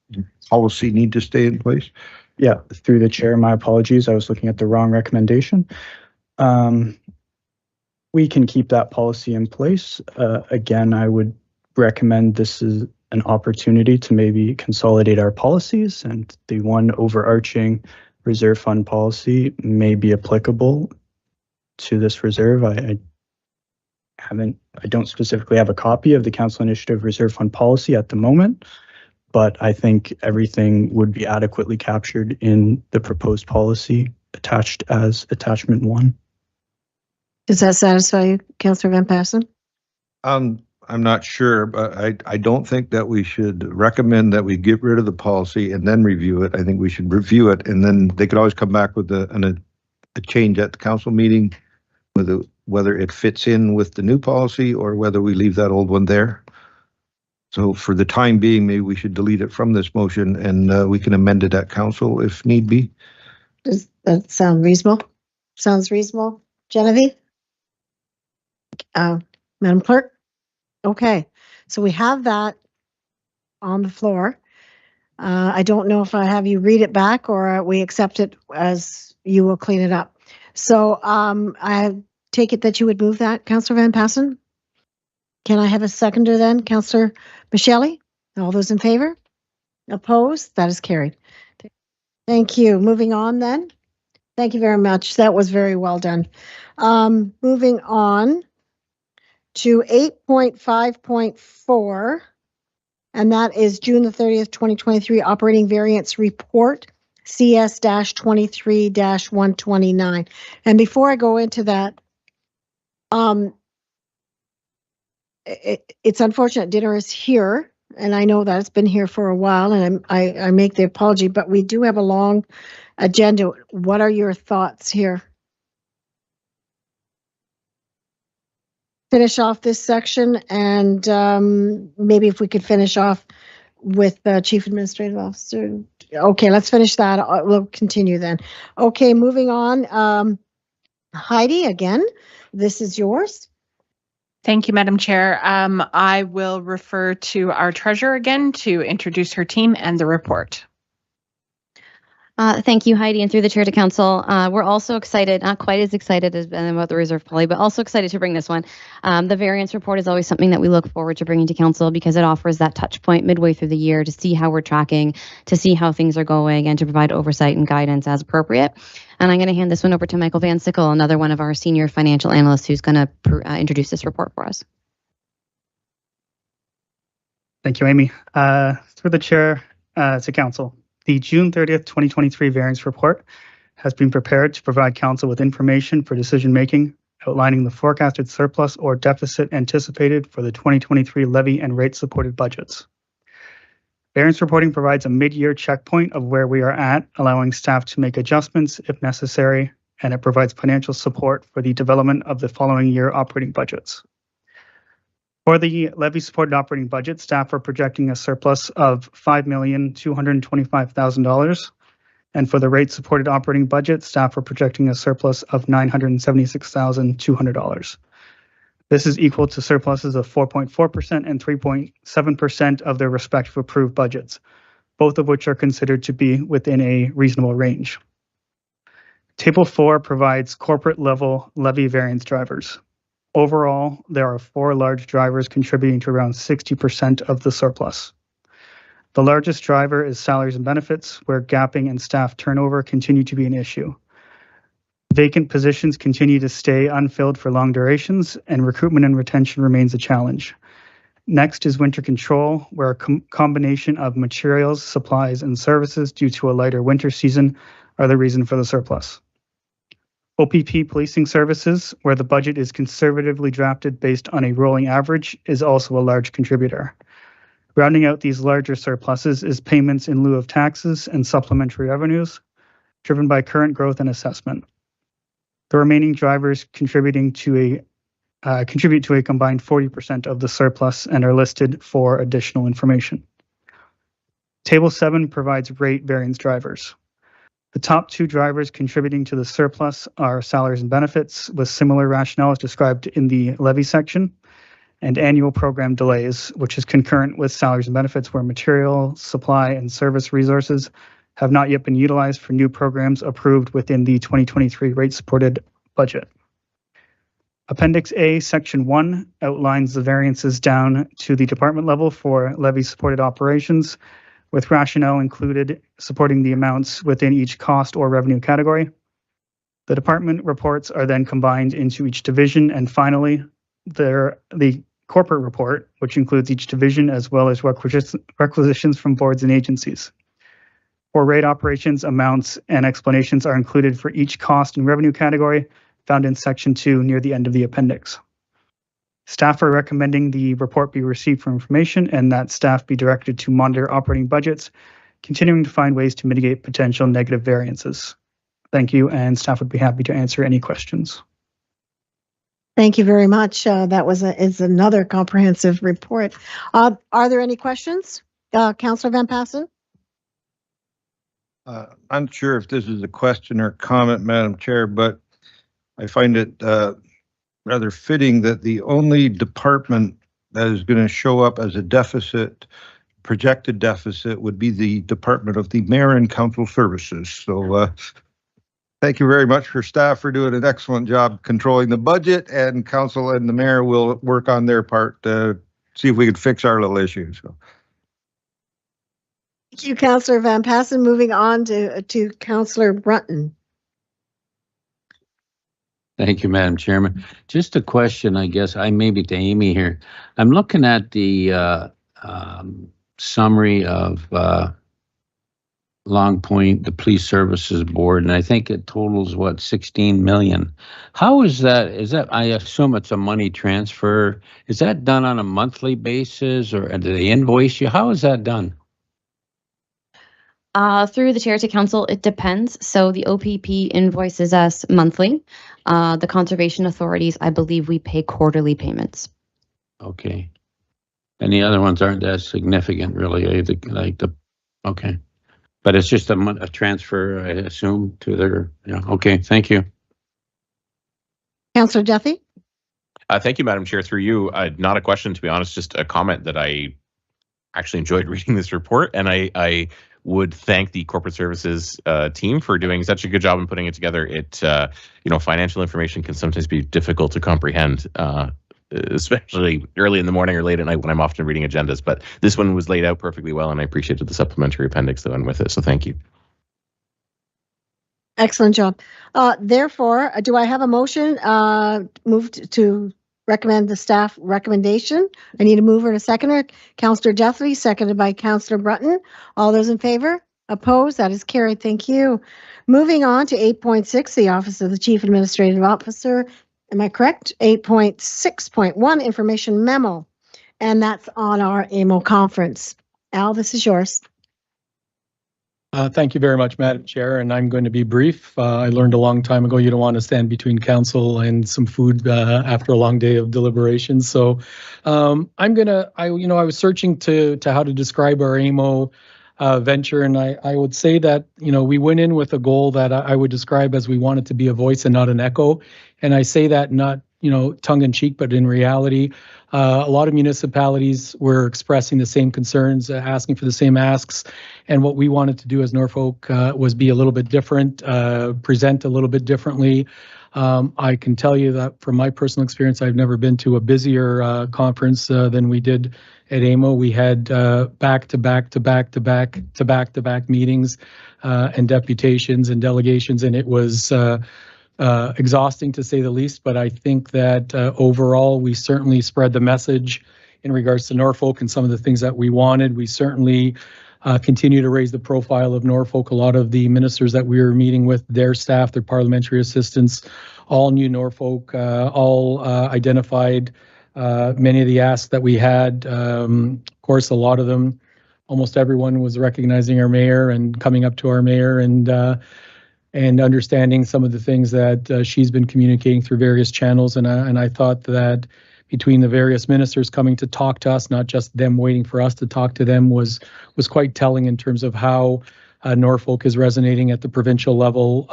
policy need to stay in place? Yeah, through the chair, my apologies. I was looking at the wrong recommendation. We can keep that policy in place. Again, I would recommend this is an opportunity to maybe consolidate our policies, and the one overarching reserve fund policy may be applicable to this reserve. I don't specifically have a copy of the council initiative reserve fund policy at the moment, but I think everything would be adequately captured in the proposed policy attached as attachment 1. Does that satisfy you, Councillor Van Passen? I'm not sure, but I don't think that we should recommend that we get rid of the policy and then review it. I think we should review it, and then they could always come back with an a change at the council meeting, whether it fits in with the new policy or whether we leave that old one there. So for the time being, maybe we should delete it from this motion and we can amend it at council if need be. Does that sound reasonable? Sounds reasonable. Genevieve? Madam Clerk? Okay, so we have that on the floor. I don't know if I have you read it back or we accept it as you will clean it up. So I take it that you would move that, Councillor Van Passen? Can I have a seconder then, Councillor Michele? All those in favor? Opposed? That is carried. Thank you. Moving on then. Thank you very much. That was very well done. Moving on to 8.5.4, and that is June the 30th, 2023 Operating Variance Report, CS-23-129. And before I go into that, it's unfortunate dinner is here, and I know that it's been here for a while, and I make the apology, but we do have a long agenda. What are your thoughts here? Finish off this section, and maybe if we could finish off with the Chief Administrative Officer. Okay, let's finish that. We'll continue then. Okay, moving on. Heidi, again, this is yours. Thank you, Madam Chair. I will refer to our treasurer again to introduce her team and the report. Thank you, Heidi, and through the chair to council. We're also excited, not quite as excited as about the reserve poly, but also excited to bring this one. The variance report is always something that we look forward to bringing to council because it offers that touch point midway through the year to see how we're tracking, to see how things are going, and to provide oversight and guidance as appropriate. And I'm going to hand this one over to Michael Van Sickle, another one of our senior financial analysts who's going to introduce this report for us. Thank you, Amy. Through the chair to council. The June 30th, 2023 variance report has been prepared to provide council with information for decision-making, outlining the forecasted surplus or deficit anticipated for the 2023 levy and rate-supported budgets. Variance reporting provides a mid-year checkpoint of where we are at, allowing staff to make adjustments if necessary, and it provides financial support for the development of the following year operating budgets. For the levy-supported operating budget, staff are projecting a surplus of $5,225,000. And for the rate-supported operating budget, staff are projecting a surplus of $976,200. This is equal to surpluses of 4.4% and 3.7% of their respective approved budgets, both of which are considered to be within a reasonable range. Table 4 provides corporate-level levy variance drivers. Overall, there are 4 large drivers contributing to around 60% of the surplus. The largest driver is salaries and benefits, where gapping and staff turnover continue to be an issue. Vacant positions continue to stay unfilled for long durations, and recruitment and retention remains a challenge. Next is winter control, where a combination of materials, supplies, and services due to a lighter winter season are the reason for the surplus. OPP policing services, where the budget is conservatively drafted based on a rolling average, is also a large contributor. Rounding out these larger surpluses is payments in lieu of taxes and supplementary revenues, driven by current growth and assessment. The remaining drivers contribute to a combined 40% of the surplus and are listed for additional information. Table 7 provides rate variance drivers. The top 2 drivers contributing to the surplus are salaries and benefits, with similar rationale as described in the levy section, and annual program delays, which is concurrent with salaries and benefits where material, supply, and service resources have not yet been utilized for new programs approved within the 2023 rate-supported budget. Appendix A, Section 1 outlines the variances down to the department level for levy-supported operations, with rationale included supporting the amounts within each cost or revenue category. The department reports are then combined into each division, and finally, the corporate report, which includes each division as well as requisitions from boards and agencies. For rate operations, amounts and explanations are included for each cost and revenue category found in Section 2 near the end of the appendix. Staff are recommending the report be received for information and that staff be directed to monitor operating budgets, continuing to find ways to mitigate potential negative variances. Thank Thank you, and staff would be happy to answer any questions. Thank you very much. That is another comprehensive report. Are there any questions? Councillor Van Passen? I'm not sure if this is a question or comment, Madam Chair, but I find it rather fitting that the only department that is going to show up as a deficit, projected deficit, would be the Department of the Mayor and Council Services. So thank you very much for staff for doing an excellent job controlling the budget, and council and the mayor will work on their part to see if we can fix our little issues. So. Thank you, Councillor Van Passen. Moving on to Councillor Brunton. Thank you, Madam Chairman. Just a question, I guess, maybe to Amy here. I'm looking at the summary of Long Point, the Police Services Board, and I think it totals, what, 16 million. How is that? I assume it's a money transfer. Is that done on a monthly basis, or do they invoice you? How is that done? Through the chair to council, it depends. So the OPP invoices us monthly. The conservation authorities, I believe we pay quarterly payments. Okay. And the other ones aren't that significant, really. Okay. But it's just a transfer, I assume, to their, yeah. Okay, thank you. Councillor Duffy? Thank you, Madam Chair. Through you, not a question, to be honest, just a comment that I actually enjoyed reading this report, and I would thank the corporate services team for doing such a good job in putting it together. It, financial information can sometimes be difficult to comprehend, especially early in the morning or late at night when I'm often reading agendas. But this one was laid out perfectly well, and I appreciated the supplementary appendix that went with it. So thank you. Excellent job. Therefore, do I have a motion moved to recommend the staff recommendation? I need a mover and a seconder. Councillor Duffy, seconded by Councillor Brunton. All those in favor? Opposed? That is carried. Thank you. Moving on to 8.6, the Office of the Chief Administrative Officer. Am I correct? 8.6.1, information memo. And that's on our AMO conference. Al, this is yours. Thank you very much, Madam Chair, and I'm going to be brief. I learned a long time ago you don't want to stand between council and some food after a long day of deliberations. So I was searching to how to describe our AMO venture, and I would say that, we went in with a goal that I would describe as we wanted to be a voice and not an echo. And I say that not, tongue in cheek, but in reality, a lot of municipalities were expressing the same concerns, asking for the same asks. And what we wanted to do as Norfolk was be a little bit different, present a little bit differently. I can tell you that from my personal experience, I've never been to a busier conference than we did at AMO. We had back-to-back meetings and deputations and delegations, and it was exhausting to say the least. But I think that overall, we certainly spread the message in regards to Norfolk and some of the things that we wanted. We certainly continue to raise the profile of Norfolk. A lot of the ministers that we were meeting with, their staff, their parliamentary assistants, all knew Norfolk, all identified many of the asks that we had. Of course, a lot of them, almost everyone was recognizing our mayor and coming up to our mayor and understanding some of the things that she's been communicating through various channels. And I thought that between the various ministers coming to talk to us, not just them waiting for us to talk to them, was quite telling in terms of how Norfolk is resonating at the provincial level.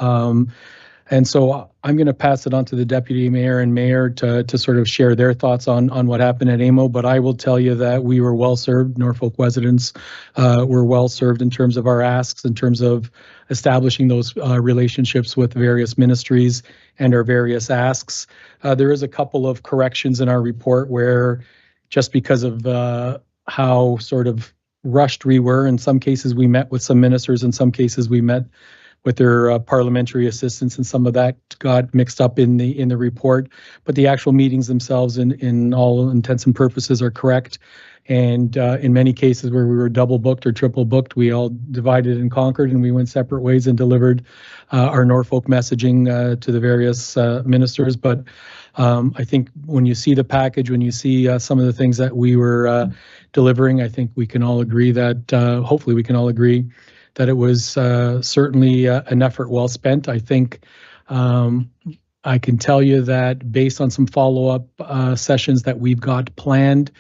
And so I'm going to pass it on to the deputy mayor and mayor to sort of share their thoughts on what happened at AMO. But I will tell you that we were well served. Norfolk residents were well served in terms of our asks, in terms of establishing those relationships with various ministries and our various asks. There is a couple of corrections in our report where, just because of how sort of rushed we were, in some cases we met with some ministers, in some cases we met with their parliamentary assistants, and some of that got mixed up in the report. But the actual meetings themselves, in all intents and purposes, are correct. And in many cases where we were double booked or triple booked, we all divided and conquered, and we went separate ways and delivered our Norfolk messaging to the various ministers. But I think when you see the package, when you see some of the things that we were delivering, I think we can all agree that, hopefully we can all agree that it was certainly an effort well spent. I think I can tell you that based on some follow-up sessions that we've got planned,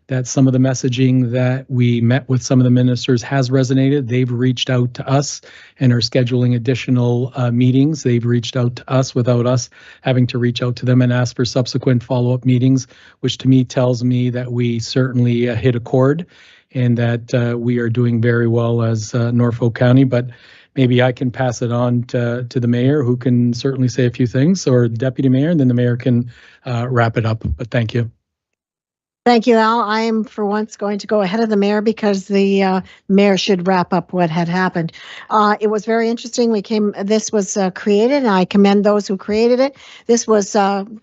that some of the messaging that we met with some of the ministers has resonated. They've reached out to us and are scheduling additional meetings. They've reached out to us without us having to reach out to them and ask for subsequent follow-up meetings, which to me tells me that we certainly hit a chord and that we are doing very well as Norfolk County. But maybe I can pass it on to the mayor, who can certainly say a few things, or the deputy mayor, and then the mayor can wrap it up. But thank you. Thank you, Al. I am for once going to go ahead of the mayor because the mayor should wrap up what had happened. It was very interesting. This was created, and I commend those who created it. This was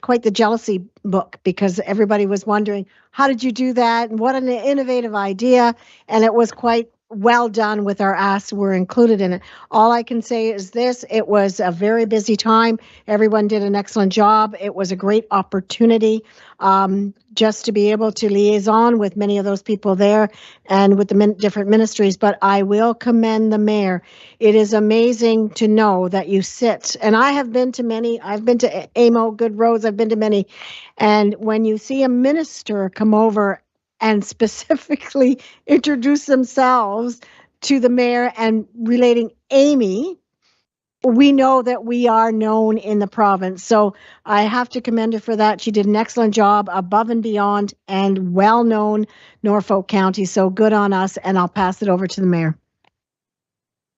quite the jealousy book because everybody was wondering, how did you do that? And what an innovative idea. And it was quite well done with our asks were included in it. All I can say is this: it was a very busy time. Everyone did an excellent job. It was a great opportunity just to be able to liaison with many of those people there and with the different ministries. But I will commend the mayor. It is amazing to know that you sit, and I have been to many. I've been to AMO, Good Roads. I've been to many. And when you see a minister come over and specifically introduce themselves to the mayor and relating Amy, we know that we are known in the province. So I have to commend her for that. She did an excellent job, above and beyond, and well-known Norfolk County. So good on us, and I'll pass it over to the mayor.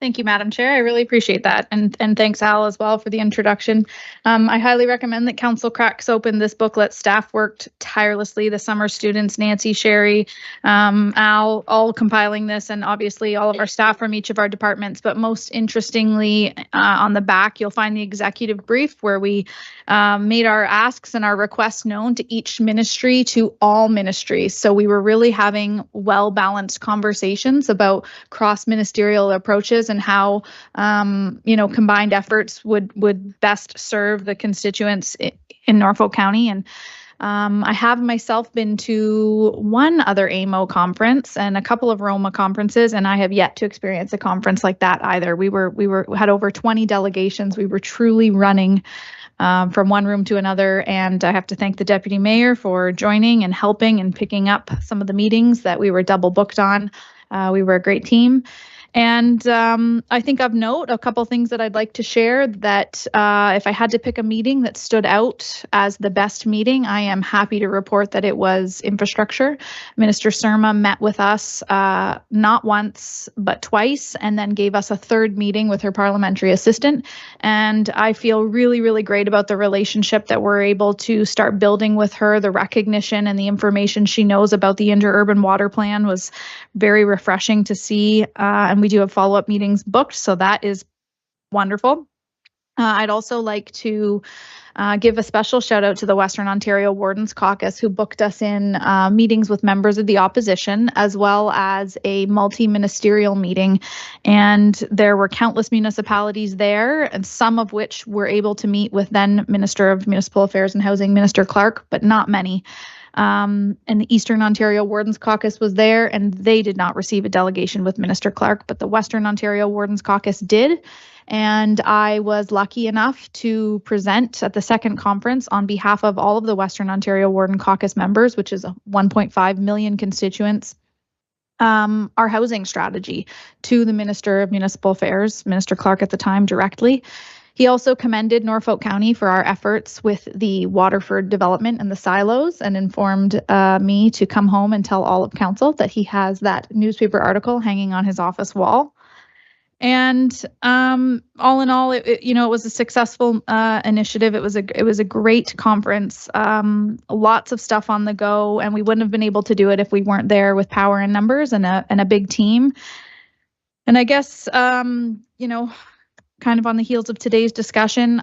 Thank you, Madam Chair. I really appreciate that. And thanks, Al, as well, for the introduction. I highly recommend that Council cracks open this booklet. Staff worked tirelessly. The summer students, Nancy, Sherry, Al, all compiling this, and obviously all of our staff from each of our departments. But most interestingly, on the back, you'll find the executive brief where we made our asks and our requests known to each ministry, to all ministries. So we were really having well-balanced conversations about cross-ministerial approaches and how combined efforts would best serve the constituents in Norfolk County. And I have myself been to one other AMO conference and a couple of Roma conferences, and I have yet to experience a conference like that either. We had over 20 delegations. We were truly running from one room to another, and I have to thank the deputy mayor for joining and helping and picking up some of the meetings that we were double booked on. We were a great team. And I think of note, a couple things that I'd like to share, that if I had to pick a meeting that stood out as the best meeting, I am happy to report that it was infrastructure. Minister Surma met with us not once, but twice, and then gave us a third meeting with her parliamentary assistant. And I feel really, really great about the relationship that we're able to start building with her. The recognition and the information she knows about the interurban water plan was very refreshing to see. And we do have follow-up meetings booked, so that is wonderful. I'd also like to give a special shout out to the Western Ontario Wardens Caucus, who booked us in meetings with members of the opposition, as well as a multi-ministerial meeting. And there were countless municipalities there, and some of which were able to meet with then Minister of Municipal Affairs and Housing, Minister Clark, but not many. And the Eastern Ontario Wardens Caucus was there, and they did not receive a delegation with Minister Clark, but the Western Ontario Wardens Caucus did. And I was lucky enough to present at the second conference on behalf of all of the Western Ontario Warden Caucus members, which is 1.5 million constituents, our housing strategy to the Minister of Municipal Affairs, Minister Clark at the time, directly. He also commended Norfolk County for our efforts with the Waterford development and the silos, and informed me to come home and tell all of council that he has that newspaper article hanging on his office wall. And all in all, it was a successful initiative. It was a great conference. Lots of stuff on the go, and we wouldn't have been able to do it if we weren't there with power and numbers and a big team. And I guess kind of on the heels of today's discussion,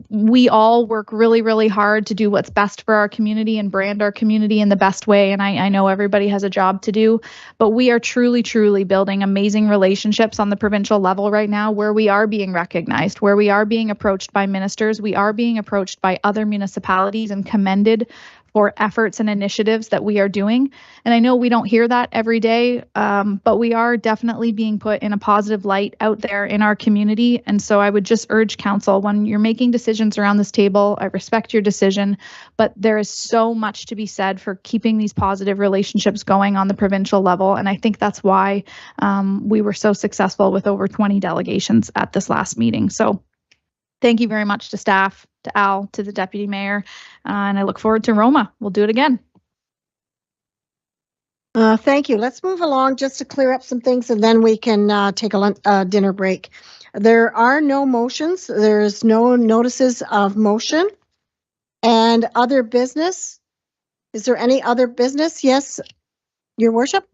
we all work really, really hard to do what's best for our community and brand our community in the best way. And I know everybody has a job to do, but we are truly, truly building amazing relationships on the provincial level right now, where we are being recognized, where we are being approached by ministers, we are being approached by other municipalities and commended for efforts and initiatives that we are doing. And I know we don't hear that every day, but we are definitely being put in a positive light out there in our community. And so I would just urge council, when you're making decisions around this table, I respect your decision, but there is so much to be said for keeping these positive relationships going on the provincial level. And I think that's why we were so successful with over 20 delegations at this last meeting. So thank you very much to staff, to Al, to the deputy mayor, and I look forward to Roma. We'll do it again. Thank you. Let's move along just to clear up some things, and then we can take a dinner break. There are no motions. There's no notices of motion. And other business? Is there any other business? Yes, Your Worship.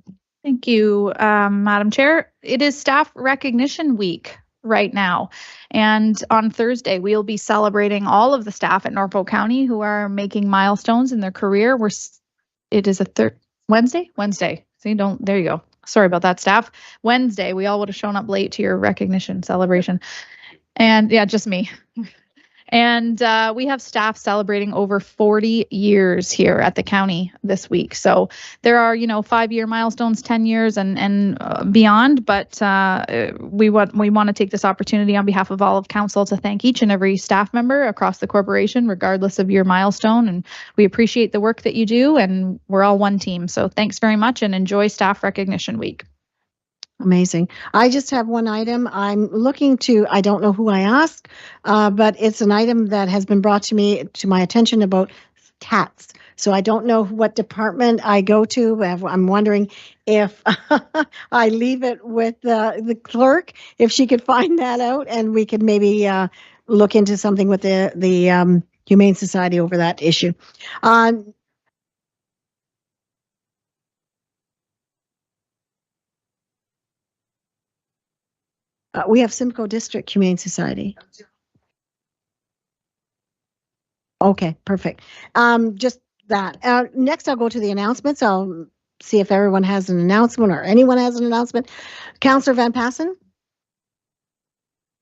Thank you, Madam Chair. It is Staff Recognition Week right now. And on Thursday, we'll be celebrating all of the staff at Norfolk County who are making milestones in their career. It is Wednesday. See, there you go. Sorry about that, staff. Wednesday, we all would have shown up late to your recognition celebration. And yeah, just me. And we have staff celebrating over 40 years here at the county this week. So there are, 5-year milestones, 10 years and beyond. But we want to take this opportunity on behalf of all of council to thank each and every staff member across the corporation, regardless of your milestone. And we appreciate the work that you do, and we're all one team. So thanks very much, and enjoy Staff Recognition Week. Amazing. I just have one item. I'm looking to, I don't know who I asked, but it's an item that has been brought to my attention about cats. So I don't know what department I go to. I'm wondering if I leave it with the clerk, if she could find that out, and we could maybe look into something with the Humane Society over that issue. We have Simcoe District Humane Society. Okay, perfect. Just that. Next, I'll go to the announcements. I'll see if everyone has an announcement or anyone has an announcement. Councillor Van Passen.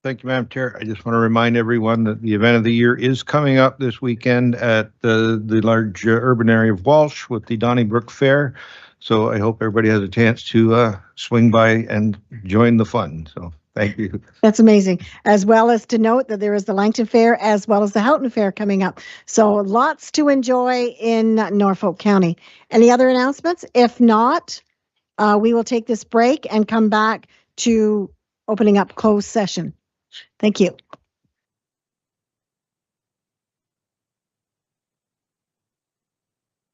Thank you, Madam Chair. I just want to remind everyone that the event of the year is coming up this weekend at the large urban area of Walsh with the Donnybrook Fair. So I hope everybody has a chance to swing by and join the fun. So thank you. That's amazing. As well as to note that there is the Langton Fair as well as the Houghton Fair coming up. So lots to enjoy in Norfolk County. Any other announcements? If not, we will take this break and come back to opening up closed session. Thank you.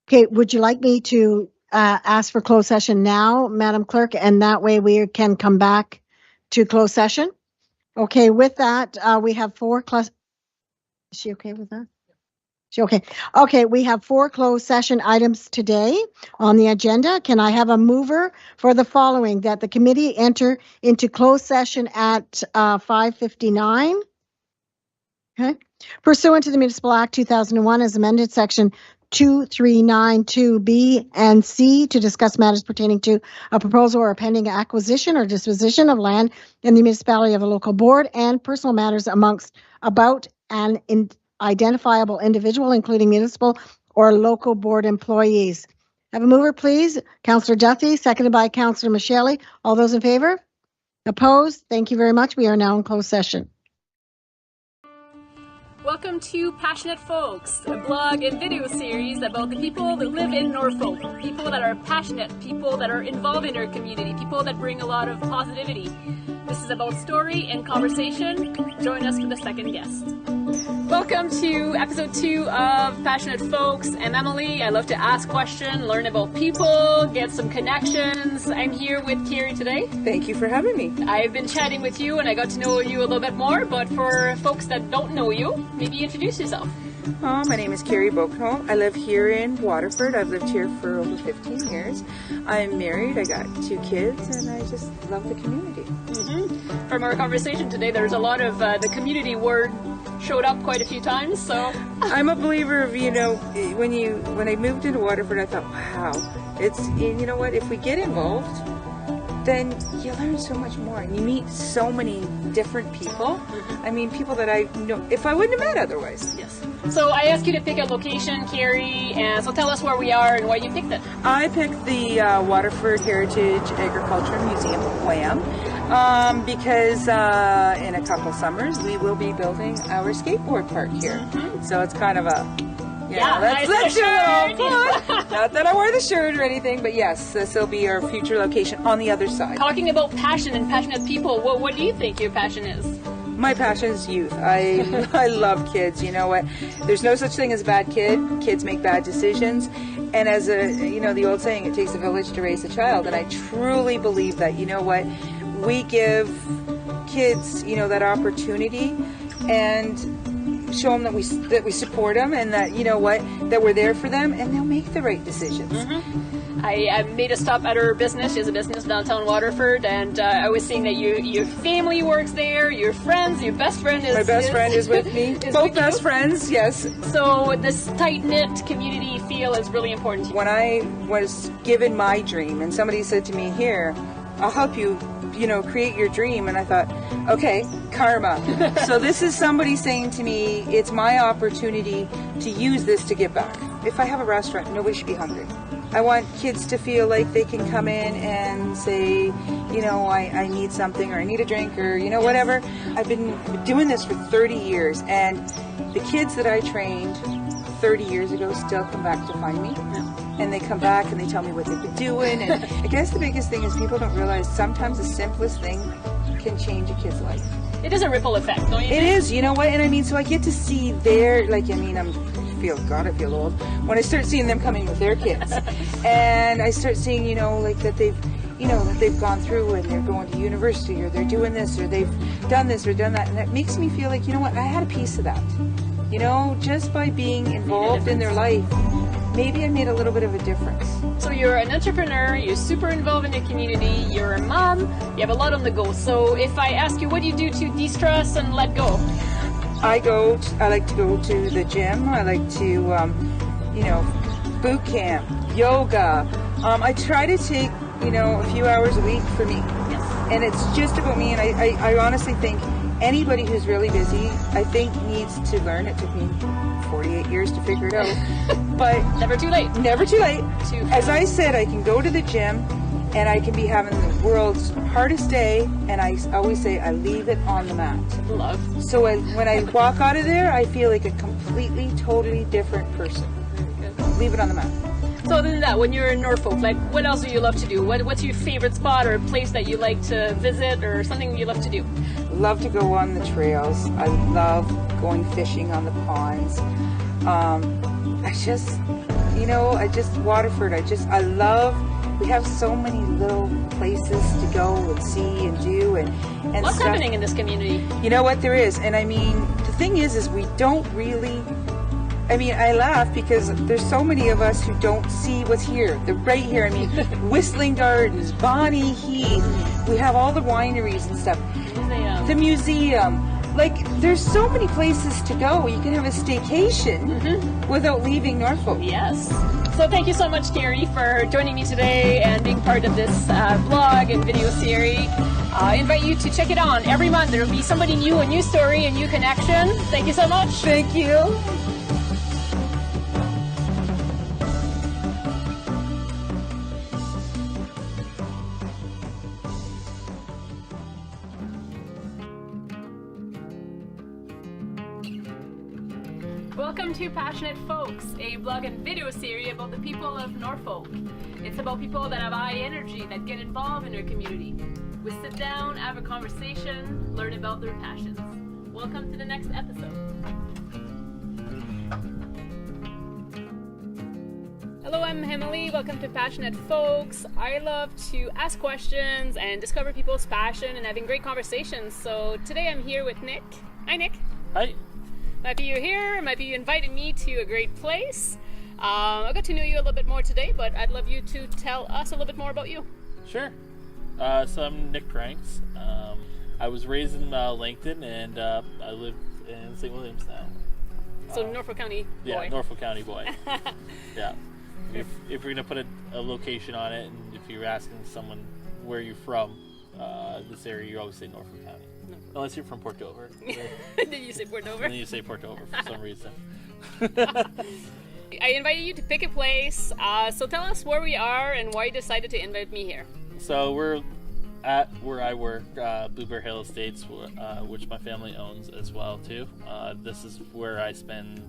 Okay, would you like me to ask for closed session now, Madam Clerk, and that way we can come back to closed session? Okay, with that, we have 4 Is she okay with that? She okay? Okay, we have 4 closed session items today on the agenda. Can I have a mover for the following? That the committee enter into closed session at 5:59. Okay. Pursuant to the Municipal Act 2001 as amended, section 2392B and C, to discuss matters pertaining to a proposal or a pending acquisition or disposition of land in the municipality of a local board, and personal matters about an identifiable individual, including municipal or local board employees. Have a mover, please. Councillor Duthie, seconded by Councillor Michele. All those in favor? Opposed? Thank you very much. We are now in closed session. Welcome to Passionate Folks, a blog and video series about the people that live in Norfolk. People that are passionate, people that are involved in their community, people that bring a lot of positivity. This is about story and conversation. Join us for the second guest. Welcome to episode 2 of Passionate Folks. I'm Emily. I love to ask questions, learn about people, get some connections. I'm here with Carrie today. Thank you for having me. I've been chatting with you and I got to know you a little bit more, but for folks that don't know you, maybe introduce yourself. My name is Carrie Bokenholt. I live here in Waterford. I've lived here for over 15 years. I'm married. I got 2 kids, and I just love the community. Mm-hmm. From our conversation today, there's a lot of the community word showed up quite a few times. So I'm a believer of, when I moved into Waterford, I thought, wow, you know what? If we get involved, then you learn so much more, and you meet so many different people. I mean, people that I know if I wouldn't have met otherwise. Yes. So I asked you to pick a location, Carrie, and so tell us where we are and why you picked it. I picked the Waterford Heritage Agriculture Museum, WHAM, because in a couple summers we will be building our skateboard park here. So it's kind of a let's show it off. Not that I wear the shirt or anything, but yes, this will be our future location on the other side. Talking about passion and passionate people, what do you think your passion is? My passion is youth. I love kids. You know what? There's no such thing as a bad kid. Kids make bad decisions. And as the old saying, it takes a village to raise a child. And I truly believe that, you know what? We give kids, that opportunity and show them that we support them and that, that we're there for them and they'll make the right decisions. I made a stop at her business. She has a business downtown Waterford, and I was seeing that your family works there, your friends, your best friend is... My best friend is with me. Both best friends, yes. So this tight-knit community feel is really important to you. When I was given my dream and somebody said to me, here, I'll help you, create your dream. And I thought, okay, karma. So this is somebody saying to me, it's my opportunity to use this to give back. If I have a restaurant, nobody should be hungry. I want kids to feel like they can come in and say, I need something or I need a drink or, whatever. I've been doing this for 30 years and the kids that I trained 30 years ago still come back to find me. And they come back and they tell me what they've been doing. And I guess the biggest thing is people don't realize sometimes the simplest thing can change a kid's life. It is a ripple effect, don't you think? It is, you know what? And I mean, so I get to see their, I feel old when I start seeing them coming with their kids. And I start seeing, that they've gone through and they're going to university or they're doing this or they've done this or done that. And that makes me feel like, I had a piece of that. Just by being involved in their life, maybe I made a little bit of a difference. So you're an entrepreneur, you're super involved in your community, you're a mom, you have a lot on the go. So if I ask you, what do you do to de-stress and let go? I like to go to the gym. I like to, boot camp, yoga. I try to take, a few hours a week for me. Yes. And it's just about me. And I honestly think anybody who's really busy, I think needs to learn. It took me 48 years to figure it out. But never too late. Never too late. As I said, I can go to the gym and I can be having the world's hardest day, and I always say I leave it on the mat. Love. So when I walk out of there, I feel like a completely, totally different person. Leave it on the mat. So other than that, when you're in Norfolk, what else do you love to do? What's your favorite spot or place that you like to visit or something you love to do? Love to go on the trails. I love going fishing on the ponds. Waterford, I love, we have so many little places to go and see and do and what's stuff. Happening in this community? You know what, there is. And I mean, the thing is we don't really, I laugh because there's so many of us who don't see what's here. They're right here. Whistling Gardens, Bonnie Heath. We have all the wineries and stuff. The museum. There's so many places to go. You can have a staycation without leaving Norfolk. Yes. So thank you so much, Carrie, for joining me today and being part of this blog and video series. I invite you to check it out. Every month there will be somebody new, a new story, a new connection. Thank you so much. Thank you. Welcome to Passionate Folks, a blog and video series about the people of Norfolk. It's about people that have high energy, that get involved in their community. We sit down, have a conversation, learn about their passions. Welcome to the next episode. Hello, I'm Emily. Welcome to Passionate Folks. I love to ask questions and discover people's passion and having great conversations. So today I'm here with Nick. Hi, Nick. Hi. Might be you here, might be you invited me to a great place. I got to know you a little bit more today, but I'd love you to tell us a little bit more about you. Sure. So I'm Nick Pranks. I was raised in Langton, and I live in St. Williams now. So Norfolk County boy. Yeah, Norfolk County boy. Yeah. If you're going to put a location on it, and if you're asking someone where you're from, this area, you always say Norfolk County. Unless you're from Port Dover. Did you say Port Dover? And then you say Port Dover for some reason. I invited you to pick a place. So tell us where we are and why you decided to invite me here. So we're at where I work, Blueberry Hill Estates, which my family owns as well too. This is where I spend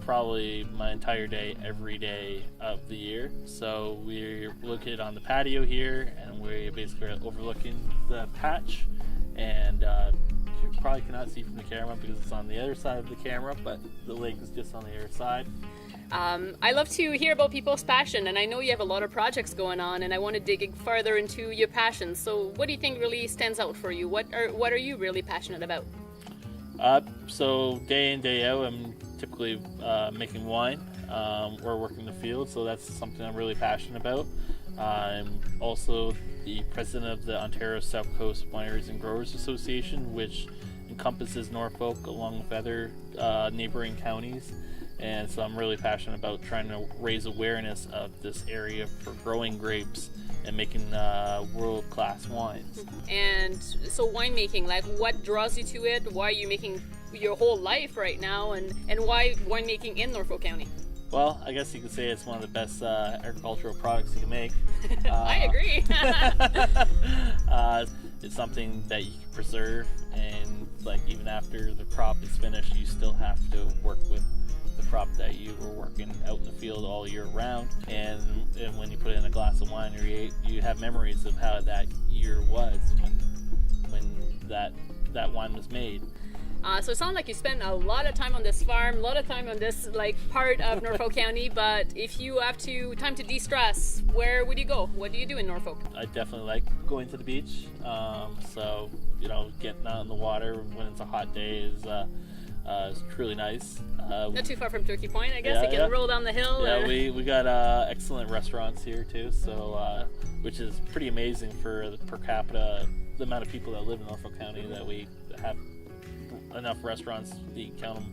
probably my entire day every day of the year. So we're located on the patio here, and we basically are overlooking the patch. And you probably cannot see from the camera because it's on the other side of the camera, but the lake is just on the other side. I love to hear about people's passion, and I know you have a lot of projects going on, and I want to dig further into your passion. So what do you think really stands out for you? What are you really passionate about? So day in, day out, I'm typically making wine or working the field, so that's something I'm really passionate about. I'm also the president of the Ontario South Coast Wineries and Growers Association, which encompasses Norfolk along with other neighboring counties. And so I'm really passionate about trying to raise awareness of this area for growing grapes and making world-class wines. And so winemaking, like what draws you to it? Why are you making your whole life right now? And why winemaking in Norfolk County? Well, I guess you could say it's one of the best agricultural products you can make. I agree. It's something that you can preserve, and like even after the crop is finished, you still have to work with the crop that you were working out in the field all year round. And when you put it in a glass of wine, you have memories of how that year was when that wine was made. So it sounds like you spend a lot of time on this farm, a lot of time on this like part of Norfolk County, but if you have time to de-stress, where would you go? What do you do in Norfolk? I definitely like going to the beach. So, getting out in the water when it's a hot day is truly nice. Not too far from Turkey Point, I guess. You can roll down the hill. Yeah, we got excellent restaurants here too, so which is pretty amazing for the per capita, the amount of people that live in Norfolk County, that we have enough restaurants that you can count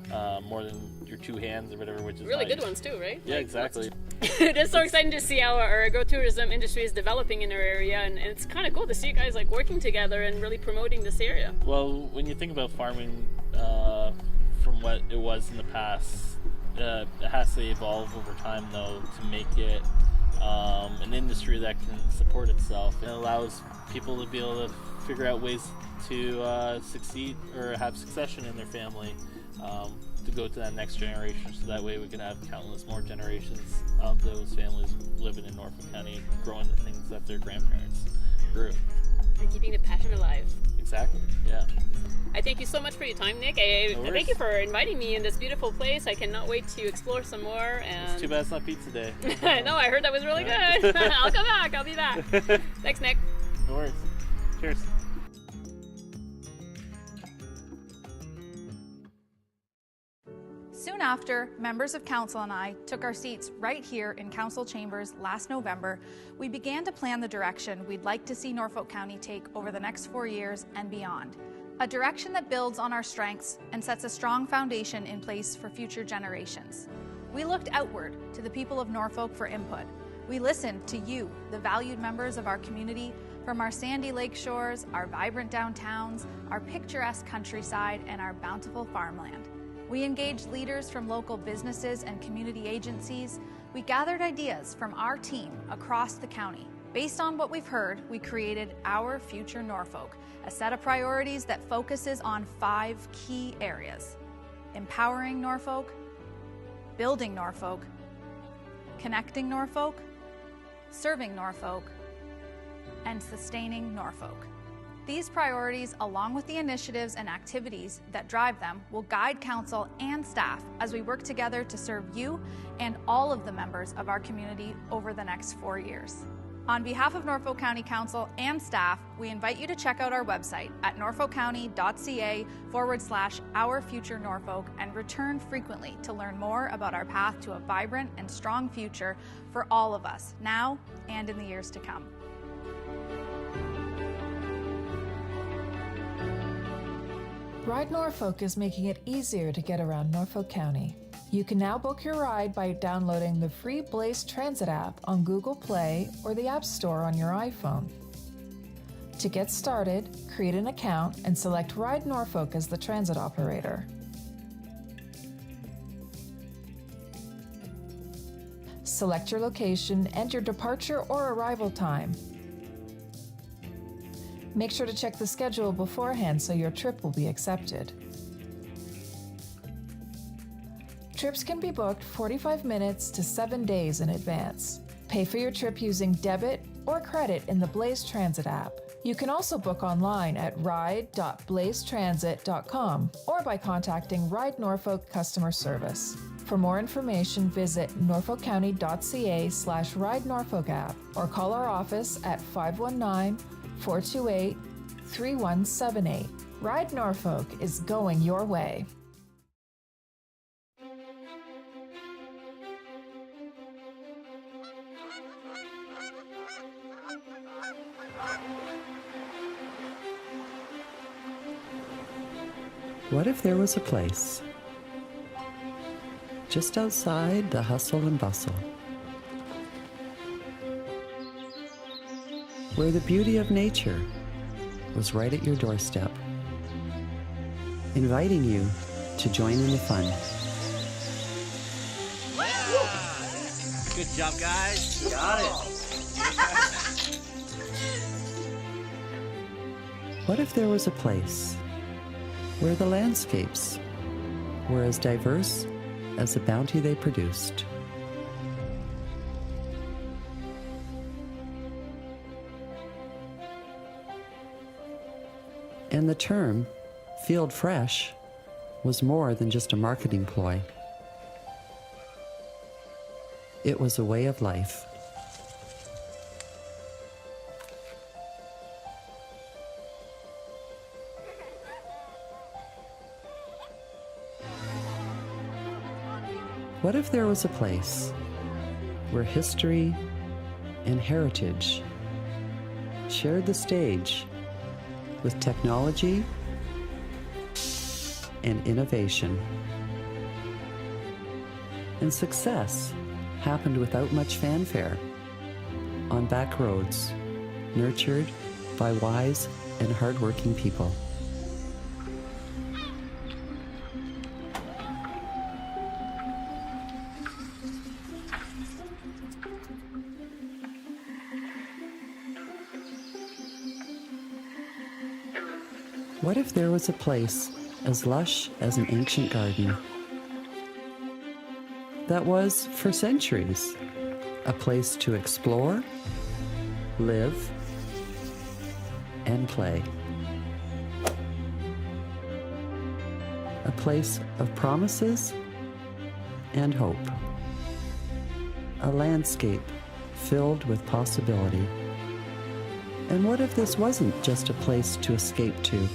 them more than your two hands or whatever, which is really nice. Good ones too, right? Yeah, exactly. It's so exciting to see how our agro-tourism industry is developing in our area, and it's kind of cool to see you guys like working together and really promoting this area. Well, when you think about farming from what it was in the past, it has to evolve over time though to make it an industry that can support itself. It allows people to be able to figure out ways to succeed or have succession in their family, to go to that next generation, so that way we can have countless more generations of those families living in Norfolk County, growing the things that their grandparents grew. And keeping the passion alive. Exactly, yeah. I thank you so much for your time, Nick. I thank you for inviting me in this beautiful place. I cannot wait to explore some more. And It's too bad it's not pizza day. No, I heard that was really good. I'll come back. I'll be back. Thanks, Nick. No worries. Cheers. Soon after, members of council and I took our seats right here in council chambers last November, we began to plan the direction we'd like to see Norfolk County take over the next 4 years and beyond. A direction that builds on our strengths and sets a strong foundation in place for future generations. We looked outward to the people of Norfolk for input. We listened to you, the valued members of our community, from our sandy lake shores, our vibrant downtowns, our picturesque countryside, and our bountiful farmland. We engaged leaders from local businesses and community agencies. We gathered ideas from our team across the county. Based on what we've heard, we created Our Future Norfolk, a set of priorities that focuses on 5 key areas: empowering Norfolk, building Norfolk, connecting Norfolk, serving Norfolk, and sustaining Norfolk. These priorities, along with the initiatives and activities that drive them, will guide council and staff as we work together to serve you and all of the members of our community over the next 4 years. On behalf of Norfolk County Council and staff, we invite you to check out our website at norfolkcounty.ca/Our Future Norfolk and return frequently to learn more about our path to a vibrant and strong future for all of us, now and in the years to come. Ride Norfolk is making it easier to get around Norfolk County. You can now book your ride by downloading the free Blaze Transit app on Google Play or the App Store on your iPhone. To get started, create an account and select Ride Norfolk as the transit operator. Select your location and your departure or arrival time. Make sure to check the schedule beforehand so your trip will be accepted. Trips can be booked 45 minutes to 7 days in advance. Pay for your trip using debit or credit in the Blaze Transit app. You can also book online at ride.blazetransit.com or by contacting Ride Norfolk customer service. For more information, visit norfolkcounty.ca/Ride Norfolk app or call our office at 519-428-3178. Ride Norfolk is going your way. What if there was a place just outside the hustle and bustle, where the beauty of nature was right at your doorstep, inviting you to join in the fun? Good job, guys. Got it. What if there was a place where the landscapes were as diverse as the bounty they produced? And the term field fresh was more than just a marketing ploy. It was a way of life. What if there was a place where history and heritage shared the stage with technology and innovation, and success happened without much fanfare on back roads, nurtured by wise and hardworking people? What if there was a place as lush as an ancient garden that was, for centuries, a place to explore, live, and play? A place of promises and hope. A landscape filled with possibility. And what if this wasn't just a place to escape to,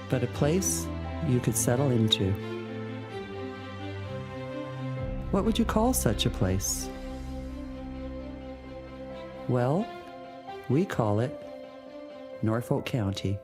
but a place you could settle into? What would you call such a place? Well, we call it Norfolk County.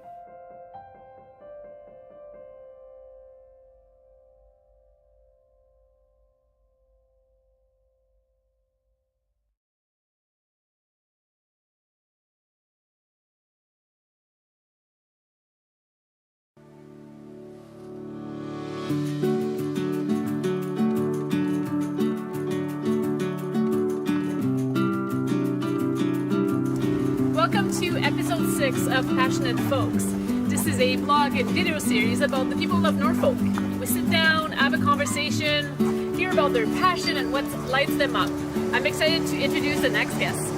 Welcome to episode 6 of Passionate Folks. This is a blog and video series about the people of Norfolk. We sit down, have a conversation, hear about their passion and what lights them up. I'm excited to introduce the next guest.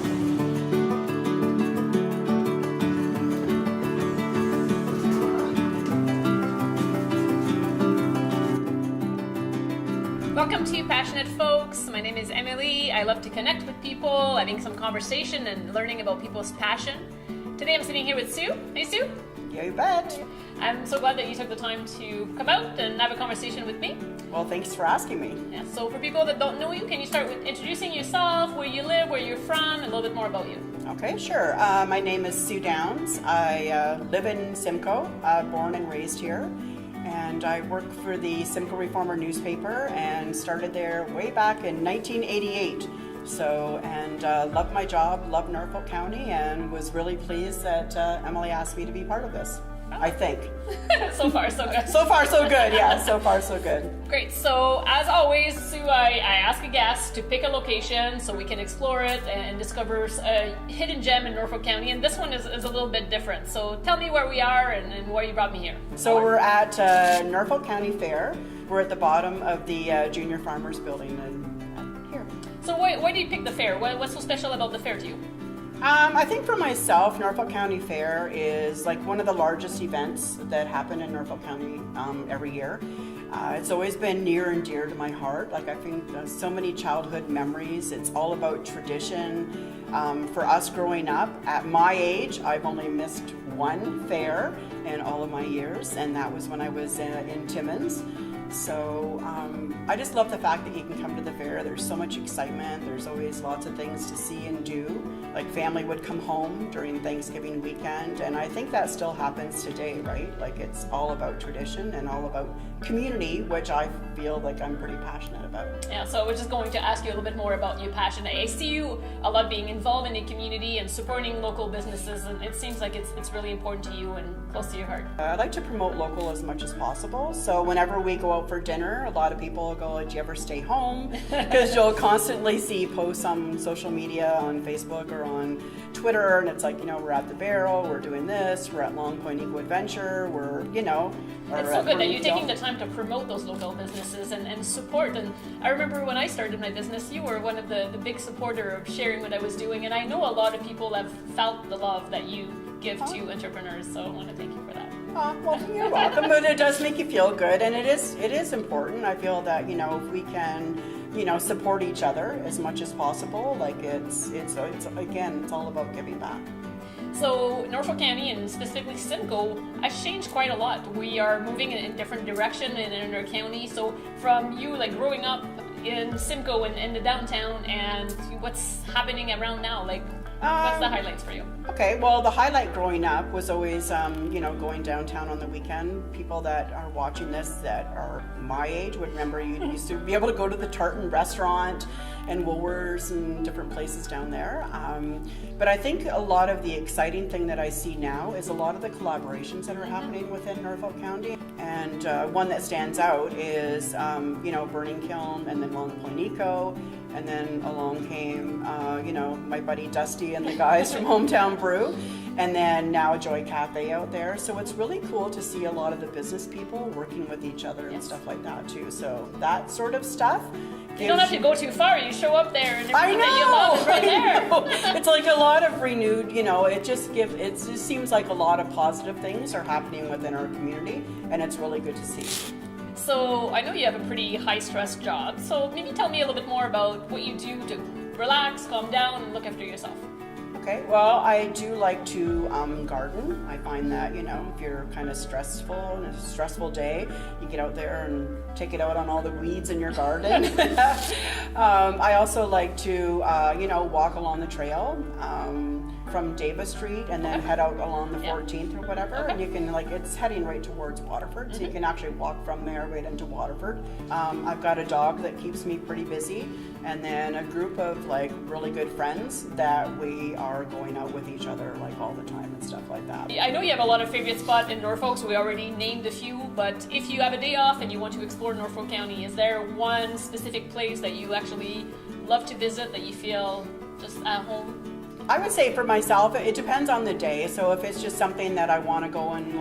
Welcome to Passionate Folks. My name is Emily. I love to connect with people, having some conversation and learning about people's passion. Today I'm sitting here with Sue. Hey Sue. Yeah, you bet. I'm so glad that you took the time to come out and have a conversation with me. Well, thanks for asking me. Yeah, so for people that don't know you, can you start with introducing yourself, where you live, where you're from, and a little bit more about you? Okay, sure. My name is Sue Downs. I live in Simcoe, born and raised here. And I work for the Simcoe Reformer newspaper and started there way back in 1988. So, and love my job, love Norfolk County, and was really pleased that Emily asked me to be part of this. I think. So far, so good. So far, so good. Yeah, so far, so good. Great. So, as always, Sue, I ask a guest to pick a location so we can explore it and discover a hidden gem in Norfolk County. And this one is a little bit different. So, tell me where we are and why you brought me here. So, we're at Norfolk County Fair. We're at the bottom of the Junior Farmers Building and here. So, why do you pick the fair? What's so special about the fair to you? I think for myself, Norfolk County Fair is like one of the largest events that happen in Norfolk County every year. It's always been near and dear to my heart. Like I think so many childhood memories. It's all about tradition. For us growing up, at my age, I've only missed one fair in all of my years, and that was when I was in Timmins. So I just love the fact that you can come to the fair. There's so much excitement. There's always lots of things to see and do. Like family would come home during Thanksgiving weekend, and I think that still happens today, right? Like it's all about tradition and all about community, which I feel like I'm pretty passionate about. Yeah, so I was just going to ask you a little bit more about your passion. I see you a lot being involved in the community and supporting local businesses, and it seems like it's really important to you and close to your heart. I like to promote local as much as possible. So whenever we go out for dinner, a lot of people will go, "Do you ever stay home?" Because you'll constantly see posts on social media, on Facebook or on Twitter, and it's like, we're at the Barrel, we're doing this, we're at Long Point Eco Adventure, we're, It's so good that you're taking the time to promote those local businesses and support. And I remember when I started my business, you were one of the big supporter of sharing what I was doing, and I know a lot of people have felt the love that you give to entrepreneurs, so I want to thank you for that. Well, you're welcome, but it does make you feel good, and it is important. I feel that, if we can, support each other as much as possible, like it's again, it's all about giving back. So Norfolk County and specifically Simcoe has changed quite a lot. We are moving in a different direction in our county. So from you like growing up in Simcoe and in the downtown and what's happening around now, like what's the highlights for you? Okay, well, the highlight growing up was always, going downtown on the weekend. People that are watching this that are my age would remember you used to be able to go to the Tartan restaurant and Woolworths and different places down there. But I think a lot of the exciting thing that I see now is a lot of the collaborations that are happening within Norfolk County. And one that stands out is, Burning Kiln and then Long Point Eco. And then along came, my buddy Dusty and the guys from Hometown Brew. And then now Joy Cafe out there. So it's really cool to see a lot of the business people working with each other and stuff like that too. So that sort of stuff. You don't have to go too far. You show up there and everything that you love is right there. It's like a lot of renewed, it just seems like a lot of positive things are happening within our community, and it's really good to see. So I know you have a pretty high-stress job, so maybe tell me a little bit more about what you do to relax, calm down, and look after yourself. Okay, well, I do like to garden. I find that, if you're kind of stressful and a stressful day, you get out there and take it out on all the weeds in your garden. I also like to, walk along the trail from Davis Street and then head out along the 14th or whatever. And you can, it's heading right towards Waterford, so you can actually walk from there right into Waterford. I've got a dog that keeps me pretty busy, and then a group of really good friends that we are going out with each other all the time and stuff like that. I know you have a lot of favorite spots in Norfolk, so we already named a few, but if you have a day off and you want to explore Norfolk County, is there one specific place that you actually love to visit that you feel just at home? I would say for myself, it depends on the day. So if it's just something that I want to go and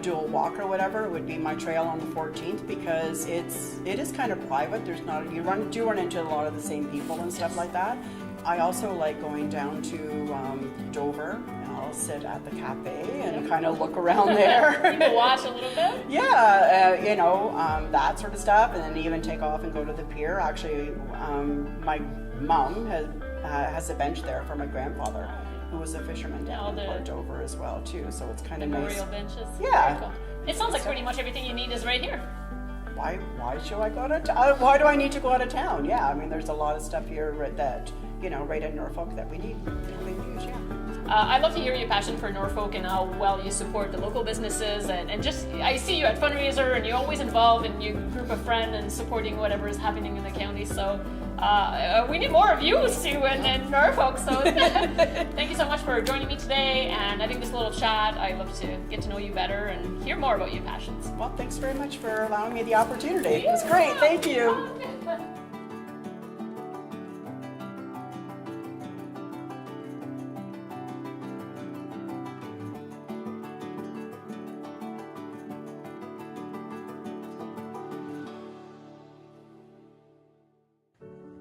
do a walk or whatever, it would be my trail on the 14th, because it is kind of private. There's not, you do run into a lot of the same people and stuff like that. I also like going down to Dover, and I'll sit at the cafe and kind of look around there. You can watch a little bit? Yeah, that sort of stuff, and then even take off and go to the pier. Actually, my mom has a bench there for my grandfather, who was a fisherman down in Port Dover as well too. So it's kind of nice. Memorial benches. Yeah. Cool. It sounds like pretty much everything you need is right here. Why should I go out of town? Why do I need to go out of town? Yeah, I mean, there's a lot of stuff here that right in Norfolk that we need. Yeah. I love to hear your passion for Norfolk and how well you support the local businesses, and just I see you at fundraiser and you're always involved in your group of friends and supporting whatever is happening in the county. So We need more of you, Sue, and Norfolk. So thank you so much for joining me today. And I think this little chat, I'd love to get to know you better and hear more about your passions. Well, thanks very much for allowing me the opportunity. It was great. Thank you.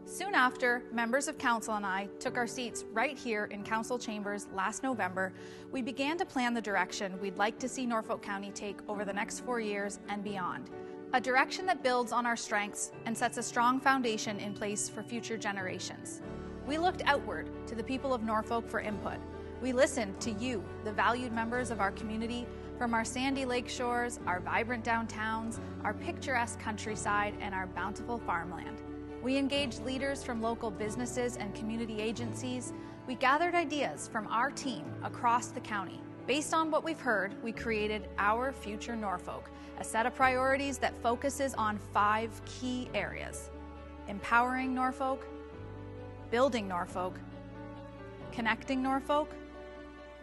Soon after, members of council and I took our seats right here in council chambers last November, we began to plan the direction we'd like to see Norfolk County take over the next 4 years and beyond. A direction that builds on our strengths and sets a strong foundation in place for future generations. We looked outward to the people of Norfolk for input. We listened to you, the valued members of our community, from our sandy lake shores, our vibrant downtowns, our picturesque countryside, and our bountiful farmland. We engaged leaders from local businesses and community agencies. We gathered ideas from our team across the county. Based on what we've heard, we created Our Future Norfolk, a set of priorities that focuses on 5 key areas: empowering Norfolk, building Norfolk, connecting Norfolk,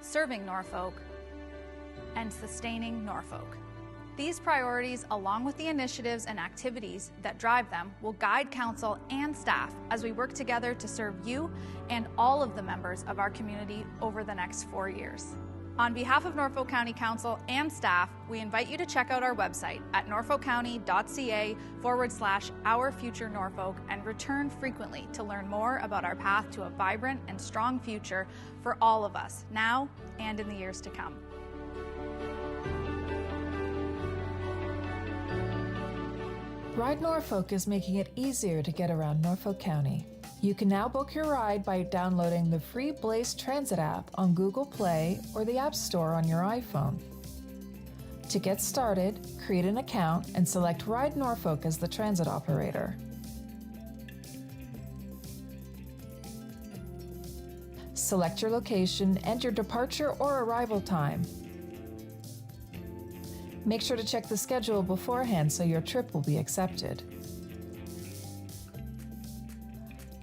serving Norfolk, and sustaining Norfolk. These priorities, along with the initiatives and activities that drive them, will guide council and staff as we work together to serve you and all of the members of our community over the next 4 years. On behalf of Norfolk County Council and staff, we invite you to check out our website at norfolkcounty.ca/OurFutureNorfolk and return frequently to learn more about our path to a vibrant and strong future for all of us, now and in the years to come. Ride Norfolk is making it easier to get around Norfolk County. You can now book your ride by downloading the free Blaze Transit app on Google Play or the App Store on your iPhone. To get started, create an account and select Ride Norfolk as the transit operator. Select your location and your departure or arrival time. Make sure to check the schedule beforehand so your trip will be accepted.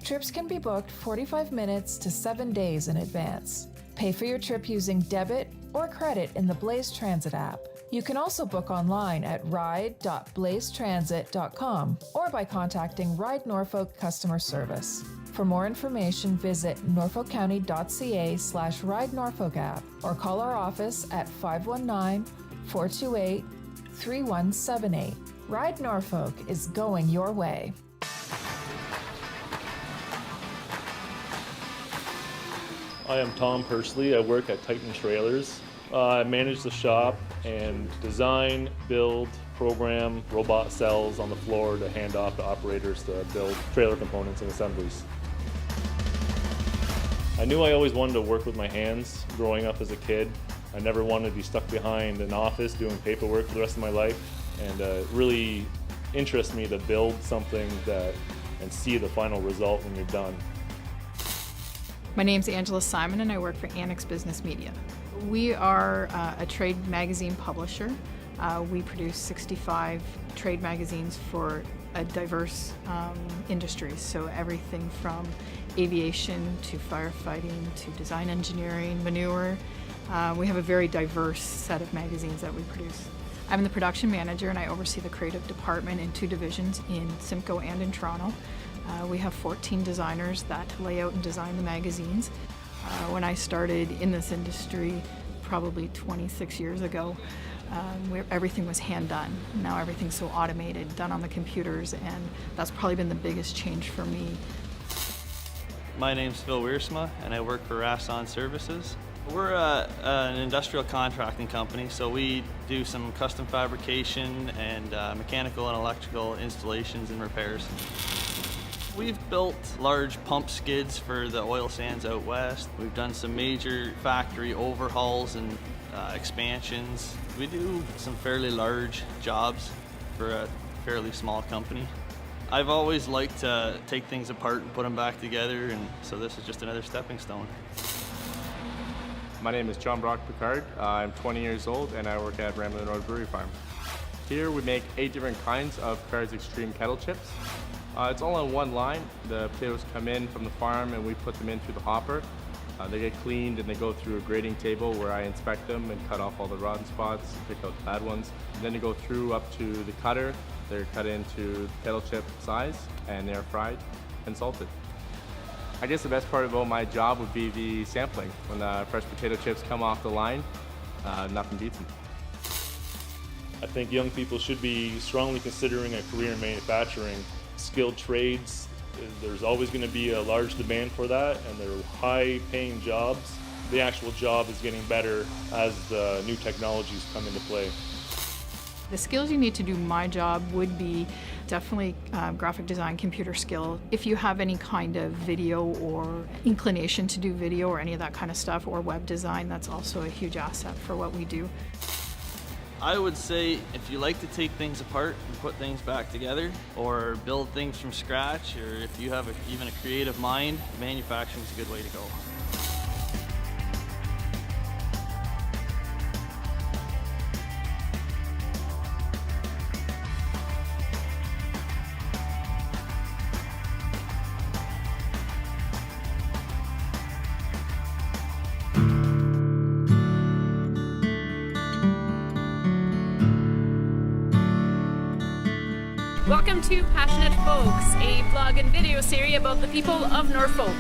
Trips can be booked 45 minutes to 7 days in advance. Pay for your trip using debit or credit in the Blaze Transit app. You can also book online at ride.blazetransit.com or by contacting Ride Norfolk customer service. For more information, visit norfolkcounty.ca/Ride Norfolk app or call our office at 519-428-3178. Ride Norfolk is going your way. I am Tom Pursley. I work at Titan Trailers. I manage the shop and design, build, program robot cells on the floor to hand off to operators to build trailer components and assemblies. I knew I always wanted to work with my hands growing up as a kid. I never wanted to be stuck behind an office doing paperwork for the rest of my life, and it really interests me to build something and see the final result when you're done. My name's Angela Simon and I work for Annex Business Media. We are a trade magazine publisher. We produce 65 trade magazines for a diverse industries, so everything from aviation to firefighting to design engineering, manure. We have a very diverse set of magazines that we produce. I'm the production manager and I oversee the creative department in 2 divisions in Simcoe and in Toronto. We have 14 designers that lay out and design the magazines. When I started in this industry probably 26 years ago, everything was hand done. Now everything's so automated, done on the computers, and that's probably been the biggest change for me. My name's Phil Wiersma and I work for Rasson Services. We're an industrial contracting company, so we do some custom fabrication and mechanical and electrical installations and repairs. We've built large pump skids for the oil sands out west. We've done some major factory overhauls and expansions. We do some fairly large jobs for a fairly small company. I've always liked to take things apart and put them back together, and so this is just another stepping stone. My name is John Brock Picard. I'm 20 years old and I work at Ramblin' Road Brewery Farm. Here we make 8 different kinds of Picard's Extreme kettle chips. It's all on one line. The potatoes come in from the farm and we put them in through the hopper. They get cleaned and they go through a grading table where I inspect them and cut off all the rotten spots, pick out the bad ones. And then they go through up to the cutter. They're cut into kettle chip size and they're fried and salted. I guess the best part about my job would be the sampling. When the fresh potato chips come off the line, nothing beats them. I think young people should be strongly considering a career in manufacturing. Skilled trades, there's always going to be a large demand for that, and they're high-paying jobs. The actual job is getting better as the new technologies come into play. The skills you need to do my job would be definitely graphic design, computer skill. If you have any kind of video or inclination to do video or any of that kind of stuff, or web design, that's also a huge asset for what we do. I would say if you like to take things apart and put things back together, or build things from scratch, or if you have even a creative mind, manufacturing is a good way to go. Welcome to Passionate Folks, a vlog and video series about the people of Norfolk.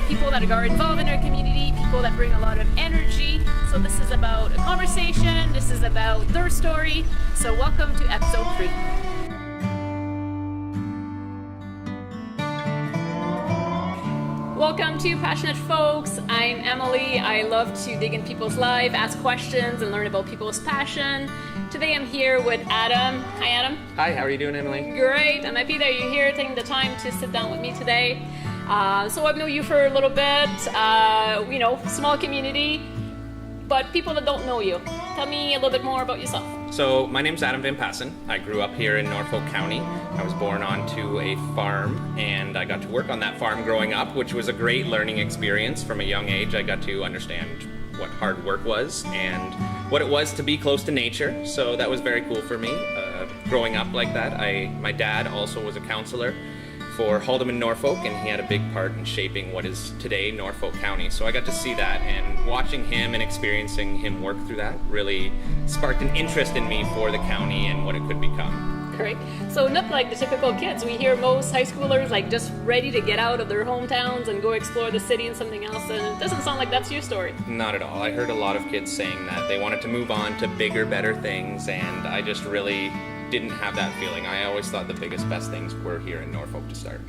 People that are involved in our community, people that bring a lot of energy. So this is about a conversation, this is about their story. So welcome to episode 3. Welcome to Passionate Folks. I'm Emily. I love to dig in people's lives, ask questions, and learn about people's passion. Today I'm here with Adam. Hi, Adam. Hi, how are you doing, Emily? Great. I'm happy that you're here, taking the time to sit down with me today. So I've known you for a little bit, small community, but people that don't know you. Tell me a little bit more about yourself. So my name's Adam Van Passen. I grew up here in Norfolk County. I was born onto a farm and I got to work on that farm growing up, which was a great learning experience. From a young age, I got to understand what hard work was and what it was to be close to nature. So that was very cool for me. Growing up like that, my dad also was a counselor for Haldeman, Norfolk, and he had a big part in shaping what is today Norfolk County. So I got to see that, and watching him and experiencing him work through that really sparked an interest in me for the county and what it could become. Great. So not like the typical kids. We hear most high schoolers like just ready to get out of their hometowns and go explore the city and something else, and it doesn't sound like that's your story. Not at all. I heard a lot of kids saying that they wanted to move on to bigger, better things, and I just really didn't have that feeling. I always thought the biggest, best things were here in Norfolk to start.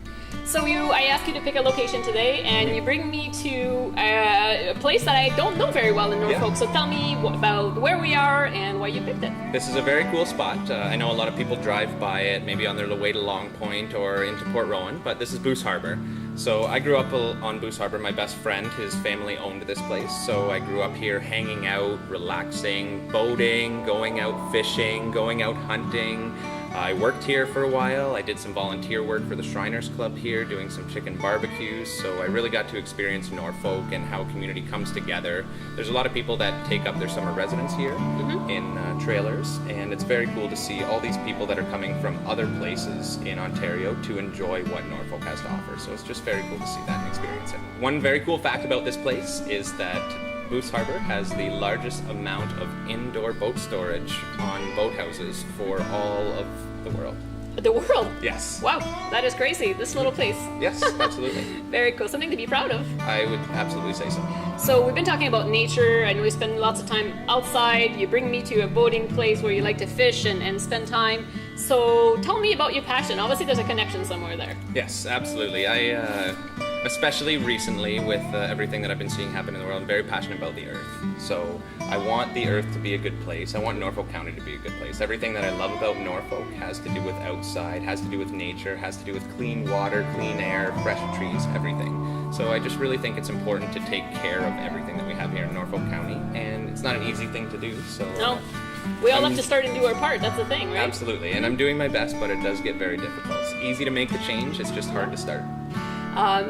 So I asked you to pick a location today, and you bring me to a place that I don't know very well in Norfolk. Yeah. So tell me about where we are and why you picked it. This is a very cool spot. I know a lot of people drive by it, maybe on their way to Long Point or into Port Rowan, but this is Boose Harbor. So I grew up on Boose Harbor. My best friend, his family owned this place. So I grew up here hanging out, relaxing, boating, going out fishing, going out hunting. I worked here for a while. I did some volunteer work for the Shriners Club here, doing some chicken barbecues. So I really got to experience Norfolk and how community comes together. There's a lot of people that take up their summer residence here in trailers, and it's very cool to see all these people that are coming from other places in Ontario to enjoy what Norfolk has to offer. So it's just very cool to see that and experience it. One very cool fact about this place is that Boose Harbor has the largest amount of indoor boat storage on boathouses for all of the world. The world? Yes. Wow, that is crazy. This little place. Yes, absolutely. Very cool. Something to be proud of. I would absolutely say so. So we've been talking about nature. I know we spend lots of time outside. You bring me to a boating place where you like to fish and spend time. So tell me about your passion. Obviously there's a connection somewhere there. Yes, absolutely. Especially recently with everything that I've been seeing happen in the world, I'm very passionate about the earth. So I want the earth to be a good place. I want Norfolk County to be a good place. Everything that I love about Norfolk has to do with outside, has to do with nature, has to do with clean water, clean air, fresh trees, everything. So I just really think it's important to take care of everything that we have here in Norfolk County, and it's not an easy thing to do. So no. We all have to start and do our part. That's the thing, right? Absolutely, and I'm doing my best, but it does get very difficult. It's easy to make the change, it's just hard to start.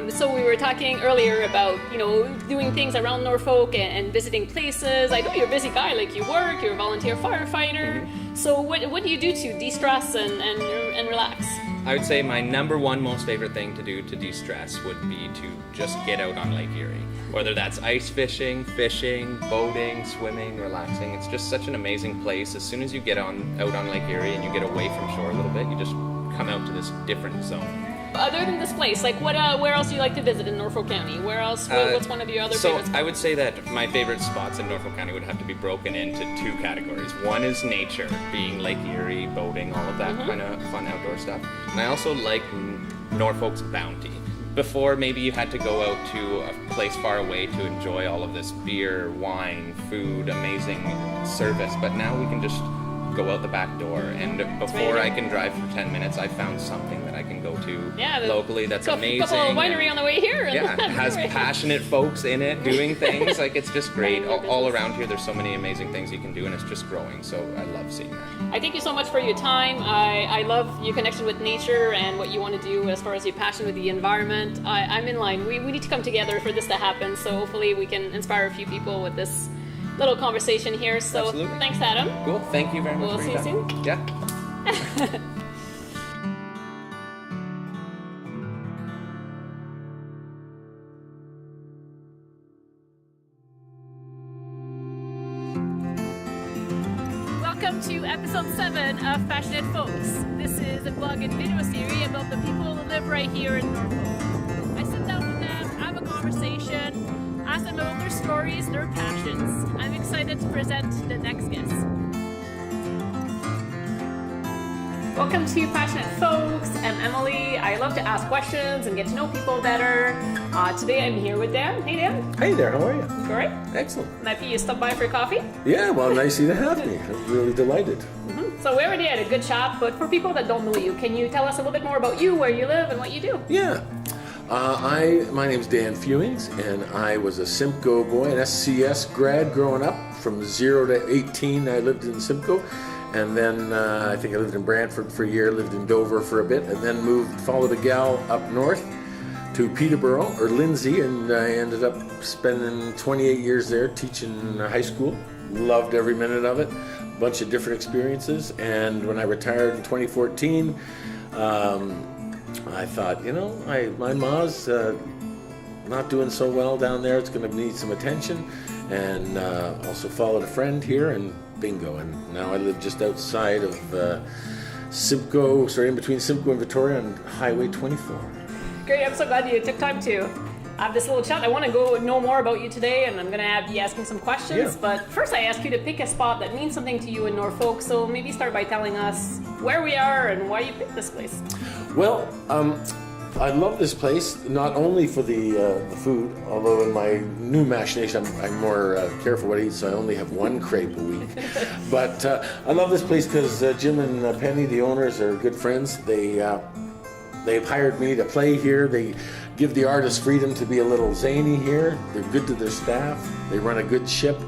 So we were talking earlier about, doing things around Norfolk and visiting places. I know you're a busy guy, like you work, you're a volunteer firefighter. So what do you do to de-stress and relax? I would say my number one most favorite thing to do to de-stress would be to just get out on Lake Erie. Whether that's ice fishing, boating, swimming, relaxing. It's just such an amazing place. As soon as you get out on Lake Erie and you get away from shore a little bit, you just come out to this different zone. Other than this place, like where else do you like to visit in Norfolk County? Where else? What's one of your other favorites? So I would say that my favorite spots in Norfolk County would have to be broken into two categories. One is nature, being Lake Erie, boating, all of that kind of fun outdoor stuff. And I also like Norfolk's bounty. Before, maybe you had to go out to a place far away to enjoy all of this beer, wine, food, amazing service, but now we can just go out the back door, and before I can drive for 10 minutes, I found something that I can go to locally that's amazing. Couple winery on the way here. Yeah, it has passionate folks in it doing things. Like, it's just great. All around here, there's so many amazing things you can do, and it's just growing, so I love seeing that. I thank you so much for your time. I love your connection with nature and what you want to do as far as your passion with the environment. I'm in line. We need to come together for this to happen, so hopefully we can inspire a few people with this little conversation here. So Absolutely. Thanks, Adam. Cool. Thank you very much. We'll see you soon. Yeah. Welcome to episode 7 of Passionate Folks. This is a blog and video series about the people who live right here in Norfolk. I sit down with them, have a conversation, ask them about their stories, their passions. I'm excited to present the next guest. Welcome to Passionate Folks. I'm Emily. I love to ask questions and get to know people better. Today I'm here with Dan. Hey, Dan. Hey there, how are you? Great. Excellent. Might be you stop by for coffee? Yeah, well, nice of you to have me. I'm really delighted. So we already had a good chat, but for people that don't know you, can you tell us a little bit more about you, where you live, and what you do? Yeah. My name's Dan Fewings, and I was a Simcoe boy, an SCS grad growing up. From 0 to 18, I lived in Simcoe. And then I think I lived in Brantford for a year, lived in Dover for a bit, and then followed a gal up north to Peterborough, or Lindsay, and I ended up spending 28 years there teaching high school. Loved every minute of it. A bunch of different experiences. And when I retired in 2014, I thought, my ma's not doing so well down there. It's going to need some attention. And also followed a friend here, and bingo. And now I live just outside of Simcoe, in between Simcoe and Victoria on Highway 24. Great, I'm so glad you took time to have this little chat. I want to go know more about you today, and I'm going to be asking some questions. Yeah. But first I ask you to pick a spot that means something to you in Norfolk. So maybe start by telling us where we are and why you picked this place. Well, I love this place, not only for the food, although in my new machination I'm more careful what I eat, so I only have one crepe a week. But I love this place because Jim and Penny, the owners, are good friends. They've hired me to play here. They give the artists freedom to be a little zany here. They're good to their staff. They run a good ship.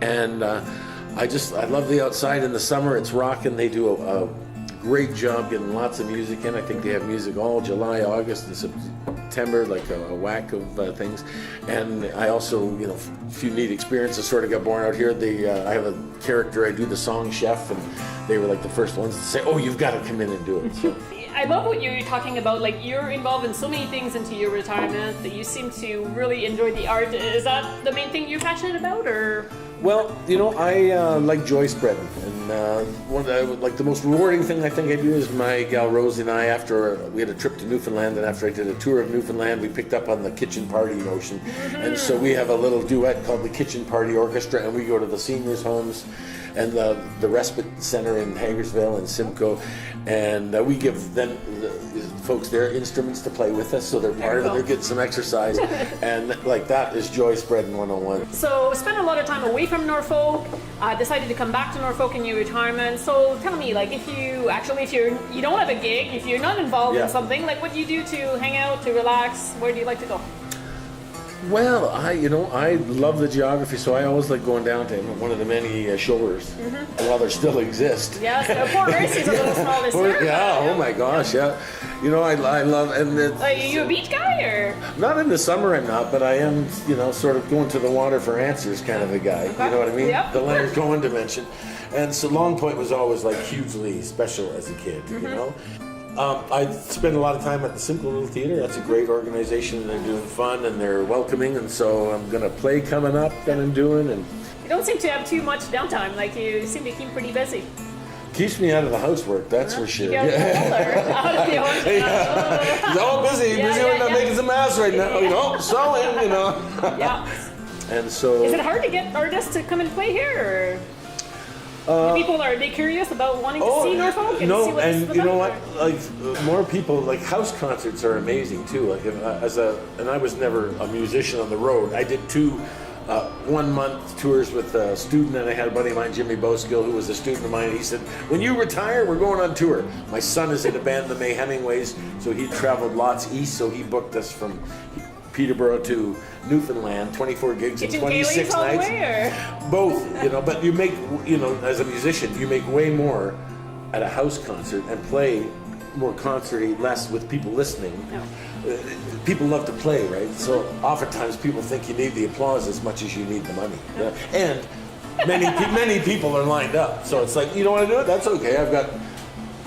And I love the outside in the summer. It's rocking. They do a great job getting lots of music in. I think they have music all July, August, and September, like a whack of things. And I also, a few neat experiences sort of got born out here. I have a character, I do the song chef, and they were like the first ones to say, oh, you've got to come in and do it. So. I love what you're talking about. Like, you're involved in so many things into your retirement that you seem to really enjoy the art. Is that the main thing you're passionate about, or? Well, I like joy spreading, and the most rewarding thing I think I do is my gal Rosie and I, after we had a trip to Newfoundland, and after I did a tour of Newfoundland, we picked up on the kitchen party notion, and so we have a little duet called the Kitchen Party Orchestra, and we go to the seniors' homes and the respite center in Hagersville and Simcoe, and we give them the folks their instruments to play with us, so they're part of it. They're getting some exercise, and that is joy spreading 101. So spent a lot of time away from Norfolk, decided to come back to Norfolk in your retirement. So tell me, if you don't have a gig, if you're not involved in something, what do you do to hang out, to relax? Where do you like to go? Well, I love the geography, so I always like going down to one of the many shores while there still exist. Yes, Port Mercy's a little small this year. Yeah, oh my gosh, yeah. I love, and are you a beach guy, or? Not in the summer, I'm not, but I am, sort of going to the water for answers kind of a guy. Okay. You know what I mean? Yep. The Leonard Cohen dimension. And so Long Point was always like hugely special as a kid, you know? I spend a lot of time at the Simple Little Theater. That's a great organization. They're doing fun and they're welcoming, and so I'm going to play coming up that I'm doing. And You don't seem to have too much downtime. Like, you seem to keep pretty busy. keeps me out of the housework, that's for sure. Out of the horse. He's all busy making some ass right now, you know, sewing, you know. Yeah. And so... Is it hard to get artists to come and play here, or people are they curious about wanting to see Norfolk and see what this is and you know about, what? Like more people, like house concerts are amazing too. Like and I was never a musician on the road. I did 2 1-month tours with a student, and I had a buddy of mine, Jimmy Boskill, who was a student of mine. He said, "When you retire, we're going on tour." My son is in a band, the May Hemingways, so he traveled lots east. So he booked us from Peterborough to Newfoundland, 24 gigs and 26 nights. Both, you know, but you make, you know, as a musician, you make way more at a house concert and play more concerty, less with people listening. People love to play, right? So oftentimes people think you need the applause as much as you need the money. Yeah? And many people are lined up. So it's like, you don't want to do it? That's okay. I've got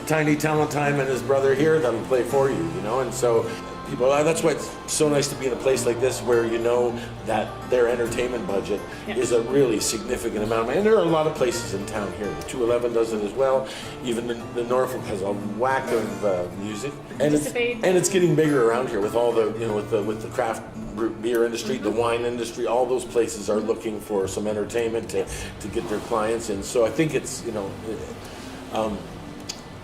Tiny Talent Time and his brother here that'll play for you, you know? And so people, that's why it's so nice to be in a place like this where you know that their entertainment budget is a really significant amount of money. And there are a lot of places in town here. The 211 does it as well. Even the Norfolk has a whack of music. And it's getting bigger around here with all the, you know, with the craft beer industry, the wine industry. All those places are looking for some entertainment to get their clients in. So I think it's, you know,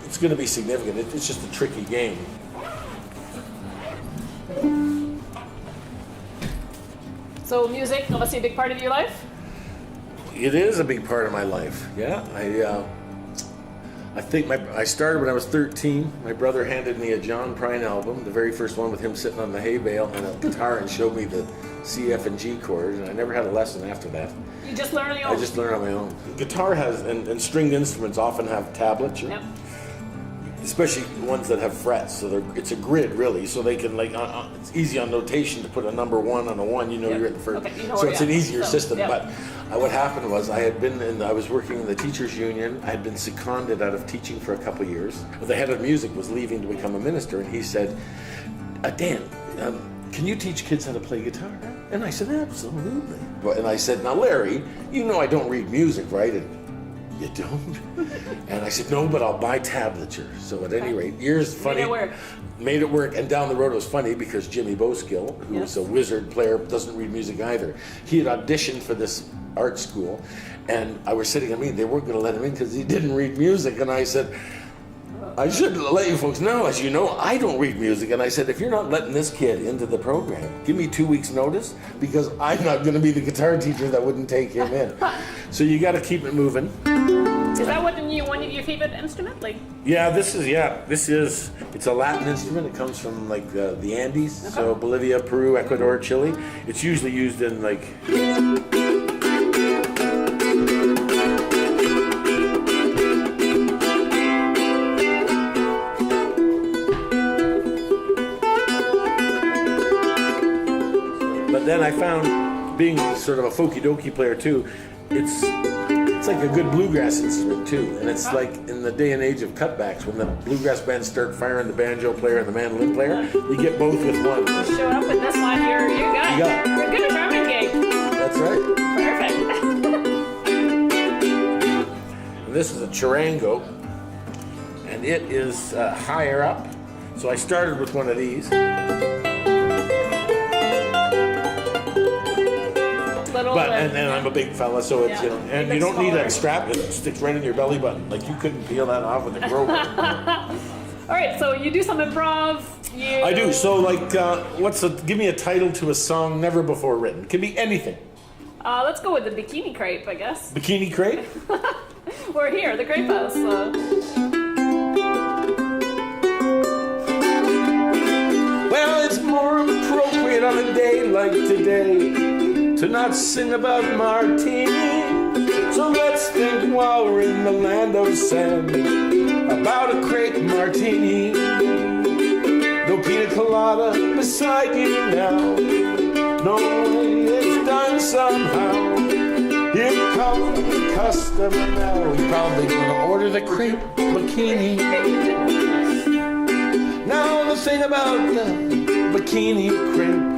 it's going to be significant. It's just a tricky game. So music, obviously a big part of your life? It is a big part of my life, yeah. I think I started when I was 13. My brother handed me a John Prine album, the very first one with him sitting on the hay bale and a guitar, and showed me the C, F, and G chords, and I never had a lesson after that. You just learn on your own? I just learned on my own. Guitar has, and stringed instruments often have tablature. Yep. Especially ones that have frets, so it's a grid really, so they can like it's easy on notation to put a number 1 on a 1. You know you're at the first, so it's an easier system. But what happened was I was working in the teachers union. I had been seconded out of teaching for a couple of years. The head of music was leaving to become a minister, and he said, "Dan, can you teach kids how to play guitar?" And I said, "Absolutely." And I said, "Now, Larry, you know I don't read music, right?" And, "You don't?" And I said, "No, but I'll buy tablature." So at any rate, made it work. And down the road it was funny because Jimmy Boskill, who was a wizard player, doesn't read music either. He had auditioned for this art school, and I was sitting at me, they weren't going to let him in because he didn't read music. And I said, "I should let you folks know, as you know, I don't read music." And I said, "If you're not letting this kid into the program, give me 2 weeks notice, because I'm not going to be the guitar teacher that wouldn't take him in." So you got to keep it moving. Is that one of your favorite instruments? Like? Yeah, it's a Latin instrument. It comes from like the Andes, so Bolivia, Peru, Ecuador, Chile. It's usually used in like... But then I found, being sort of a folky dokey player too, it's like a good bluegrass instrument too, and it's like in the day and age of cutbacks, when the bluegrass bands start firing the banjo player and the mandolin player, you get both with one. Show up with this one, you're good. You're good at drumming gig. That's right. Perfect. And this is a charango, and it is higher up. So I started with one of these. And I'm a big fella, so it's, you know, and you don't need a strap. It sticks right in your belly button. Like you couldn't peel that off with a grover. All right, so you do some improv. I do. So like, give me a title to a song never before written. It can be anything. Let's go with the Bikini Crepe, I guess. Bikini Crepe? We're here, the Crepe House. Well, it's more appropriate on a day like today to not sing about martini. So let's think while we're in the land of sand about a crepe martini. No pina colada beside you now. No way, it's done somehow. Here come the customer now. He's probably gonna order the crepe bikini. Now the thing about the bikini crepe,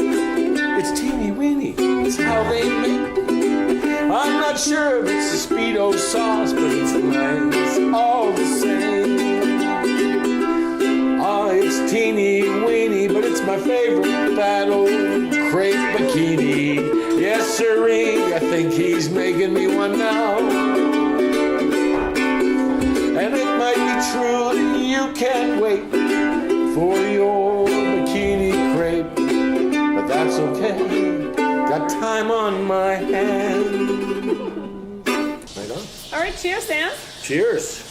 it's teeny weeny, it's how they make it. I'm not sure if it's a Speedo sauce, but it's nice all the same. It's teeny weeny, but it's my favorite, that old crepe bikini. Yes, sirree, I think he's making me one now. And it might be true that you can't wait for your bikini crepe, but that's okay, got time on my hand. Right on. All right, cheers, Sam. Cheers.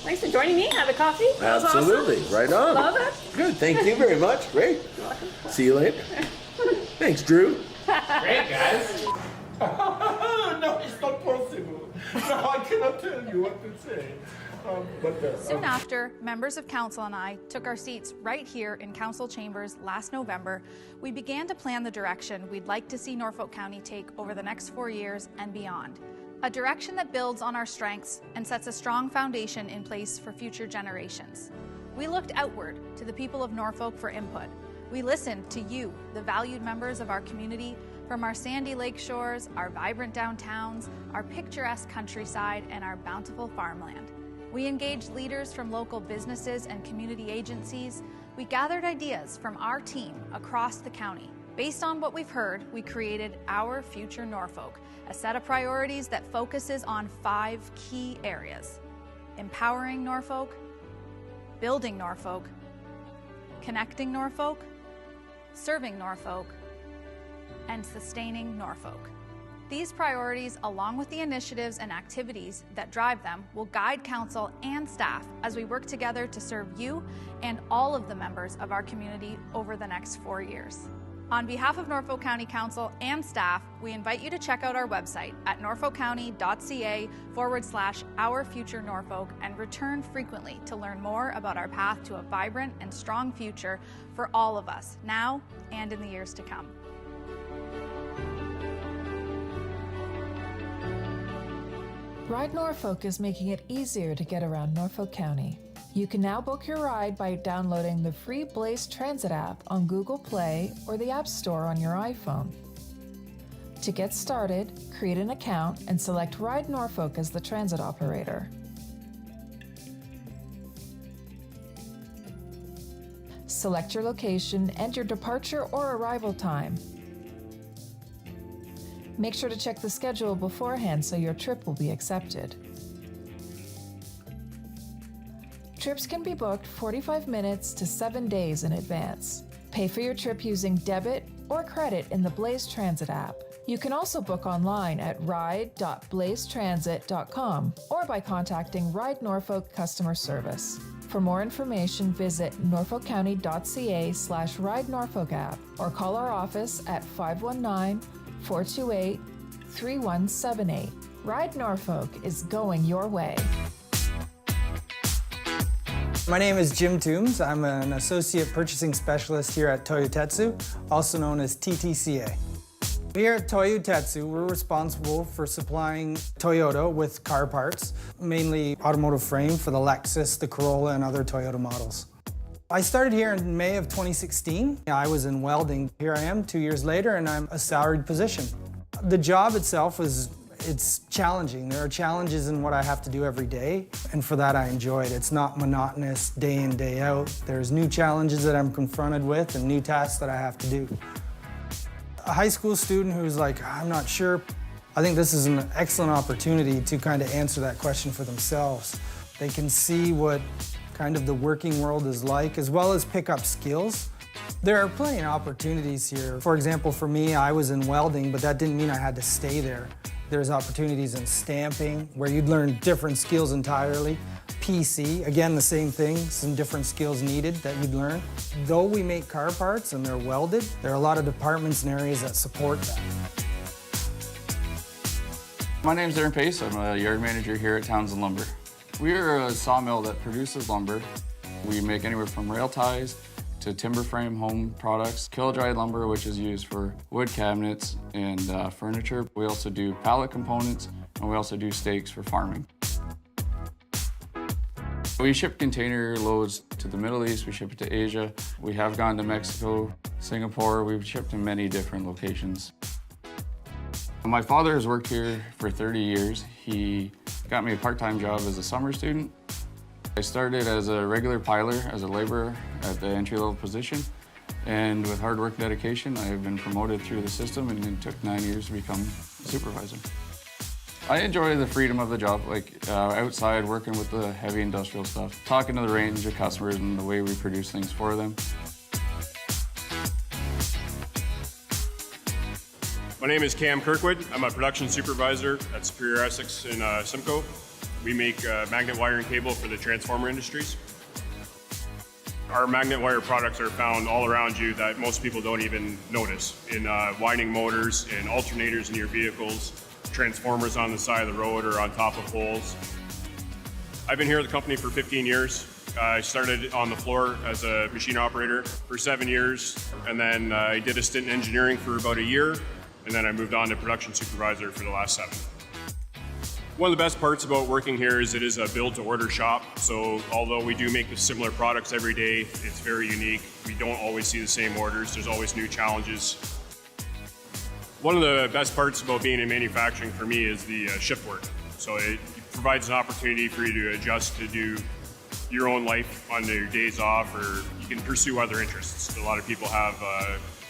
Thanks for joining me. Have a coffee. That was Absolutely. awesome. Right on. Love it. Good. Thank you very much. Great. You're welcome. See you later. Thanks, Drew. Great, guys. No, it's not possible. No, I cannot tell you what to say. Soon after, members of council and I took our seats right here in council chambers last November. We began to plan the direction we'd like to see Norfolk County take over the next 4 years and beyond. A direction that builds on our strengths and sets a strong foundation in place for future generations. We looked outward to the people of Norfolk for input. We listened to you, the valued members of our community, from our sandy lake shores, our vibrant downtowns, our picturesque countryside, and our bountiful farmland. We engaged leaders from local businesses and community agencies. We gathered ideas from our team across the county. Based on what we've heard, we created Our Future Norfolk, a set of priorities that focuses on 5 key areas: empowering Norfolk, building Norfolk, connecting Norfolk, serving Norfolk, and sustaining Norfolk. These priorities, along with the initiatives and activities that drive them, will guide council and staff as we work together to serve you and all of the members of our community over the next 4 years. On behalf of Norfolk County Council and staff, we invite you to check out our website at norfolkcounty.ca/Our Future Norfolk and return frequently to learn more about our path to a vibrant and strong future for all of us, now and in the years to come. Ride Norfolk is making it easier to get around Norfolk County. You can now book your ride by downloading the free Blaze Transit app on Google Play or the App Store on your iPhone. To get started, create an account and select Ride Norfolk as the transit operator. Select your location and your departure or arrival time. Make sure to check the schedule beforehand so your trip will be accepted. Trips can be booked 45 minutes to 7 days in advance. Pay for your trip using debit or credit in the Blaze Transit app. You can also book online at ride.blazetransit.com or by contacting Ride Norfolk customer service. For more information, visit norfolkcounty.ca/Ride Norfolk app or call our office at 519-428-3178. Ride Norfolk is going your way. My name is Jim Toombs. I'm an Associate Purchasing Specialist here at Toyotetsu, also known as TTCA. Here at Toyotetsu, we're responsible for supplying Toyota with car parts, mainly automotive frame for the Lexus, the Corolla, and other Toyota models. I started here in May of 2016. I was in welding. Here I am 2 years later, and I'm a salaried position. The job itself it's challenging. There are challenges in what I have to do every day, and for that I enjoy it. It's not monotonous day in, day out. There's new challenges that I'm confronted with and new tasks that I have to do. A high school student who's like, I'm not sure, I think this is an excellent opportunity to kind of answer that question for themselves. They can see what kind of the working world is like, as well as pick up skills. There are plenty of opportunities here. For example, for me, I was in welding, but that didn't mean I had to stay there. There's opportunities in stamping, where you'd learn different skills entirely. PC, again, the same thing, some different skills needed that you'd learn. Though we make car parts and they're welded, there are a lot of departments and areas that support that. My name's Aaron Pace. I'm a yard manager here at Townsend Lumber. We are a sawmill that produces lumber. We make anywhere from rail ties to timber frame home products, kill-dry lumber, which is used for wood cabinets and furniture. We also do pallet components, and we also do stakes for farming. We ship container loads to the Middle East, we ship it to Asia. We have gone to Mexico, Singapore. We've shipped to many different locations. My father has worked here for 30 years. He got me a part-time job as a summer student. I started as a regular piler, as a laborer at the entry-level position. And with hard work and dedication, I've been promoted through the system, and it took 9 years to become a supervisor. I enjoy the freedom of the job, like outside working with the heavy industrial stuff, talking to the range of customers and the way we produce things for them. My name is Cam Kirkwood. I'm a production supervisor at Superior Essex in Simcoe. We make magnet wire and cable for the transformer industries. Our magnet wire products are found all around you that most people don't even notice, in winding motors, in alternators in your vehicles, transformers on the side of the road or on top of poles. I've been here at the company for 15 years. I started on the floor as a machine operator for 7 years, and then I did a stint in engineering for about a year, and then I moved on to production supervisor for the last 7. One of the best parts about working here is it is a build-to-order shop, so although we do make similar products every day, it's very unique. We don't always see the same orders. There's always new challenges. One of the best parts about being in manufacturing for me is the shift work. So it provides an opportunity for you to adjust to do your own life on your days off, or you can pursue other interests. A lot of people have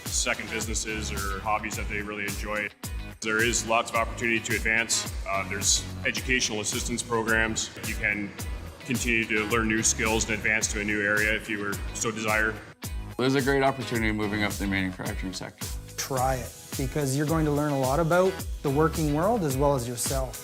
second businesses or hobbies that they really enjoy. There is lots of opportunity to advance. There's educational assistance programs. You can continue to learn new skills and advance to a new area if you were so desire. There's a great opportunity moving up the manufacturing sector. Try it, because you're going to learn a lot about the working world as well as yourself.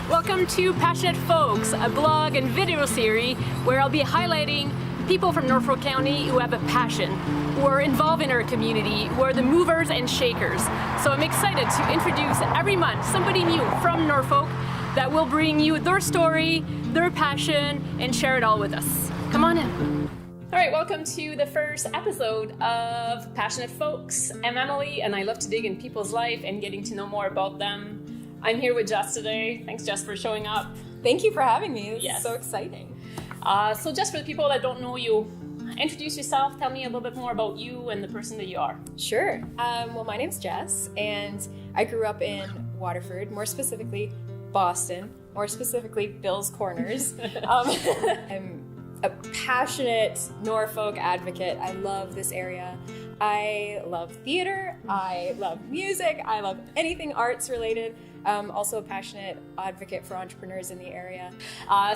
Welcome to Passionate Folks, a blog and video series where I'll be highlighting people from Norfolk County who have a passion, who are involved in our community, who are the movers and shakers. So I'm excited to introduce every month somebody new from Norfolk that will bring you their story, their passion, and share it all with us. Come on in. All right, welcome to the first episode of Passionate Folks. I'm Emily, and I love to dig in people's life and getting to know more about them. I'm here with Jess today. Thanks, Jess, for showing up. Thank you for having me. This is so exciting. So just for the people that don't know you, introduce yourself. Tell me a little bit more about you and the person that you are. Sure. Well, my name's Jess, and I grew up in Waterford, more specifically Boston, more specifically Bill's Corners. I'm a passionate Norfolk advocate. I love this area. I love theater. I love music. I love anything arts related. Also a passionate advocate for entrepreneurs in the area.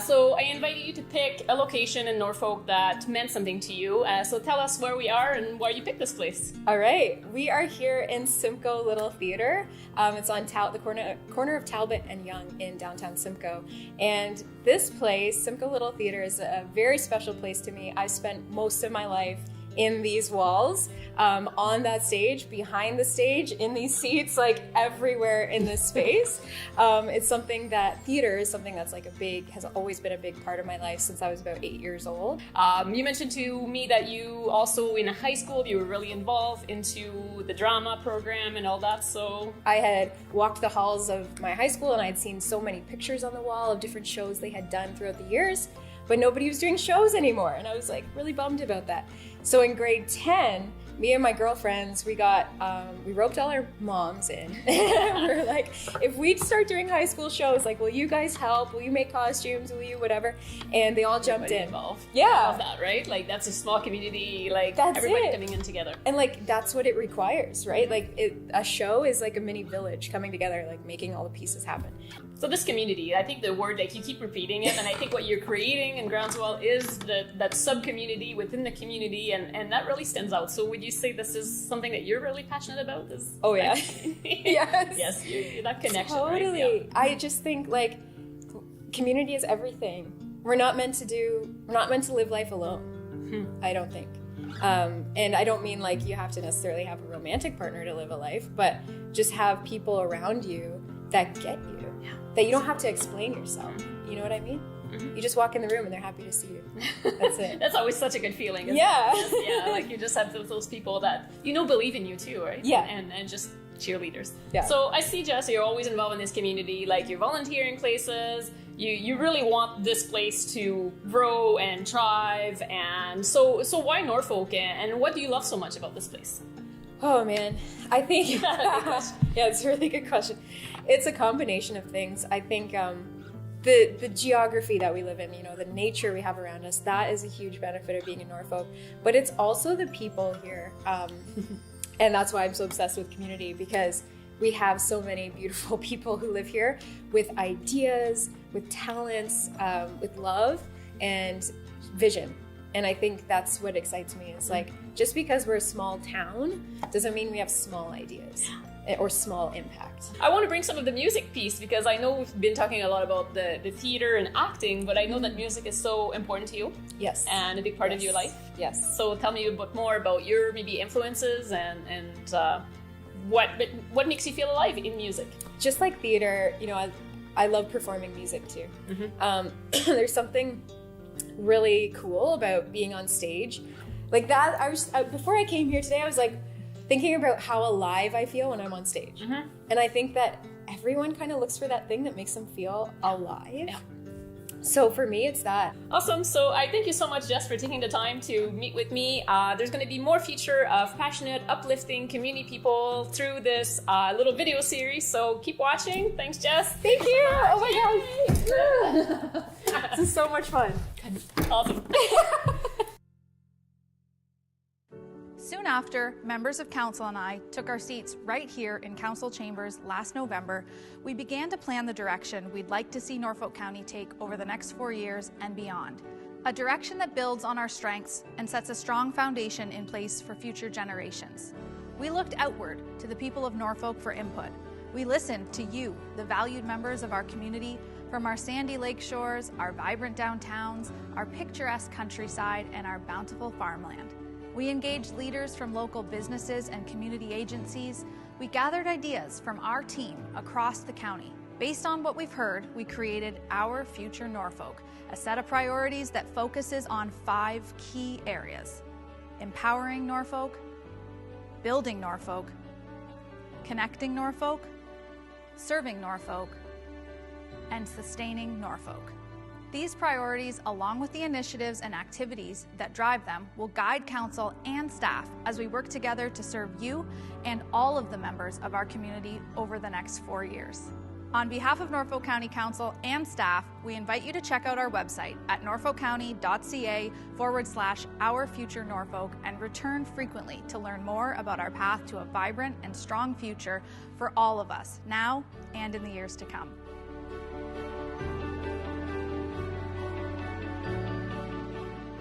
So I invited you to pick a location in Norfolk that meant something to you. So tell us where we are and why you picked this place. All right, we are here in Simcoe Little Theater. It's on the corner of Talbot and Yonge in downtown Simcoe. And this place, Simcoe Little Theater, is a very special place to me. I've spent most of my life in these walls, on that stage, behind the stage, in these seats, like everywhere in this space. It's something that theater is something that's like has always been a big part of my life since I was about 8 years old. You mentioned to me that you also in high school, you were really involved into the drama program and all that, so. I had walked the halls of my high school and I had seen so many pictures on the wall of different shows they had done throughout the years, but nobody was doing shows anymore. And I was like really bummed about that. So in grade 10, me and my girlfriends, we roped all our moms in. We're like, if we start doing high school shows, like, will you guys help? Will you make costumes? Will you whatever? And they all jumped in. Involved. Yeah. I love that, right? Like, that's a small community, like, that's everybody it. coming in together. And like, that's what it requires, right? Like, a show is like a mini village coming together, like making all the pieces happen. So this community, I think the word, like, you keep repeating it, and I think what you're creating in Groundswell is that sub-community within the community, and that really stands out. So would you say this is something that you're really passionate about? Oh yeah. Yes. Yes, you're that connection, totally. Right? Yeah. I just think like community is everything. We're not meant to live life alone. I don't think. And I don't mean like you have to necessarily have a romantic partner to live a life, but just have people around you that get you, that you don't have to explain yourself. You know what I mean? You just walk in the room and they're happy to see you. That's it. That's always such a good feeling. Isn't Yeah. it? Yeah, like you just have those people that, believe in you too, right? Yeah. And just cheerleaders. Yeah. So I see, Jess, you're always involved in this community, like you're volunteering places, you really want this place to grow and thrive, and so why Norfolk, and what do you love so much about this place? Oh man, I think, yeah, it's a really good question. It's a combination of things. I think the geography that we live in, the nature we have around us, that is a huge benefit of being in Norfolk, but it's also the people here. And that's why I'm so obsessed with community, because we have so many beautiful people who live here with ideas, with talents, with love and vision. And I think that's what excites me. It's like, just because we're a small town doesn't mean we have small ideas or small impact. I want to bring some of the music piece, because I know we've been talking a lot about the theater and acting, but I know that music is so important to you. Yes. And a big part of your life. Yes. So tell me a bit more about your maybe influences and what makes you feel alive in music. Just like theater, I love performing music too. There's something really cool about being on stage. Like that, before I came here today, I was like thinking about how alive I feel when I'm on stage. And I think that everyone kind of looks for that thing that makes them feel alive. Yeah. So for me, it's that. Awesome. So I thank you so much, Jess, for taking the time to meet with me. There's going to be more feature of passionate, uplifting community people through this little video series. So keep watching. Thanks, Jess. Thank you. Oh my God. This is so much fun. Awesome. Soon after, members of council and I took our seats right here in council chambers last November, we began to plan the direction we'd like to see Norfolk County take over the next 4 years and beyond. A direction that builds on our strengths and sets a strong foundation in place for future generations. We looked outward to the people of Norfolk for input. We listened to you, the valued members of our community, from our sandy lake shores, our vibrant downtowns, our picturesque countryside, and our bountiful farmland. We engaged leaders from local businesses and community agencies. We gathered ideas from our team across the county. Based on what we've heard, we created Our Future Norfolk, a set of priorities that focuses on 5 key areas: empowering Norfolk, building Norfolk, connecting Norfolk, serving Norfolk, and sustaining Norfolk. These priorities, along with the initiatives and activities that drive them, will guide council and staff as we work together to serve you and all of the members of our community over the next 4 years. On behalf of Norfolk County Council and staff, we invite you to check out our website at norfolkcounty.ca/OurFutureNorfolk and return frequently to learn more about our path to a vibrant and strong future for all of us, now and in the years to come.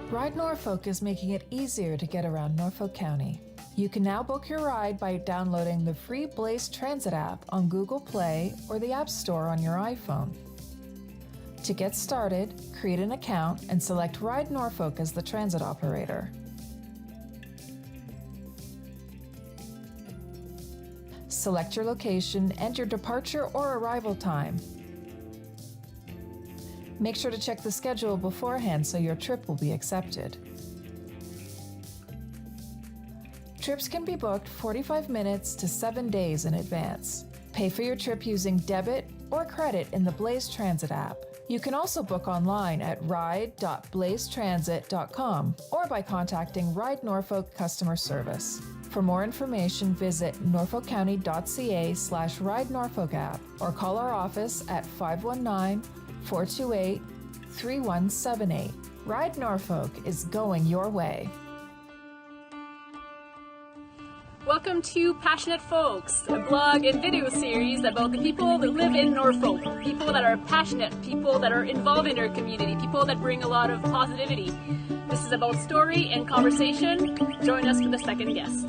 Ride Norfolk is making it easier to get around Norfolk County. You can now book your ride by downloading the free Blaze Transit app on Google Play or the App Store on your iPhone. To get started, create an account and select Ride Norfolk as the transit operator. Select your location and your departure or arrival time. Make sure to check the schedule beforehand so your trip will be accepted. Trips can be booked 45 minutes to 7 days in advance. Pay for your trip using debit or credit in the Blaze Transit app. You can also book online at ride.blazetransit.com or by contacting Ride Norfolk customer service. For more information, visit norfolkcounty.ca/Ride Norfolk app or call our office at 519-428-3178. Ride Norfolk is going your way. Welcome to Passionate Folks, a blog and video series about the people that live in Norfolk, people that are passionate, people that are involved in their community, people that bring a lot of positivity. This is about story and conversation. Join us for the second guest.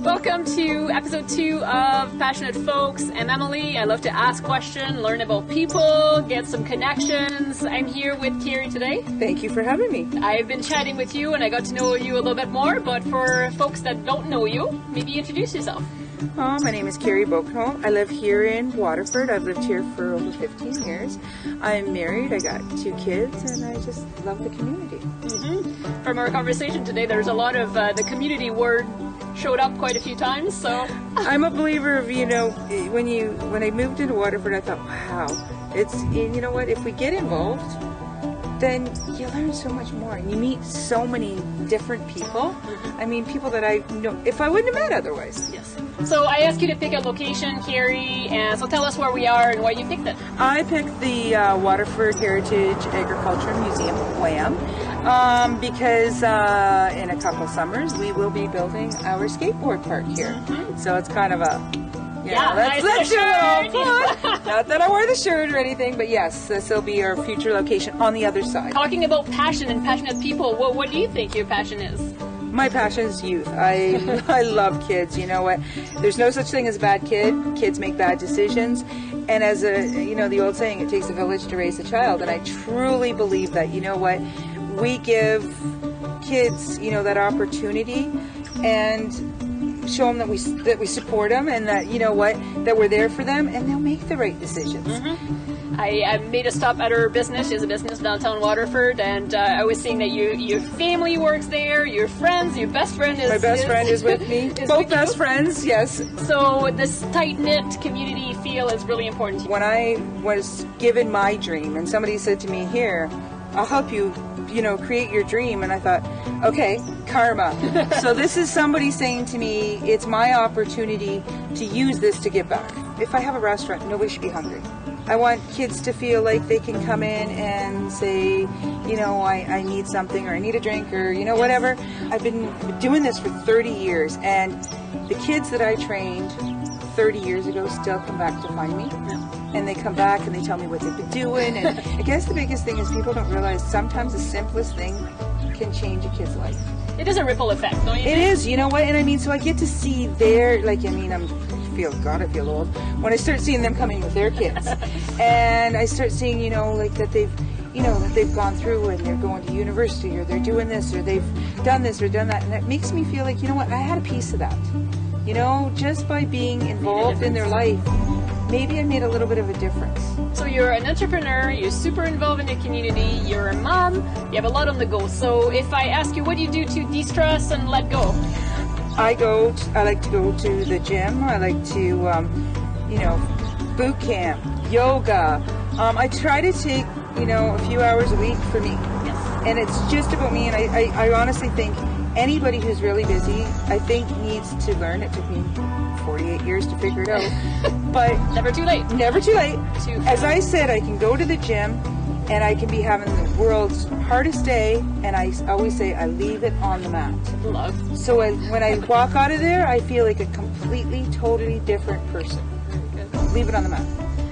Welcome to episode 2 of Passionate Folks. I'm Emily. I love to ask questions, learn about people, get some connections. I'm here with Carrie today. Thank you for having me. I've been chatting with you and I got to know you a little bit more, but for folks that don't know you, maybe introduce yourself. My name is Carrie Bokenholt. I live here in Waterford. I've lived here for over 15 years. I'm married. I got 2 kids, and I just love the community. Mm-hmm. From our conversation today, there's a lot of the community word showed up quite a few times. So I'm a believer of, when I moved into Waterford, I thought, wow, it's, you know what, if we get involved, then you learn so much more and you meet so many different people. I mean, people that I know if I wouldn't have met otherwise. Yes. So I asked you to pick a location, Carrie, and so tell us where we are and why you picked it. I picked the Waterford Heritage Agriculture Museum, WHAM, because in a couple summers we will be building our skateboard park here. Mm-hmm. So it's kind of a let's do it all fun. Not that I wore the shirt or anything, but yes, this will be our future location on the other side. Talking about passion and passionate people, what do you think your passion is? My passion is youth. I love kids. You know what? There's no such thing as a bad kid. Kids make bad decisions. And as the old saying, it takes a village to raise a child. And I truly believe that, you know what? We give kids, that opportunity and show them that we support them and that, that we're there for them and they'll make the right decisions. Mm-hmm. I made a stop at her business. She has a business downtown Waterford, and I was seeing that your family works there, your friends, your best friend is... My best friend is with me. Both best friends, yes. So this tight-knit community feel is really important to you. When I was given my dream and somebody said to me, here, I'll help you, create your dream. And I thought, okay, karma. So this is somebody saying to me, it's my opportunity to use this to give back. If I have a restaurant, nobody should be hungry. I want kids to feel like they can come in and say, I need something or I need a drink or, whatever. I've been doing this for 30 years and the kids that I trained 30 years ago still come back to find me. And they come back and they tell me what they've been doing. And I guess the biggest thing is people don't realize sometimes the simplest thing can change a kid's life. It is a ripple effect, don't you think? It is, you know what? And I mean, so I get to see their, I feel old when I start seeing them coming with their kids. And I start seeing, that they've gone through and they're going to university or they're doing this or they've done this or done that. And that makes me feel like, I had a piece of that. Just by being involved in their life, maybe I made a little bit of a difference. So you're an entrepreneur, you're super involved in the community, you're a mom, you have a lot on the go. So if I ask you, what do you do to de-stress and let go? I like to go to the gym. I like to, boot camp, yoga. I try to take, a few hours a week for me. Yes. And it's just about me. And I honestly think anybody who's really busy, I think needs to learn. It took me 48 years to figure it out. But never too late. Never too late. As I said, I can go to the gym and I can be having the world's hardest day, and I always say I leave it on the mat. Love. So when I walk out of there, I feel like a completely, totally different person. Leave it on the mat.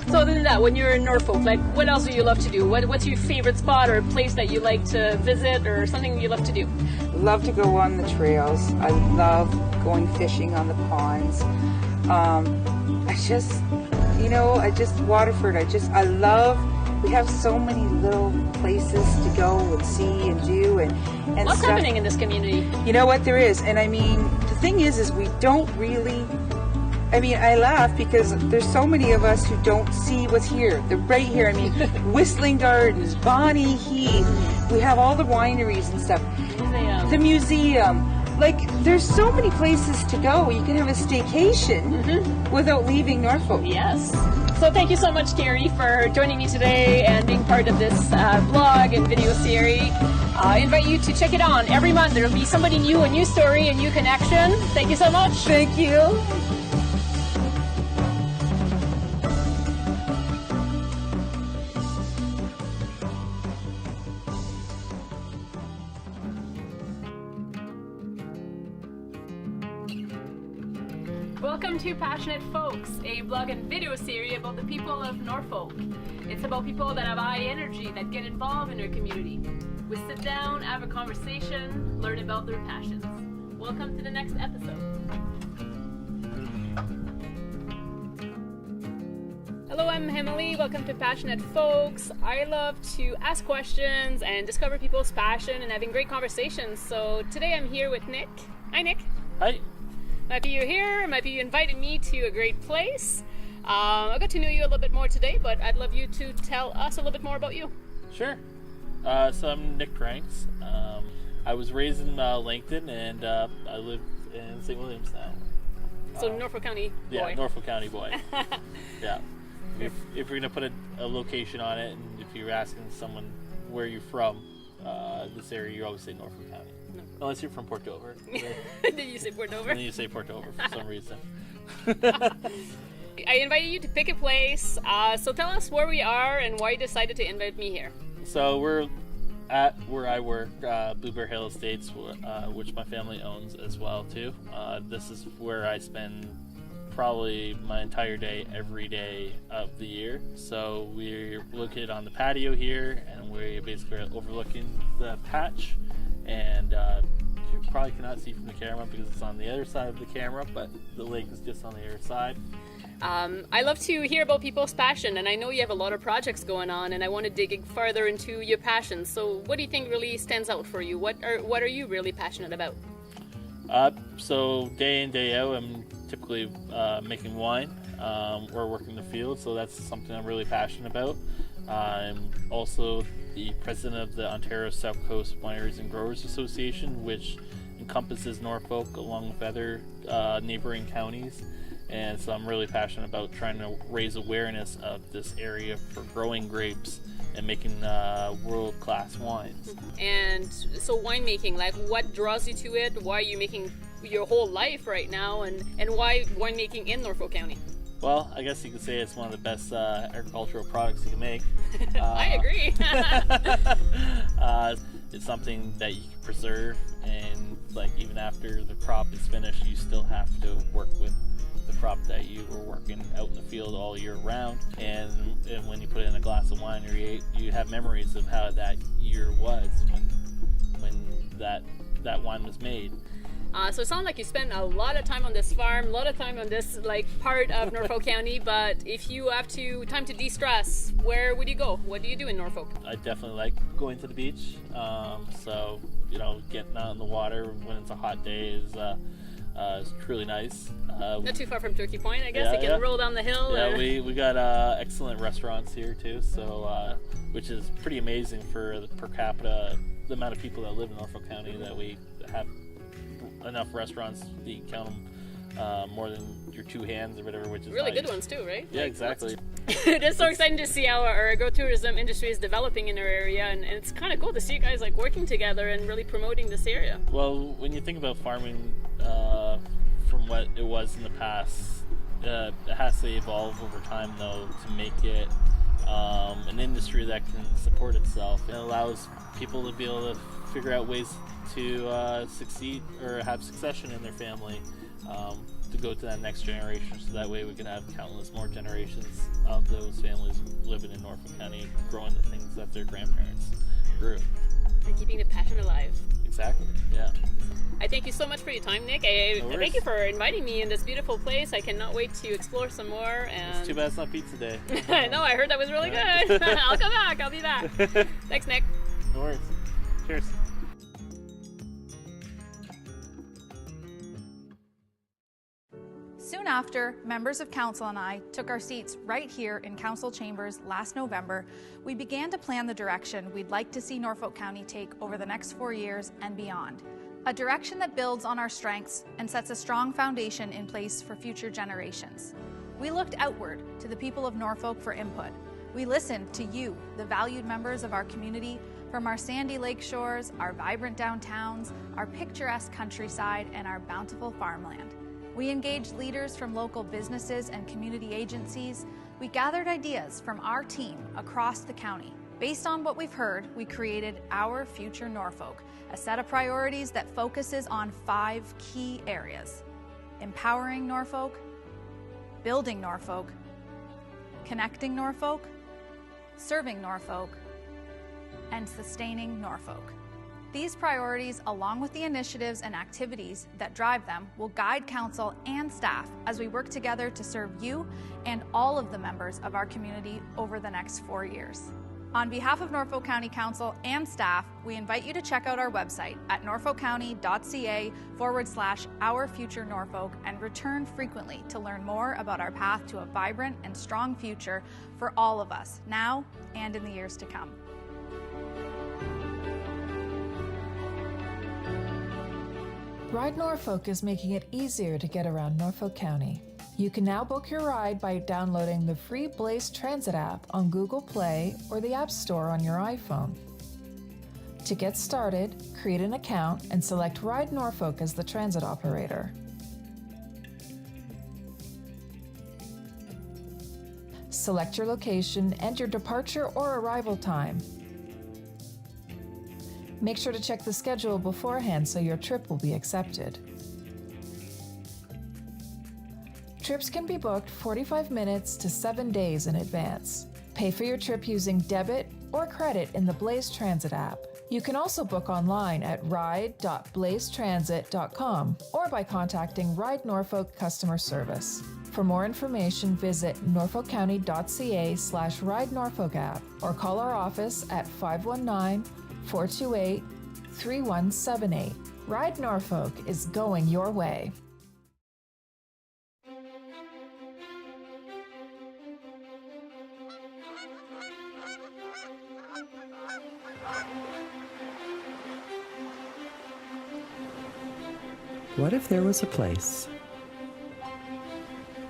So other than that, when you're in Norfolk, what else do you love to do? What's your favorite spot or place that you like to visit or something you love to do? Love to go on the trails. I love going fishing on the ponds. Waterford, we have so many little places to go and see and do and what's stuff. happening in this community? You know what, there is. And I mean, the thing is we don't really, I laugh because there's so many of us who don't see what's here. They're right here. Whistling Gardens, Bonnie Heath. We have all the wineries and stuff. The museum. There's so many places to go. You can have a staycation without leaving Norfolk. Yes. So thank you so much, Carrie, for joining me today and being part of this blog and video series. I invite you to check it on. Every month there will be somebody new, a new story, a new connection. Thank you so much. Thank you. Welcome to Passionate Folks, a blog and video series about the people of Norfolk. It's about people that have high energy, that get involved in their community. We sit down, have a conversation, learn about their passions. Welcome to the next episode. I'm Emily. Welcome to Passionate Folks. I love to ask questions and discover people's passion and having great conversations. So today I'm here with Nick. Hi, Nick. Hi. Might be you here, might be you invited me to a great place. I got to know you a little bit more today, but I'd love you to tell us a little bit more about you. Sure. So I'm Nick Pranks. I was raised in Langton, and I live in St. Williams now. So Norfolk County boy. Yeah, Norfolk County boy. Yeah. If you're going to put a location on it, and if you're asking someone where you're from, this area, you always say Norfolk County. No. Unless you're from Port Dover. Did you say Port Dover? And then you say Port Dover for some reason. I invited you to pick a place. So tell us where we are and why you decided to invite me here. So we're at where I work, Blue Bear Hill Estates, which my family owns as well too. This is where I spend probably my entire day every day of the year. So we're located on the patio here, and we basically are overlooking the patch. And you probably cannot see from the camera because it's on the other side of the camera, but the lake is just on the other side. I love to hear about people's passion, and I know you have a lot of projects going on, and I want to dig further into your passion. So what do you think really stands out for you? What are you really passionate about? So day in, day out, I'm typically making wine or working the field, so that's something I'm really passionate about. I'm also the president of the Ontario South Coast Wineries and Growers Association, which encompasses Norfolk along with other neighboring counties. And so I'm really passionate about trying to raise awareness of this area for growing grapes and making world-class wines. And so winemaking, like what draws you to it? Why are you making your whole life right now? And why winemaking in Norfolk County? Well, I guess you could say it's one of the best agricultural products you can make. I agree. It's something that you can preserve, and like even after the crop is finished, you still have to work with the crop that you were working out in the field all year round. And when you put it in a glass of wine, you have memories of how that year was when that wine was made. So it sounds like you spend a lot of time on this farm, a lot of time on this like part of Norfolk County, but if you have time to de-stress, where would you go? What do you do in Norfolk? I definitely like going to the beach. So, getting out in the water when it's a hot day is truly nice. Not too far from Turkey Point, I guess. You can roll down the hill. Yeah, we got excellent restaurants here too, so which is pretty amazing for the per capita, the amount of people that live in Norfolk County, that we have enough restaurants that you count them more than your two hands or whatever, which is really nice. Good ones too, right? Yeah, exactly. It's so exciting to see how our agro-tourism industry is developing in our area, and it's kind of cool to see you guys like working together and really promoting this area. Well, when you think about farming from what it was in the past, it has to evolve over time though to make it an industry that can support itself. It allows people to be able to figure out ways to succeed or have succession in their family, to go to that next generation, so that way we can have countless more generations of those families living in Norfolk County, growing the things that their grandparents grew. And keeping the passion alive. Exactly, yeah. I thank you so much for your time, Nick. I thank you for inviting me in this beautiful place. I cannot wait to explore some more. And It's too bad it's not pizza day. No, I heard that was really good. I'll come back. I'll be back. Thanks, Nick. No worries. Cheers. Soon after, members of council and I took our seats right here in council chambers last November, we began to plan the direction we'd like to see Norfolk County take over the next 4 years and beyond. A direction that builds on our strengths and sets a strong foundation in place for future generations. We looked outward to the people of Norfolk for input. We listened to you, the valued members of our community, from our sandy lake shores, our vibrant downtowns, our picturesque countryside, and our bountiful farmland. We engaged leaders from local businesses and community agencies. We gathered ideas from our team across the county. Based on what we've heard, we created Our Future Norfolk, a set of priorities that focuses on 5 key areas: empowering Norfolk, building Norfolk, connecting Norfolk, serving Norfolk, and sustaining Norfolk. These priorities, along with the initiatives and activities that drive them, will guide council and staff as we work together to serve you and all of the members of our community over the next 4 years. On behalf of Norfolk County Council and staff, we invite you to check out our website at norfolkcounty.ca/OurFutureNorfolk and return frequently to learn more about our path to a vibrant and strong future for all of us, now and in the years to come. Ride Norfolk is making it easier to get around Norfolk County. You can now book your ride by downloading the free Blaze Transit app on Google Play or the App Store on your iPhone. To get started, create an account and select Ride Norfolk as the transit operator. Select your location and your departure or arrival time. Make sure to check the schedule beforehand so your trip will be accepted. Trips can be booked 45 minutes to 7 days in advance. Pay for your trip using debit or credit in the Blaze Transit app. You can also book online at ride.blazetransit.com or by contacting Ride Norfolk customer service. For more information, visit norfolkcounty.ca/Ride Norfolk app or call our office at 519-428-3178. Ride Norfolk is going your way. What if there was a place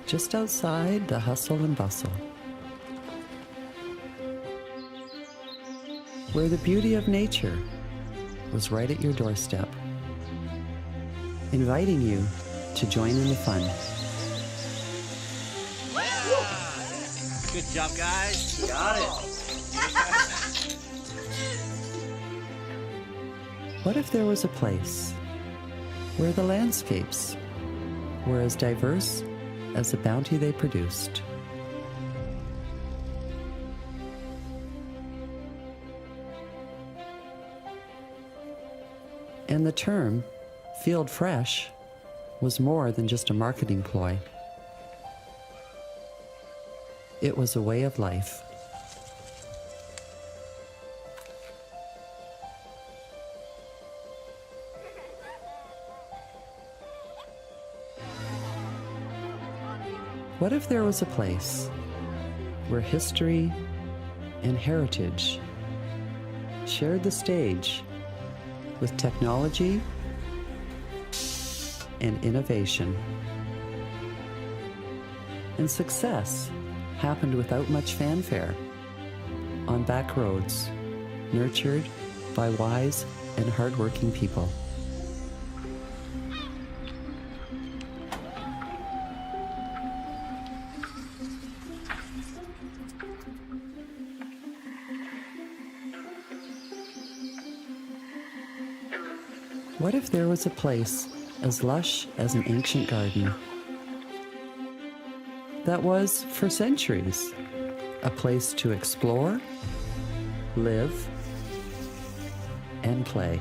just outside the hustle and bustle, where the beauty of nature was right at your doorstep, inviting you to join in the fun? Good job, guys. Got it. What if there was a place where the landscapes were as diverse as the bounty they produced? And the term field fresh was more than just a marketing ploy. It was a way of life. What if there was a place where history and heritage shared the stage with technology and innovation, and success happened without much fanfare, on back roads, nurtured by wise and hardworking people? What if there was a place as lush as an ancient garden that was, for centuries, a place to explore, live, and play?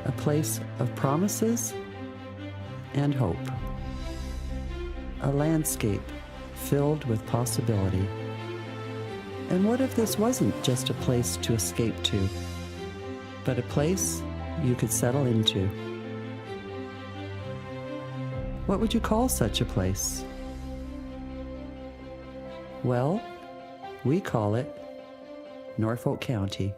A place of promises and hope. A landscape filled with possibility. And what if this wasn't just a place to escape to, but a place you could settle into? What would you call such a place? Well, we call it Norfolk County.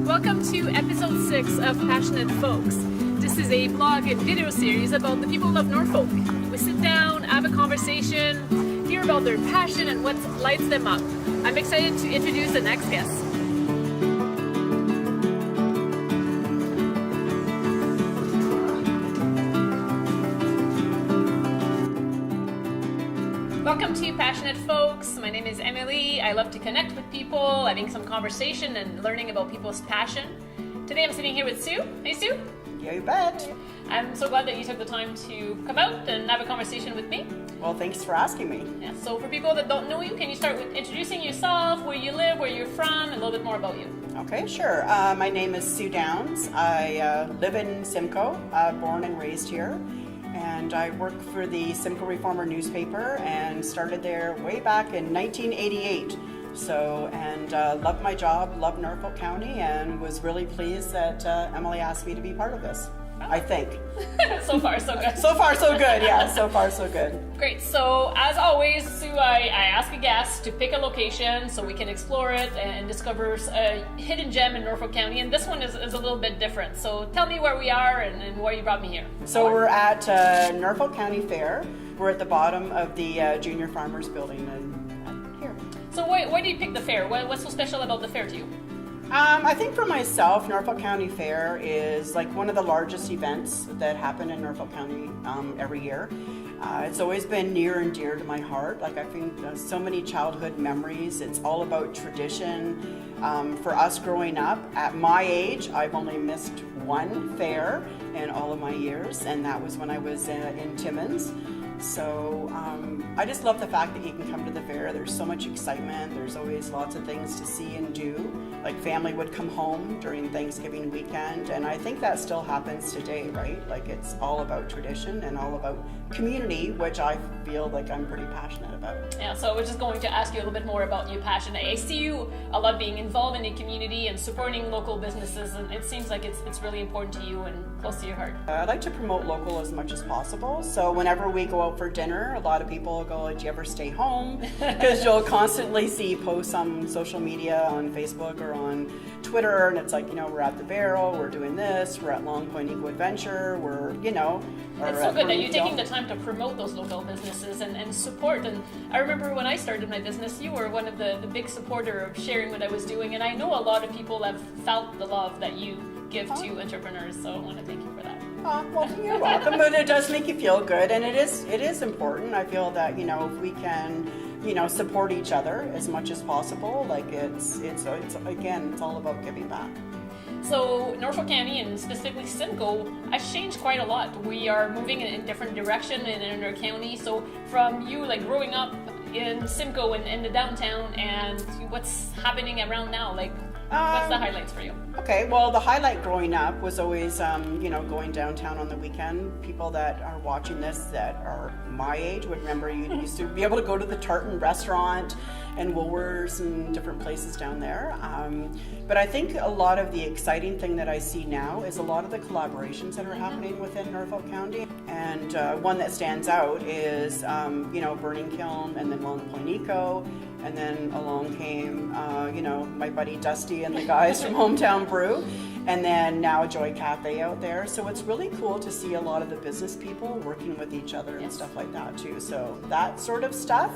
Welcome to episode 6 of Passionate Folks. This is a blog and video series about the people of Norfolk. We sit down, have a conversation, hear about their passion and what lights them up. I'm excited to introduce the next guest. Welcome to Passionate Folks. My name is Emily. I love to connect with people, having some conversation and learning about people's passion. Today I'm sitting here with Sue. Hey Sue. Yeah, you bet. I'm so glad that you took the time to come out and have a conversation with me. Well, thanks for asking me. Yeah, so for people that don't know you, can you start with introducing yourself, where you live, where you're from, and a little bit more about you? Okay, sure. My name is Sue Downs. I live in Simcoe, born and raised here. And I work for the Simcoe Reformer newspaper and started there way back in 1988. Loved my job, loved Norfolk County, and was really pleased that Emily asked me to be part of this. I think. So far, so good. So far, so good. Yeah, so far, so good. Great. So, as always, Sue, I ask a guest to pick a location so we can explore it and discover a hidden gem in Norfolk County. And this one is a little bit different. So, tell me where we are and why you brought me here. So, we're at Norfolk County Fair. We're at the bottom of the Junior Farmers Building here. So, why do you pick the fair? What's so special about the fair to you? I think for myself, Norfolk County Fair is like one of the largest events that happen in Norfolk County every year. It's always been near and dear to my heart. Like I think so many childhood memories. It's all about tradition. For us growing up, at my age, I've only missed one fair in all of my years, and that was when I was in Timmins. So I just love the fact that you can come to the fair. There's so much excitement. There's always lots of things to see and do. Like family would come home during Thanksgiving weekend, and I think that still happens today, right? Like it's all about tradition and all about community, which I feel like I'm pretty passionate about. Yeah, so I was just going to ask you a little bit more about your passion. I see you a lot being involved in the community and supporting local businesses, and it seems like it's really important to you and close to your heart. I like to promote local as much as possible. So whenever we go out for dinner, a lot of people go, do you ever stay home? Because you'll constantly see posts on social media, on Facebook or on Twitter, and it's like, we're at the Barrel, we're doing this, we're at Long Point Eco Adventure, we're, It's so good that you're taking the time to promote those local businesses and support. And I remember when I started my business, you were one of the big supporter of sharing what I was doing, and I know a lot of people have felt the love that you give to entrepreneurs, so I want to thank you for that. Well, you're welcome, but it does make you feel good, and it is important. I feel that, if we can, support each other as much as possible, like it's again, it's all about giving back. So Norfolk County and specifically Simcoe has changed quite a lot. We are moving in a different direction in our county. So from you like growing up in Simcoe and in the downtown and what's happening around now, like what's the highlights for you? Okay, well, the highlight growing up was always, going downtown on the weekend. People that are watching this that are my age would remember you used to be able to go to the Tartan restaurant and Woolworths and different places down there. But I think a lot of the exciting thing that I see now is a lot of the collaborations that are happening within Norfolk County. And one that stands out is, Burning Kiln and then Long Point Eco. And then along came, my buddy Dusty and the guys from Hometown Brew. And then now Joy Cafe out there. So it's really cool to see a lot of the business people working with each other and stuff like that too. So that sort of stuff.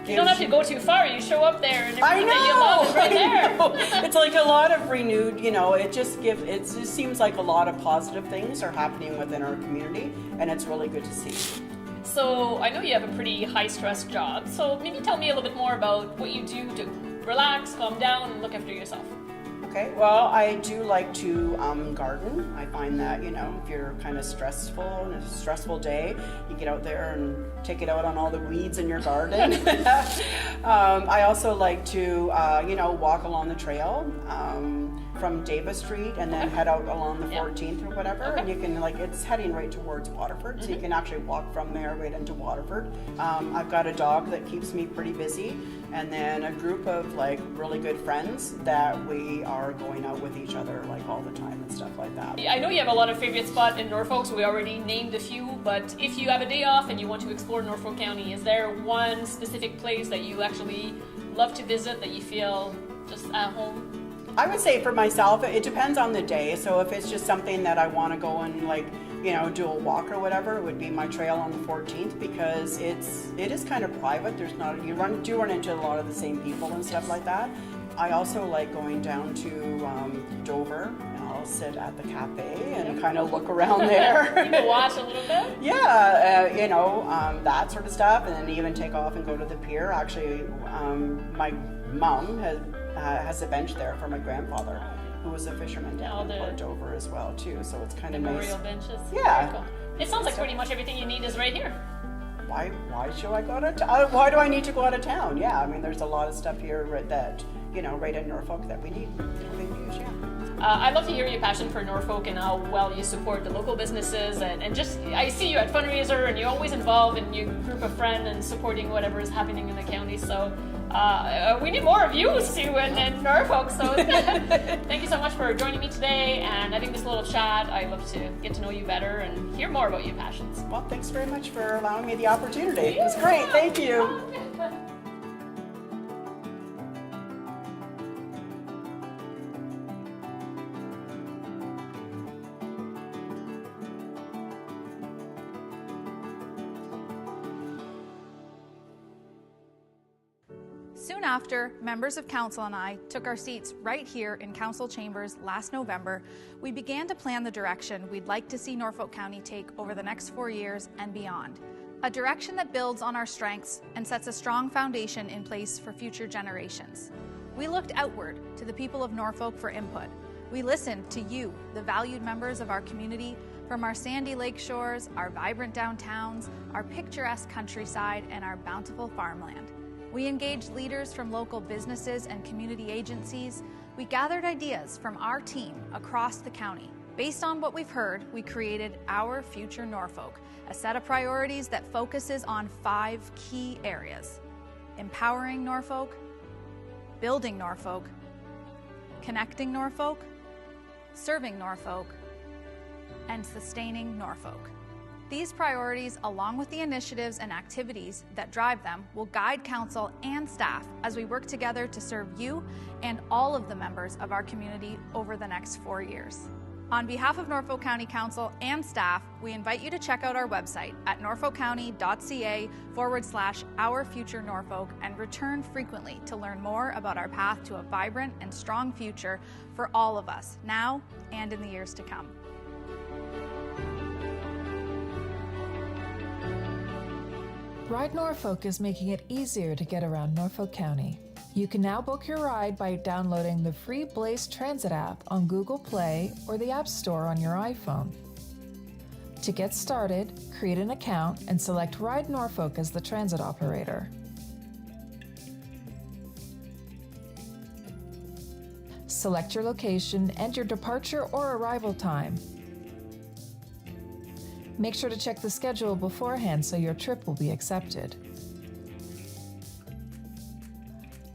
You don't have to go too far. You show up there and everything that you love is right there. It's like a lot of renewed, it just seems like a lot of positive things are happening within our community, and it's really good to see. So I know you have a pretty high-stress job, so maybe tell me a little bit more about what you do to relax, calm down, and look after yourself. Okay, well, I do like to garden. I find that, if you're kind of stressful in a stressful day, you get out there and take it out on all the weeds in your garden. I also like to, walk along the trail from Davis Street and then head out along the 14th or whatever. And you can, it's heading right towards Waterford, so you can actually walk from there right into Waterford. I've got a dog that keeps me pretty busy, and then a group of really good friends that we are going out with each other all the time and stuff like that. I know you have a lot of favorite spots in Norfolk, so we already named a few, but if you have a day off and you want to explore Norfolk County, is there one specific place that you actually love to visit that you feel just at home? I would say for myself, it depends on the day. So if it's just something that I want to go and do a walk or whatever, it would be my trail on the 14th, because it is kind of private. There's not, you do run into a lot of the same people and stuff like that. I also like going down to Dover, and I'll sit at the cafe and kind of look around there. People watch a little bit? Yeah, that sort of stuff, and then even take off and go to the pier. Actually, my mom has a bench there for my grandfather, who was a fisherman down in Port Dover as well, too. So it's kind of nice. Memorial benches? Yeah. Very cool. It sounds like pretty much everything you need is right here. Why should I go out of town? Why do I need to go out of town? Yeah, I mean, there's a lot of stuff here that, right in Norfolk that we need to use, yeah. I'd love to hear your passion for Norfolk and how well you support the local businesses and just, I see you at fundraiser and you're always involved in your group of friends and supporting whatever is happening in the county. So we need more of you, Sue, and Norfolk. So thank you so much for joining me today and having this little chat. I'd love to get to know you better and hear more about your passions. Well, thanks very much for allowing me the opportunity. It was great. Thank you. Soon after, members of council and I took our seats right here in council chambers last November, we began to plan the direction we'd like to see Norfolk County take over the next 4 years and beyond. A direction that builds on our strengths and sets a strong foundation in place for future generations. We looked outward to the people of Norfolk for input. We listened to you, the valued members of our community, from our sandy lake shores, our vibrant downtowns, our picturesque countryside, and our bountiful farmland. We engaged leaders from local businesses and community agencies. We gathered ideas from our team across the county. Based on what we've heard, we created Our Future Norfolk, a set of priorities that focuses on 5 key areas: empowering Norfolk, building Norfolk, connecting Norfolk, serving Norfolk, and sustaining Norfolk. These priorities, along with the initiatives and activities that drive them, will guide council and staff as we work together to serve you and all of the members of our community over the next 4 years. On behalf of Norfolk County Council and staff, we invite you to check out our website at norfolkcounty.ca/OurFutureNorfolk and return frequently to learn more about our path to a vibrant and strong future for all of us, now and in the years to come. Ride Norfolk is making it easier to get around Norfolk County. You can now book your ride by downloading the free Blaze Transit app on Google Play or the App Store on your iPhone. To get started, create an account and select Ride Norfolk as the transit operator. Select your location and your departure or arrival time. Make sure to check the schedule beforehand so your trip will be accepted.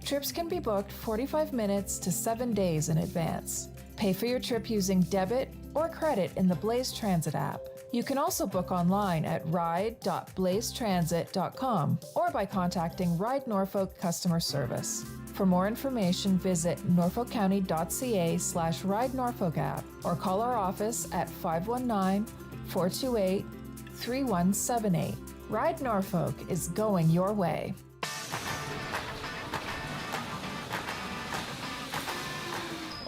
Trips can be booked 45 minutes to 7 days in advance. Pay for your trip using debit or credit in the Blaze Transit app. You can also book online at ride.blazetransit.com or by contacting Ride Norfolk customer service. For more information, visit norfolkcounty.ca/Ride Norfolk app or call our office at 519-428-3178. Ride Norfolk is going your way.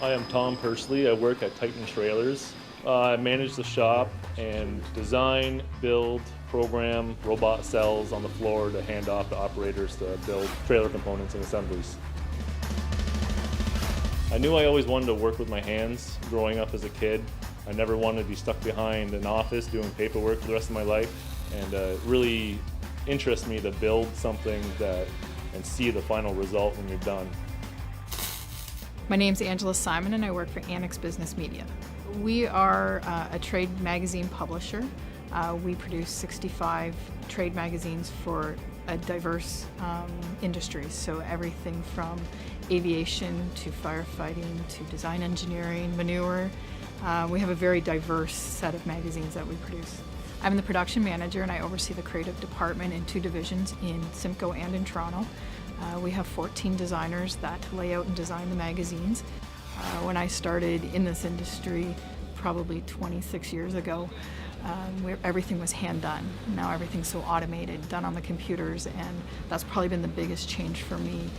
I am Tom Pursley. I work at Titan Trailers. I manage the shop and design, build, program robot cells on the floor to hand off to operators to build trailer components and assemblies. I knew I always wanted to work with my hands growing up as a kid. I never wanted to be stuck behind an office doing paperwork for the rest of my life, and it really interests me to build something and see the final result when you're done. My name's Angela Simon and I work for Annex Business Media. We are a trade magazine publisher. We produce 65 trade magazines for a diverse industries, so everything from aviation to firefighting to design engineering, manure. We have a very diverse set of magazines that we produce. I'm the production manager and I oversee the creative department in 2 divisions in Simcoe and in Toronto. We have 14 designers that lay out and design the magazines. When I started in this industry probably 26 years ago, everything was hand done. Now everything's so automated, done on the computers, and that's probably been the biggest change for me.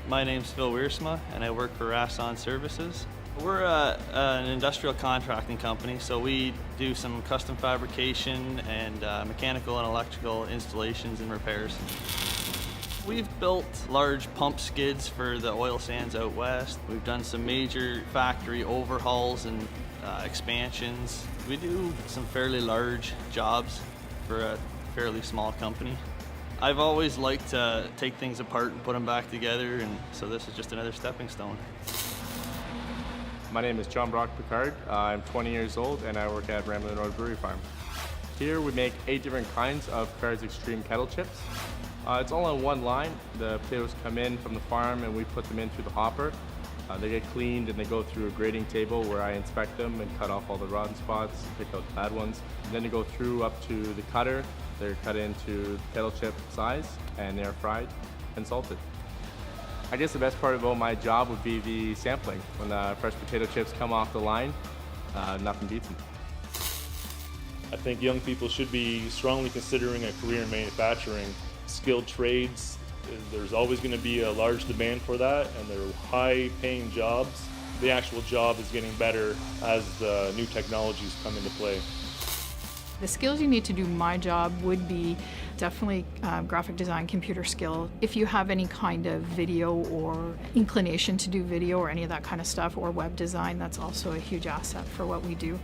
My name's Phil Wiersma and I work for Variance Services. We're an industrial contracting company, so we do some custom fabrication and mechanical and electrical installations and repairs. We've built large pump skids for the oil sands out west. We've done some major factory overhauls and expansions. We do some fairly large jobs for a fairly small company. I've always liked to take things apart and put them back together, and so this is just another stepping stone. My name is John Brock Picard. I'm 20 years old and I work at Ramblin' Road Brewery Farm. Here we make 8 different kinds of Picard's Extreme kettle chips. It's all on one line. The potatoes come in from the farm and we put them in through the hopper. They get cleaned and they go through a grading table where I inspect them and cut off all the rotten spots, pick out the bad ones. And then they go through up to the cutter. They're cut into kettle chip size and they're fried and salted. I guess the best part about my job would be the sampling. When the fresh potato chips come off the line, nothing beats them. I think young people should be strongly considering a career in manufacturing. Skilled trades, there's always going to be a large demand for that, and they're high-paying jobs. The actual job is getting better as the new technologies come into play. The skills you need to do my job would be definitely graphic design, computer skill. If you have any kind of video or inclination to do video or any of that kind of stuff, or web design, that's also a huge asset for what we do.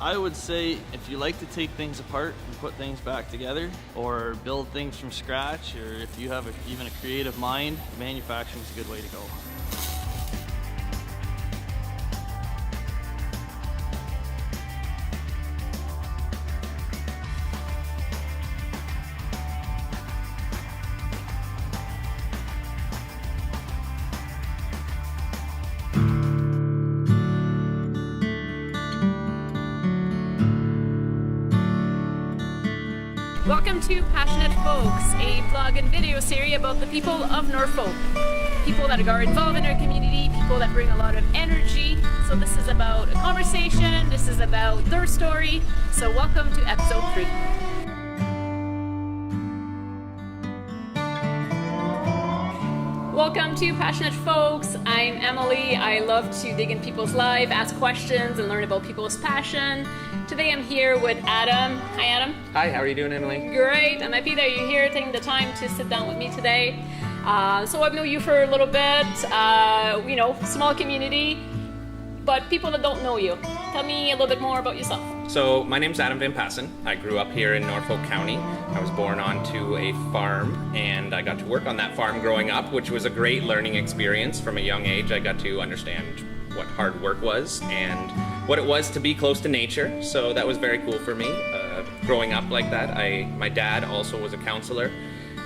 I would say if you like to take things apart and put things back together, or build things from scratch, or if you have even a creative mind, manufacturing is a good way to go. Welcome to Passionate Folks, a vlog and video series about the people of Norfolk. People that are involved in our community, people that bring a lot of energy. So this is about a conversation, this is about their story. So welcome to episode 3. Welcome to Passionate Folks. I'm Emily. I love to dig in people's lives, ask questions, and learn about people's passion. Today I'm here with Adam. Hi, Adam. Hi, how are you doing, Emily? Great. I'm happy that you're here, taking the time to sit down with me today. So I've known you for a little bit, small community, but people that don't know you. Tell me a little bit more about yourself. So my name's Adam Van Passen. I grew up here in Norfolk County. I was born onto a farm and I got to work on that farm growing up, which was a great learning experience. From a young age, I got to understand what hard work was and what it was to be close to nature. So that was very cool for me. Growing up like that, my dad also was a counselor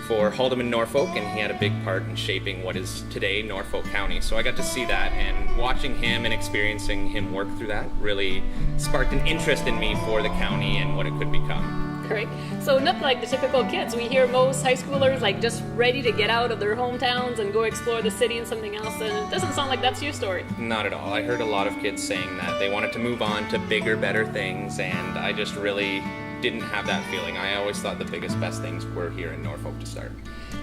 for Haldeman, Norfolk, and he had a big part in shaping what is today Norfolk County. So I got to see that, and watching him and experiencing him work through that really sparked an interest in me for the county and what it could become. Great. So not like the typical kids. We hear most high schoolers like just ready to get out of their hometowns and go explore the city and something else, and it doesn't sound like that's your story. Not at all. I heard a lot of kids saying that they wanted to move on to bigger, better things, and I just really didn't have that feeling. I always thought the biggest, best things were here in Norfolk to start.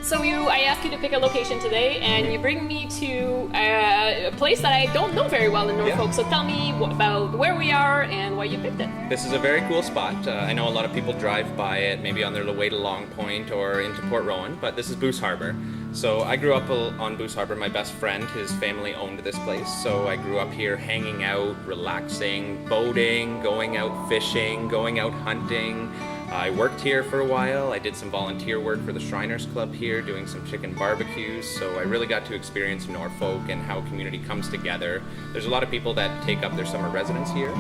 So I asked you to pick a location today, and you bring me to a place that I don't know very well in Norfolk. Yeah. So tell me about where we are and why you picked it. This is a very cool spot. I know a lot of people drive by it, maybe on their way to Long Point or into Port Rowan, but this is Boose Harbor. So I grew up on Boose Harbor. My best friend, his family owned this place. So I grew up here hanging out, relaxing, boating, going out fishing, going out hunting. I worked here for a while. I did some volunteer work for the Shriners Club here, doing some chicken barbecues. So I really got to experience Norfolk and how community comes together. There's a lot of people that take up their summer residence here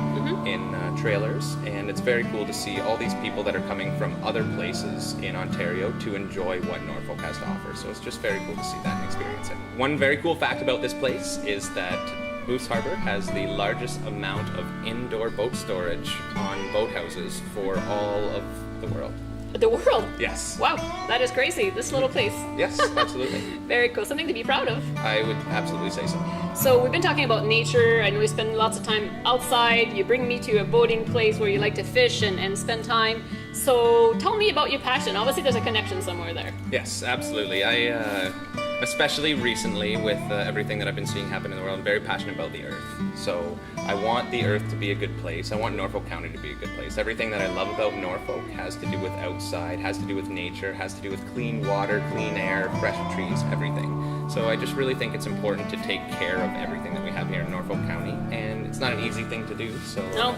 in trailers, and it's very cool to see all these people that are coming from other places in Ontario to enjoy what Norfolk has to offer. So it's just very cool to see that and experience it. One very cool fact about this place is that Boose Harbor has the largest amount of indoor boat storage on boathouses for all of the world. The world? Yes. Wow, that is crazy. This little place. Yes, absolutely. Very cool. Something to be proud of. I would absolutely say so. So we've been talking about nature, and we spend lots of time outside. You bring me to a boating place where you like to fish and spend time. So tell me about your passion. Obviously there's a connection somewhere there. Yes, absolutely. I Especially recently with everything that I've been seeing happen in the world, I'm very passionate about the earth. So I want the earth to be a good place. I want Norfolk County to be a good place. Everything that I love about Norfolk has to do with outside, has to do with nature, has to do with clean water, clean air, fresh trees, everything. So I just really think it's important to take care of everything that we have here in Norfolk County, and it's not an easy thing to do. So No.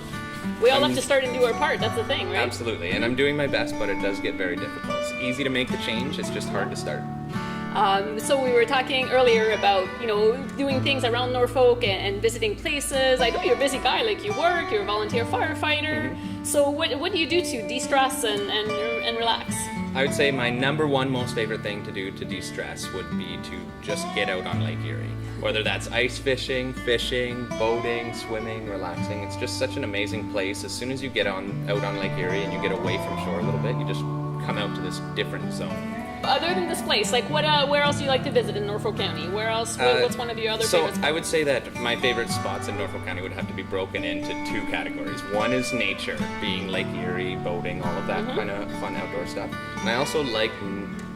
We all have to start and do our part. That's the thing, right? Absolutely, and I'm doing my best, but it does get very difficult. It's easy to make the change, it's just hard to start. So we were talking earlier about, doing things around Norfolk and visiting places. I know you're a busy guy, like you work, you're a volunteer firefighter. Mm-hmm. So what do you do to de-stress and relax? I would say my number one most favorite thing to do to de-stress would be to just get out on Lake Erie. Whether that's ice fishing, boating, swimming, relaxing. It's just such an amazing place. As soon as you get out on Lake Erie and you get away from shore a little bit, you just come out to this different zone. Other than this place, like where else do you like to visit in Norfolk County? Where else? What's one of your other favorite spots? I would say that my favorite spots in Norfolk County would have to be broken into two categories. One is nature, being Lake Erie, boating, all of that kind of fun outdoor stuff. And I also like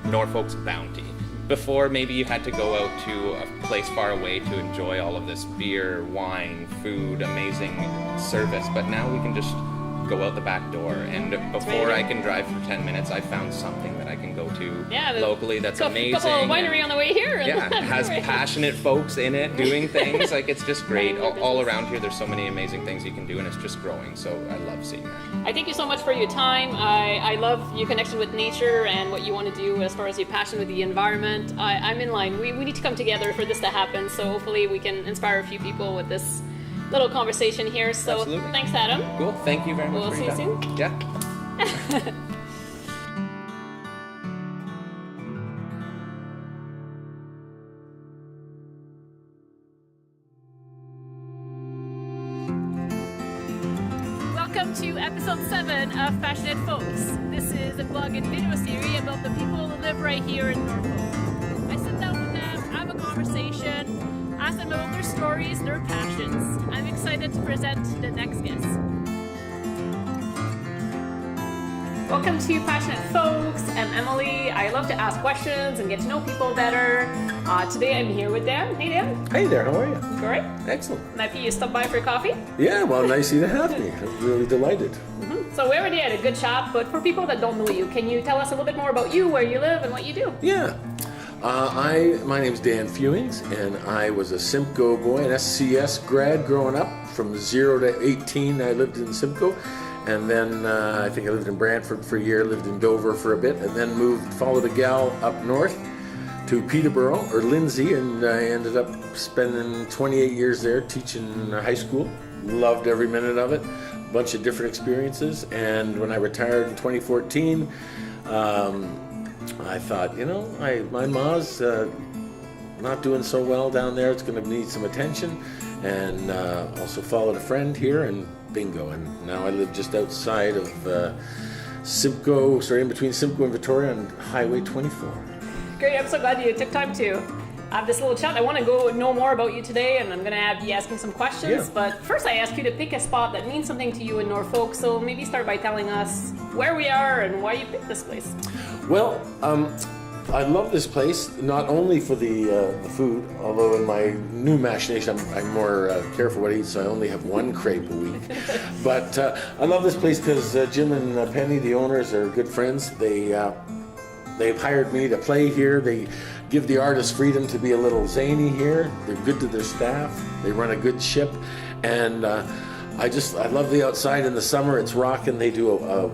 Norfolk's bounty. Before, maybe you had to go out to a place far away to enjoy all of this beer, wine, food, amazing service, but now we can just go out the back door, and before I can drive for 10 minutes, I found something that I can go to locally that's amazing. A couple of winery on the way here. Yeah, it has passionate folks in it doing things. Like, it's just great. All around here, there's so many amazing things you can do, and it's just growing, so I love seeing that. I thank you so much for your time. I love your connection with nature and what you want to do as far as your passion with the environment. I'm in line. We need to come together for this to happen, so hopefully we can inspire a few people with this little conversation here. So Absolutely. Thanks, Adam. Cool. Thank you very much. We'll see you soon. Yeah. Welcome to episode 7 of Passionate Folks. This is a blog and video series about the people who live right here in Norfolk. I sit down with them, have a conversation, ask them about their stories, their passions. I'm excited to present the next guest. Welcome to Passionate Folks. I'm Emily. I love to ask questions and get to know people better. Today I'm here with Dan. Hey, Dan. Hey there, how are you? Great. Excellent. Might be you stop by for coffee? Yeah, well, nice of you to have me. I'm really delighted. So we already had a good chat, but for people that don't know you, can you tell us a little bit more about you, where you live, and what you do? Yeah. My name's Dan Fewings, and I was a Simcoe boy, an SCS grad growing up. From 0 to 18, I lived in Simcoe. And then I think I lived in Brantford for a year, lived in Dover for a bit, and then followed a gal up north to Peterborough, or Lindsay, and I ended up spending 28 years there teaching high school. Loved every minute of it. A bunch of different experiences. And when I retired in 2014, I thought, my ma's not doing so well down there. It's going to need some attention. And also followed a friend here, and bingo. And now I live just outside of Simcoe, in between Simcoe and Victoria on Highway 24. Great, I'm so glad you took time to have this little chat. I want to go know more about you today, and I'm going to have you asking some questions. Yeah. But first I ask you to pick a spot that means something to you in Norfolk. So maybe start by telling us where we are and why you picked this place. Well, I love this place, not only for the food, although in my new machination I'm more careful what I eat, so I only have one crepe a week. But I love this place because Jim and Penny, the owners, are good friends. They've hired me to play here. They give the artists freedom to be a little zany here. They're good to their staff. They run a good ship. And I love the outside in the summer. It's rocking. They do a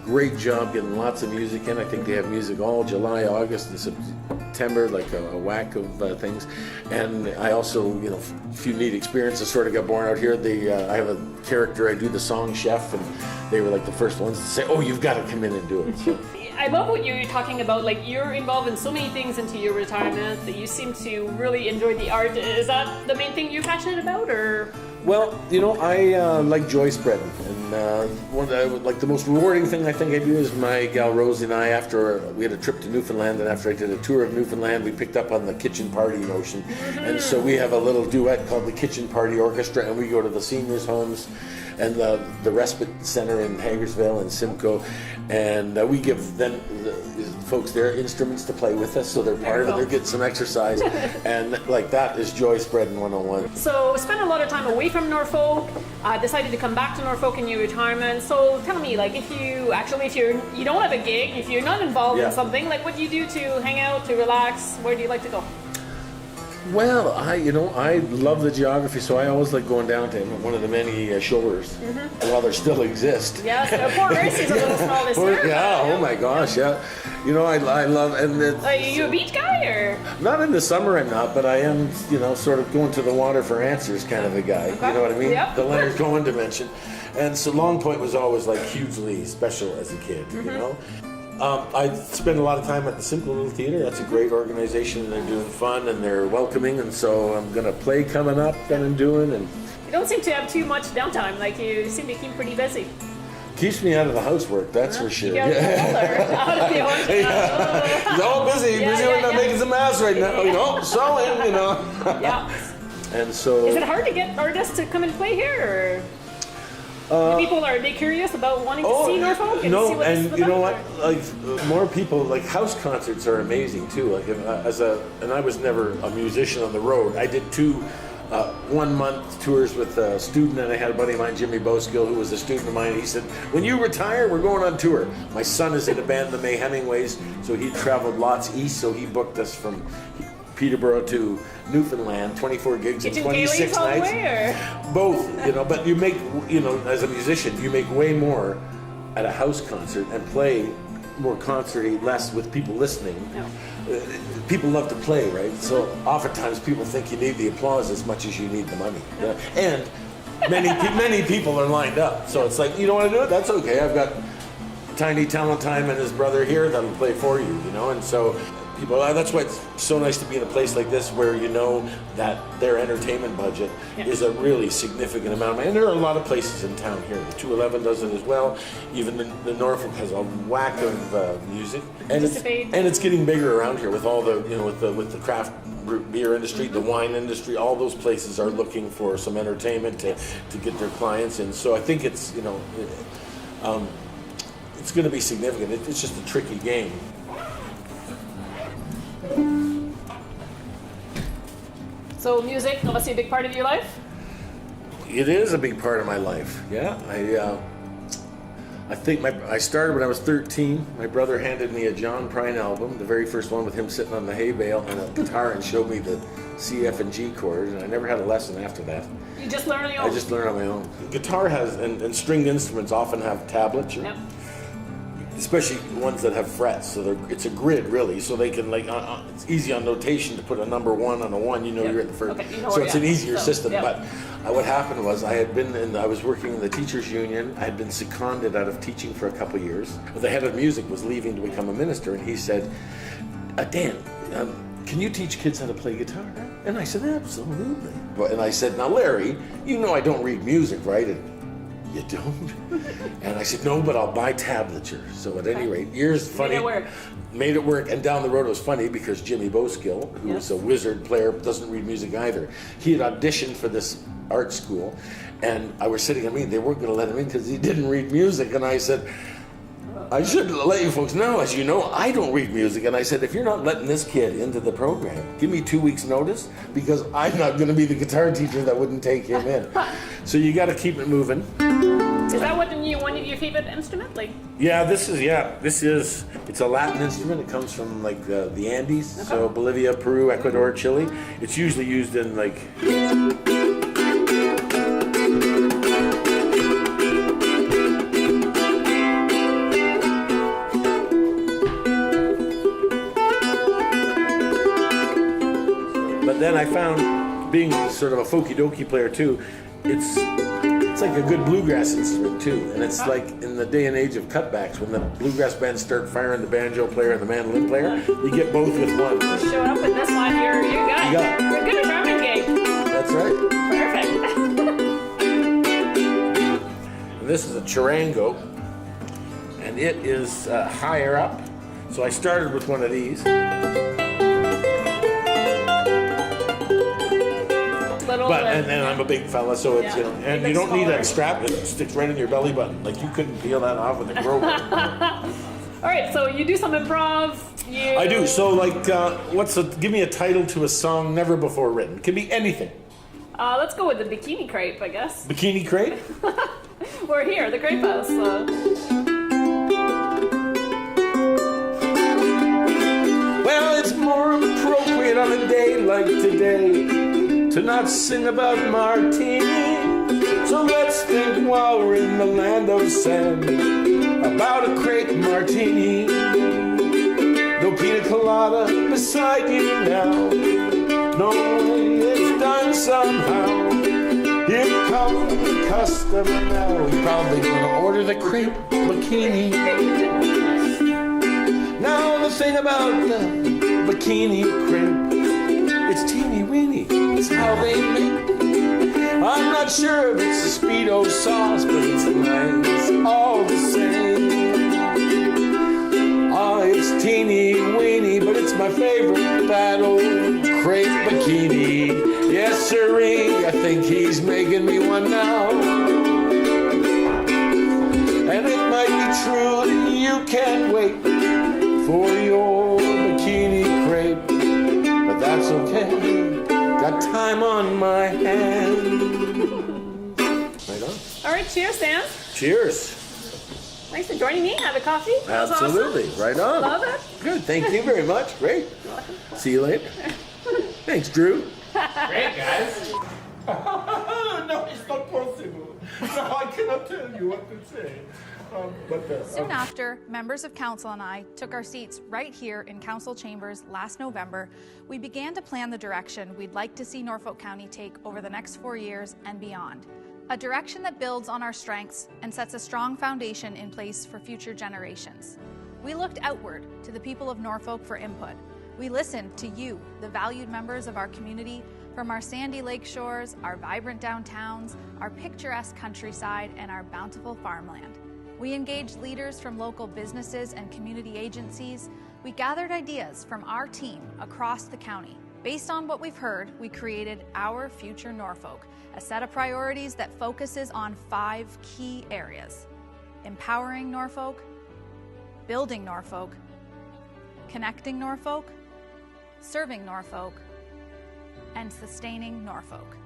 great job getting lots of music in. I think they have music all July, August, and September, like a whack of things. And I also, a few neat experiences sort of got born out here. I have a character, I do the song chef, and they were like the first ones to say, oh, you've got to come in and do it. So. I love what you're talking about. Like, you're involved in so many things into your retirement that you seem to really enjoy the art. Is that the main thing you're passionate about, or? Well, I like joy spreading, and the most rewarding thing I think I do is my gal Rosie and I, after we had a trip to Newfoundland, and after I did a tour of Newfoundland, we picked up on the kitchen party notion, and so we have a little duet called the Kitchen Party Orchestra, and we go to the seniors' homes and the respite center in Hagersville and Simcoe, and we give them the folks their instruments to play with us, so they're part of it. They're getting some exercise, and like that is joy spreading 101. So spent a lot of time away from Norfolk, decided to come back to Norfolk in your retirement. So tell me, like, if you don't have a gig, if you're not involved in something, like, what do you do to hang out, to relax? Where do you like to go? Well, I love the geography, so I always like going down to one of the many shores while they still exist. Yeah, so Port Mercy's a little small this year. Yeah, oh my gosh, yeah. I love, and are you a beach guy, or? Not in the summer, I'm not, but I am, sort of going to the water for answers kind of a guy. Okay. You know what I mean? Yep. The Leonard Cohen dimension. And so Long Point was always like hugely special as a kid, you know? I spend a lot of time at the Simcoe Little Theater. That's a great organization, and they're doing fun and they're welcoming, and so I'm going to play coming up that I'm doing. And you don't seem to have too much downtime, like you seem to keep pretty busy. Keeps me out of the housework, that's for sure. You got He's all busy making some ass right now, sewing, Yeah. And so... Is it hard to get artists to come and play here, or... are they curious about wanting to see Norfolk? And see what and you know what? Like more people, like house concerts are amazing too. Like and I was never a musician on the road. I did 2 1-month tours with a student, and I had a buddy of mine, Jimmy Boskill, who was a student of mine. He said, "When you retire, we're going on tour." My son is in a band, the May Hemingways, so he traveled lots east. So he booked us from Peterborough to Newfoundland, 24 gigs and 26 nights. Both, but you make, as a musician, you make way more at a house concert and play more concerty, less with people listening. People love to play, right? So oftentimes people think you need the applause as much as you need the money. And many people are lined up. So it's like, you don't want to do it? That's okay. I've got Tiny Talent Time and his brother here that'll play for you, and so that's why it's so nice to be in a place like this where you know that their entertainment budget is a really significant amount of money. And there are a lot of places in town here. The 211 does it as well. Even the Norfolk has a whack of music. And it's getting bigger around here with all the, with the craft beer industry, the wine industry. All those places are looking for some entertainment to get their clients in. So I think it's, it's going to be significant. It's just a tricky game. So music, obviously a big part of your life? It is a big part of my life, yeah. I think I started when I was 13. My brother handed me a John Prine album, the very first one with him sitting on the hay bale and a guitar, and showed me the C, F, and G chords, and I never had a lesson after that. You just learned on your own? I just learned on my own. Guitar has, and stringed instruments often have tablature. Yep. Especially ones that have frets, so it's a grid really, so they can it's easy on notation to put a number 1 on a 1, you're at the first, so it's an easier system. But what happened was I was working in the teachers union. I had been seconded out of teaching for a couple of years. The head of music was leaving to become a minister, and he said, Dan, can you teach kids how to play guitar? And I said, absolutely. And I said, now Larry, I don't read music, right? And, you don't? And I said, no, but I'll buy tablature. So at any rate, made it work. And down the road it was funny because Jimmy Boskill, who was a wizard player, doesn't read music either. He had auditioned for this art school, and I was sitting, they weren't going to let him in because he didn't read music. And I said, I should let you folks know, as you know, I don't read music. And I said, if you're not letting this kid into the program, give me 2 weeks notice, because I'm not going to be the guitar teacher that wouldn't take him in. So you got to keep it moving. Is that one of your favorite instruments? It's a Latin instrument. It comes from the Andes, so Bolivia, Peru, Ecuador, Chile. It's usually used in But then I found, being sort of a folky dokey player too, it's like a good bluegrass instrument too, and it's like in the day and age of cutbacks, when the bluegrass bands start firing the banjo player and the mandolin player, you get both with one. You showed up with this one, you're good. You're good at drumming gig. That's right. Perfect. And this is a charango, and it is higher up. So I started with one of these. little. But and I'm a big fella, so it's Yeah. and you don't need that strap that sticks right in your belly button. Like you couldn't peel that off with a grower. All right, so you do some improv. I do. So like, give me a title to a song never before written. It can be anything. Let's go with the Bikini Crepe, I guess. Bikini Crepe? We're here, the Crepe House. Well, it's more appropriate on a day like today to not sing about martini. So let's think while we're in the land of sand about a crepe martini. No pina colada beside you now, knowing it's done somehow. Here comes the customer now. He's probably gonna order the crepe bikini. Now the thing about the bikini crepe, it's teeny weeny, it's how they make. I'm not sure if it's a Speedo sauce, but it's nice all the same. Ah, it's teeny weeny, but it's my favorite, that old crepe bikini. Yes, sirree, I think he's making me one now. And it might be true that you can't wait for your bikini crepe, but that's okay. Got time on my hands. Right on. All right, cheers, Sam. Cheers. Thanks for joining me. Have a coffee. That was Absolutely. awesome. Right on. Love it. Good. Thank you very much. Great. You're welcome. See you later. Thanks, Drew. Great, guys. No, it's not possible. No, I cannot tell you what to say. Soon after, members of council and I took our seats right here in council chambers last November. We began to plan the direction we'd like to see Norfolk County take over the next 4 years and beyond. A direction that builds on our strengths and sets a strong foundation in place for future generations. We looked outward to the people of Norfolk for input. We listened to you, the valued members of our community, from our sandy lake shores, our vibrant downtowns, our picturesque countryside, and our bountiful farmland. We engaged leaders from local businesses and community agencies. We gathered ideas from our team across the county. Based on what we've heard, we created Our Future Norfolk, a set of priorities that focuses on 5 key areas: empowering Norfolk, building Norfolk, connecting Norfolk, serving Norfolk, and sustaining Norfolk.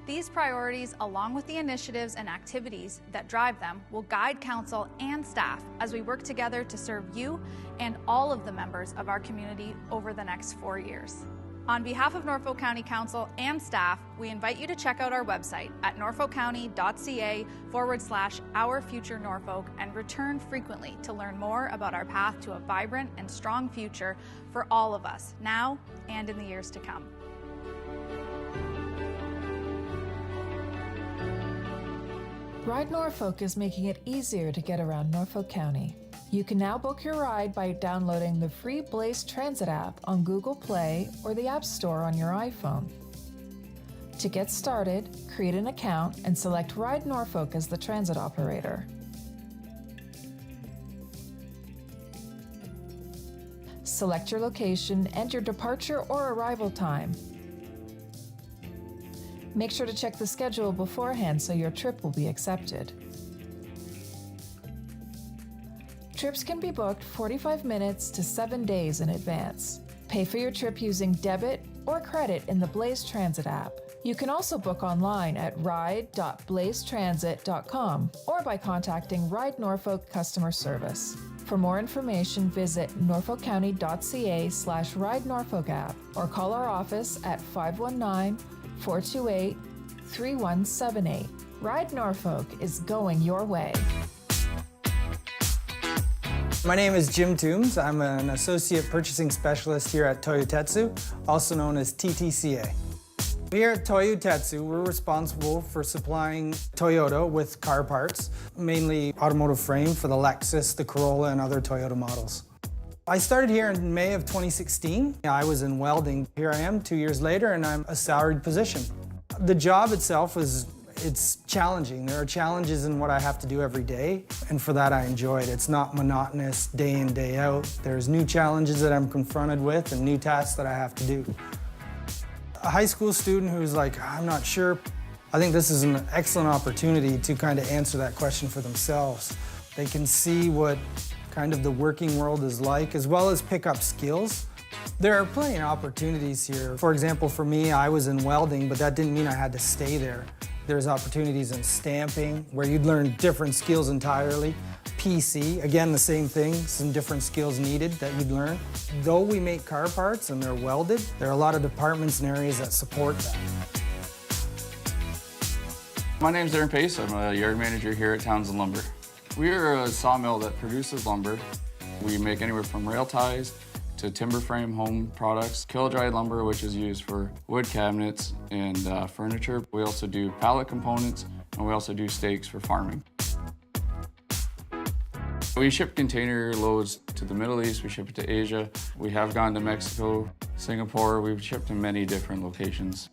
These priorities, along with the initiatives and activities that drive them, will guide council and staff as we work together to serve you and all of the members of our community over the next 4 years. On behalf of Norfolk County Council and staff, we invite you to check out our website at norfolkcounty.ca/Our Future Norfolk and return frequently to learn more about our path to a vibrant and strong future for all of us, now and in the years to come. Ride Norfolk is making it easier to get around Norfolk County. You can now book your ride by downloading the free Blaze Transit app on Google Play or the App Store on your iPhone. To get started, create an account and select Ride Norfolk as the transit operator. Select your location and your departure or arrival time. Make sure to check the schedule beforehand so your trip will be accepted. Trips can be booked 45 minutes to 7 days in advance. Pay for your trip using debit or credit in the Blaze Transit app. You can also book online at ride.blazetransit.com or by contacting Ride Norfolk customer service. For more information, visit norfolkcounty.ca/Ride Norfolk app or call our office at 519-428-3178. Ride Norfolk is going your way. My name is Jim Toombs. I'm an associate purchasing specialist here at Toyotetsu, also known as TTCA. Here at Toyotetsu, we're responsible for supplying Toyota with car parts, mainly automotive frame for the Lexus, the Corolla, and other Toyota models. I started here in May of 2016. I was in welding. Here I am 2 years later, and I'm a salaried position. The job itself it's challenging. There are challenges in what I have to do every day, and for that I enjoy it. It's not monotonous day in, day out. There's new challenges that I'm confronted with and new tasks that I have to do. a high school student who's like, I'm not sure, I think this is an excellent opportunity to kind of answer that question for themselves. They can see what kind of the working world is like, as well as pick up skills. There are plenty of opportunities here. For example, for me, I was in welding, but that didn't mean I had to stay there. There's opportunities in stamping, where you'd learn different skills entirely. PC, again, the same thing, some different skills needed that you'd learn. Though we make car parts and they're welded, there are a lot of departments and areas that support that. My name's Aaron Pace. I'm a yard manager here at Townsend Lumber. We're a sawmill that produces lumber. We make anywhere from rail ties to timber frame home products, kill-dried lumber, which is used for wood cabinets and furniture. We also do pallet components, and we also do stakes for farming. We ship container loads to the Middle East, we ship it to Asia. We have gone to Mexico, Singapore, we've shipped to many different locations.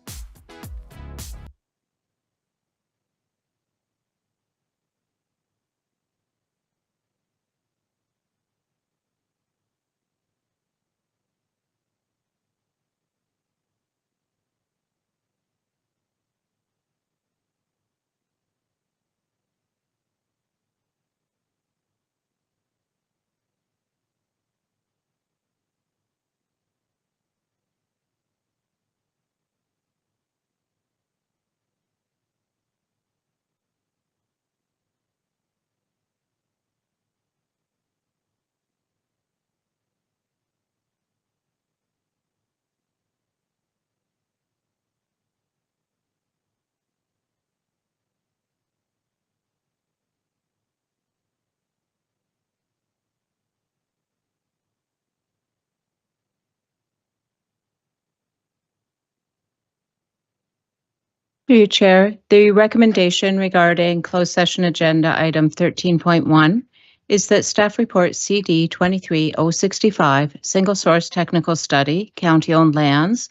Through you, Chair, the recommendation regarding closed session agenda item 13.1 is that staff report CD 23065, single source technical study, county-owned lands,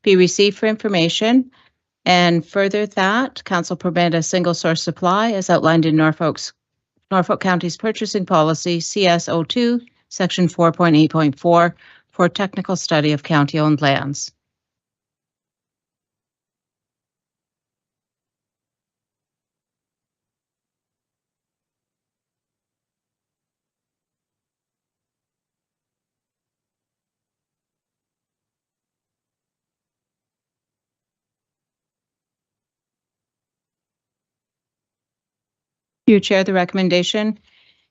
be received for information, and further that council permit a single source supply as outlined in Norfolk County's purchasing policy CS02, section 4.8.4 for technical study of county-owned lands. Through you, Chair, the recommendation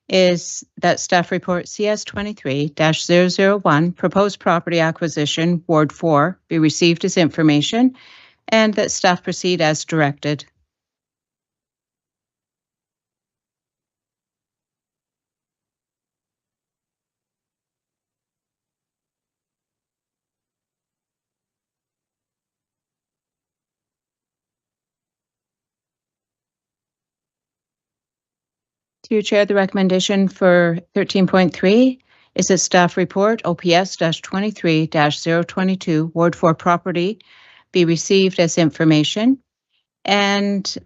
is that staff report CS 23-001, proposed property acquisition, Ward 4, be received as information, and that staff proceed as directed. Through you, Chair, the recommendation for 13.3 is that staff report OPS-23-022, Ward 4 property be received as information, and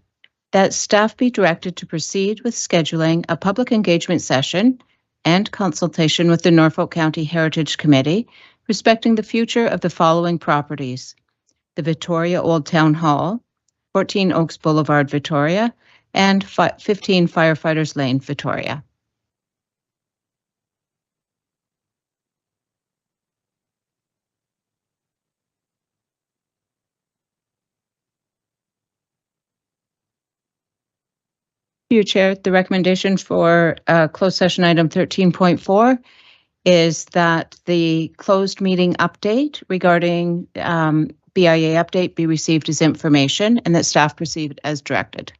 that staff be directed to proceed with scheduling a public engagement session and consultation with the Norfolk County Heritage Committee respecting the future of the following properties: the Victoria Old Town Hall, 14 Oaks Boulevard, Victoria, and 15 Firefighters Lane, Victoria. Through you, Chair, the recommendation for closed session item 13.4 is that the closed meeting update regarding BIA update be received as information and that staff proceed as directed.